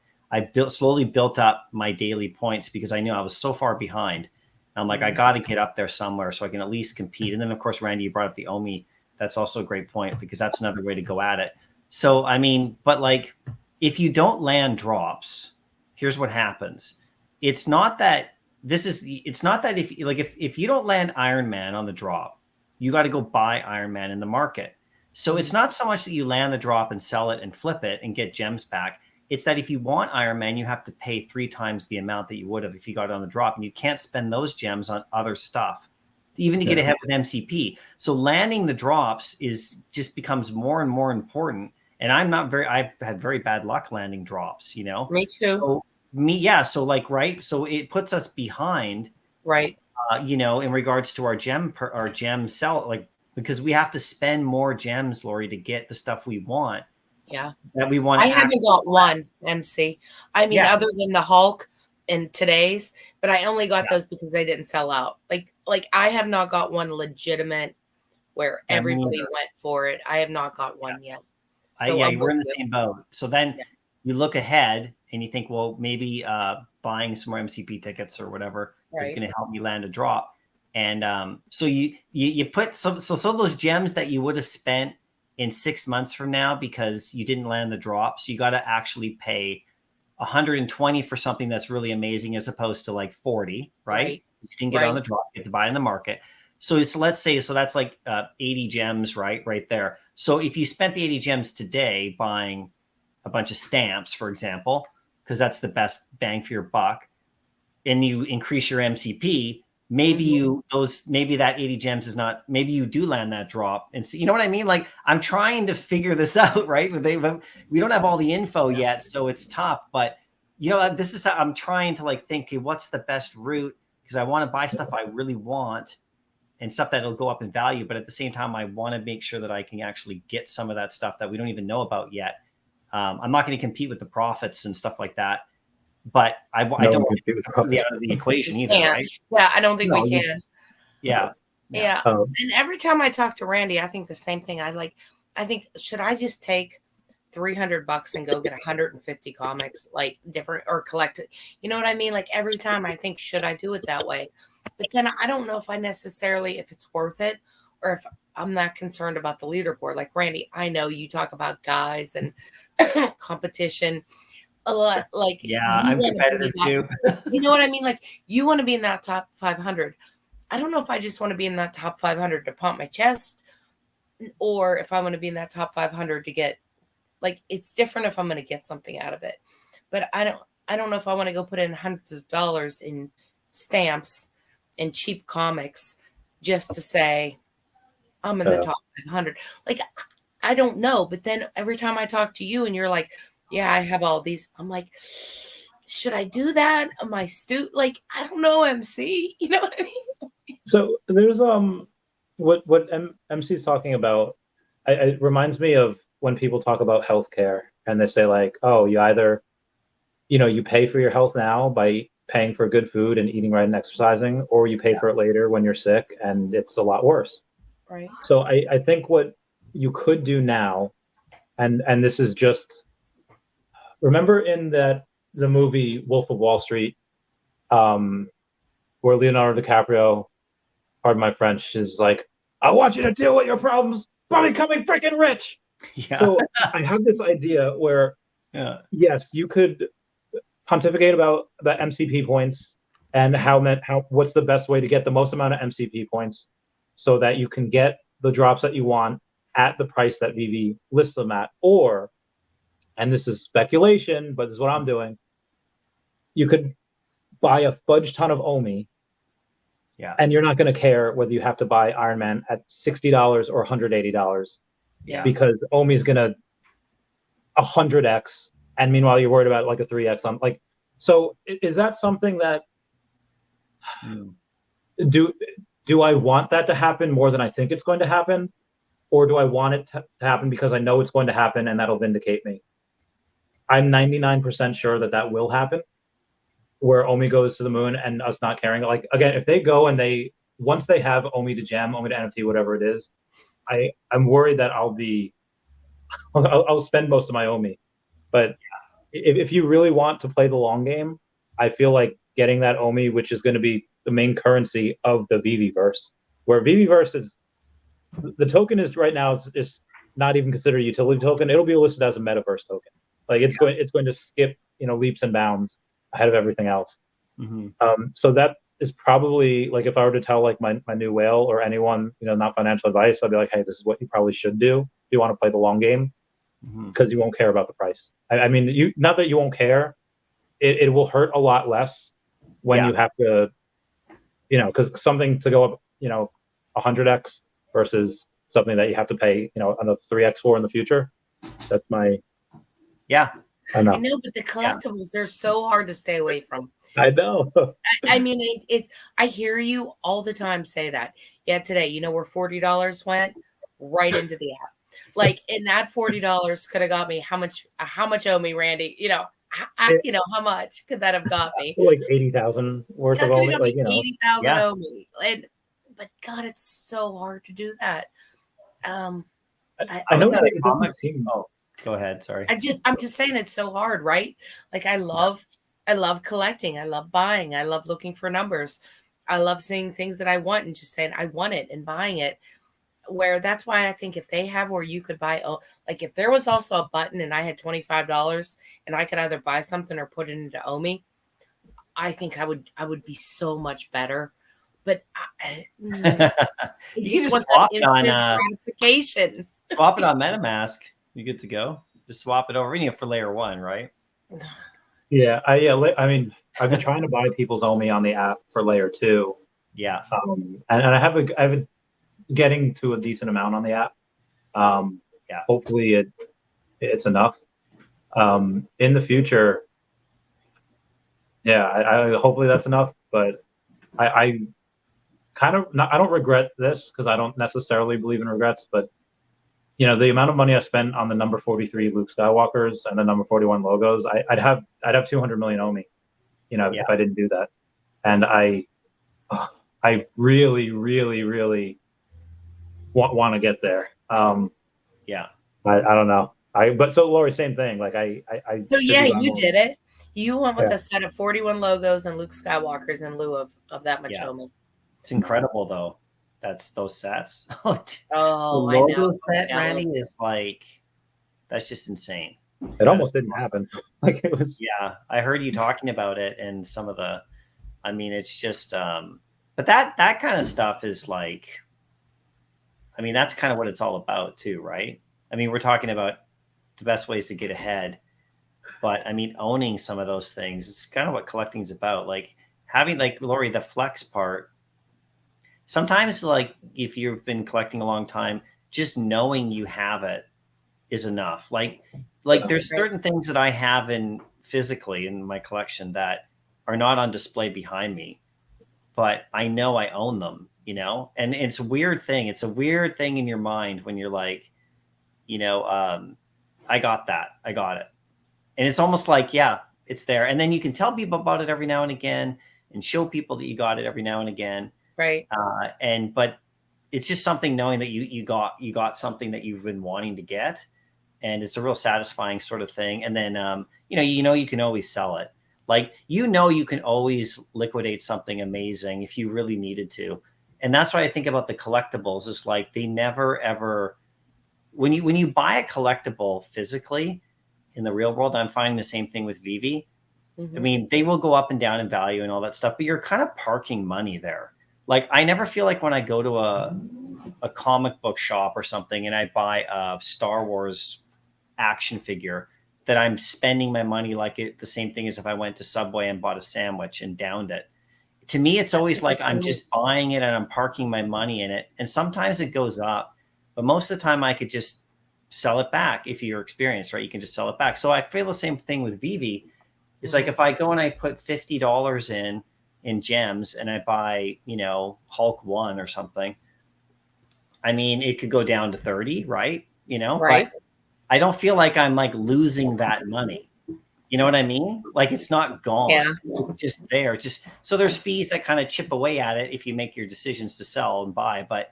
slowly built up my daily points because I knew I was so far behind. I'm like, I got to get up there somewhere so I can at least compete. And then, of course, Randy, you brought up the OMI. That's also a great point because that's another way to go at it. So, I mean, but like, if you don't land drops, here's what happens. It's not that if you don't land Iron Man on the drop, you got to go buy Iron Man in the market. So it's not so much that you land the drop and sell it and flip it and get gems back. It's that if you want Iron Man, you have to pay 3 times the amount that you would have if you got it on the drop, and you can't spend those gems on other stuff, even to get ahead with MCP. So landing the drops just becomes more and more important. And I've had very bad luck landing drops, you know. Me too. So like, right. So it puts us behind, right. You know, in regards to our gem sell, like, because we have to spend more gems, Lori, to get the stuff we want. Yeah. That we want. I haven't got one MC. I mean, other than the Hulk and today's, but I only got those because they didn't sell out. Like I have not got one legitimate where everybody went for it. I have not got one yet. So we're in the same boat. So then you look ahead and you think, well, maybe buying some more MCP tickets or whatever is going to help me land a drop. And so you put some of those gems that you would have spent in 6 months from now because you didn't land the drop. So you got to actually pay 120 for something that's really amazing as opposed to like 40, right? You can get on the drop, you have to buy in the market. So let's say, that's like 80 gems, right there. So if you spent the 80 gems today buying a bunch of stamps, for example, because that's the best bang for your buck, and you increase your MCP, maybe that 80 gems is not, maybe you do land that drop. And see, you know what I mean? Like, I'm trying to figure this out, right? We don't have all the info yet, so it's tough. But, you know, this is how I'm trying to like think, okay, what's the best route? Because I want to buy stuff I really want and stuff that'll go up in value. But at the same time, I want to make sure that I can actually get some of that stuff that we don't even know about yet. I'm not going to compete with the profits and stuff like that. But I don't want to be out of the equation either, right? Yeah, I don't think we can. Yeah. And every time I talk to Randy, I think the same thing. I think, should I just take $300 and go get 150 comics, like different, or collect it? You know what I mean? Like every time I think, should I do it that way? But then I don't know if if it's worth it, or if I'm not concerned about the leaderboard. Like Randy, I know you talk about guys and competition a lot. Like, I'm competitive too. You know what I mean? Like, you want to be in that top 500. I don't know if I just want to be in that top 500 to pump my chest, or if I want to be in that top 500 to get, like, it's different if I'm going to get something out of it. But I don't know if I want to go put in hundreds of dollars in stamps and cheap comics just to say I'm in the top 500. Like, I don't know. But then every time I talk to you and you're like, yeah, I have all these, I'm like, should I do that? Am I like, I don't know, MC. You know what I mean? So there's what MC's talking about. It reminds me of when people talk about healthcare and they say like, oh, you either, you know, you pay for your health now by paying for good food and eating right and exercising, or you pay for it later when you're sick and it's a lot worse. Right. So I think what you could do now, and this is just, remember in the movie Wolf of Wall Street, where Leonardo DiCaprio, pardon my French, is like, I want you to deal with your problems by becoming freaking rich. Yeah. So I have this idea where, yes, you could pontificate about the MCP points and how what's the best way to get the most amount of MCP points so that you can get the drops that you want at the price that Veve lists them at. Or, and this is speculation, but this is what I'm doing, you could buy a fudge ton of OMI, and you're not going to care whether you have to buy Iron Man at $60 or $180, because OMI is going to 100x, and meanwhile you're worried about like a 3x on, like, so is that something that do I want that to happen more than I think it's going to happen? Or do I want it to happen because I know it's going to happen and that'll vindicate me? I'm 99% sure that that will happen, where Omi goes to the moon and us not caring. Like, again, if they go and once they have Omi to gem, Omi to NFT, whatever it is, I'm worried that I'll spend most of my Omi. But if you really want to play the long game, I feel like getting that Omi, which is going to be the main currency of the Veveverse, where Veveverse is, the token is right now is not even considered a utility token. It'll be listed as a metaverse token. Like it's going to skip, leaps and bounds ahead of everything else. So that is probably, like, if I were to tell like my new whale or anyone, not financial advice, I'd be like, hey, this is what you probably should do if you want to play the long game, because you won't care about the price. I mean, not that you won't care, it will hurt a lot less when you have to, because something to go up, 100x versus something that you have to pay, another 3x for in the future. That's my. I know, but the collectibles, they're so hard to stay away from. I know. I mean, I hear you all the time say that. Yeah, today, where $40 went? Right into the app. Like, and that $40 could have got me how much Omi, Randy? How much could that have got me? Like 80,000 worth of Omi, like 80,000 Omi. But God, it's so hard to do that. I know that it doesn't seem. Oh, go ahead. Sorry. I'm just saying it's so hard, right? Like I love collecting. I love buying. I love looking for numbers. I love seeing things that I want and just saying I want it and buying it. Where that's why I think if they have where you could buy, like if there was also a button and I had $25 and I could either buy something or put it into Omi, I think I would be so much better. But you just swap it on gratification. Swap it on MetaMask. You're good to go. Just swap it over for layer 1, right? Yeah, I mean, I've been trying to buy people's Omi on the app for layer 2. Yeah. And I have a getting to a decent amount on the app. Hopefully it's enough. In the future, I hopefully that's enough. But I kind of I don't regret this because I don't necessarily believe in regrets. But the amount of money I spent on the number 43 Luke Skywalkers and the number 41 logos, I'd have 200 million Omi, if I didn't do that. And I really, really, really want to get there. I don't know. But so Lori, same thing. Like I so you did it. You went with a set of 41 logos and Luke Skywalkers in lieu of that much Omi. It's incredible though. That's those sets. Oh, the logo set, Randy, is like, that's just insane. It almost didn't happen. Like it was. Yeah, I heard you talking about it and some of the. I mean, it's just. But that kind of stuff is like. I mean, that's kind of what it's all about too, right? I mean, we're talking about the best ways to get ahead, but I mean, owning some of those things, it's kind of what collecting is about. Like having, like Lori, the flex part. Sometimes, like if you've been collecting a long time, just knowing you have it is enough. Like there's certain things that I have physically in my collection that are not on display behind me, but I know I own them. And it's a weird thing. It's a weird thing in your mind when you're like, I got that. I got it. And it's almost like, it's there. And then you can tell people about it every now and again and show people that you got it every now and again. Right. But it's just something knowing that you got something that you've been wanting to get. And it's a real satisfying sort of thing. And then, you can always sell it. Like, you can always liquidate something amazing if you really needed to. And that's what I think about the collectibles. It's like they never, ever, when you buy a collectible physically in the real world, I'm finding the same thing with Veve. I mean, they will go up and down in value and all that stuff, but you're kind of parking money there. Like, I never feel like when I go to a comic book shop or something and I buy a Star Wars action figure that I'm spending my money like the same thing as if I went to Subway and bought a sandwich and downed it. To me, it's always like I'm just buying it and I'm parking my money in it. And sometimes it goes up, but most of the time I could just sell it back. If you're experienced, right? You can just sell it back. So I feel the same thing with Veve. It's like if I go and I put $50 in in gems and I buy, you know, Hulk 1 or something, I mean, it could go down to 30, right? You know, Right. but I don't feel like I'm like losing that money. You know what I mean? Like it's not gone. Yeah. It's just there. Just so there's fees that kind of chip away at it if you make your decisions to sell and buy. But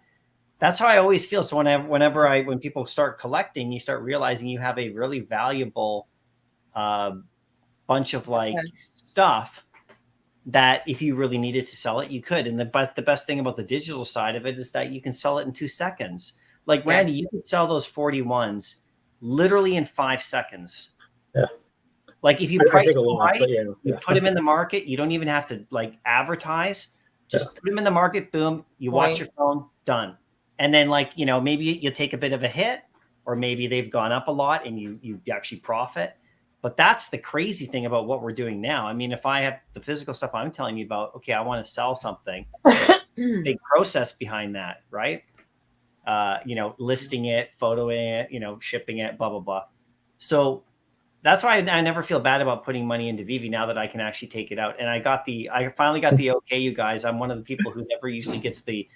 that's how I always feel. So when people start collecting, you start realizing you have a really valuable bunch of like stuff that if you really needed to sell it, you could. And the best thing about the digital side of it is that you can sell it in 2 seconds. Like Randy, you could sell those 41s literally in 5 seconds. Yeah. Like if you price them right, you put them in the market, you don't even have to like advertise. Just put them in the market, boom, you watch your phone, done. And then like, you know, maybe you take a bit of a hit or maybe they've gone up a lot and you actually profit. But that's the crazy thing about what we're doing now. I mean, if I have the physical stuff I'm telling you about, okay, I want to sell something, big process behind that, right? You know, listing it, photoing it, you know, shipping it, blah, blah, blah. So that's why I never feel bad about putting money into Veve now that I can actually take it out. And I finally got the okay, you guys. I'm one of the people who never usually gets the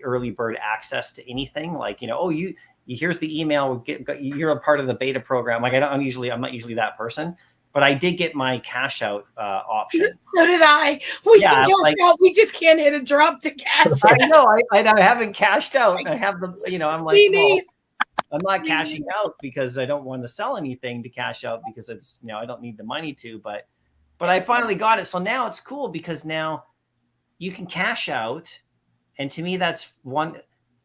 early bird access to anything. Like, you know, oh, here's the email. You're a part of the beta program. Like I'm not usually that person, but I did get my cash out option. So did I. We can cash out. We just can't hit a drop to cash out. I know. I haven't cashed out. I have the, you know, I'm like, well, I'm not cashing out because I don't want to sell anything to cash out because it's, you know, I don't need the money to, but I finally got it. So now it's cool because now you can cash out. And to me, that's one.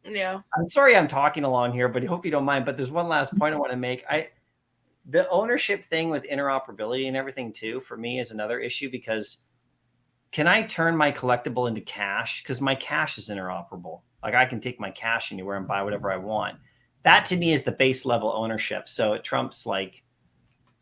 Yeah. I'm sorry I'm talking along here, but I hope you don't mind. But there's one last point I want to make. The ownership thing with interoperability and everything too, for me is another issue because can I turn my collectible into cash? Because my cash is interoperable. Like I can take my cash anywhere and buy whatever I want. That to me is the base level ownership. So it trumps like,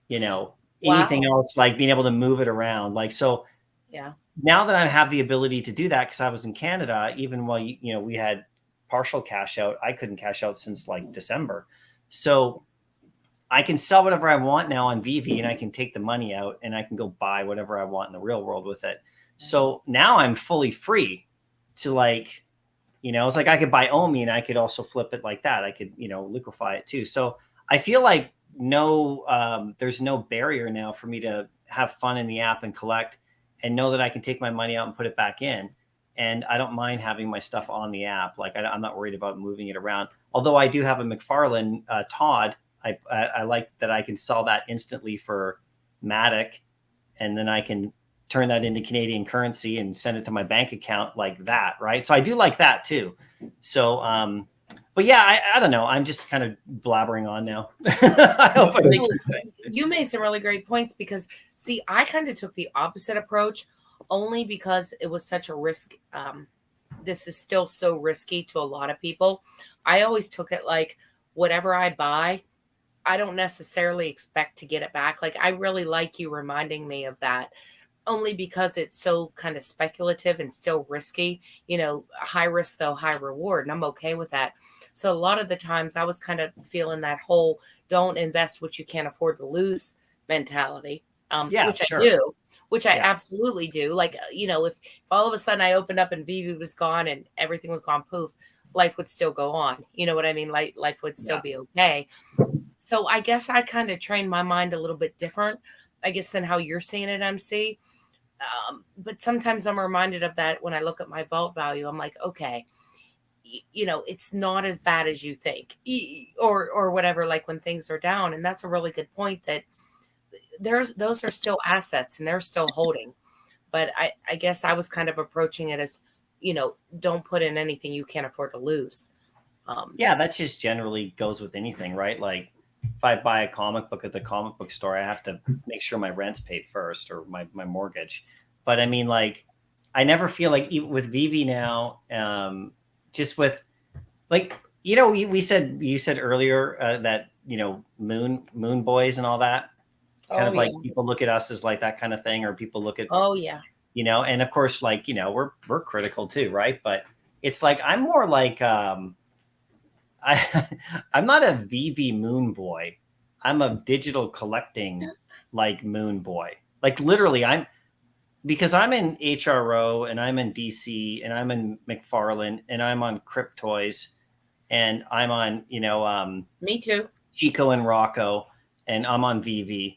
you know, anything else, like being able to move it around. Like, so yeah. Now that I have the ability to do that, because I was in Canada, even while, you know, we had partial cash out, I couldn't cash out since like December. So I can sell whatever I want now on Veve and I can take the money out and I can go buy whatever I want in the real world with it. So now I'm fully free to like, you know, it's like I could buy OMI and I could also flip it like that. I could, you know, liquefy it too. So I feel like there's no barrier now for me to have fun in the app and collect and know that I can take my money out and put it back in. And I don't mind having my stuff on the app. Like I'm not worried about moving it around. Although I do have a McFarlane Todd. I like that I can sell that instantly for Matic. And then I can turn that into Canadian currency and send it to my bank account like that. Right. So I do like that too. So, but yeah, I don't know. I'm just kind of blabbering on now. I hope I'm making sense. You made some really great points because, see, I kind of took the opposite approach only because it was such a risk. This is still so risky to a lot of people. I always took it like whatever I buy, I don't necessarily expect to get it back. Like I really like you reminding me of that. Only because it's so kind of speculative and still risky, you know, high risk, though high reward. And I'm okay with that. So a lot of the times I was kind of feeling that whole don't invest what you can't afford to lose mentality, which I do, which I absolutely do. Like, you know, if all of a sudden I opened up and Veve was gone and everything was gone poof, life would still go on. You know what I mean? Life would still be okay. So I guess I kind of trained my mind a little bit different, I guess, than how you're seeing it, MC. But sometimes I'm reminded of that when I look at my vault value. I'm like, okay, you know, it's not as bad as you think, or whatever. Like when things are down, and that's a really good point. That those are still assets and they're still holding. But I guess I was kind of approaching it as, you know, don't put in anything you can't afford to lose. Yeah, that just generally goes with anything, right? Like if I buy a comic book at the comic book store, I have to make sure my rent's paid first or my mortgage. But I mean, like, I never feel like even with Veve now, just with like, you know, you said earlier that, you know, moon boys and all that kind of like people look at us as like that kind of thing, or people look at, you know, and of course, like, you know, we're critical too. Right. But it's like, I'm more like, I'm not a Veve moon boy. I'm a digital collecting like moon boy. Like literally because I'm in HRO and I'm in DC and I'm in McFarland and I'm on Cryptoys and I'm on, Me too. Chico and Rocco and I'm on Veve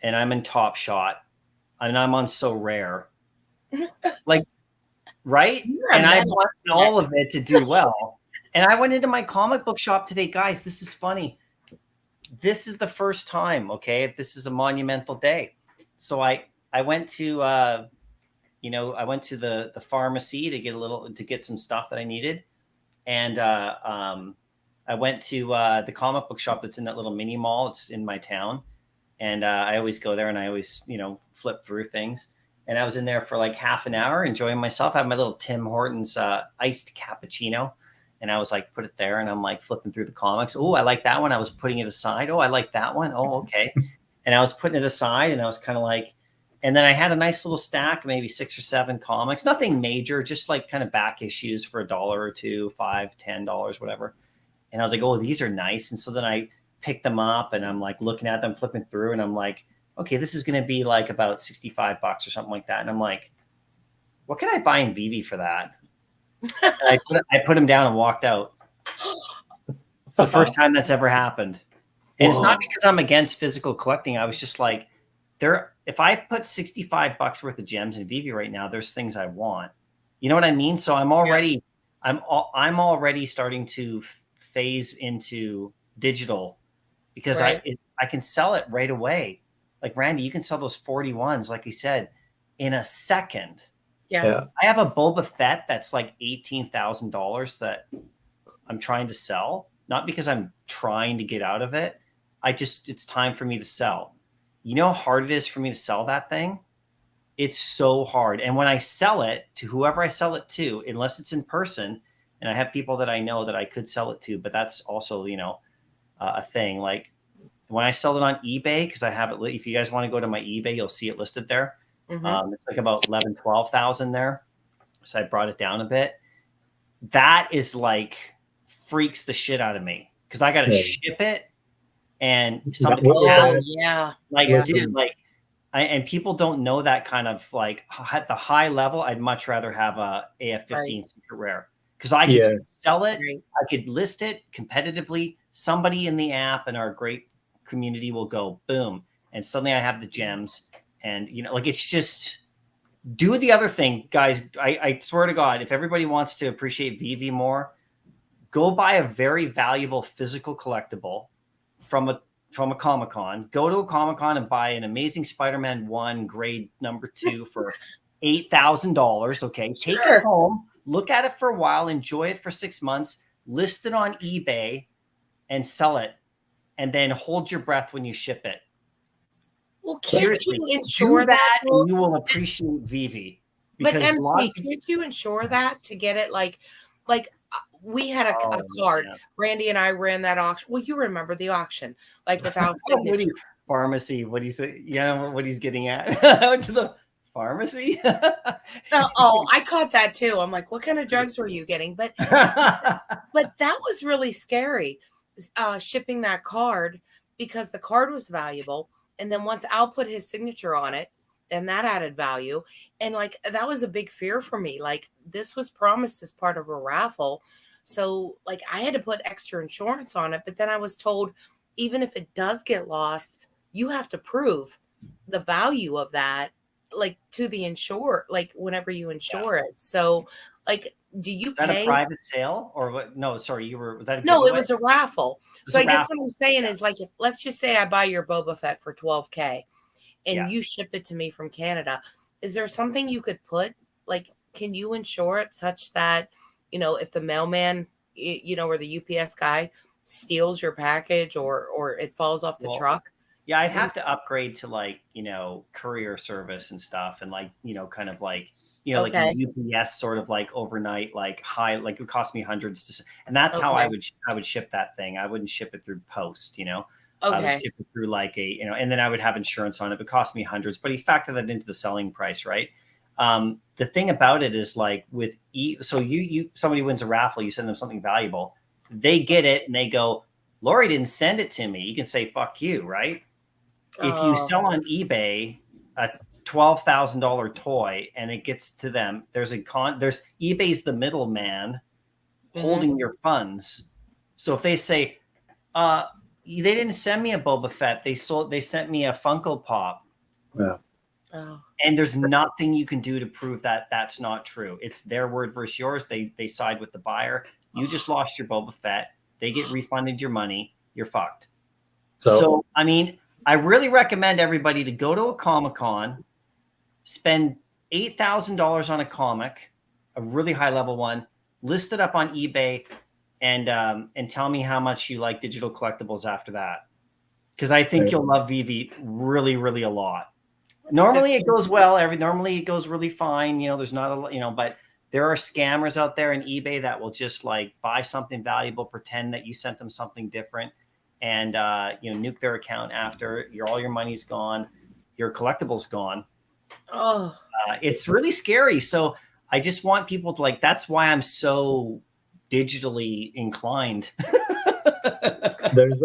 and I'm in Top Shot and I'm on So Rare. Like, right? And I want all of it to do well. And I went into my comic book shop today, guys. This is funny. This is the first time, okay? This is a monumental day. So I went to I went to the pharmacy to get some stuff that I needed. And I went to the comic book shop that's in that little mini mall. It's in my town. And I always go there and I always, flip through things. And I was in there for like half an hour enjoying myself. I had my little Tim Hortons iced cappuccino. And I was like, put it there. And I'm like flipping through the comics. Oh, I like that one. I was putting it aside. Oh, I like that one. Oh, okay. And I was putting it aside and I was kind of like, and then I had a nice little stack, maybe 6 or 7 comics, nothing major, just like kind of back issues for $1 or $2, $5, $10, whatever. And I was like, oh, these are nice. And so then I picked them up and I'm like looking at them, flipping through, and I'm like, okay, this is going to be like about $65 or something like that. And I'm like, what can I buy in Veve for that? I put them down and walked out. It's the first time that's ever happened. And It's not because I'm against physical collecting. I was just like, if I put $65 worth of gems in Veve right now, there's things I want. You know what I mean? So I'm already starting to phase into digital because I can sell it right away. Like Randy, you can sell those 41s, like he said, in a second. Yeah. I have a Boba Fett that's like $18,000 that I'm trying to sell, not because I'm trying to get out of it. It's time for me to sell. You know how hard it is for me to sell that thing? It's so hard. And when I sell it to whoever I sell it to, unless it's in person, and I have people that I know that I could sell it to, but that's also, a thing. Like when I sell it on eBay, because I have it, if you guys want to go to my eBay, you'll see it listed there. Mm-hmm. It's like about 11, 12,000 there. So I brought it down a bit. That is like freaks the shit out of me because I got to ship it. And something, dude, like, and people don't know that kind of like at the high level. I'd much rather have a AF-15 secret rare because I could sell it. I could list it competitively. Somebody in the app and our great community will go boom, and suddenly I have the gems. And it's just do the other thing, guys. I swear to God, if everybody wants to appreciate Veve more, go buy a very valuable physical collectible from a Comic-Con. Go to a Comic-Con and buy an Amazing Spider-Man 1 grade number 2 for $8,000. Okay. Take it home, look at it for a while, enjoy it for 6 months, list it on eBay and sell it. And then hold your breath when you ship it. Well, can't you ensure that? And you will appreciate Veve. But MC, can't you ensure that to get it like we had a card. Yeah. Randy and I ran that auction. Well, you remember the auction, like without signature. Pharmacy. What do you say? Yeah, what he's getting at. I went to the pharmacy. I caught that too. I'm like, what kind of drugs were you getting? But that was really scary, shipping that card because the card was valuable. And then once Al put his signature on it, then that added value. And like, that was a big fear for me. Like this was promised as part of a raffle. So like I had to put extra insurance on it. But then I was told, even if it does get lost, you have to prove the value of that, like to the insurer, like whenever you insure it. So like, do you pay? A private sale or what? No, sorry, was that? No, it was a raffle. So I guess what I'm saying is like, if let's just say I buy your Boba Fett for $12,000 and you ship it to me from Canada, is there something you could put? Like, can you insure it such that, if the mailman, or the UPS guy steals your package or it falls off the truck? Yeah, I'd have to upgrade to like, courier service and stuff. And like, kind of like, like UPS sort of like overnight, like high, like it would cost me hundreds and that's how I would ship that thing. I wouldn't ship it through post, I would ship it through like and then I would have insurance on it. It would cost me hundreds, but he factored that into the selling price, right? The thing about it is like with so somebody wins a raffle, you send them something valuable, they get it and they go, Lori didn't send it to me. You can say, fuck you, right? If you sell on eBay a $12,000 toy and it gets to them, there's eBay's the middleman holding your funds. So if they say, they didn't send me a Boba Fett, they sent me a Funko Pop. Yeah. Oh. And there's nothing you can do to prove that that's not true. It's their word versus yours. They side with the buyer. You just lost your Boba Fett. They get refunded your money. You're fucked. So I mean, I really recommend everybody to go to a Comic-Con, spend $8,000 on a comic, a really high level one, list it up on eBay, and tell me how much you like digital collectibles after that. Because I think you'll love Veve really, really a lot. Normally it goes well. Normally it goes really fine. There's not but there are scammers out there in eBay that will just like buy something valuable, pretend that you sent them something different, and nuke their account after all your money's gone, your collectible's gone. Oh, it's really scary. So I just want people to that's why I'm so digitally inclined. There's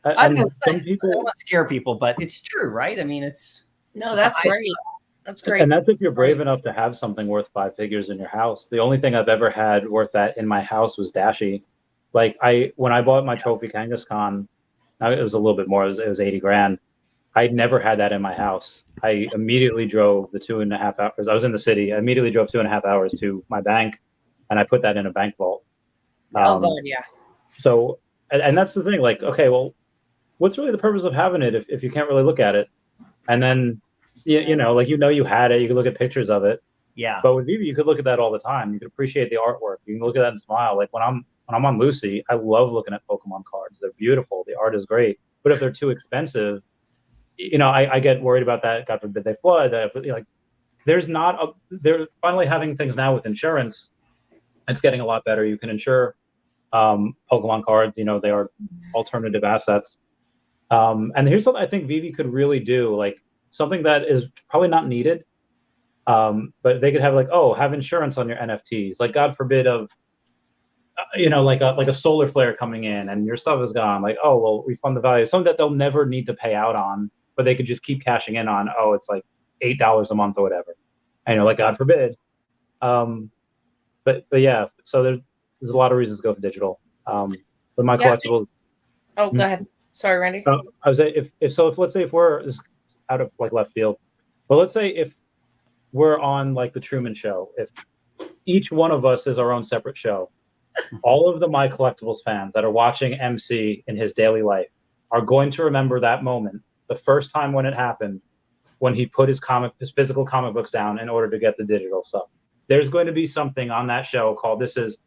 I don't some people don't want to scare people, but it's true, right? I mean, no, that's great. That's great. And that's if you're brave enough to have something worth 5 figures in your house. The only thing I've ever had worth that in my house was Dashi. Like when I bought my trophy Kangaskhan, it was a little bit more. It was 80 grand. I'd never had that in my house. I immediately drove the 2.5 hours. I was in the city. I immediately drove 2.5 hours to my bank, and I put that in a bank vault. Oh God, yeah. So, and that's the thing. Like, okay, well, what's really the purpose of having it if you can't really look at it? And then, you had it. You could look at pictures of it. Yeah. But with Veve, you could look at that all the time. You could appreciate the artwork. You can look at that and smile. Like when I'm on Lucy, I love looking at Pokemon cards. They're beautiful. The art is great. But if they're too expensive, I get worried about that. God forbid they flood. They're finally having things now with insurance. It's getting a lot better. You can insure Pokemon cards. They are alternative assets. And here's something I think Veve could really do, like something that is probably not needed. But they could have have insurance on your NFTs. Like God forbid like a solar flare coming in and your stuff is gone. Like, oh, well, refund the value. Something that they'll never need to pay out on, but they could just keep cashing in on. Oh, it's like $8 a month or whatever. Like God forbid. But yeah, so there's a lot of reasons to go for digital. But my collectibles. Oh, go ahead. Sorry, Randy. I was saying if let's say if we're out of left field, but let's say if we're on the Truman Show, if each one of us is our own separate show, all of the My Collectibles fans that are watching MC in his daily life are going to remember that moment, the first time when it happened, when he put his physical comic books down in order to get the digital stuff. There's going to be something on that show called this is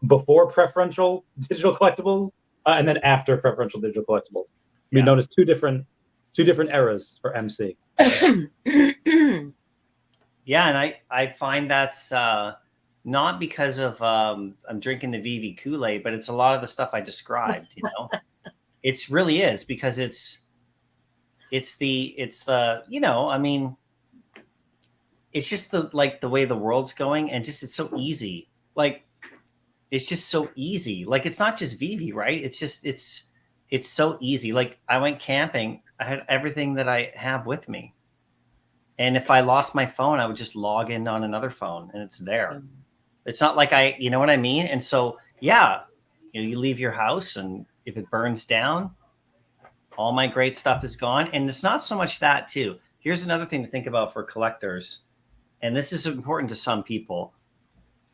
before preferential digital collectibles and then after preferential digital collectibles. We notice two different eras for MC. Yeah, and I find that's not because of I'm drinking the Veve Kool-Aid, but it's a lot of the stuff I described. It really is because it's the I mean, it's just the way the world's going, and just it's so easy. It's just so easy. It's not just Veve, right? It's just it's so easy. I went camping. I had everything that I have with me. And if I lost my phone, I would just log in on another phone and it's there. It's not like you know what I mean? And so, yeah, you leave your house and if it burns down, all my great stuff is gone. And it's not so much that too. Here's another thing to think about for collectors. And this is important to some people.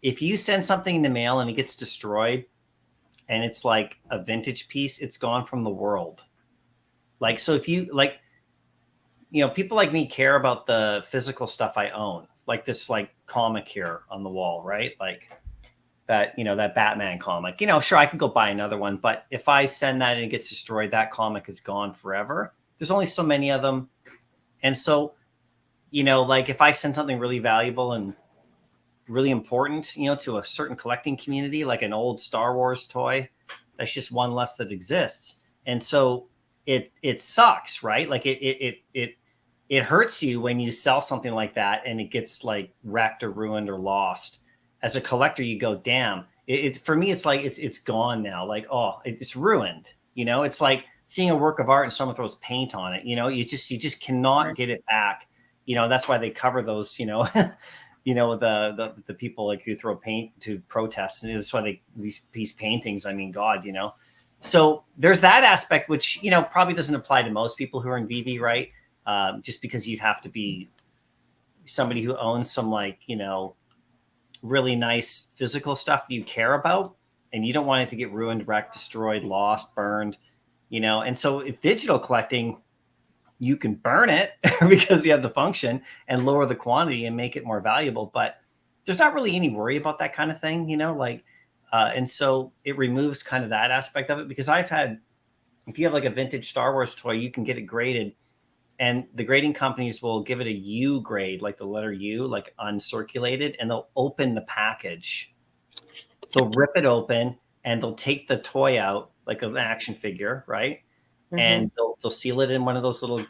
If you send something in the mail and it gets destroyed and it's like a vintage piece, it's gone from the world. So if you people like me care about the physical stuff I own, like this comic here on the wall, right? That Batman comic. Sure, I could go buy another one, but if I send that and it gets destroyed, that comic is gone forever. There's only so many of them. And so, if I send something really valuable and really important, to a certain collecting community, like an old Star Wars toy, that's just one less that exists. And so it sucks, right? It hurts you when you sell something like that and it gets wrecked or ruined or lost. As a collector, you go, damn. For me, it's it's gone now. Oh, it's ruined. It's seeing a work of art and someone throws paint on it. You just cannot get it back. That's why they cover those, the people like who throw paint to protests, and that's why these paintings. I mean, God, So there's that aspect, which probably doesn't apply to most people who are in Veve, right? Just because you'd have to be somebody who owns some really nice physical stuff that you care about, and you don't want it to get ruined, wrecked, destroyed, lost, burned, And so if digital collecting, you can burn it because you have the function and lower the quantity and make it more valuable. But there's not really any worry about that kind of thing, and so it removes kind of that aspect of it, because if you have like a vintage Star Wars toy, you can get it graded, and the grading companies will give it a U grade, like the letter U, like uncirculated, and they'll open the package. They'll rip it open and they'll take the toy out like an action figure, right? Mm-hmm. And they'll seal it in one of those little,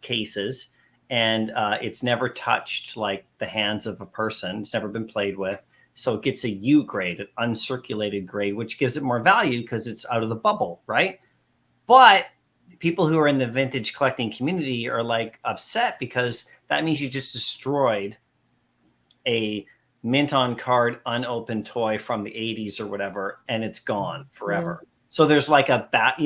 cases, and it's never touched like the hands of a person. It's never been played with. So it gets a U grade, an uncirculated grade, which gives it more value because it's out of the bubble, right? But people who are in the vintage collecting community are like upset, because that means you just destroyed a mint on card unopened toy from the 80s or whatever, and it's gone forever. Mm. So there's like that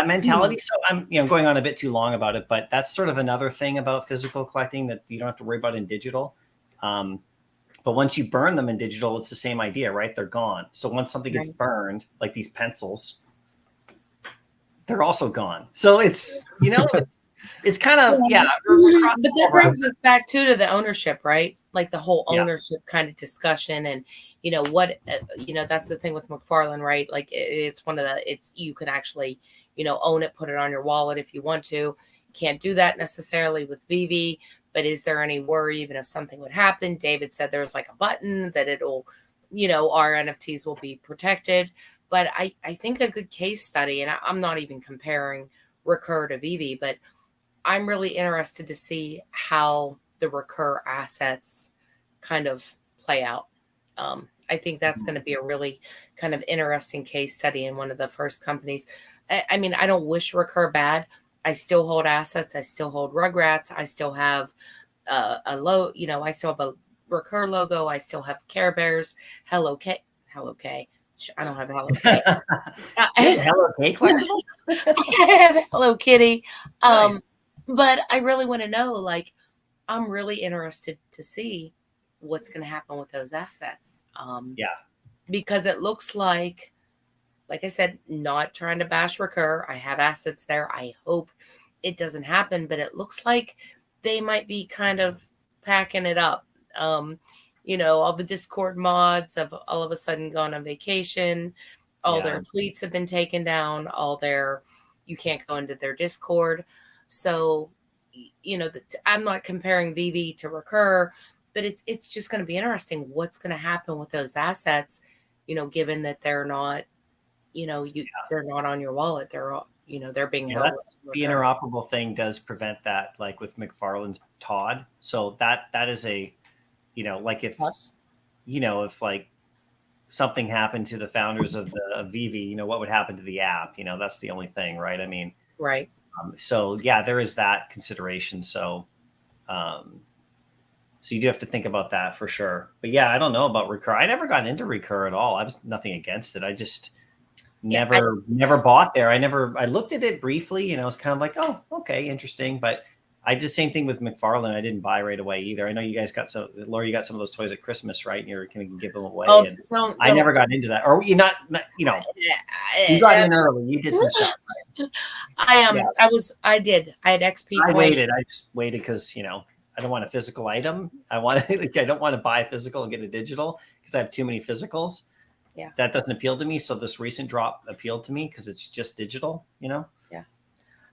mentality. So I'm going on a bit too long about it, but that's sort of another thing about physical collecting that you don't have to worry about in digital. But once you burn them in digital, it's the same idea, right? They're gone. So once something gets burned, like these pencils, they're also gone. So it's it's kind of but that brings us back to the ownership, right? Like the whole ownership kind of discussion, and that's the thing with McFarlane, right? Like it's you can actually own it, put it on your wallet if you want to. You can't do that necessarily with Veve, but is there any worry even if something would happen? David said there's like a button that it'll our NFTs will be protected. But I think a good case study, and I'm not even comparing Recur to Veve, but I'm really interested to see how the Recur assets kind of play out. I think that's going to be a really kind of interesting case study in one of the first companies. I mean, I don't wish Recur bad. I still hold assets. I still hold Rugrats. I still have I still have a Recur logo. I still have Care Bears, Hello K. I don't have Hello Kitty. Hello Kitty collectible? I have Hello Kitty. Nice. But I really want to know, like, I'm really interested to see what's going to happen with those assets. Because it looks like I said, not trying to bash Recur. I have assets there. I hope it doesn't happen, but it looks like they might be kind of packing it up. All the Discord mods have all of a sudden gone on vacation. All their tweets have been taken down. You can't go into their Discord. So, I'm not comparing Veve to Recur, but it's just going to be interesting what's going to happen with those assets, given that they're not, they're not on your wallet. They're being held. The interoperable thing does prevent that, like with McFarlane's Todd. So that is a, like if like something happened to the founders of Veve, what would happen to the app? That's the only thing, right? I mean, right. So there is that consideration. So, so you do have to think about that for sure. But I don't know about Recur. I never got into Recur at all. I was nothing against it. I just never bought there. I looked at it briefly. It's kind of like, oh, okay, interesting. But I did the same thing with McFarlane. I didn't buy right away either. I know you guys Lori, you got some of those toys at Christmas, right? And you're going to give them away. Oh, don't. I never got into that. Or you not you got in early. You did some stuff. Right? I did. I had XP. I just waited because, I don't want a physical item. I don't want to buy a physical and get a digital because I have too many physicals. Yeah. That doesn't appeal to me. So this recent drop appealed to me because it's just digital, Yeah.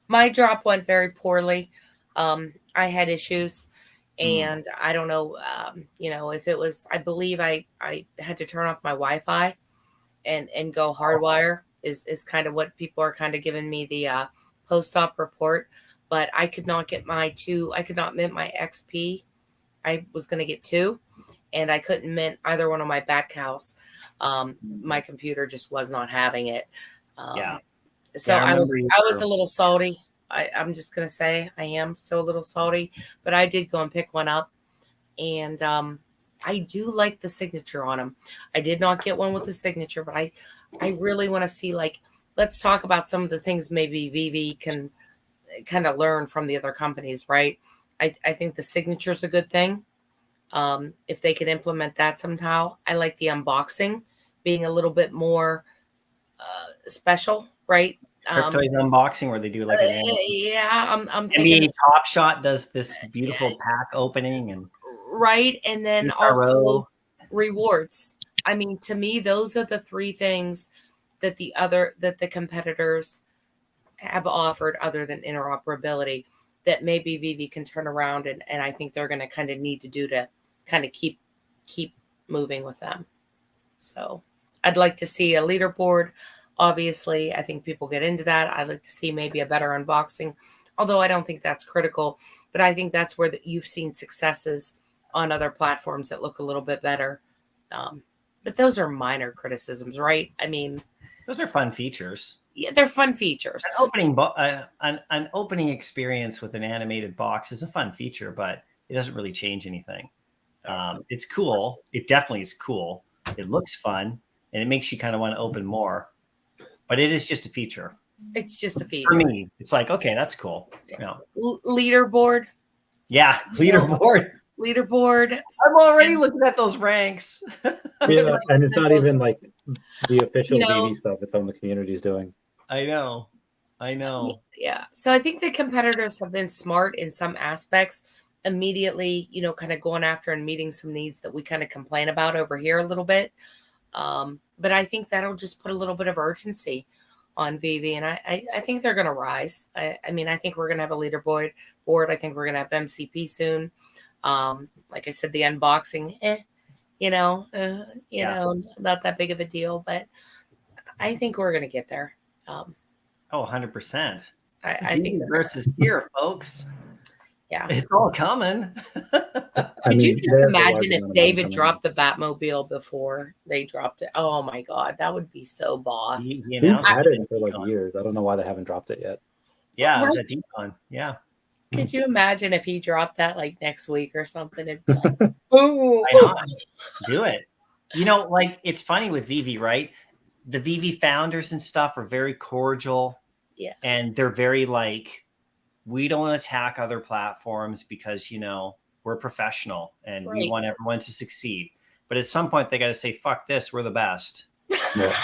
My drop went very poorly. I had issues, and I don't know, if it was, I believe I had to turn off my Wi-Fi and go hardwire is kind of what people are kind of giving me the post-op report, but I could not get I could not mint my XP. I was going to get 2, and I couldn't mint either one of my back house. My computer just was not having it. Yeah. So Yeah, I I was remember you I was were- a little salty. I'm just gonna say I am still a little salty, but I did go and pick one up, and I do like the signature on them. I did not get one with the signature, but I really want to see, like, let's talk about some of the things maybe Veve can kind of learn from the other companies, right? I think the signature is a good thing. If they could implement that somehow, I like the unboxing being a little bit more special, right? Crypto's unboxing where they do like an Yeah, I'm thinking NBA Top Shot does this beautiful pack opening and right, and then also row. rewards. I mean, to me, those are the three things that the competitors have offered other than interoperability that maybe Veve can turn around, and I think they're going to kind of need to do to kind of keep moving with them. So I'd like to see a leaderboard. Obviously, I think people get into that. I'd like to see maybe a better unboxing, although I don't think that's critical. But I think that's where you've seen successes on other platforms that look a little bit better. But those are minor criticisms, right? I mean, Those are fun features. yeah, they're fun features. An opening experience with an animated box is a fun feature, but it doesn't really change anything. It's cool. It definitely is cool. It looks fun, and it makes you kind of want to open more. But it is just a feature. It's just a feature. For me, it's like, okay, that's cool. Yeah. Leaderboard. Yeah, leaderboard. Leaderboard. I'm already looking at those ranks. Yeah, and it's not even like the official You know- Veve stuff that some of the community is doing. I know. Yeah. So I think the competitors have been smart in some aspects, immediately, kind of going after and meeting some needs that we kind of complain about over here a little bit. But I think that'll just put a little bit of urgency on Veve, and I think they're going to rise. I mean, I think we're going to have a leaderboard. I think we're going to have MCP soon. Like I said, the unboxing, not that big of a deal, but I think we're going to get there. 100%. I think versus here, folks. Yeah, it's all coming. Could you just imagine if David dropped the Batmobile before they dropped it? Oh my God, that would be so boss. We've had it for like years. I don't know why they haven't dropped it yet. Yeah, it was at DCon. Yeah. Could you imagine if he dropped that like next week or something? It'd be like, ooh. Why not? Do it. Like it's funny with Veve, right? The Veve founders and stuff are very cordial. Yeah. And they're very like, we don't attack other platforms because, we're professional and we want everyone to succeed. But at some point they got to say, fuck this, we're the best. Yeah.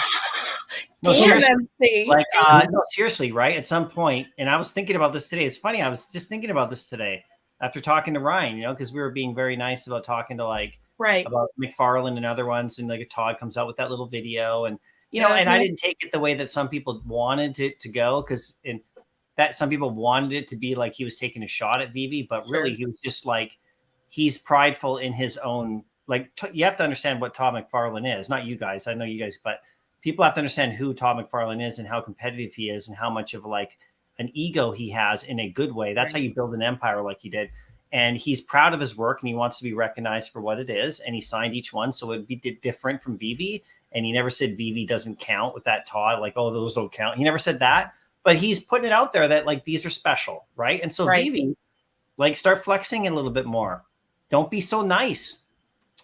No, Damn, seriously. MC. No, seriously, right? At some point, and I was thinking about this today. It's funny. I was just thinking about this today after talking to Ryan, because we were being very nice about talking to about McFarlane and other ones. And like Todd comes out with that little video and, and I didn't take it the way that some people wanted it to go. Cause that some people wanted it to be like he was taking a shot at Veve, but really he was just like, he's prideful in his own, you have to understand what Todd McFarlane is, not you guys. I know you guys, but people have to understand who Todd McFarlane is and how competitive he is and how much of an ego he has in a good way. That's how you build an empire like he did. And he's proud of his work and he wants to be recognized for what it is. And he signed each one. So it'd be different from Veve. And he never said Veve doesn't count with that Todd, those don't count. He never said that, but he's putting it out there that these are special. Right. And so Veve, start flexing it a little bit more. Don't be so nice.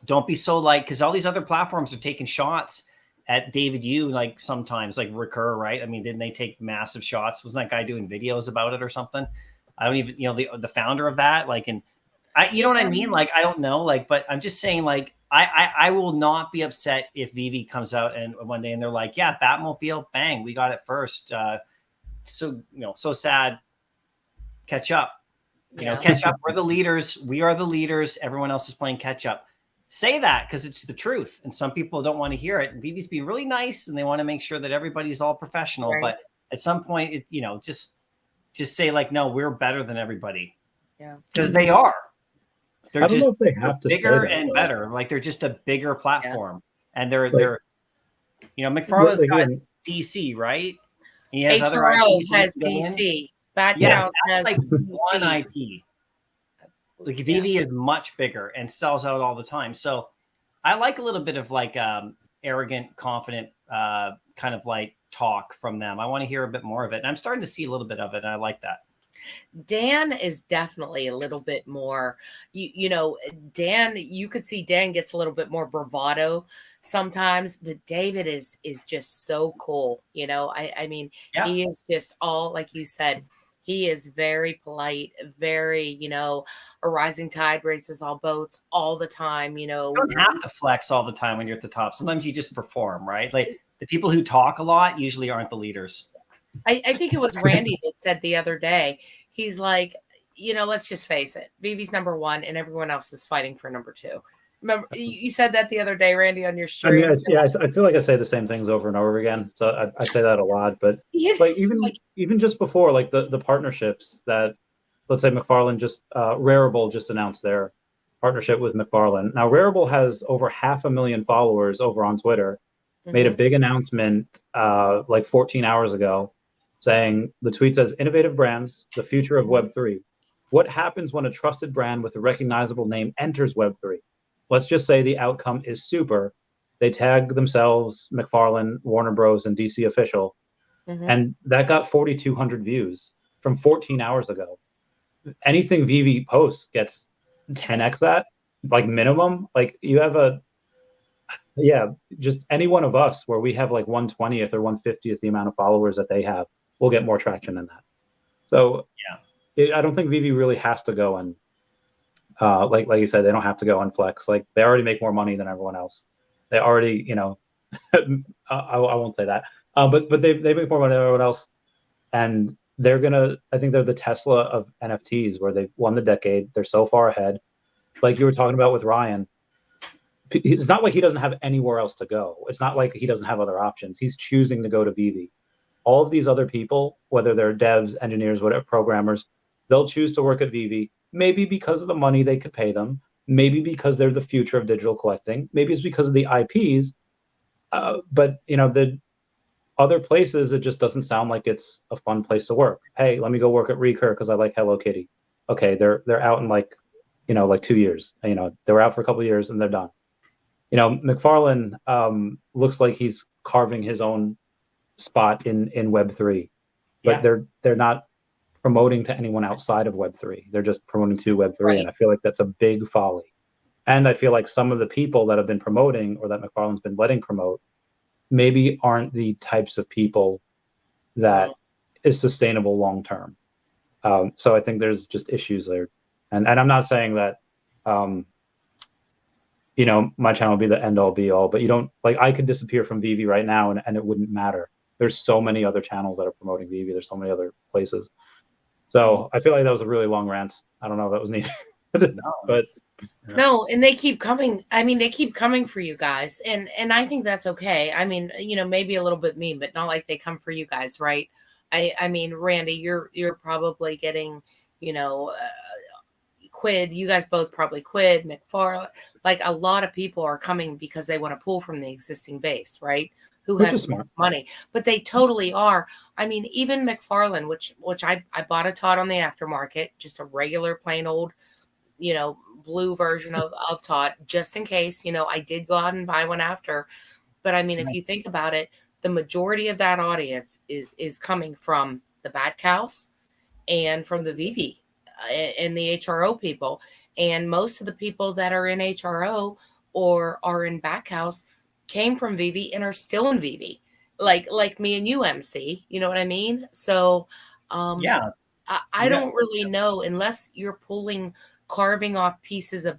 Don't be so because all these other platforms are taking shots at David Yu, sometimes Recur, right? I mean, didn't they take massive shots? Wasn't that guy doing videos about it or something? I don't even, the founder of that, and you know what I mean? I don't know, but I'm just saying, I will not be upset if Veve comes out and one day and they're like, yeah, Batmobile, bang, we got it first. So sad. Catch up. Catch up. We're the leaders. We are the leaders. Everyone else is playing catch up. Say that because it's the truth. And some people don't want to hear it. And Veve's being really nice and they want to make sure that everybody's all professional. Right. But at some point, just say no, we're better than everybody. Yeah. Because they are. They're I don't know if they have to bigger say that, and though. Better. They're just a bigger platform. Yeah. And they're McFarlane's got DC, right? He has HRO has DC. Bad Cows has one IP. Veve is much bigger and sells out all the time. So I like a little bit of arrogant, confident kind of like talk from them. I want to hear a bit more of it. And I'm starting to see a little bit of it. And I like that. Dan is definitely a little bit more, you know, Dan, you could see Dan gets a little bit more bravado sometimes, but David is just so cool. You know, I mean, Yeah. he is just all, like you said, he is very polite, very, you know, a rising tide raises all boats all the time, you know. You don't have to flex all the time when you're at the top. Sometimes you just perform, right? Like the people who talk a lot usually aren't the leaders. I think it was Randy that said the other day, he's like, you know, let's just face it. Veve's number one and everyone else is fighting for number two. Remember, you said that the other day, Randy, on your I mean, stream. yeah, I feel like I say the same things over and over again. So I say that a lot, but Yeah, like like, even just before, like the partnerships that, let's say McFarlane just Rarible just announced their partnership with McFarlane. Now Rarible has over 500,000 followers over on Twitter. Made a big announcement like 14 hours ago, saying the tweet says, "Innovative brands, the future of Web3. What happens when a trusted brand with a recognizable name enters Web3? Let's just say the outcome is super." They tag themselves, McFarlane, Warner Bros, and DC Official, and that got 4,200 views from 14 hours ago. Anything Veve posts gets 10x that, like minimum. Like you have just any one of us where we have like 1/20th or 1/50th the amount of followers that they have, will get more traction than that. So I don't think Veve really has to go and like you said, they don't have to go and flex. Like they already make more money than everyone else. They already, you know, I won't say that, but they make more money than everyone else, and they're gonna. I think they're the Tesla of NFTs, where they've won the decade. They're so far ahead. Like you were talking about with Ryan, it's not like he doesn't have anywhere else to go. It's not like he doesn't have other options. He's choosing to go to Veve. All of these other people, whether they're devs, engineers, whatever, programmers, they'll choose to work at Veve, maybe because of the money they could pay them, maybe because they're the future of digital collecting, maybe it's because of the IPs. But you know, the other places, it just doesn't sound like it's a fun place to work. Hey, let me go work at Recur because I like Hello Kitty. Okay, they're out in like, you know, like 2 years. You know, they were out for a couple of years and they're done. You know, McFarlane looks like he's carving his own spot in Web3, but they're not promoting to anyone outside of Web3. They're just promoting to Web3, right. and I feel like that's a big folly. And I feel like some of the people that have been promoting, or that McFarlane's been letting promote, maybe aren't the types of people that is sustainable long term. So I think there's just issues there, and I'm not saying that you know, my channel will be the end all be all, but you don't, like, I could disappear from Veve right now and it wouldn't matter. There's so many other channels that are promoting Veve. There's so many other places. So I feel like that was a really long rant. I don't know if that was needed, but no, and they keep coming. I mean, they keep coming for you guys, and I think that's okay. I mean, you know, maybe a little bit mean, but not like they come for you guys, right? I mean, Randy, you're probably getting, you know, Quid. You guys both probably Quid, McFarlane. Like a lot of people are coming because they want to pull from the existing base, right? Who which has is smart. money, but they totally are. I mean, even McFarlane, which I bought a Todd on the aftermarket, just a regular plain old, you know, blue version of Todd, just in case, you know, I did go out and buy one after. But I mean, if you think about it, the majority of that audience is coming from the Bad Cows and from the Veve and the HRO people. And most of the people that are in HRO or are in Backhouse came from Veve and are still in Veve, like me and you, MC. You know what I mean? So I don't really know, unless you're carving off pieces of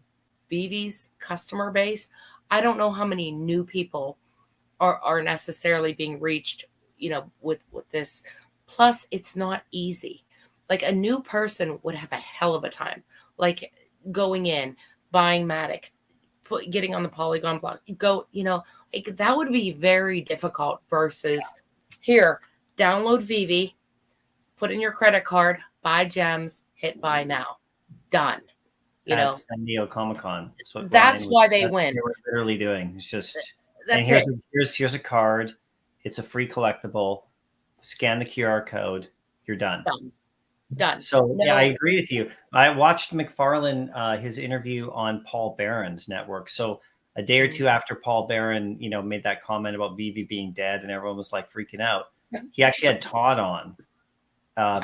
Veve's customer base. I don't know how many new people are necessarily being reached, you know, with this. Plus, it's not easy. Like a new person would have a hell of a time, like going in, buying Matic, getting on the Polygon block, you know, like that would be very difficult versus here, download Veve, put in your credit card, buy gems, hit buy now, done. You know, San Diego Comic-Con. That's why they win. They were literally doing. It's just, that's and here's a card. It's a free collectible. Scan the QR code. You're done. Done. So yeah, I agree with you. I watched McFarlane his interview on Paul Barron's network. So a day or two after Paul Barron, you know, made that comment about Veve being dead and everyone was like freaking out, he actually had Todd on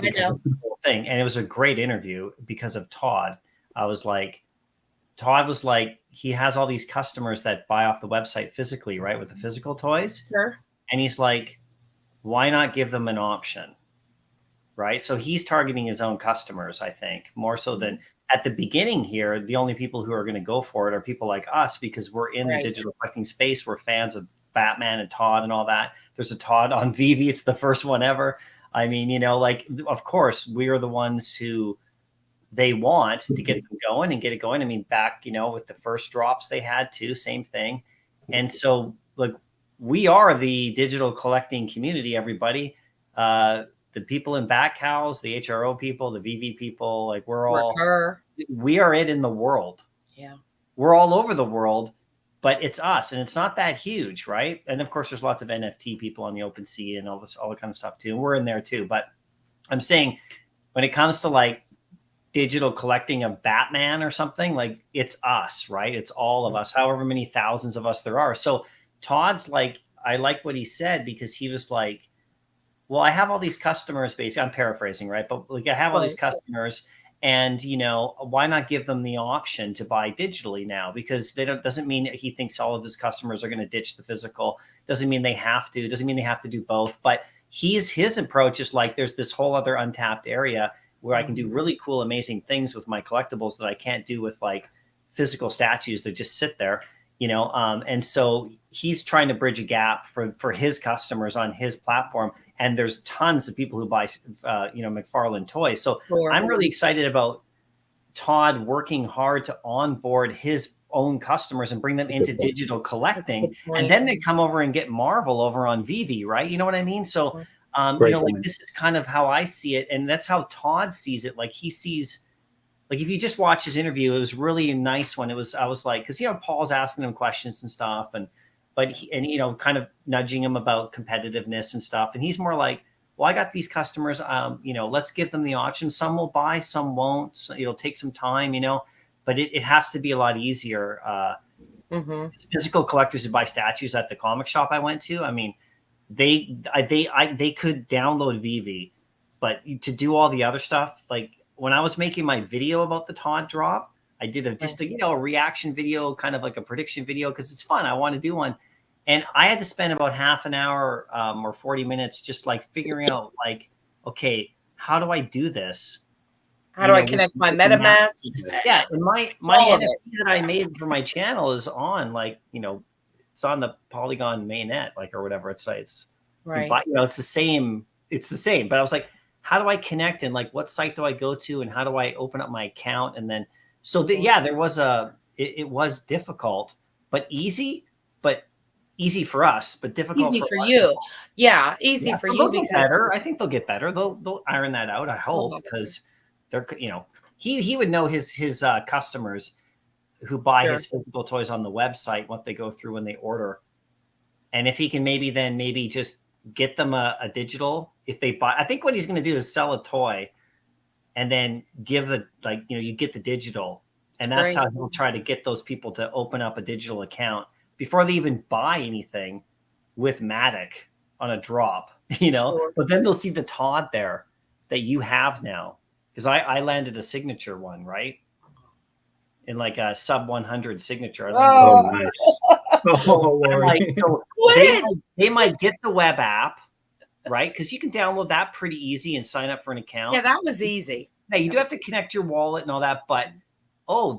because of the whole thing. And it was a great interview because of Todd. Todd was like, he has all these customers that buy off the website physically, right? With the physical toys. Sure. And he's like, why not give them an option? Right. So he's targeting his own customers, I think, more so than at the beginning here. The only people who are going to go for it are people like us, because we're in the digital collecting space. We're fans of Batman and Todd and all that. There's a Todd on Veve. It's the first one ever. I mean, you know, like, of course, we are the ones who they want to get them going and get it going. I mean, back, you know, with the first drops they had too, same thing. And so, like, we are the digital collecting community, everybody. The people in Backhouse, the HRO people, the Veve people, like we are it in the world. Yeah. We're all over the world, but it's us, and it's not that huge, right? And of course, there's lots of NFT people on the OpenSea and all that kind of stuff too. And we're in there too. But I'm saying when it comes to like digital collecting of Batman or something, like, it's us, right? It's all of us, however many thousands of us there are. So Todd's like, I like what he said, because he was like, well, I have all these customers, basically, I'm paraphrasing, right? But like, I have all these customers, and, you know, why not give them the option to buy digitally now? Because doesn't mean he thinks all of his customers are going to ditch the physical. Doesn't mean they have to. Doesn't mean they have to do both. But his approach is like, there's this whole other untapped area where I can do really cool, amazing things with my collectibles that I can't do with like physical statues that just sit there, you know? And so he's trying to bridge a gap for his customers on his platform. And there's tons of people who buy, you know, McFarlane toys. So I'm really excited about Todd working hard to onboard his own customers and bring them into digital collecting. And then they come over and get Marvel over on Veve, right? You know what I mean? So, you know, like, this is kind of how I see it. And that's how Todd sees it. Like, he sees, like, if you just watch his interview, it was really a nice one. I was like, because, you know, Paul's asking him questions and stuff, but you know, kind of nudging him about competitiveness and stuff. And he's more like, well, I got these customers, you know, let's give them the option. Some will buy, some won't. So it'll take some time, you know, but it has to be a lot easier. Physical collectors who buy statues at the comic shop I went to, I mean, they could download Veve, but to do all the other stuff, like when I was making my video about the Todd drop, I did just a, you know, a reaction video, kind of like a prediction video, because it's fun. I want to do one. And I had to spend about half an hour or 40 minutes just like figuring out, like, okay, how do I do this? How do I connect my MetaMask? Yeah, and my NFT that I made for my channel is on, like, you know, it's on the Polygon mainnet, like, or whatever it's right. You know, it's the same. But I was like, how do I connect, and like, what site do I go to, and how do I open up my account? And then, so there was it was difficult, but easy for us, but difficult for you. Yeah, easy for you, because better. I think they'll get better. They'll iron that out, I hope, because they're, you know, he would know his customers who buy his physical toys on the website, what they go through when they order. And if he can maybe just get them a digital, if they buy, I think what he's going to do is sell a toy and then give the, like, you know, you get the digital, and that's how he'll try to get those people to open up a digital account before they even buy anything with Matic on a drop, you know, but then they'll see the Todd there that you have now. Because I landed a signature one, right? In like a sub 100 signature. Nice. They might get the web app, right? Because you can download that pretty easy and sign up for an account. Yeah, that was easy. Yeah, you do have to connect your wallet and all that, but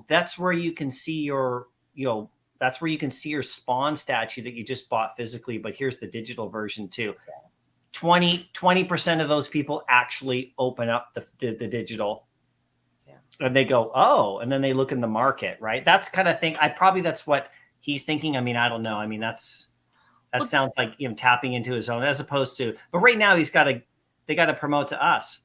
that's where you can see your, you know, that's where you can see your Spawn statue that you just bought physically, but here's the digital version too. 20% of those people actually open up the digital, and they go, oh, and then they look in the market, right? That's kind of thing. That's what he's thinking. I mean, I don't know. I mean, that sounds like him tapping into his own, as opposed to, but right now they got to promote to us.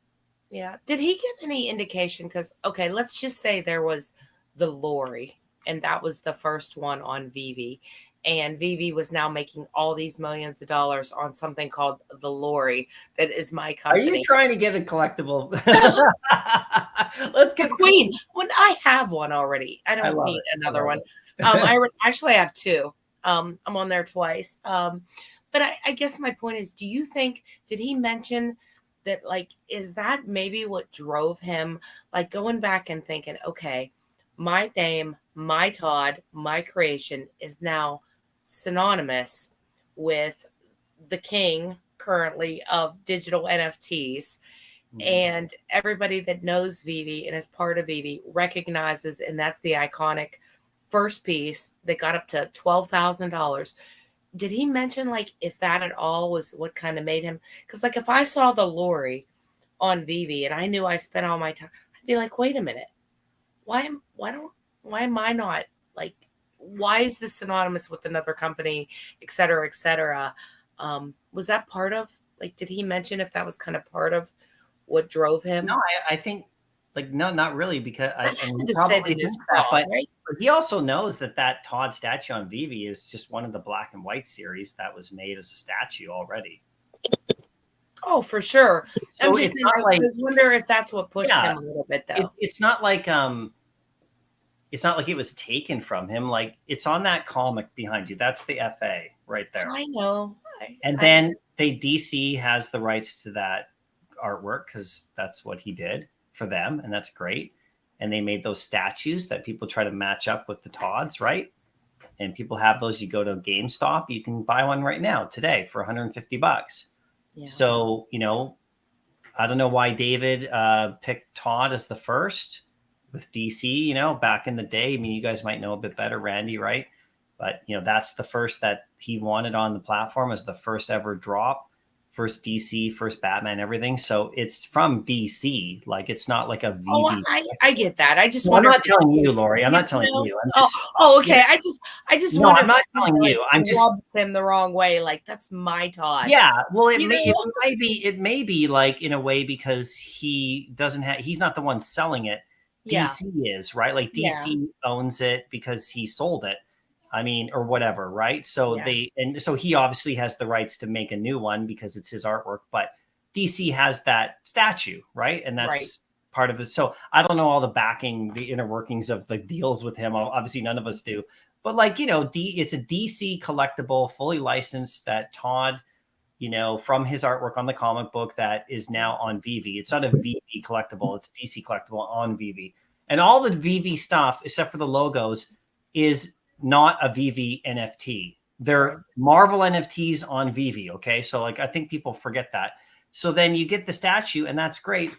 Yeah. Did he give any indication? Because, okay, let's just say there was the Lori, and that was the first one on Veve. And Veve was now making all these millions of dollars on something called the Lori. That is my company. Are you trying to get a collectible? Let's get Queen. When I have one already, I don't need another one. Actually have two. I'm on there twice. But I guess my point is, do you think, did he mention that, like, is that maybe what drove him, like, going back and thinking, okay, my name, my Todd, my creation is now synonymous with the king currently of digital NFTs. And everybody that knows Veve and is part of Veve recognizes, and that's the iconic first piece that got up to $12,000. Did he mention, like, if that at all was what kind of made him? Because, like, if I saw the Lori on Veve and I knew I spent all my time, I'd be like, wait a minute, why am I not, like, why is this synonymous with another company, et cetera, et cetera? Was that part of, like, did he mention if that was kind of part of what drove him? No, I think, like, no, not really, because and to probably sit in his thinks that, crawl, but right? he also knows that Todd statue on Veve is just one of the black and white series that was made as a statue already. Oh, for sure. So I'm just it's saying, not like, I wonder if that's what pushed yeah, him a little bit, though. it's not like it was taken from him. Like, it's on that comic behind you. That's the FA right there. I know. And then DC has the rights to that artwork because that's what he did for them, and that's great. And they made those statues that people try to match up with the Todds, right? And people have those. You go to GameStop, you can buy one right now today for $150. Yeah. So, I don't know why David picked Todd as the first with DC, back in the day. I mean, you guys might know a bit better, Randy, right? But, that's the first that he wanted on the platform, as the first ever drop, first DC, first Batman, everything. So it's from DC. Like, it's not like a Veve. Oh, I get that. I just I'm not telling you, Lori. I'm not telling you. I'm just, okay. I just no, wonder. I'm not telling you. I'm just rubs him the wrong way. Like, that's my Todd. Yeah. Well, it may be like, in a way, because he doesn't have, he's not the one selling it. DC is, right? Like, DC owns it because he sold it. I mean, or whatever, right? So so he obviously has the rights to make a new one because it's his artwork, but DC has that statue, right? And that's part of it. So I don't know all the backing, the inner workings of the deals with him. Obviously, none of us do. But, like, it's a DC collectible, fully licensed, that Todd, from his artwork on the comic book, that is now on Veve. It's not a Veve collectible. It's a DC collectible on Veve. And all the Veve stuff, except for the logos, is not a Veve NFT. They're Marvel NFTs on Veve. Okay. So, like, I think people forget that. So then you get the statue, and that's great.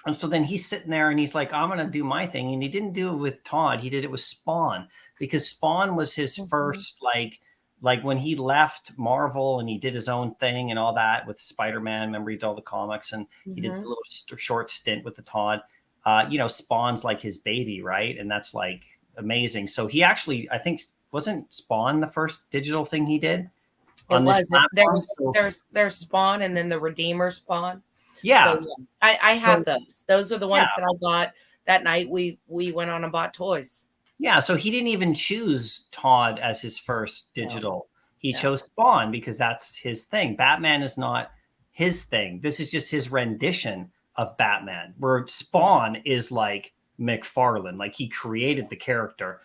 And so then he's sitting there and he's like, I'm going to do my thing. And he didn't do it with Todd. He did it with Spawn, because Spawn was his first, like when he left Marvel and he did his own thing and all that with Spider-Man. Remember, he did all the comics, and he did a little short stint with the Todd. Spawn's like his baby, right? And that's, like, amazing. So he actually, I think, wasn't Spawn the first digital thing he did? There's Spawn, and then the Redeemer Spawn. Yeah. So, I have those. Those are the ones that I got that night. We went on and bought toys. Yeah. So he didn't even choose Todd as his first digital. He chose Spawn because that's his thing. Batman is not his thing. This is just his rendition of Batman, where Spawn is like McFarlane. Like, he created the character.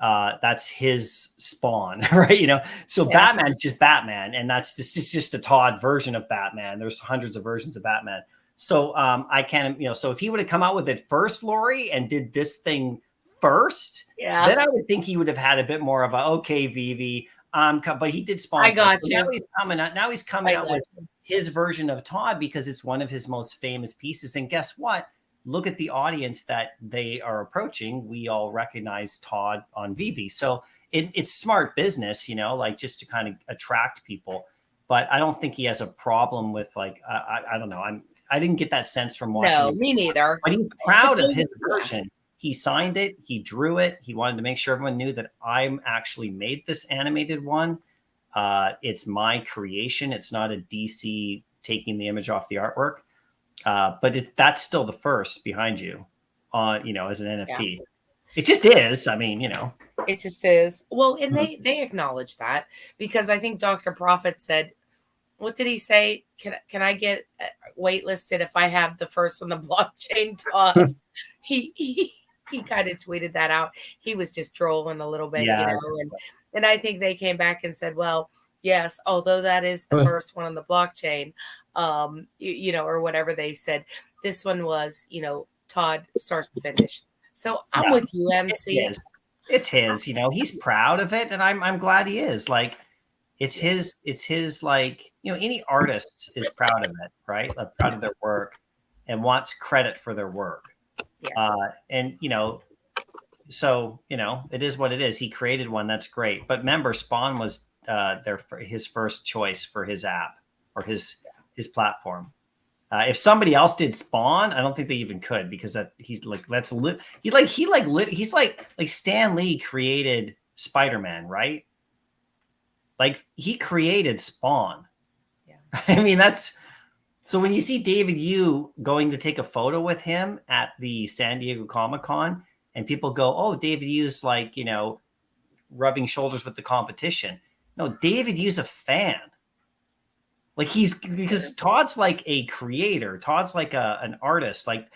That's his Spawn, right? So Batman's just Batman, and that's just a Todd version of Batman. There's hundreds of versions of Batman. So I can't, so if he would have come out with it first, Lori, and did this thing first, then I would think he would have had a bit more of a, okay, Veve, but he did Spawn. I got you. Now he's coming out with his version of Todd because it's one of his most famous pieces. And guess what? Look at the audience that they are approaching. We all recognize Todd on Veve. So it's smart business, like, just to kind of attract people. But I don't think he has a problem with, like, I don't know. I didn't get that sense from watching. No, me neither. But he's proud of his version. He signed it. He drew it. He wanted to make sure everyone knew that I'm actually made this animated one. It's my creation. It's not a DC taking the image off the artwork. But that's still the first behind you, as an NFT. Yeah. It just is. I mean, it just is. Well, and they acknowledge that, because I think Dr. Prophet said, what did he say? Can I get waitlisted if I have the first on the blockchain, Todd? he he kind of tweeted that out. He was just trolling a little bit, Yeah. and I think they came back and said, well, yes, although that is the first one on the blockchain, or whatever they said, this one was, Todd start to finish. So I'm with you, MC. It's his, he's proud of it, and I'm glad he is. Like, it's his, like, any artist is proud of it, right? Like, proud of their work and wants credit for their work. And so it is what it is. He created one, that's great. But remember, Spawn was his first choice for his app or his platform. If somebody else did Spawn, I don't think they even could, because he's like Stan Lee created Spider-Man, right? Like, he created Spawn. Yeah. I mean, so when you see David Yu going to take a photo with him at the San Diego Comic-Con, and people go, "Oh, David Yu's like, rubbing shoulders with the competition." No, David Yu's a fan. Like, because Todd's like a creator. Todd's like an artist. Like,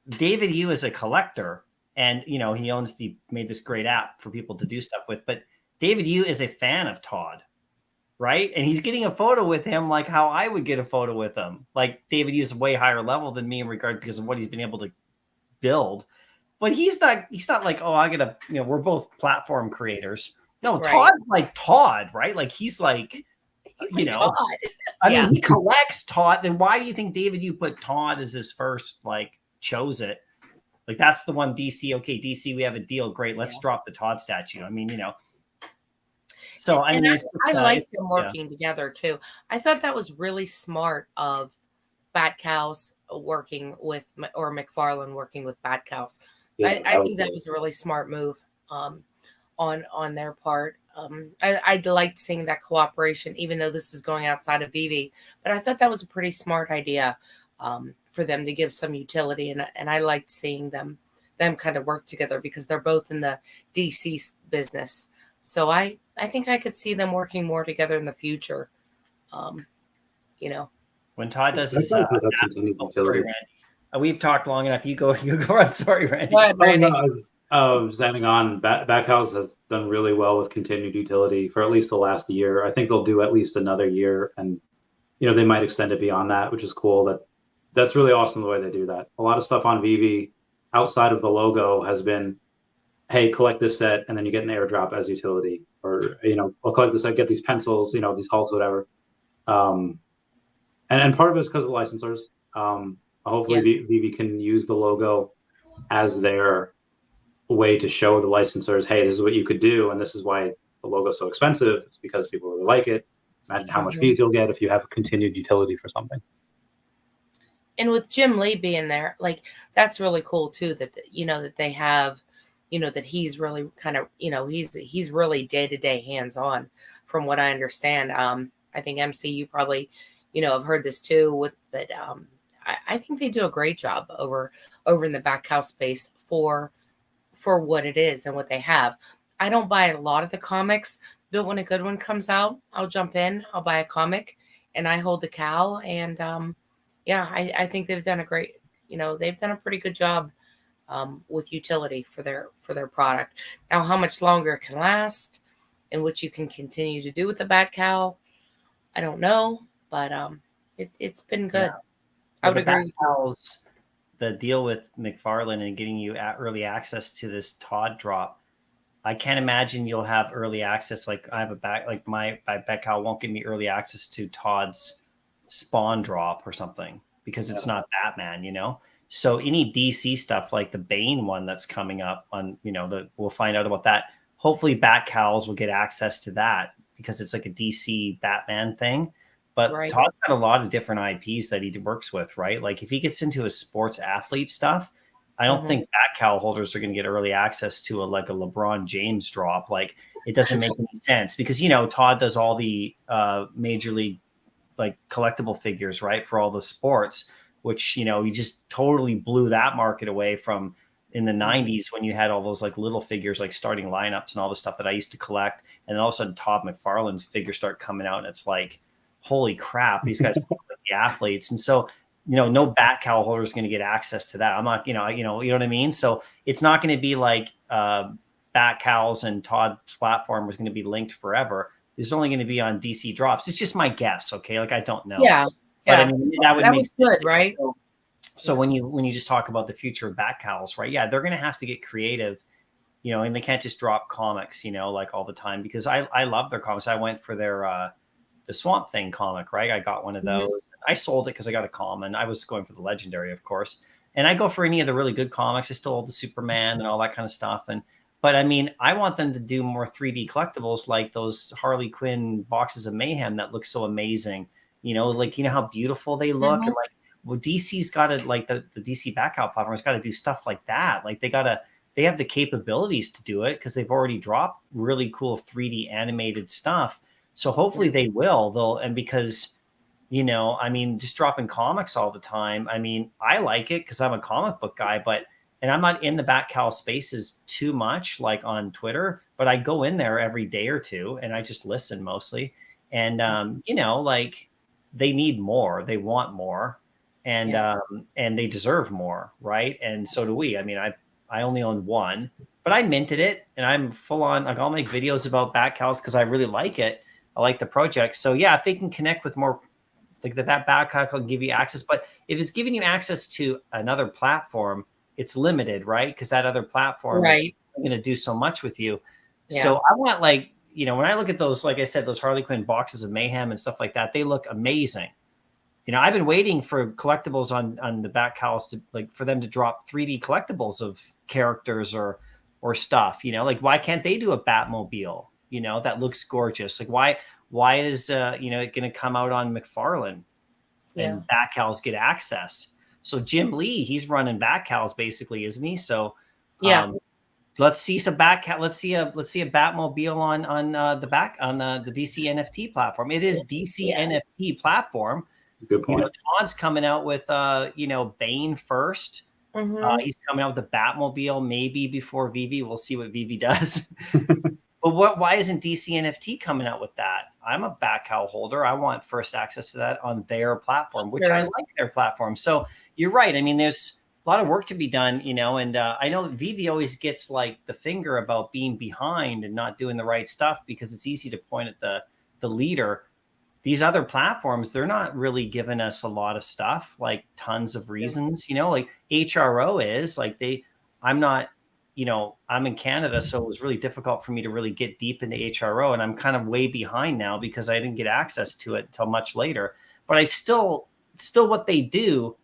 David Yu is a collector, and he made this great app for people to do stuff with. But David Yu is a fan of Todd, right? And he's getting a photo with him, like how I would get a photo with him. Like, David Yu is a way higher level than me in regard, because of what he's been able to build. But he's not like, oh, I gotta, we're both platform creators. No, right. Todd's like Todd, right? Like, he's like Todd. I mean, he collects Todd. Then why do you think David Yu put Todd as his first, like, chose it? Like, that's the one DC. Okay, DC, we have a deal. Great. Let's drop the Todd statue. I mean, So I like them working together too. I thought that was really smart of Bat Cows working with, or McFarlane working with Bat Cows. I think that was a really smart move on their part. I liked seeing that cooperation, even though this is going outside of Veve. But I thought that was a pretty smart idea for them to give some utility, and I liked seeing them kind of work together, because they're both in the DC business. So I think I could see them working more together in the future. When Todd does his we've talked long enough. You go on. Sorry, Randy. Go ahead, Randy. Standing on, Backhouse has done really well with continued utility for at least the last year. I think they'll do at least another year, and they might extend it beyond that, which is cool. That's really awesome the way they do that. A lot of stuff on Veve outside of the logo has been, hey, collect this set, and then you get an airdrop as utility, or I'll collect this set, get these pencils, these hulks, whatever. And part of it is because of the licensors. Hopefully, Veve can use the logo as their way to show the licensors, hey, this is what you could do, and this is why the logo's so expensive. It's because people really like it. Imagine how much fees you'll get if you have a continued utility for something. And with Jim Lee being there, like, that's really cool too. That that they have, that he's really kind of, he's really day-to-day hands-on, from what I understand. I think MC, you probably, have heard this too. But I think they do a great job over in the back house space for what it is and what they have. I don't buy a lot of the comics, but when a good one comes out, I'll jump in. I'll buy a comic, and I hold the cow. And I think they've done a great, they've done a pretty good job with utility for their product. Now, how much longer it can last, and what you can continue to do with the Bat Cow, I don't know, but it's been good. Yeah. I would agree. The deal with McFarlane and getting you early access to this Todd drop, I can't imagine you'll have early access. Like, I have my Bat Cow won't give me early access to Todd's Spawn drop or something, because it's not Batman, So any DC stuff, like the Bane one that's coming up on, we'll find out about that. Hopefully Bat Cows will get access to that, because it's like a DC Batman thing. But Todd's got a lot of different IPs that he works with, right? Like, if he gets into his sports athlete stuff, I don't think Bat Cow holders are going to get early access to a LeBron James drop. Like, it doesn't make any sense, because, Todd does all the major league, like, collectible figures, right, for all the sports, which, he just totally blew that market away from in the 90s, when you had all those, like, little figures, like starting lineups and all the stuff that I used to collect. And then all of a sudden Todd McFarlane's figures start coming out, and it's like, holy crap, these guys look like the athletes. And so no bat cowl holder is going to get access to that. I'm not, you know what I mean? So it's not going to be like bat cowls and Todd's platform is going to be linked forever. It's only going to be on DC drops. It's just my guess. Okay. Like, I don't know. Yeah. But I mean, that was good, right? So when you just talk about the future of bat cowls, right? Yeah. They're going to have to get creative, and they can't just drop comics, like all the time, because I love their comics. I went for their, the Swamp Thing comic, right? I got one of those. I sold it because I got a common. I was going for the legendary, of course. And I go for any of the really good comics. I still hold the Superman and all that kind of stuff. But I mean, I want them to do more 3D collectibles, like those Harley Quinn boxes of mayhem that look so amazing. Like, how beautiful they look. And like, well, DC's got to, like, the DC Backout platform's got to do stuff like that. Like, they have the capabilities to do it because they've already dropped really cool 3D animated stuff. So hopefully they will. Because, I mean, just dropping comics all the time. I mean, I like it because I'm a comic book guy, and I'm not in the Bat Cowl spaces too much, like on Twitter, but I go in there every day or two and I just listen mostly. And, like, they need more, they want more, and they deserve more. Right. And so do we. I mean, I only own one, but I minted it and I'm full on, like, I'll make videos about Bat Cowls because I really like it. I like the project. So yeah, if they can connect with more, like that Bat Cowl can give you access, but if it's giving you access to another platform, it's limited, right? Because that other platform is going to do so much with you. Yeah. So I want, like, when I look at those, like I said, those Harley Quinn boxes of mayhem and stuff like that, they look amazing. I've been waiting for collectibles on the Bat Cowls to, like, for them to drop 3D collectibles of characters or stuff, like, why can't they do a Batmobile, that looks gorgeous? Like, why is, it going to come out on McFarlane and Bat Cowls get access? So Jim Lee, he's running Bat Cowls basically, isn't he? So let's see some let's see a Batmobile on the DC NFT platform. It is DC NFT platform. Good point. Todd's coming out with Bane first. He's coming out with the Batmobile maybe before Veve. We'll see what Veve does. But why isn't DC NFT coming out with that? I'm a Bat Cowl holder. I want first access to that on their platform, which I like their platform. So you're right. I mean, there's a lot of work to be done, and I know Veve always gets, like, the finger about being behind and not doing the right stuff because it's easy to point at the leader. These other platforms, they're not really giving us a lot of stuff, like tons of reasons, like HRO is, like, I'm not, I'm in Canada, so it was really difficult for me to really get deep into HRO, and I'm kind of way behind now because I didn't get access to it until much later. But I still what they do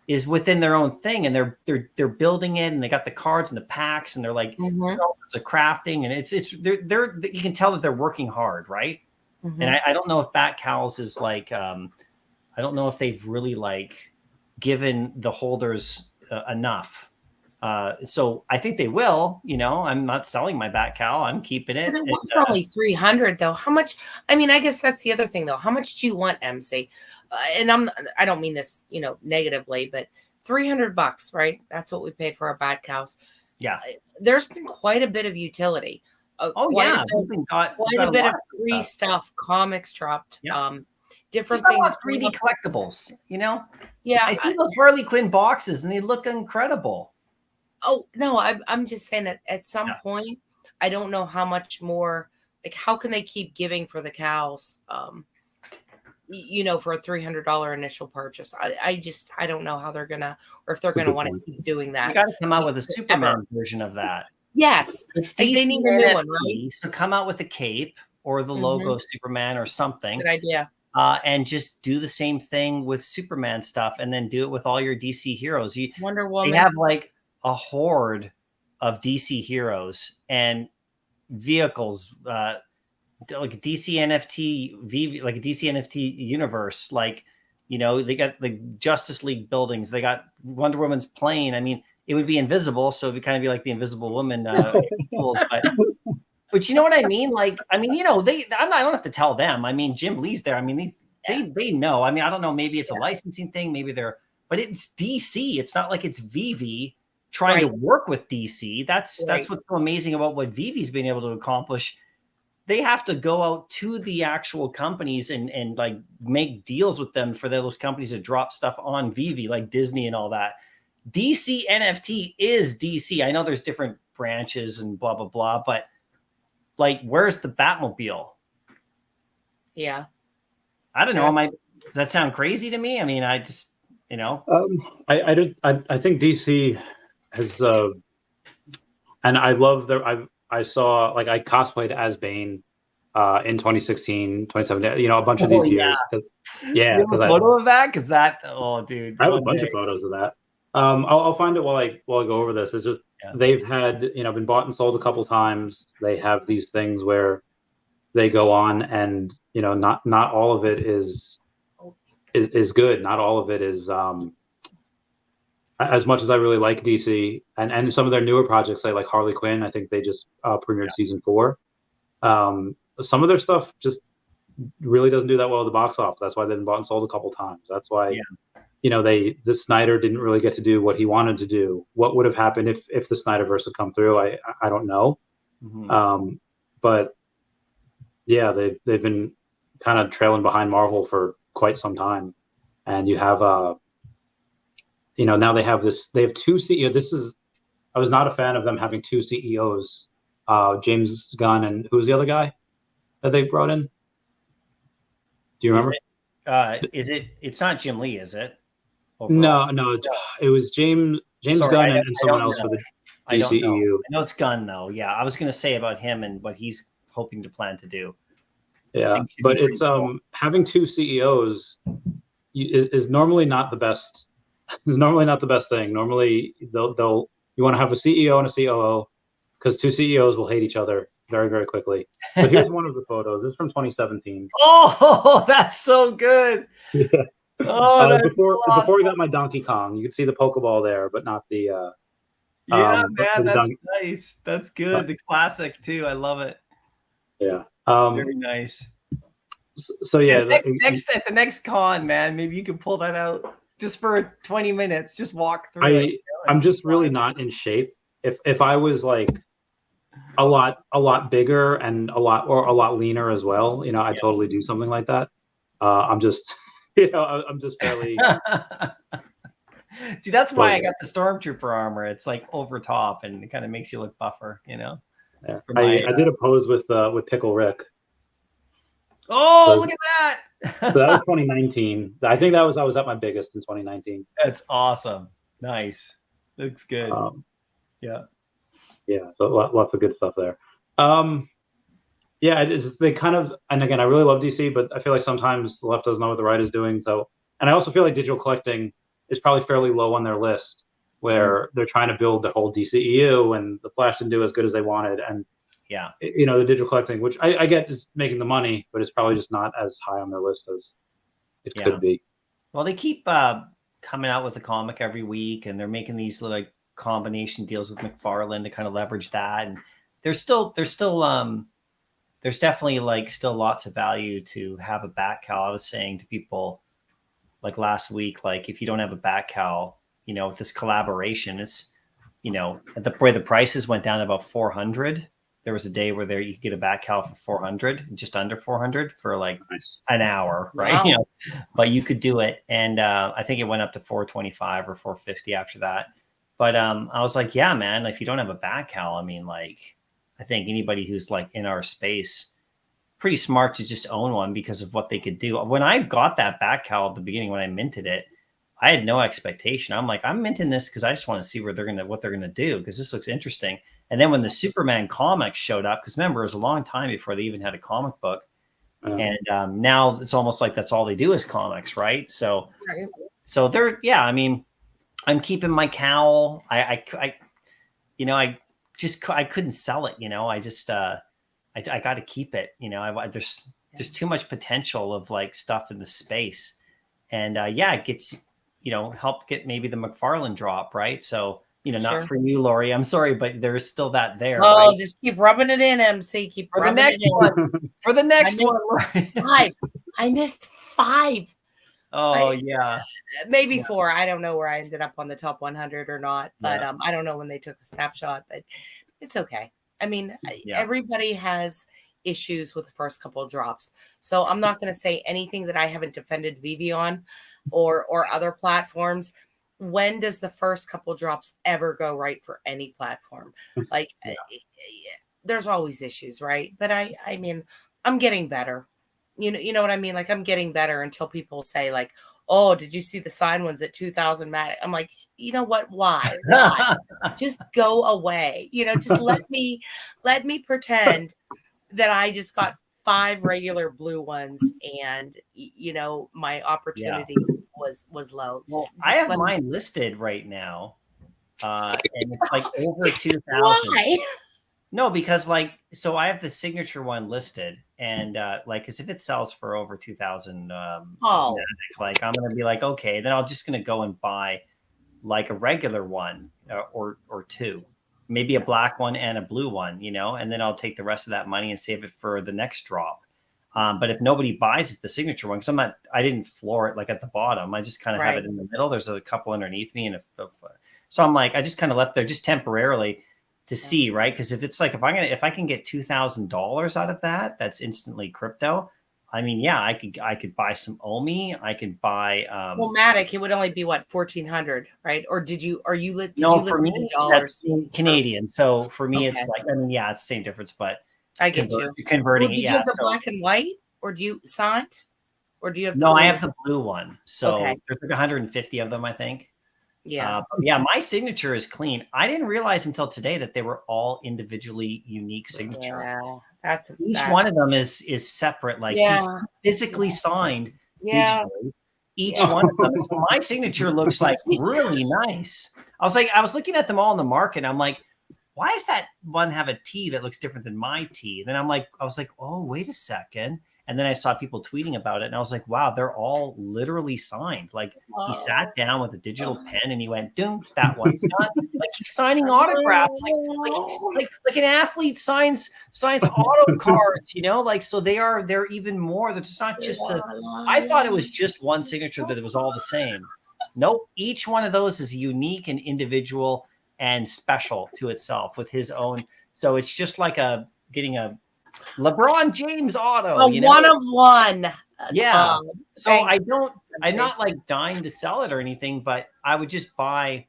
is within their own thing, and they're building it, and they got the cards and the packs, and they're like, it's a crafting, and they're you can tell that they're working hard, right? And I don't know if Bat Cowls is like, I don't know if they've really, like, given the holders enough. So I think they will. I'm not selling my Bat Cowl. I'm keeping it. But it was only 300 though. How much? I mean, I guess that's the other thing though. How much do you want, MC? And I don't mean this, negatively, but $300, right? That's what we paid for our Bat Cowls. Yeah. There's been quite a bit of utility. Quite a bit of free stuff. Comics dropped. Different things. 3D collectibles. Yeah. I see those Harley Quinn boxes, and they look incredible. Oh no, I'm just saying that at some point, I don't know how much more. Like, how can they keep giving for the cows? For a $300 initial purchase. I don't know how they're gonna, or if they're gonna want to keep doing that. You got to come out with a Superman version of that. Yes, they need a new one, right? So come out with a cape or the logo of Superman or something. Good idea. And just do the same thing with Superman stuff, and then do it with all your DC heroes. Wonder Woman. They have, like, a horde of DC heroes and vehicles, like a DC NFT, like a DC NFT universe. Like, they got the Justice League buildings. They got Wonder Woman's plane. I mean, it would be invisible, so it would kind of be like the Invisible Woman. But you know what I mean? Like, I mean, I don't have to tell them. I mean, Jim Lee's there. I mean, they know. I mean, I don't know. Maybe it's a licensing thing. Maybe but it's DC. It's not like it's Veve trying to work with DC. That's what's so amazing about what Veve's been able to accomplish. they have to go out to the actual companies and like make deals with them for those companies to drop stuff on Veve, like Disney and all that. DC NFT is DC. I know there's different branches and blah, blah, blah, but like, where's the Batmobile? Yeah. I don't know. Does that sound crazy to me? I mean, I just, you know. I think DC has, and I love I saw, like, I cosplayed as Bane in 2016, 2017, you know, a bunch of these years. Yeah. You have a photo of that? Because that, oh, dude. I have a bunch of photos of that. I'll find it while I go over this. It's just, they've had, you know, been bought and sold a couple times. They have these things where they go on and, you know, not all of it is good. Not all of it is, as much as I really like DC and some of their newer projects, like Harley Quinn, I think they just premiered season 4. Some of their stuff just really doesn't do that well at the box office. That's why they've been bought and sold a couple times. That's why, you know, the Snyder didn't really get to do what he wanted to do. What would have happened if the Snyderverse had come through? I don't know. Mm-hmm. But yeah, they've been kind of trailing behind Marvel for quite some time, and you have you know, now they have 2 CEOs. I was not a fan of them having 2 CEOs, James Gunn, and who was the other guy that they brought in? Do you remember? It's not Jim Lee, is it? Overall? No, it was James Gunn and someone else for the DCEU. I know it's Gunn though. Yeah, I was going to say about him and what he's hoping to plan to do. Yeah, but it's cool. Having 2 CEOs is normally not the best. Is normally not the best thing. Normally, you want to have a CEO and a COO, because 2 CEOs will hate each other very, very quickly. But here's one of the photos. This is from 2017. Oh, that's so good. Yeah. Oh, that's before we got my Donkey Kong, you could see the Pokeball there, but not the. Yeah, man, that's nice. That's good. The classic too. I love it. Yeah. Very nice. So yeah, the next con, man, maybe you can pull that out just for 20 minutes. Just walk through it. I'm just really not in shape. If I was like a lot bigger and a lot leaner as well, you know, I'd totally do something like that. I'm just, you know, I'm just barely. See, that's why I got the Stormtrooper armor. It's like over top, and it kind of makes you look buffer, you know. Yeah. I did a pose with Pickle Rick. Oh, look at that! So that was 2019. I think I was at my biggest in 2019. That's awesome. Nice. Looks good. Yeah. So lots of good stuff there. Yeah, they kind of, and again, I really love DC, but I feel like sometimes the left doesn't know what the right is doing. So, and I also feel like digital collecting is probably fairly low on their list, where they're trying to build the whole DCEU, and the Flash didn't do as good as they wanted. And you know, the digital collecting, which I get is making the money, but it's probably just not as high on their list as it could be. Well, they keep coming out with a comic every week, and they're making these little like combination deals with McFarlane to kind of leverage that. And there's definitely like still lots of value to have a back cowl. I was saying to people like last week, like if you don't have a back cowl, you know, with this collaboration, it's, you know, at the way the prices went down to about 400. There was a day where you could get a back cowl for 400, just under 400 for like an hour, right? Wow. You know, but you could do it. And I think it went up to 425 or 450 after that. But I was like, yeah, man, if you don't have a back cowl, I mean, like, I think anybody who's like in our space, pretty smart to just own one because of what they could do. When I got that back cowl at the beginning, when I minted it, I had no expectation. I'm like, I'm minting this because I just want to see what they're gonna do, because this looks interesting. And then when the Superman comics showed up, because remember, it was a long time before they even had a comic book, and now it's almost like that's all they do is comics, right? So they're, I mean, I'm keeping my cowl. I couldn't sell it, you know. I just I got to keep it, you know. There's too much potential of like stuff in the space, and it gets, you know, help get maybe the McFarlane drop, right? So, you know, not for you, Lori, I'm sorry, but there's still that there. Oh, right? just keep rubbing it in, MC. Keep for the next one. For the next one, Lori. 5. I missed 5. Oh, maybe 4. I don't know where I ended up on the top 100 or not, but I don't know when they took the snapshot, but it's okay. I mean, everybody has, issues with the first couple of drops. So I'm not going to say anything that I haven't defended Veve on or other platforms. When does the first couple drops ever go right for any platform? Like there's always issues, right? But I mean, I'm getting better. You know what I mean? Like I'm getting better until people say like, "Oh, did you see the sign ones at 2000 Matic?" I'm like, "You know what? Why? Just go away. Just let me pretend that I just got 5 regular blue ones and my opportunity was low." Well, Just I have let me- mine listed right now, and it's like over 2,000. Why? No, because so I have the signature one listed, and because if it sells for over 2,000, Oh, like I'm gonna be like, okay, then I'm just gonna go and buy like a regular one or two, maybe a black one and a blue one, and then I'll take the rest of that money and save it for the next drop. But if nobody buys it, the signature one, because I didn't floor it like at the bottom. I just kind of have it in the middle. There's a couple underneath me, so I'm like, I just kind of left there just temporarily to see, right? Because if it's like if I can get $2,000 out of that, that's instantly crypto. I mean, yeah, I could buy some OMI. I could buy. Well, Matic, it would only be what, 1,400, right? Or did you list for it me, in dollars? that's Canadian. So for me, Okay. it's like, I mean, yeah, it's the same difference, but I get you. Converting Well, did you have the black and white, or do you sign? Or do you have the No, blue? I have the blue one. So Okay. there's like 150 of them, I think. Yeah. Yeah, my signature is clean. I didn't realize until today that they were all individually unique signature. Yeah, Each one of them is separate. Like he's physically signed digitally. Each one of them. So my signature looks like really nice. I was looking at them all in the market. And I'm like, why does that one have a T that looks different than my T? And then I was like, oh, wait a second. And then I saw people tweeting about it, and I was like, wow, they're all literally signed. Like he sat down with a digital pen and he went, "Doom, that one's done." Like he's signing autographs, like an athlete signs auto cards, like, so they're even more. They're just not just I thought it was just one signature, that it was all the same. Nope. Each one of those is unique and individual and special to itself with his own. So it's just like getting a LeBron James auto, one of one. Yeah. So Thanks. I'm not like dying to sell it or anything, but I would just buy,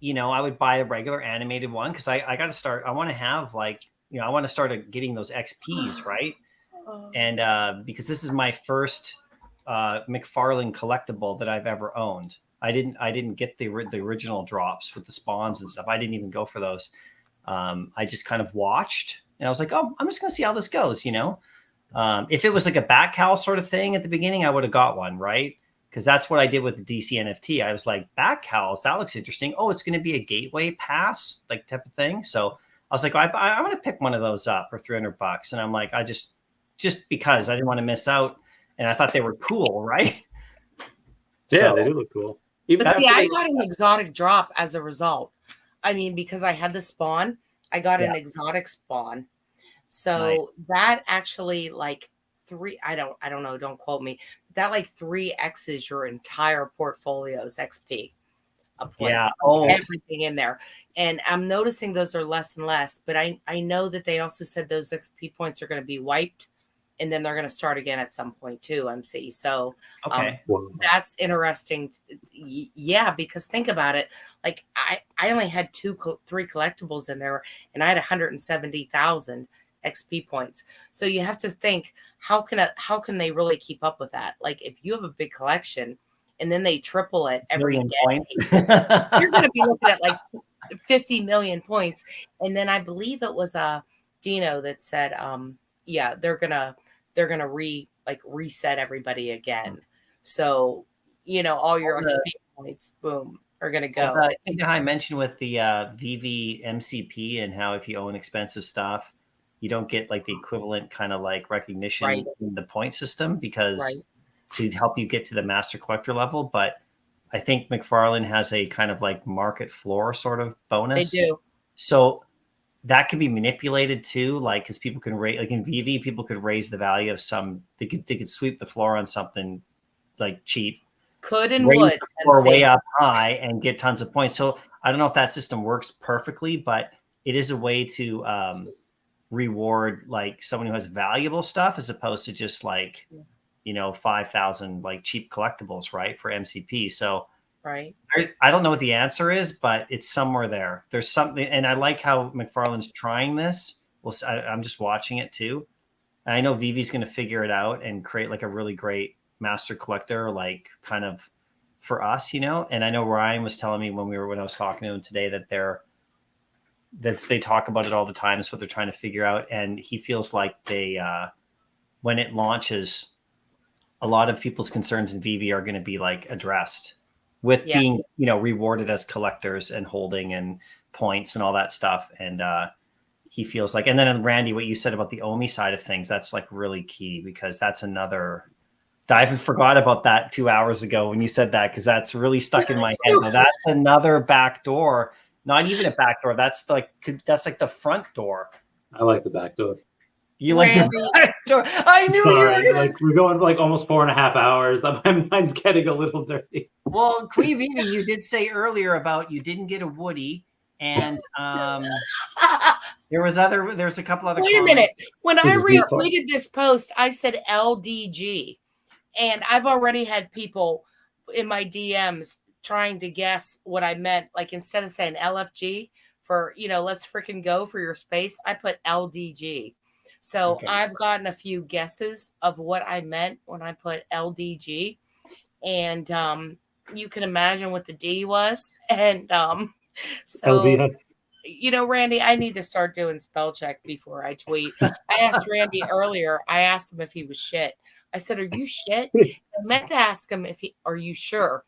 I would buy a regular animated one, because I got to start. I want to have I want to start getting those XPs, right? And because this is my first McFarlane collectible that I've ever owned. I didn't get the original drops with the spawns and stuff. I didn't even go for those. I just kind of watched. And I was like, oh, I'm just going to see how this goes, If it was like a back cal sort of thing at the beginning, I would have got one, right? Because that's what I did with the DC NFT. I was like, back cals, that looks interesting. Oh, it's going to be a gateway pass, like type of thing. So I was like, I'm going to pick one of those up for $300. And I'm like, I just because I didn't want to miss out. And I thought they were cool, right? Yeah, they do look cool. But see, I got an exotic drop as a result. I mean, because I had the spawn, I got an exotic spawn. So that actually like 3, I don't know, don't quote me. That like 3x's your entire portfolio's XP of points. Yeah. Everything in there. And I'm noticing those are less and less, but I know that they also said those XP points are going to be wiped, and then they're going to start again at some point too, MC. So that's interesting. Yeah, because think about it. Like I only had 3 collectibles in there, and I had 170,000 XP points. So you have to think, how can they really keep up with that? Like if you have a big collection and then they triple it every day, you're going to be looking at like 50 million points. And then I believe it was Dino that said, they're gonna reset everybody again. So all your XP points, boom, are gonna go. I think I mentioned with the Veve MCP and how if you own expensive stuff, you don't get like the equivalent kind of like recognition in the point system, because to help you get to the master collector level. But I think McFarlane has a kind of like market floor sort of bonus. They do. So that can be manipulated too, like because people can raise, like in Veve, people could raise the value of some. They could sweep the floor on something like cheap, could and raise would, the floor way up high and get tons of points. So I don't know if that system works perfectly, but it is a way to reward like someone who has valuable stuff as opposed to just like, 5,000 like cheap collectibles, right? For MCP. So Right. I don't know what the answer is, but it's somewhere there. There's something, and I like how McFarlane's trying this. I'm just watching it too. I know Veve's going to figure it out and create like a really great master collector, like kind of for us, And I know Ryan was telling me when I was talking to him today that they talk about it all the time. It's what they're trying to figure out. And he feels like when it launches, a lot of people's concerns in Veve are going to be like addressed with being, rewarded as collectors and holding and points and all that stuff. And he feels like, and then Randy, what you said about the OMI side of things, that's like really key because that's another, I even forgot about that 2 hours ago when you said that, because that's really stuck in my head. Now, that's another back door, not even a back door. That's like the front door. I like the back door. You like the back door? I knew Sorry, you were like we're going like almost 4.5 hours. My mind's getting a little dirty. Well, Queen Veve, you did say earlier about you didn't get a Woody, and there's a couple other. Wait a minute. When I retweeted this post, I said LDG, and I've already had people in my DMs trying to guess what I meant. Like instead of saying LFG for let's freaking go for your space, I put LDG. So okay. I've gotten a few guesses of what I meant when I put LDG, and you can imagine what the D was. And so, LDS. Randy, I need to start doing spell check before I tweet. I asked Randy earlier. I asked him if he was shit. I said, "Are you shit?" I meant to ask him are you sure?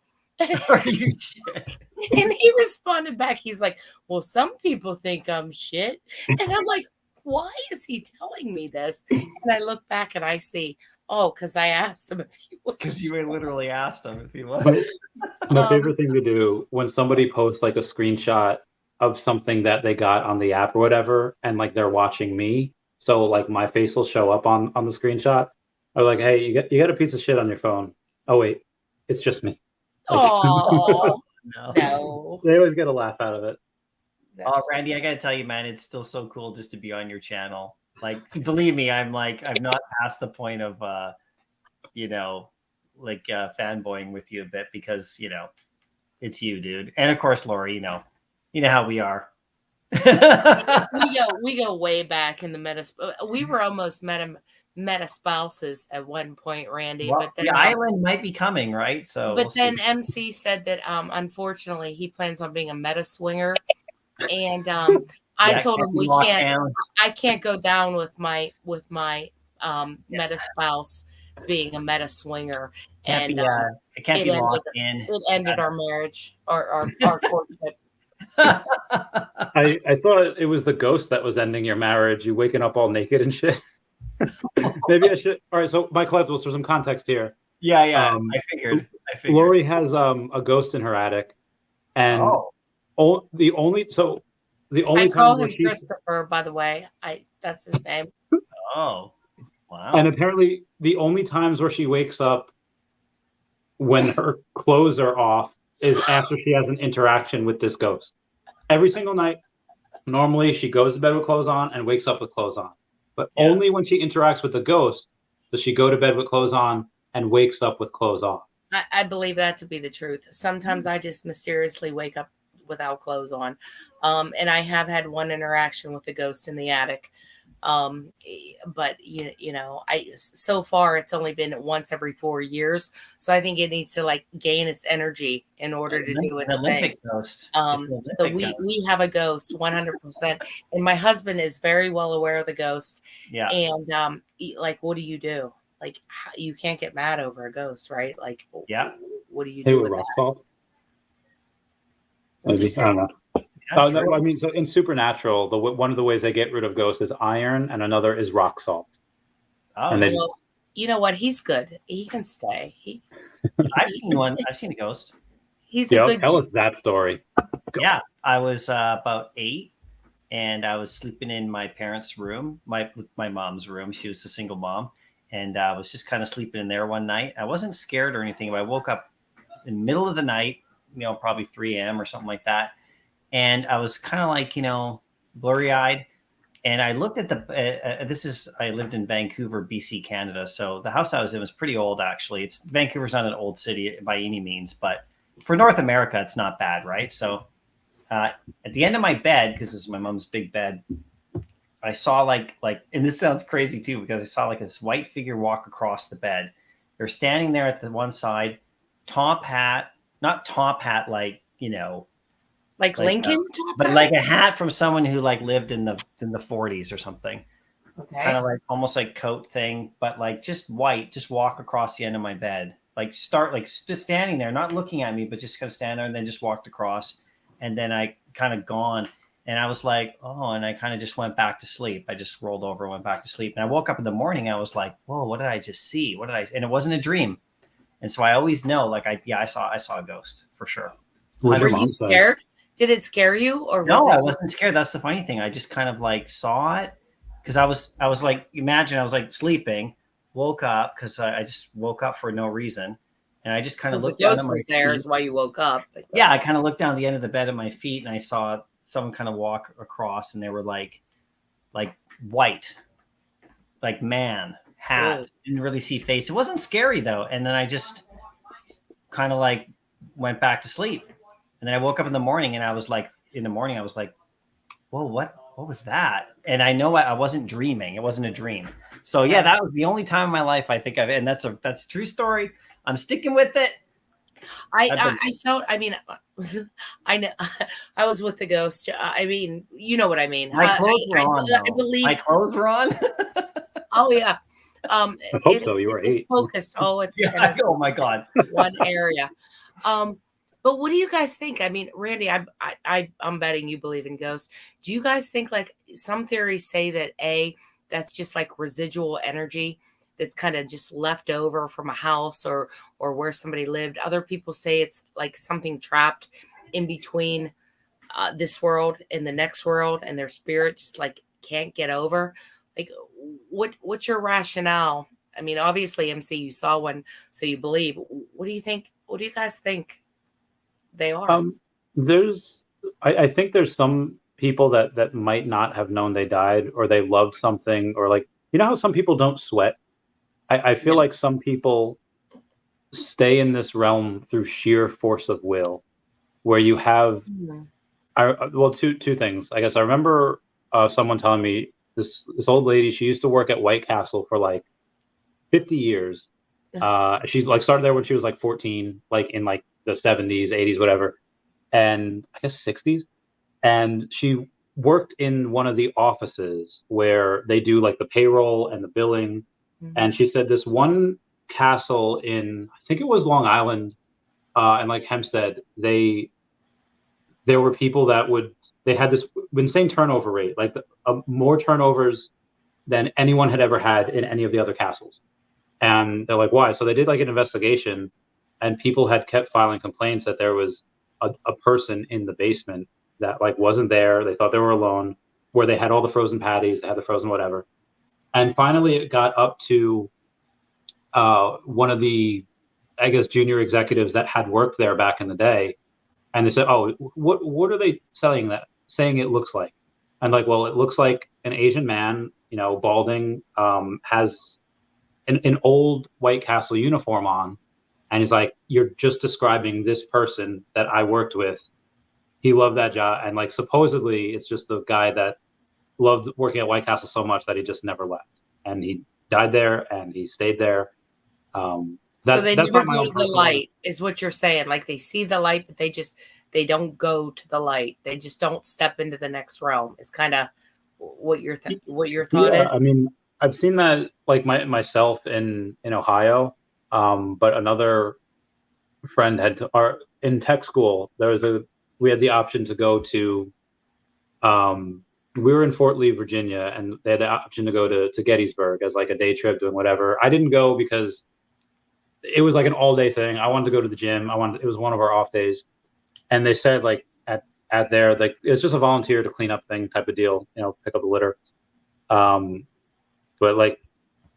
Are you shit? And he responded back. He's like, "Well, some people think I'm shit," and I'm like, why is he telling me this? And I look back and I see, because I asked him if he was. Because you literally asked him if he was. My favorite thing to do when somebody posts like a screenshot of something that they got on the app or whatever, and like they're watching me, so like my face will show up on the screenshot. Or like, hey, you got a piece of shit on your phone. Oh wait, it's just me. Oh no. They always get a laugh out of it. Oh, Randy, I gotta tell you, man, it's still so cool just to be on your channel. Like, believe me, I'm not past the point of, fanboying with you a bit because, it's you, dude. And of course, Lori, you know how we are. we go way back in the meta. We were almost meta spouses at one point, Randy. Well, but then the island might be coming, right? So, but then MC said that unfortunately he plans on being a meta swinger. And I told him I can't go down with my meta spouse being a meta swinger. It can't be locked in. It ended our marriage, our courtship. I thought it was the ghost that was ending your marriage. You waking up all naked and shit. Maybe I should. All right, so my collectibles for some context here. Yeah. I figured. Lori has a ghost in her attic, and the only I call him Christopher, by the way. That's his name. Oh, wow. And apparently the only times where she wakes up when her clothes are off is after she has an interaction with this ghost. Every single night, normally she goes to bed with clothes on and wakes up with clothes on. But only when she interacts with the ghost does she go to bed with clothes on and wakes up with clothes off. I believe that to be the truth. Sometimes I just mysteriously wake up without clothes on. And I have had one interaction with a ghost in the attic. But so far it's only been once every 4 years. So I think it needs to gain its energy in order to do its thing. Ghost. So we have a ghost 100%. And my husband is very well aware of the ghost. Yeah. And what do you do? You can't get mad over a ghost, right? What do you do with rock that? salt? Maybe, I don't know. No, I mean, so in Supernatural, one of the ways they get rid of ghosts is iron, and another is rock salt. Oh, and you know what? He's good. He can stay. I've seen one. I've seen a ghost. He's a good. Tell us that story. Yeah, I was about 8, and I was sleeping in my parents' room, my mom's room. She was a single mom, and I was just kind of sleeping in there one night. I wasn't scared or anything, but I woke up in the middle of the night, probably 3 a.m. or something like that. And I was kind of blurry-eyed. And I looked at I lived in Vancouver, BC, Canada. So the house I was in was pretty old, actually. Vancouver's not an old city by any means, but for North America, it's not bad, right? So at the end of my bed, because this is my mom's big bed, I saw like, and this sounds crazy too, because I saw like this white figure walk across the bed. They're standing there at the one side, top hat, not top hat, like, like Lincoln, but like a hat from someone who like lived in the 40s or something. Okay. Kind of like almost like coat thing, but like just white, just walk across the end of my bed. Like just standing there, not looking at me, but just kind of standing there, and then just walked across. And then I kind of gone, and I was like, oh, and I kind of just went back to sleep. I just rolled over and went back to sleep. And I woke up in the morning, I was like, whoa, what did I just see? And it wasn't a dream. And so I always know, like, I saw a ghost for sure. Were you scared? Did it scare you, or no? I wasn't scared. That's the funny thing. I just kind of like saw it, because I was like, imagine I was like sleeping, woke up because I just woke up for no reason, and I just kind of looked down. The ghost was there is why you woke up. Yeah, I kind of looked down the end of the bed at my feet, and I saw someone kind of walk across, and they were like white, like man, hat. Didn't really see face. It wasn't scary though. And then I just kind of like went back to sleep. And then I woke up in the morning, and I was like, whoa, what was that? And I know I wasn't dreaming. It wasn't a dream. So yeah, that was the only time in my life I think of it. And that's a true story. I'm sticking with it. I felt, I mean, I know I was with the ghost. I mean, you know what I mean. My clothes were on. I believe my clothes were on. Oh yeah. I hope so. You were 8. Focused. Oh, it's oh my God. One area. But what do you guys think? I mean, Randy, I'm betting you believe in ghosts. Do you guys think, like, some theories say that that's just like residual energy that's kind of just left over from a house or where somebody lived? Other people say it's like something trapped in between this world and the next world, and their spirit just like can't get over. Like, what's your rationale? I mean, obviously, MC, you saw one, so you believe. What do you think? What do you guys think they are? I think there's some people that might not have known they died, or they loved something, or like, you know how some people don't sweat? I feel like some people stay in this realm through sheer force of will, where you have, two things. I guess I remember someone telling me this old lady, she used to work at White Castle for like 50 years. She's like started there when she was like 14, like in like the 70s, 80s, whatever, and I guess 60s. And she worked in one of the offices where they do like the payroll and the billing. And she said this one castle in, I think it was Long Island, and like Hempstead, there were people they had this insane turnover rate, like more turnovers than anyone had ever had in any of the other castles. And they're like, why? So they did like an investigation, and people had kept filing complaints that there was a person in the basement that like wasn't there. They thought they were alone, where they had all the frozen patties, they had the frozen whatever. And finally it got up to one of the, I guess, junior executives that had worked there back in the day. And they said, oh, what are they saying it looks like? And like, well, it looks like an Asian man, balding, has an old White Castle uniform on. And he's like, you're just describing this person that I worked with. He loved that job. And like, supposedly it's just the guy that loved working at White Castle so much that he just never left. And he died there, and he stayed there. So they never go to the light, is what you're saying. Like, they see the light, but they don't go to the light. They just don't step into the next realm. It's kind of what your thought is. I mean, I've seen that like myself in Ohio, but another friend in tech school. We had the option to go to. We were in Fort Lee, Virginia, and they had the option to go to Gettysburg as like a day trip, doing whatever. I didn't go because it was like an all day thing. I wanted to go to the gym. It was one of our off days, and they said like at there, like it was just a volunteer to clean up thing type of deal, pick up the litter. But like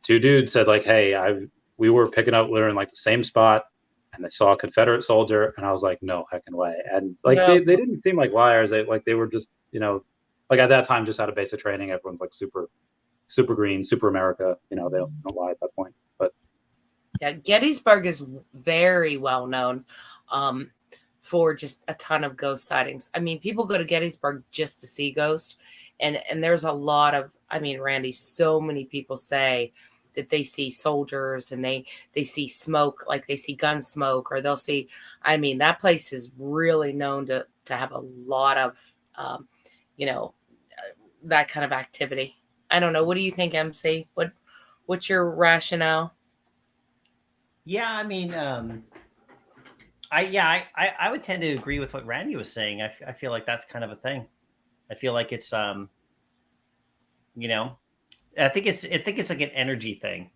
2 dudes said like, hey, we were picking up litter in like the same spot, and they saw a Confederate soldier, and I was like, no heckin' way. And like they didn't seem like liars. They were just, like at that time, just out of basic training, everyone's like super green, super America. You know, they don't lie at that point. But yeah, Gettysburg is very well known for just a ton of ghost sightings. I mean, people go to Gettysburg just to see ghosts, and there's a lot of. I mean, Randy, so many people say that they see soldiers and they see smoke, like they see gun smoke, or they'll see. I mean, that place is really known to have a lot of, you know, that kind of activity. I don't know. What do you think, MC? What's your rationale? Yeah, I mean, I would tend to agree with what Randy was saying. I feel like that's kind of a thing. I feel like it's you know, I think it's like an energy thing,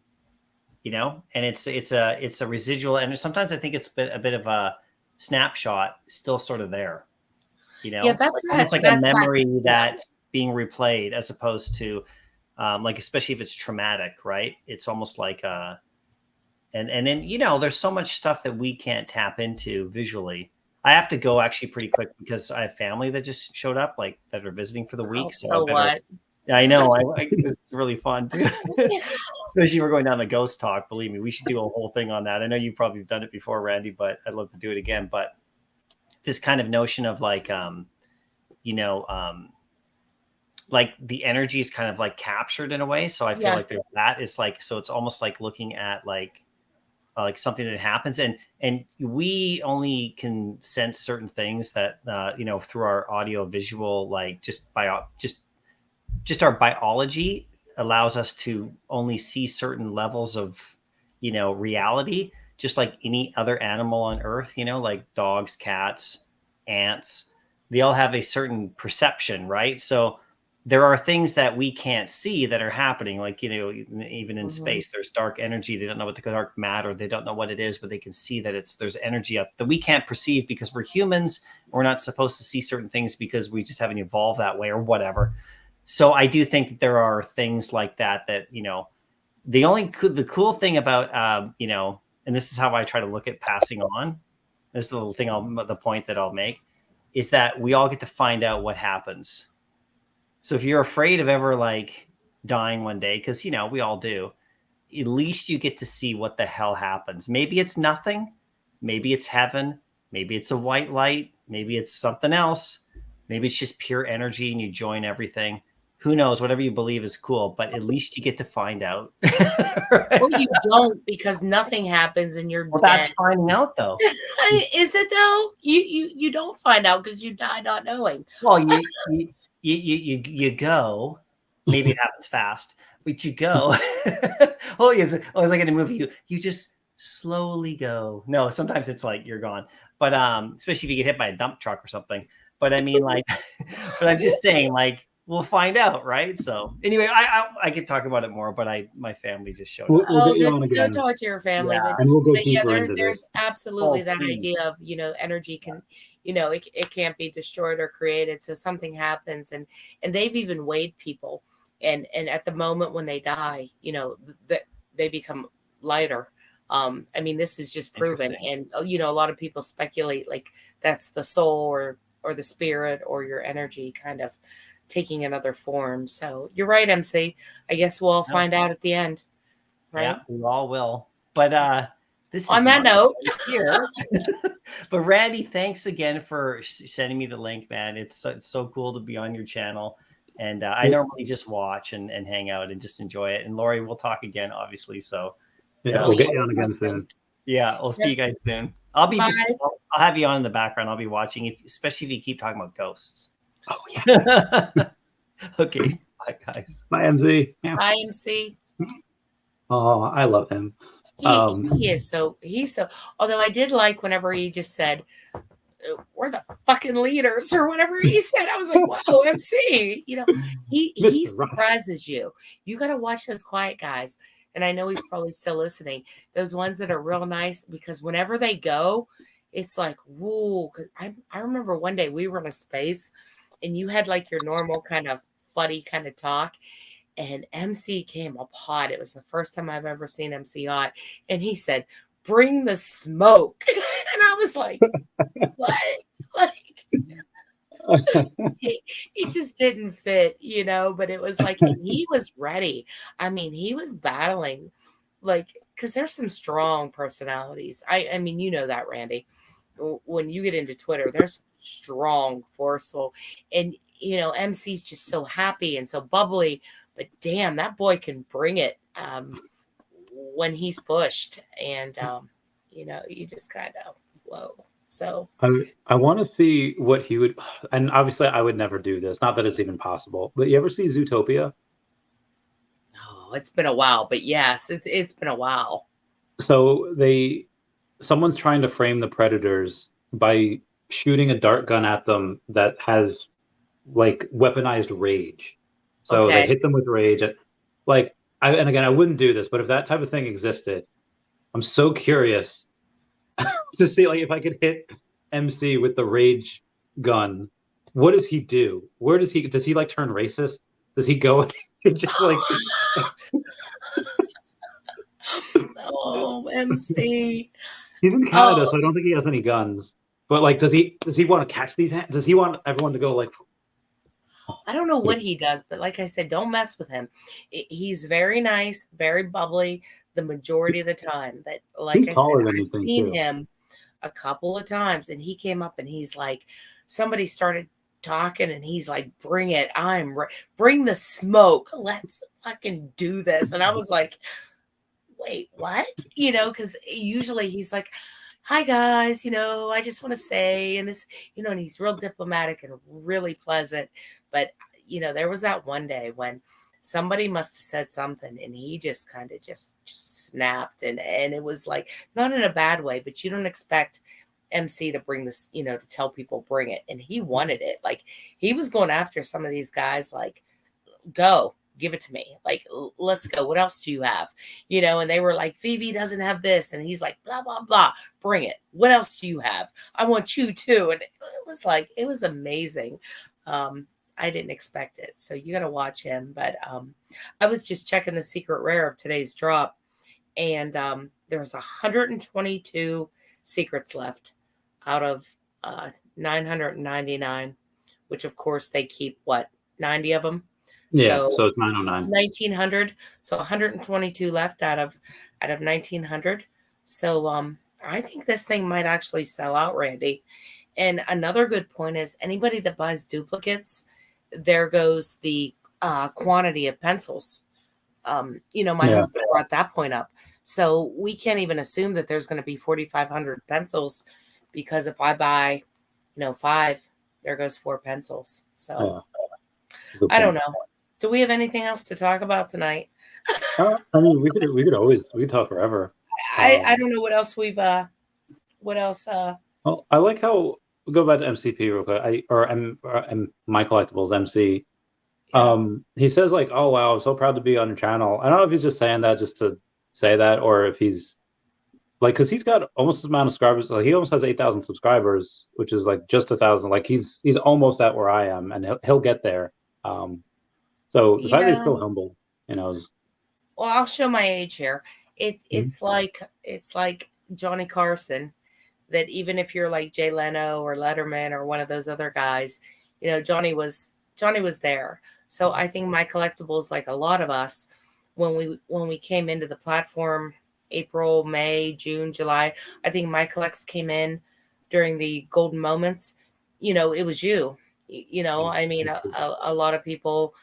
you know, and it's a residual, and sometimes I think it's a bit of a snapshot still sort of there, you know, Yeah, that's like, almost like a memory that's being replayed, as opposed to like, especially if it's traumatic, right? It's almost like and then, you know, there's so much stuff that we can't tap into visually. I have to go actually pretty quick because I have family that just showed up, like that are visiting for the week. So what? I know. It's really fun too. Especially if we're going down the ghost talk. Believe me, we should do a whole thing on that. I know you've probably done it before, Randy, but I'd love to do it again. But this kind of notion of like, you know, like the energy is kind of like captured in a way. So I feel like there's that. It's like, so it's almost like looking at like something that happens, and we only can sense certain things that you know, through our audio visual, like just our biology allows us to only see certain levels of, you know, reality, just like any other animal on earth, you know, like dogs, cats, ants, they all have a certain perception, right? So there are things that we can't see that are happening, like, you know, even in space, there's dark energy. They don't know what the dark matter, they don't know what it is, but they can see that there's energy up that we can't perceive because we're humans. We're not supposed to see certain things because we just haven't evolved that way or whatever. So I do think that there are things like that, you know, the cool thing about, you know, and this is how I try to look at passing on. This is the little thing the point that I'll make is that we all get to find out what happens. So if you're afraid of ever like dying one day, because, you know, we all do, at least you get to see what the hell happens. Maybe it's nothing. Maybe it's heaven. Maybe it's a white light. Maybe it's something else. Maybe it's just pure energy and you join everything. Who knows? Whatever you believe is cool, but at least you get to find out. Right? Well, you don't, because nothing happens and you're dead. That's finding out, though. Is it though? You don't find out because you die not knowing. Well, you go. Maybe it happens fast, but you go. Oh, it's like in a movie. You just slowly go. No, sometimes it's like you're gone. But especially if you get hit by a dump truck or something. But I mean, like, but I'm just saying, like, we'll find out, right? So anyway, I could talk about it more, but my family just showed up. We'll get you on again. Go talk to your family. Yeah. And we'll go deeper into there's this. absolutely that idea of, you know, energy can, you know, it can't be destroyed or created. So something happens, and they've even weighed people, and at the moment when they die, you know, that they become lighter. I mean, this is just proven, and you know, a lot of people speculate like that's the soul or the spirit or your energy kind of taking another form. So you're right, MC. I guess we'll find out at the end, right? Yeah, we all will. But this on is that note here. But Randy, thanks again for sending me the link, man. It's so cool to be on your channel. And I normally just watch and hang out and just enjoy it. And Lori, we'll talk again, obviously. So yeah, we'll get you on again soon. Yeah, we'll see you guys soon. I'll have you on in the background. I'll be watching, especially if you keep talking about ghosts. Oh yeah. Okay. Bye, guys. Bye, MC. Yeah. Bye, MC. Oh, I love him. He's so. Although I did like whenever he just said, "We're the fucking leaders," or whatever he said. I was like, "Wow, MC!" You know, he surprises you. You got to watch those quiet guys. And I know he's probably still listening. Those ones that are real nice, because whenever they go, it's like, whoa. Because I remember one day we were in a space and you had like your normal kind of funny kind of talk. And MC came up hot. It was the first time I've ever seen MC hot. And he said, "Bring the smoke." And I was like, what? Like, He just didn't fit, but it was like, and he was ready. I mean, he was battling, like, because there's some strong personalities. I mean, you know that, Randy. When you get into Twitter, there's strong, forceful, and MC's just so happy and so bubbly. But damn, that boy can bring it when he's pushed, and you just kind of whoa. So I want to see what he would, and obviously I would never do this. Not that it's even possible, but you ever see Zootopia? oh, it's been a while, but yes, it's been a while. So someone's trying to frame the predators by shooting a dart gun at them that has like weaponized rage. So they Okay. hit them with rage. And again, I wouldn't do this, but if that type of thing existed, I'm so curious to see like if I could hit MC with the rage gun. What does he do? Does he like turn racist? Does he go just like oh, MC? He's in Canada, so I don't think he has any guns. But like, does he want to catch these hands? Does he want everyone to go like? I don't know what he does, but like I said, don't mess with him. He's very nice, very bubbly the majority of the time. But like He's I said, taller than you I've think, seen too. him a couple of times, and he came up and he's like, somebody started talking, and he's like, "Bring it! Bring the smoke. Let's fucking do this." And I was like, "Wait, what?" Because usually he's like, "Hi guys, I just want to say," and this, and he's real diplomatic and really pleasant. But there was that one day when somebody must have said something, and he just kind of just snapped, and it was like not in a bad way, but you don't expect MC to bring this, to tell people bring it, and he wanted it. Like he was going after some of these guys, like go. Give it to me. Like, let's go. What else do you have? And they were like, Veve doesn't have this. And he's like, blah, blah, blah. Bring it. What else do you have? I want you too. And it was amazing. I didn't expect it. So you got to watch him. But I was just checking the secret rare of today's drop. And there's 122 secrets left out of 999, which of course they keep 90 of them. Yeah, so it's 909. 1900. So 122 left out of 1900. So I think this thing might actually sell out, Randy. And another good point is anybody that buys duplicates, there goes the quantity of pencils. My husband brought that point up. So we can't even assume that there's going to be 4,500 pencils, because if I buy, 5, there goes 4 pencils. So I don't know. Do we have anything else to talk about tonight? I mean, we could talk forever. I don't know what else what else. Well, I like how we'll go back to MCP real quick. Or my collectibles MC. Yeah. He says like, "Oh wow, I'm so proud to be on your channel." I don't know if he's just saying that just to say that, or if he's like, because he's got almost the amount of subscribers. Like, he almost has 8,000 subscribers, which is like just 1,000. Like he's almost at where I am, and he'll get there. So the fact that he's still humble, is. Well, I'll show my age here. It's like Johnny Carson, that even if you're like Jay Leno or Letterman or one of those other guys, Johnny was there. So I think my collectibles, like a lot of us, when we came into the platform, April, May, June, July, I think my collects came in during the golden moments. It was you. I mean, a lot of people.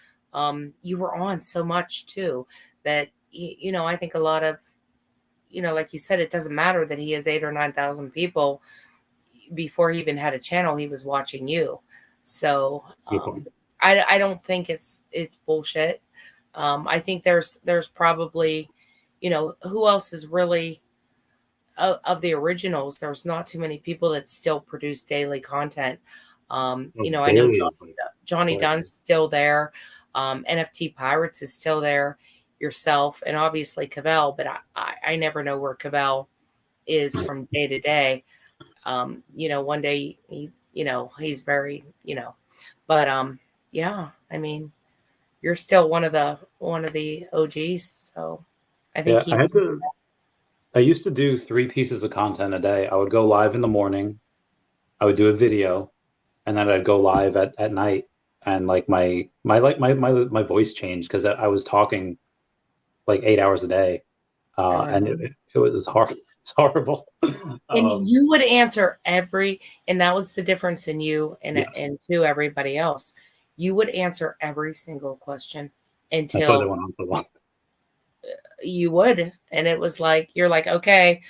You were on so much too that, I think a lot of, like you said, it doesn't matter that he has 8,000 or 9,000 people. Before he even had a channel, he was watching you. So I don't think it's bullshit. I think there's probably, who else is really of the originals. There's not too many people that still produce daily content. I know Johnny Dunn's still there. NFT Pirates is still there, yourself, and obviously Cavell, but I never know where Cavell is from day to day. One day he's very, but yeah, I mean, you're still one of the OGs. So I think I used to do 3 pieces of content a day. I would go live in the morning. I would do a video. and then I'd go live at night, and like my voice changed because I was talking like 8 hours a day, and it was hard. It's horrible. And you would answer and that was the difference in you and Yes. and to everybody else. You would answer every single question That's why they until went on so long. you would, and it was like you're like, okay,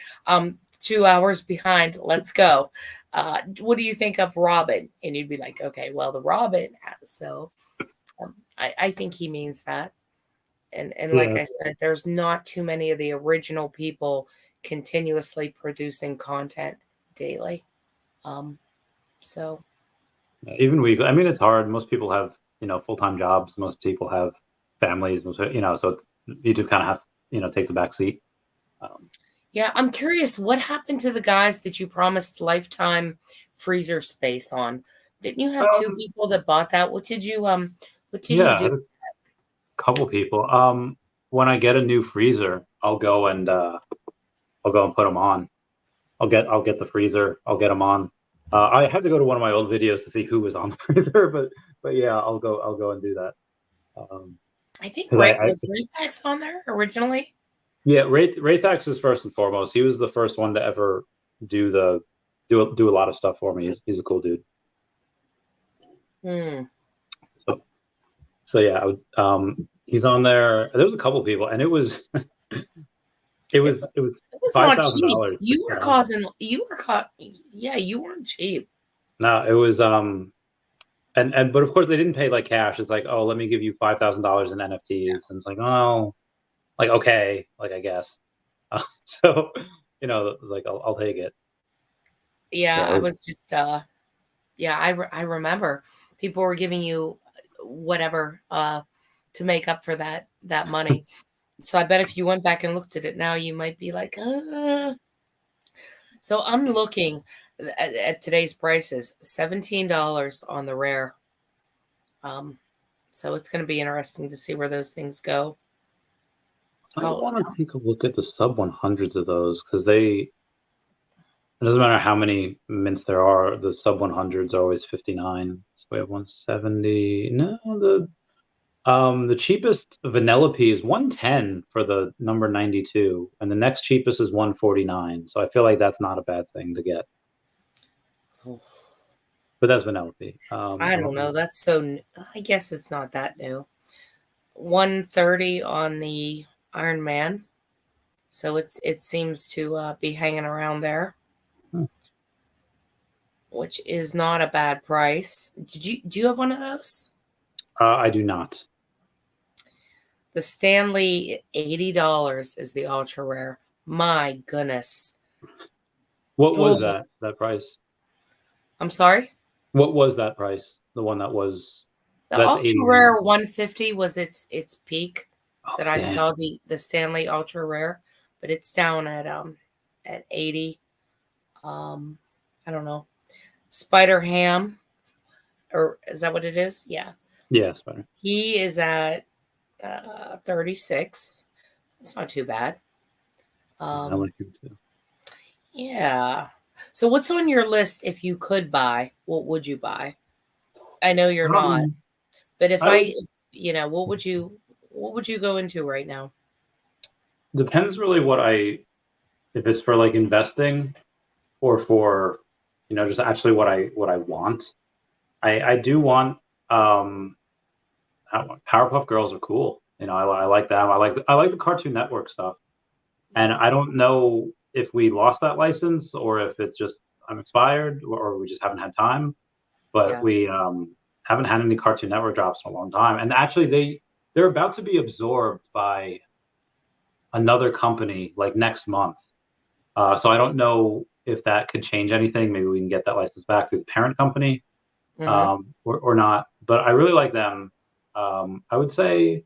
2 hours behind, let's go. What do you think of Robin? And you'd be like, okay, well, the Robin has. So I think he means that. And like I said, there's not too many of the original people continuously producing content daily. So Even I mean, it's hard. Most people have, full-time jobs. Most people have families, so you do kind of have to, take the back seat. yeah, I'm curious, what happened to the guys that you promised lifetime freezer space on? Didn't you have two people that bought that? What did you do? A couple people. When I get a new freezer, I'll go and put them on. I'll get the freezer. I'll get them on. I had to go to one of my old videos to see who was on the freezer, but yeah, I'll go and do that. I think was Rayfax on there originally. Yeah, Rayfax is first and foremost. He was the first one to ever do a lot of stuff for me. He's a cool dude. So yeah, he's on there. There was a couple people, and it was it was $5,000. You were causing. Yeah, you weren't cheap. No, it was but of course they didn't pay like cash. It's like, oh, let me give you $5,000 in NFTs, and it's like, oh, like okay, like I guess. So it was like I'll take it. Yeah, I was just yeah, I remember people were giving you whatever to make up for that money. So I bet if you went back and looked at it now, you might be like, So I'm looking at today's prices, $17 on the rare. So it's going to be interesting to see where those things go. I want to take a look at the sub 100s of those because it doesn't matter how many mints there are. The sub 100s are always 59. So we have 170. No, the cheapest Vanellope is 110 for the number 92, and the next cheapest is 149. So I feel like that's not a bad thing to get. But that's Vanellope. I don't know. That's so. I guess it's not that new. 130 on the Iron Man. So it seems to be hanging around there, which is not a bad price. Do you have one of those? I do not. The Stanley, $80 is the ultra rare. My goodness. What was that price? I'm sorry? What was that price? The one that was the ultra rare 150 was its peak that I saw the Stanley ultra rare, but it's down at 80. I don't know. Spider Ham, or is that what it is? Yeah. Yeah, Spider. He is at 36. It's not too bad. I like him too. Yeah. So what's on your list if you could buy? What would you buy? I know you're not. But if what would you go into right now? Depends really if it's for like investing or for, just actually what I want. I do want Powerpuff Girls are cool. I like them. I like the Cartoon Network stuff. And I don't know if we lost that license or if it's just I'm expired or we just haven't had time. But we haven't had any Cartoon Network drops in a long time. And actually they're about to be absorbed by another company like next month. So I don't know if that could change anything. Maybe we can get that license back to the parent company or not. But I really like them. I would say,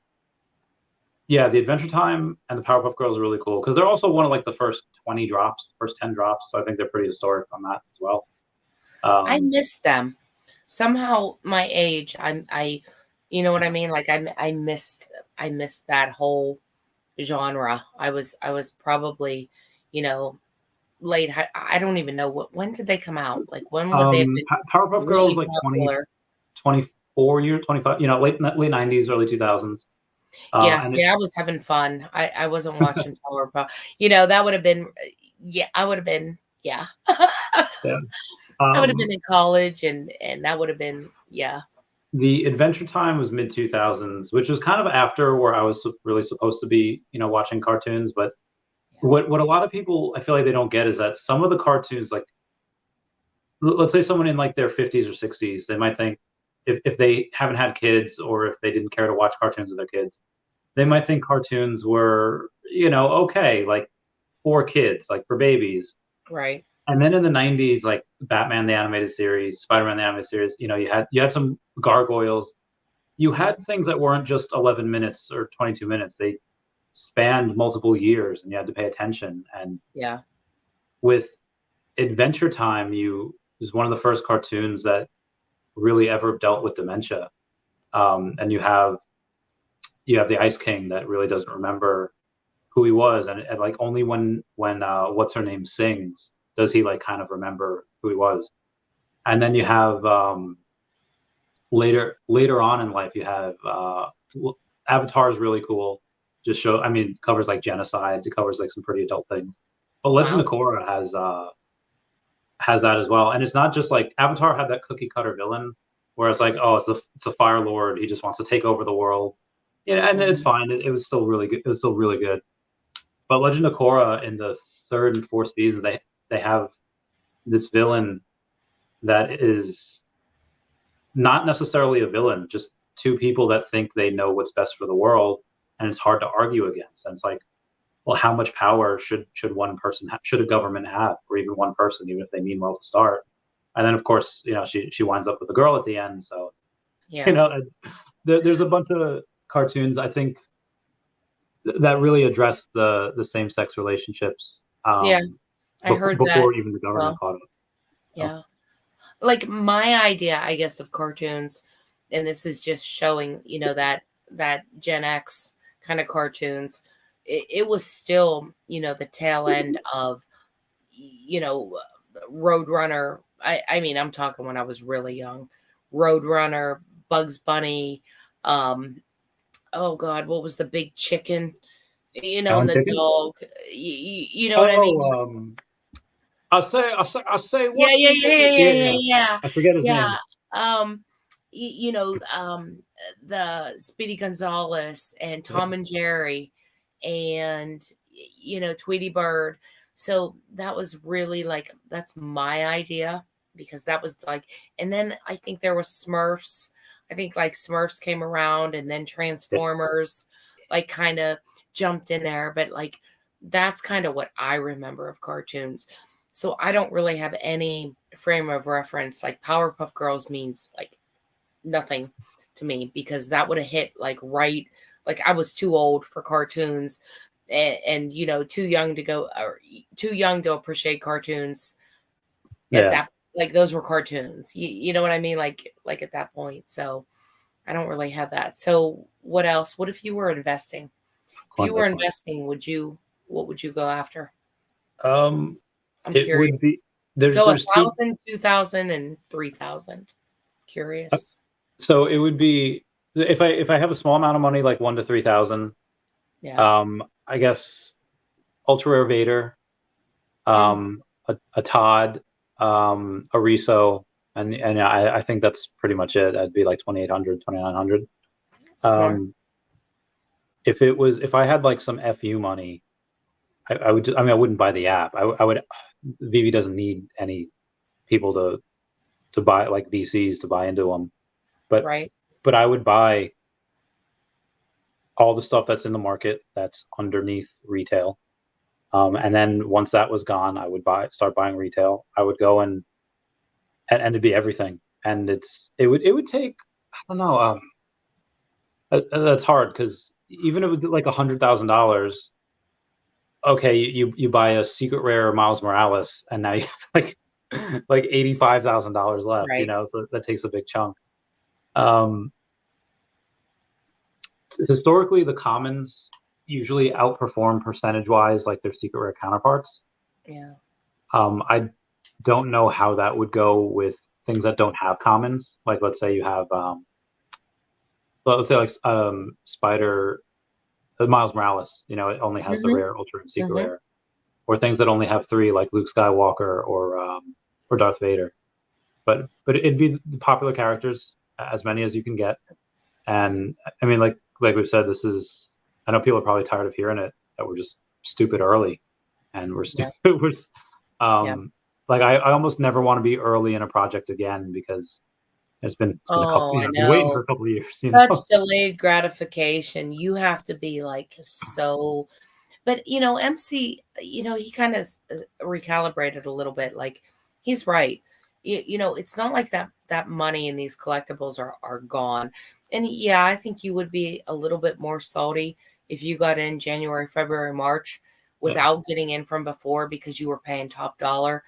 yeah, the Adventure Time and the Powerpuff Girls are really cool because they're also one of like the first 20 drops, first 10 drops. So I think they're pretty historic on that as well. I miss them. Somehow my age, I you know what I mean? Like I missed that whole genre. I was probably, late high. I don't even know when did they come out? Like when would they have been Powerpuff really Girls like popular? 24 years, 25, late 90s, early 2000s. Yes, And yeah, I was having fun. I wasn't watching Powerpuff. That would have been, yeah, I would have been, yeah. yeah. I would have been in college, and that would have been, yeah. The Adventure Time was mid 2000s, which was kind of after where I was really supposed to be, watching cartoons. But what a lot of people, I feel like they don't get is that some of the cartoons, like let's say someone in like their 50s or 60s, they might think if they haven't had kids or if they didn't care to watch cartoons with their kids, they might think cartoons were, okay, like for kids, like for babies. Right. And then in the 90s, like Batman the animated series, Spider-Man the animated series, you had some gargoyles. You had things that weren't just 11 minutes or 22 minutes. They spanned multiple years and you had to pay attention. And Yeah. with Adventure Time, was one of the first cartoons that really ever dealt with dementia. And you have the Ice King that really doesn't remember who he was, and like only when what's her name sings does he like kind of remember who he was. And then you have later on in life, you have Avatar is really cool. Covers like genocide. It covers like some pretty adult things. But Legend of Korra has that as well. And it's not just like Avatar had that cookie cutter villain where it's like, oh, it's a Fire Lord. He just wants to take over the world. Yeah, and it's fine. It was still really good. It was still really good. But Legend of Korra in the third and fourth seasons, they have this villain that is not necessarily a villain, just two people that think they know what's best for the world, and it's hard to argue against. And it's like, well, how much power should one person should a government have, or even one person, even if they mean well to start? And then, of course, she winds up with a girl at the end. So, there's a bunch of cartoons I think that really address the same sex relationships. I heard before that. even the government caught it. Yeah. Like my idea, I guess, of cartoons, and this is just showing, that Gen X kind of cartoons, it was still, the tail end of, Roadrunner. I mean, I'm talking when I was really young. Roadrunner, Bugs Bunny, oh God, what was the big chicken? And the Chicken? dog. You know what I mean? I say what? Yeah. I forget his name. The Speedy Gonzales and Tom and Jerry and Tweety Bird. So that was really like, that's my idea, because that was like, and then I think there was Smurfs. I think like Smurfs came around, and then Transformers like kind of jumped in there, but like that's kind of what I remember of cartoons. So I don't really have any frame of reference. Like Powerpuff Girls means like nothing to me, because that would have hit like right. Like I was too old for cartoons, and too young to go, or too young to appreciate cartoons. At that, like those were cartoons. You know what I mean? Like at that point. So I don't really have that. So what else? What if you were investing? If you were investing, what would you go after? I'm curious. Would be there's 1,000, 2,000, and 3,000. Curious. So it would be if I have a small amount of money, like 1,000 to 3,000. Yeah. I guess Ultra Rare Vader, a Todd, a Riso, and I think that's pretty much it. I'd be like 2,800, 2,900. If I had like some FU money, I would. I wouldn't buy the app. I would. Veve doesn't need any people to buy, like VCs to buy into them, but I would buy all the stuff that's in the market that's underneath retail, and then once that was gone, I would start buying retail. I would go and it'd be everything, and it would take, I don't know, that's hard, because even if it was like $100,000. Okay, you buy a secret rare Miles Morales, and now you have like $85,000 left. So that takes a big chunk. Historically, the commons usually outperform percentage-wise like their secret rare counterparts. Yeah. I don't know how that would go with things that don't have commons. Like, let's say you have, let's say like Spider, Miles Morales. You know, it only has the Mhm, rare, ultra, and secret mhm. rare, or things that only have 3, like Luke Skywalker or Darth Vader. But it'd be the popular characters, as many as you can get. And I mean, like we've said, this is. I know people are probably tired of hearing it, that we're just stupid early, and we're Yeah, stupid. we're yeah. like I almost never want to be early in a project again, because it's been a couple. Oh, You I know, I've been waiting for know. a couple of years. You Such know. delayed gratification. You have to be like so, but MC, he kind of recalibrated a little bit. Like he's right. It's not like that money in these collectibles are gone. And yeah, I think you would be a little bit more salty if you got in January, February, March Yeah. without getting in from before because you were paying top dollar.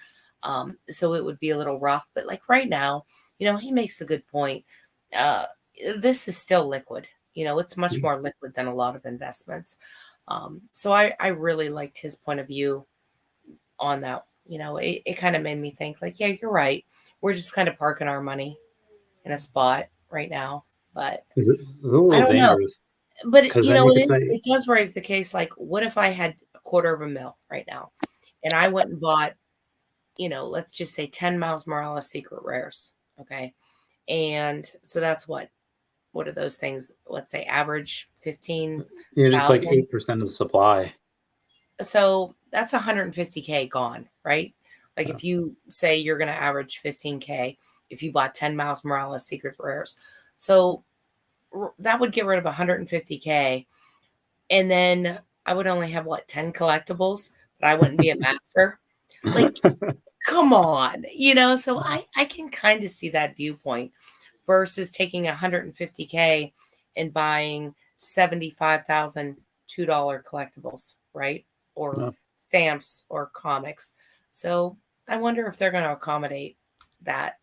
So it would be a little rough. But like right now, he makes a good point. Uh, this is still liquid. It's much more liquid than a lot of investments. So I really liked his point of view on that. It kind of made me think like, yeah, you're right. We're just kind of parking our money in a spot right now. But It's a I little don't know. dangerous, But because then you could say, it does raise the case like, what if I had a quarter of a mil right now and I went and bought, let's just say 10 Miles Morales secret rares. Okay. And so that's what are those things? Let's say average it's like 15,000. 8% of the supply. So that's 150K gone, right? Like So, if you say you're going to average 15K, if you bought 10 Miles Morales secret rares. So that would get rid of 150K. And then I would only have 10 collectibles, but I wouldn't be a master. Like, come on, so I can kind of see that viewpoint versus taking 150K and buying 75,000 $2 collectibles, right? Or no. stamps or comics. So I wonder if they're going to accommodate that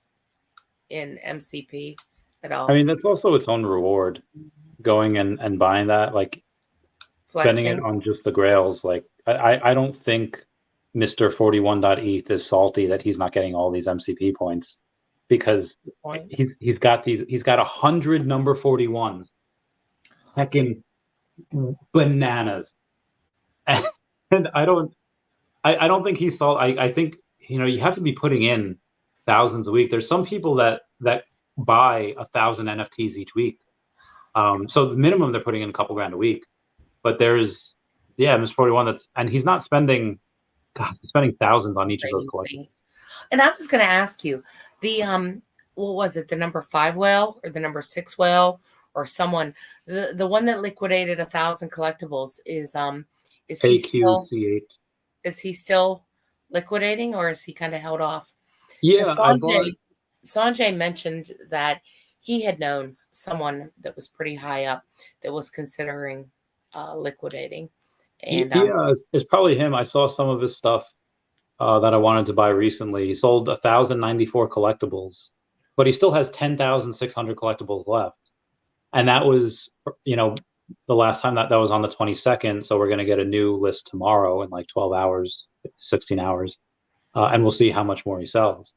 in MCP at I all. mean, that's also its own reward, going and buying that, like spending it Flexing. on just the grails. Like I don't think Mr. 41.eth is salty that he's not getting all these MCP points, because Point. he's got 100 number 41s, heckin' bananas. And I don't think he thought. I think you have to be putting in thousands a week. There's some people that buy 1,000 NFTs each week. So the minimum they're putting in a couple grand a week. But there's, yeah, Mr. 41, and he's not spending, God, he's spending thousands on each of those Crazy. collectibles. And I was going to ask you, the what was it, the number 5 whale or the number 6 whale or someone, the one that liquidated 1,000 collectibles is he still AQCH. is he still liquidating or is he kind of held off? Yeah, Because I bought. Sanjay mentioned that he had known someone that was pretty high up that was considering liquidating, and Yeah, it's probably him. I saw some of his stuff that I wanted to buy recently. He sold 1,094 collectibles, but he still has 10,600 collectibles left. And that was, the last time that was on the 22nd. So we're going to get a new list tomorrow in like 12 hours, 16 hours. And we'll see how much more he sells.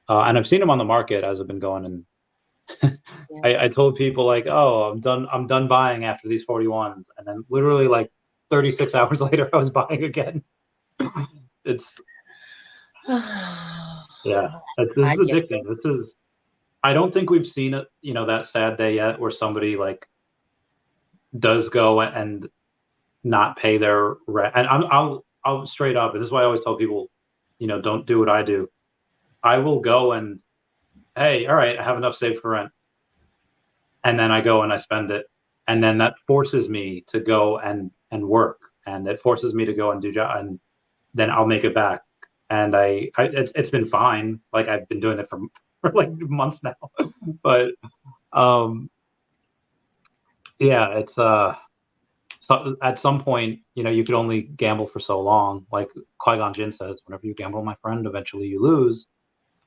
And I've seen him on the market as I've been going, and yeah. I told people like, oh, I'm done buying after these 41s, and then literally like 36 hours later, I was buying again. It's yeah, this I is get addicting. I don't think we've seen it, that sad day yet where somebody like does go and not pay their rent. And I'll straight up, and this is why I always tell people, don't do what I do. I will go and, hey, all right, I have enough saved for rent. And then I go and I spend it. And then that forces me to go and work. And it forces me to go and do job, and then I'll make it back. And it's been fine. Like I've been doing it for like months now. But yeah, it's so at some point, you could only gamble for so long. Like Qui-Gon Jinn says, whenever you gamble, my friend, eventually you lose.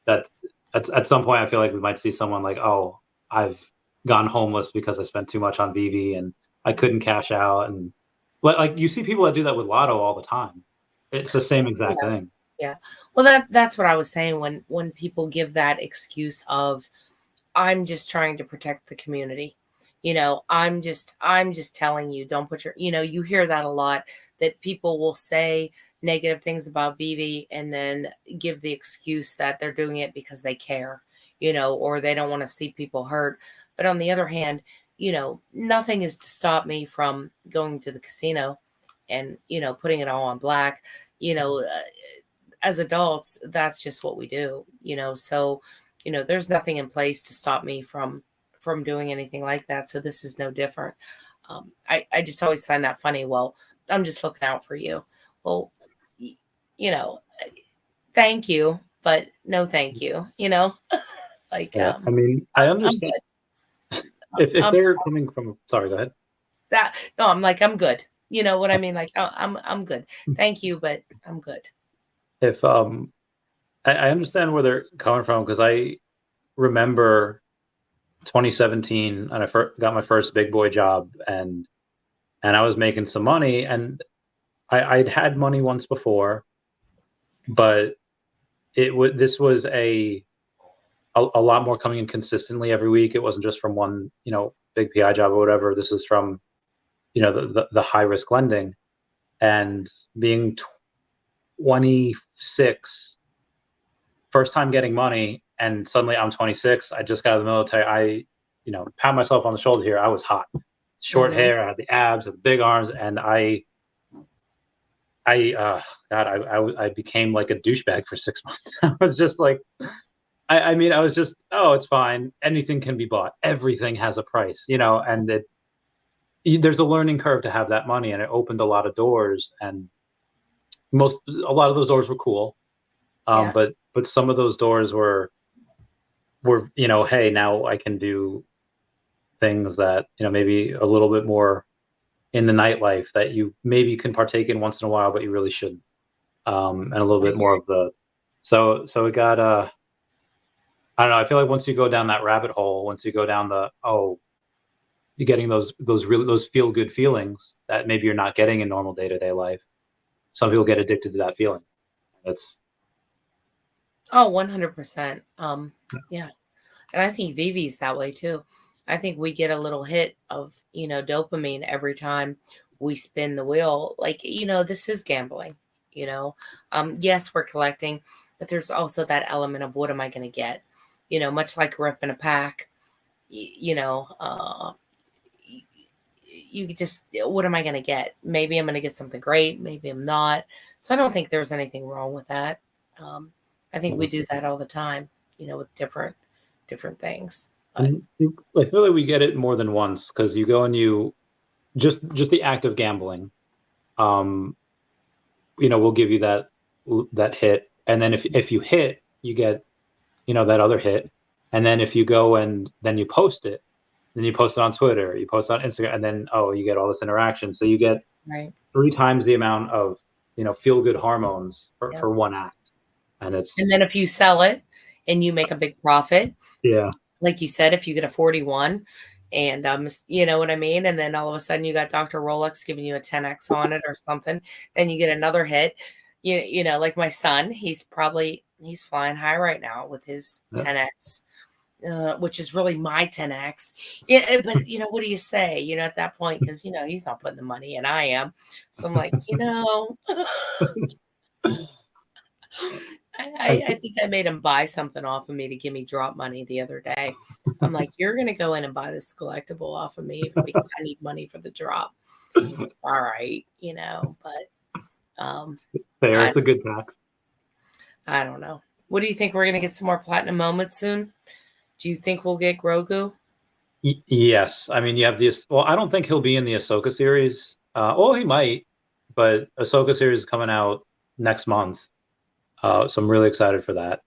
That at some point, I feel like we might see someone like, oh, I've gone homeless because I spent too much on Veve and I couldn't cash out. And like you see people that do that with Lotto all the time. It's the same exact yeah. thing. Yeah. Well, that's what I was saying when people give that excuse of, I'm just trying to protect the community. I'm just telling you, don't put your, you hear that a lot, that people will say negative things about Veve and then give the excuse that they're doing it because they care, or they don't want to see people hurt. But on the other hand, nothing is to stop me from going to the casino and, putting it all on black, as adults, that's just what we do, so, there's nothing in place to stop me from doing anything like that. So this is no different. I just always find that funny. Well, I'm just looking out for you. Well, y- you know, thank you, but no, thank you, like, Yeah, I mean, I I'm understand good. if they're coming from. Sorry, go ahead. No, I'm like, I'm good. You know what I mean? Like, oh, I'm good. Thank you, but I'm good. If I understand where they're coming from, because I remember 2017 and I got my first big boy job, and I was making some money, and I'd had money once before, but this was a lot more coming in consistently every week. It wasn't just from one, big PI job or whatever. This is from, the high risk lending, and being 26, first time getting money, and suddenly I'm 26. I just got out of the military. I, pat myself on the shoulder here. I was hot, short Mhm. hair, I had the abs, I had the big arms, and God, I became like a douchebag for 6 months. I was just like, I mean, I was just, oh, it's fine. Anything can be bought. Everything has a price, and there's a learning curve to have that money, and it opened a lot of doors, and a lot of those doors were cool. Yeah. But some of those doors were, hey, now I can do things that, maybe a little bit more in the nightlife that you maybe can partake in once in a while, but you really shouldn't. And a little I bit hear more of the, so it got, I don't know. I feel like once you go down that rabbit hole, once you go down you're getting those feel good feelings that maybe you're not getting in normal day-to-day life. Some people get addicted to that feeling. It's, Oh, 100%. Yeah. And I think Vivi's that way too. I think we get a little hit of, dopamine every time we spin the wheel. Like, this is gambling, you know. Yes, we're collecting, but there's also that element of what am I going to get? Much like ripping a pack, you just, what am I going to get? Maybe I'm going to get something great. Maybe I'm not. So I don't think there's anything wrong with that. I think we do that all the time, with different things. But I feel like we get it more than once, because you go and you just the act of gambling, will give you that hit, and then if you hit, you get, that other hit, and then if you go and then you post it, then you post it on Twitter, you post it on Instagram, and then you get all this interaction, so you get right. 3 times the amount of feel good hormones Yeah. for one act, and it's And then if you sell it and you make a big profit, yeah. like you said, if you get a 41 and you know what I mean? And then all of a sudden you got Dr. Rolex giving you a 10x on it or something, then you get another hit. Like my son, he's flying high right now with his 10x. Which is really my 10x. Yeah, but what do you say? At that point, because he's not putting the money in, I am. So I'm like, I think I made him buy something off of me to give me drop money the other day. I'm like, you're gonna go in and buy this collectible off of me because I need money for the drop. He's like, all right, but Fair. It's a good tax. I don't know. What do you think? We're gonna get some more platinum moments soon? Do you think we'll get Grogu? Yes, I mean, you have this. Well, I don't think he'll be in the Ahsoka series. He might, but Ahsoka series is coming out next month, so I'm really excited for that.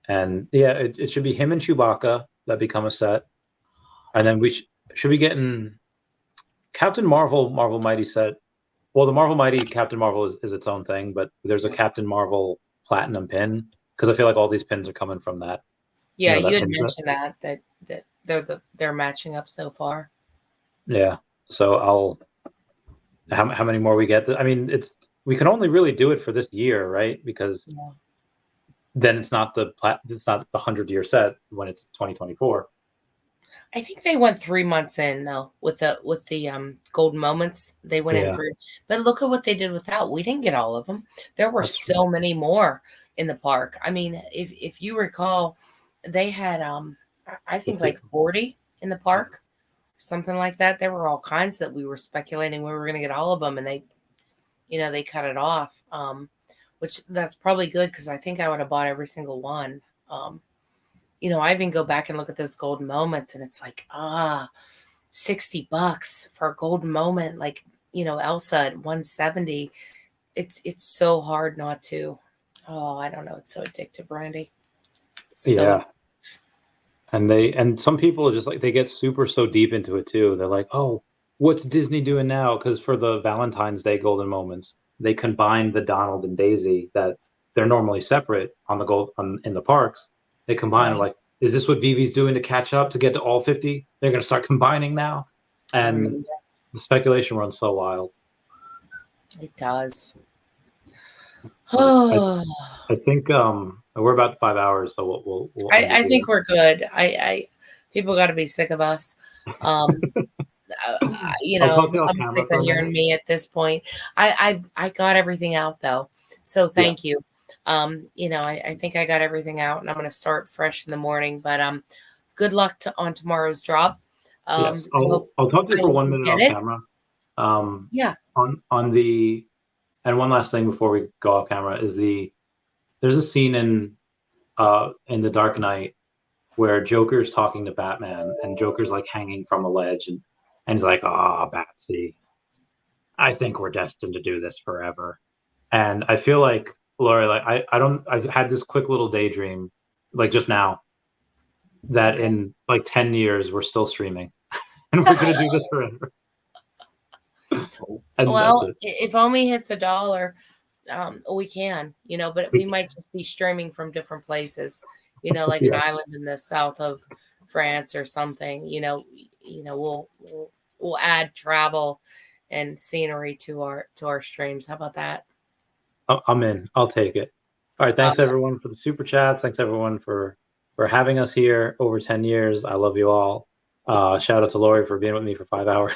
And yeah, it should be him and Chewbacca that become a set, and then we should be getting Captain Marvel, Marvel Mighty set. Well, the Marvel Mighty Captain Marvel is its own thing, but there's a Captain Marvel Platinum pin, because I feel like all these pins are coming from that. Yeah, you had pin set. mentioned that they're matching up so far. Yeah, so how many more we get? I mean, we can only really do it for this year, right? Because Yeah. then it's not the 100-year set when it's 2024. I think they went 3 months in though with the golden moments. They went in Yeah. 3, but look at what they did without. We didn't get all of them. There were That's so many more in the park. I mean, if you recall, they had I think like 40 in the park, something like that. There were all kinds that we were speculating we were going to get all of them, and they cut it off. Which that's probably good because I think I would have bought every single one. I even go back and look at those golden moments, and it's like, $60 for a golden moment. Like, Elsa at 170. It's so hard not to. Oh, I don't know. It's so addictive, Randy. Yeah. And some people are just like, they get so deep into it too. They're like, oh, what's Disney doing now? Because for the Valentine's Day golden moments, they combined the Donald and Daisy that they're normally separate in the parks. They combine Right. like, is this what Vivi's doing to catch up to get to all 50? They're going to start combining now, and the speculation runs so wild. It does. I think we're about 5 hours, so we'll I think we're good. People got to be sick of us. I'm sick of hearing me at this point. I got everything out though, so thank you. I think I got everything out, and I'm going to start fresh in the morning. But good luck on tomorrow's drop. Yes. I'll talk to you for 1 minute off camera. Yeah. And one last thing before we go off camera is there's a scene in The Dark Knight where Joker's talking to Batman, and Joker's like hanging from a ledge, and he's like, Batsy, I think we're destined to do this forever. And I feel like, Lori, like I've had this quick little daydream, like just now, that in like 10 years we're still streaming and we're gonna do this forever. Well, if Omi hits $1, we can, but we might just be streaming from different places, like an island in the south of France or something. We'll add travel and scenery to our streams. How about that? I'm in. I'll take it. All right. Thanks everyone for the super chats. Thanks everyone for having us here over 10 years. I love you all. Shout out to Lori for being with me for 5 hours.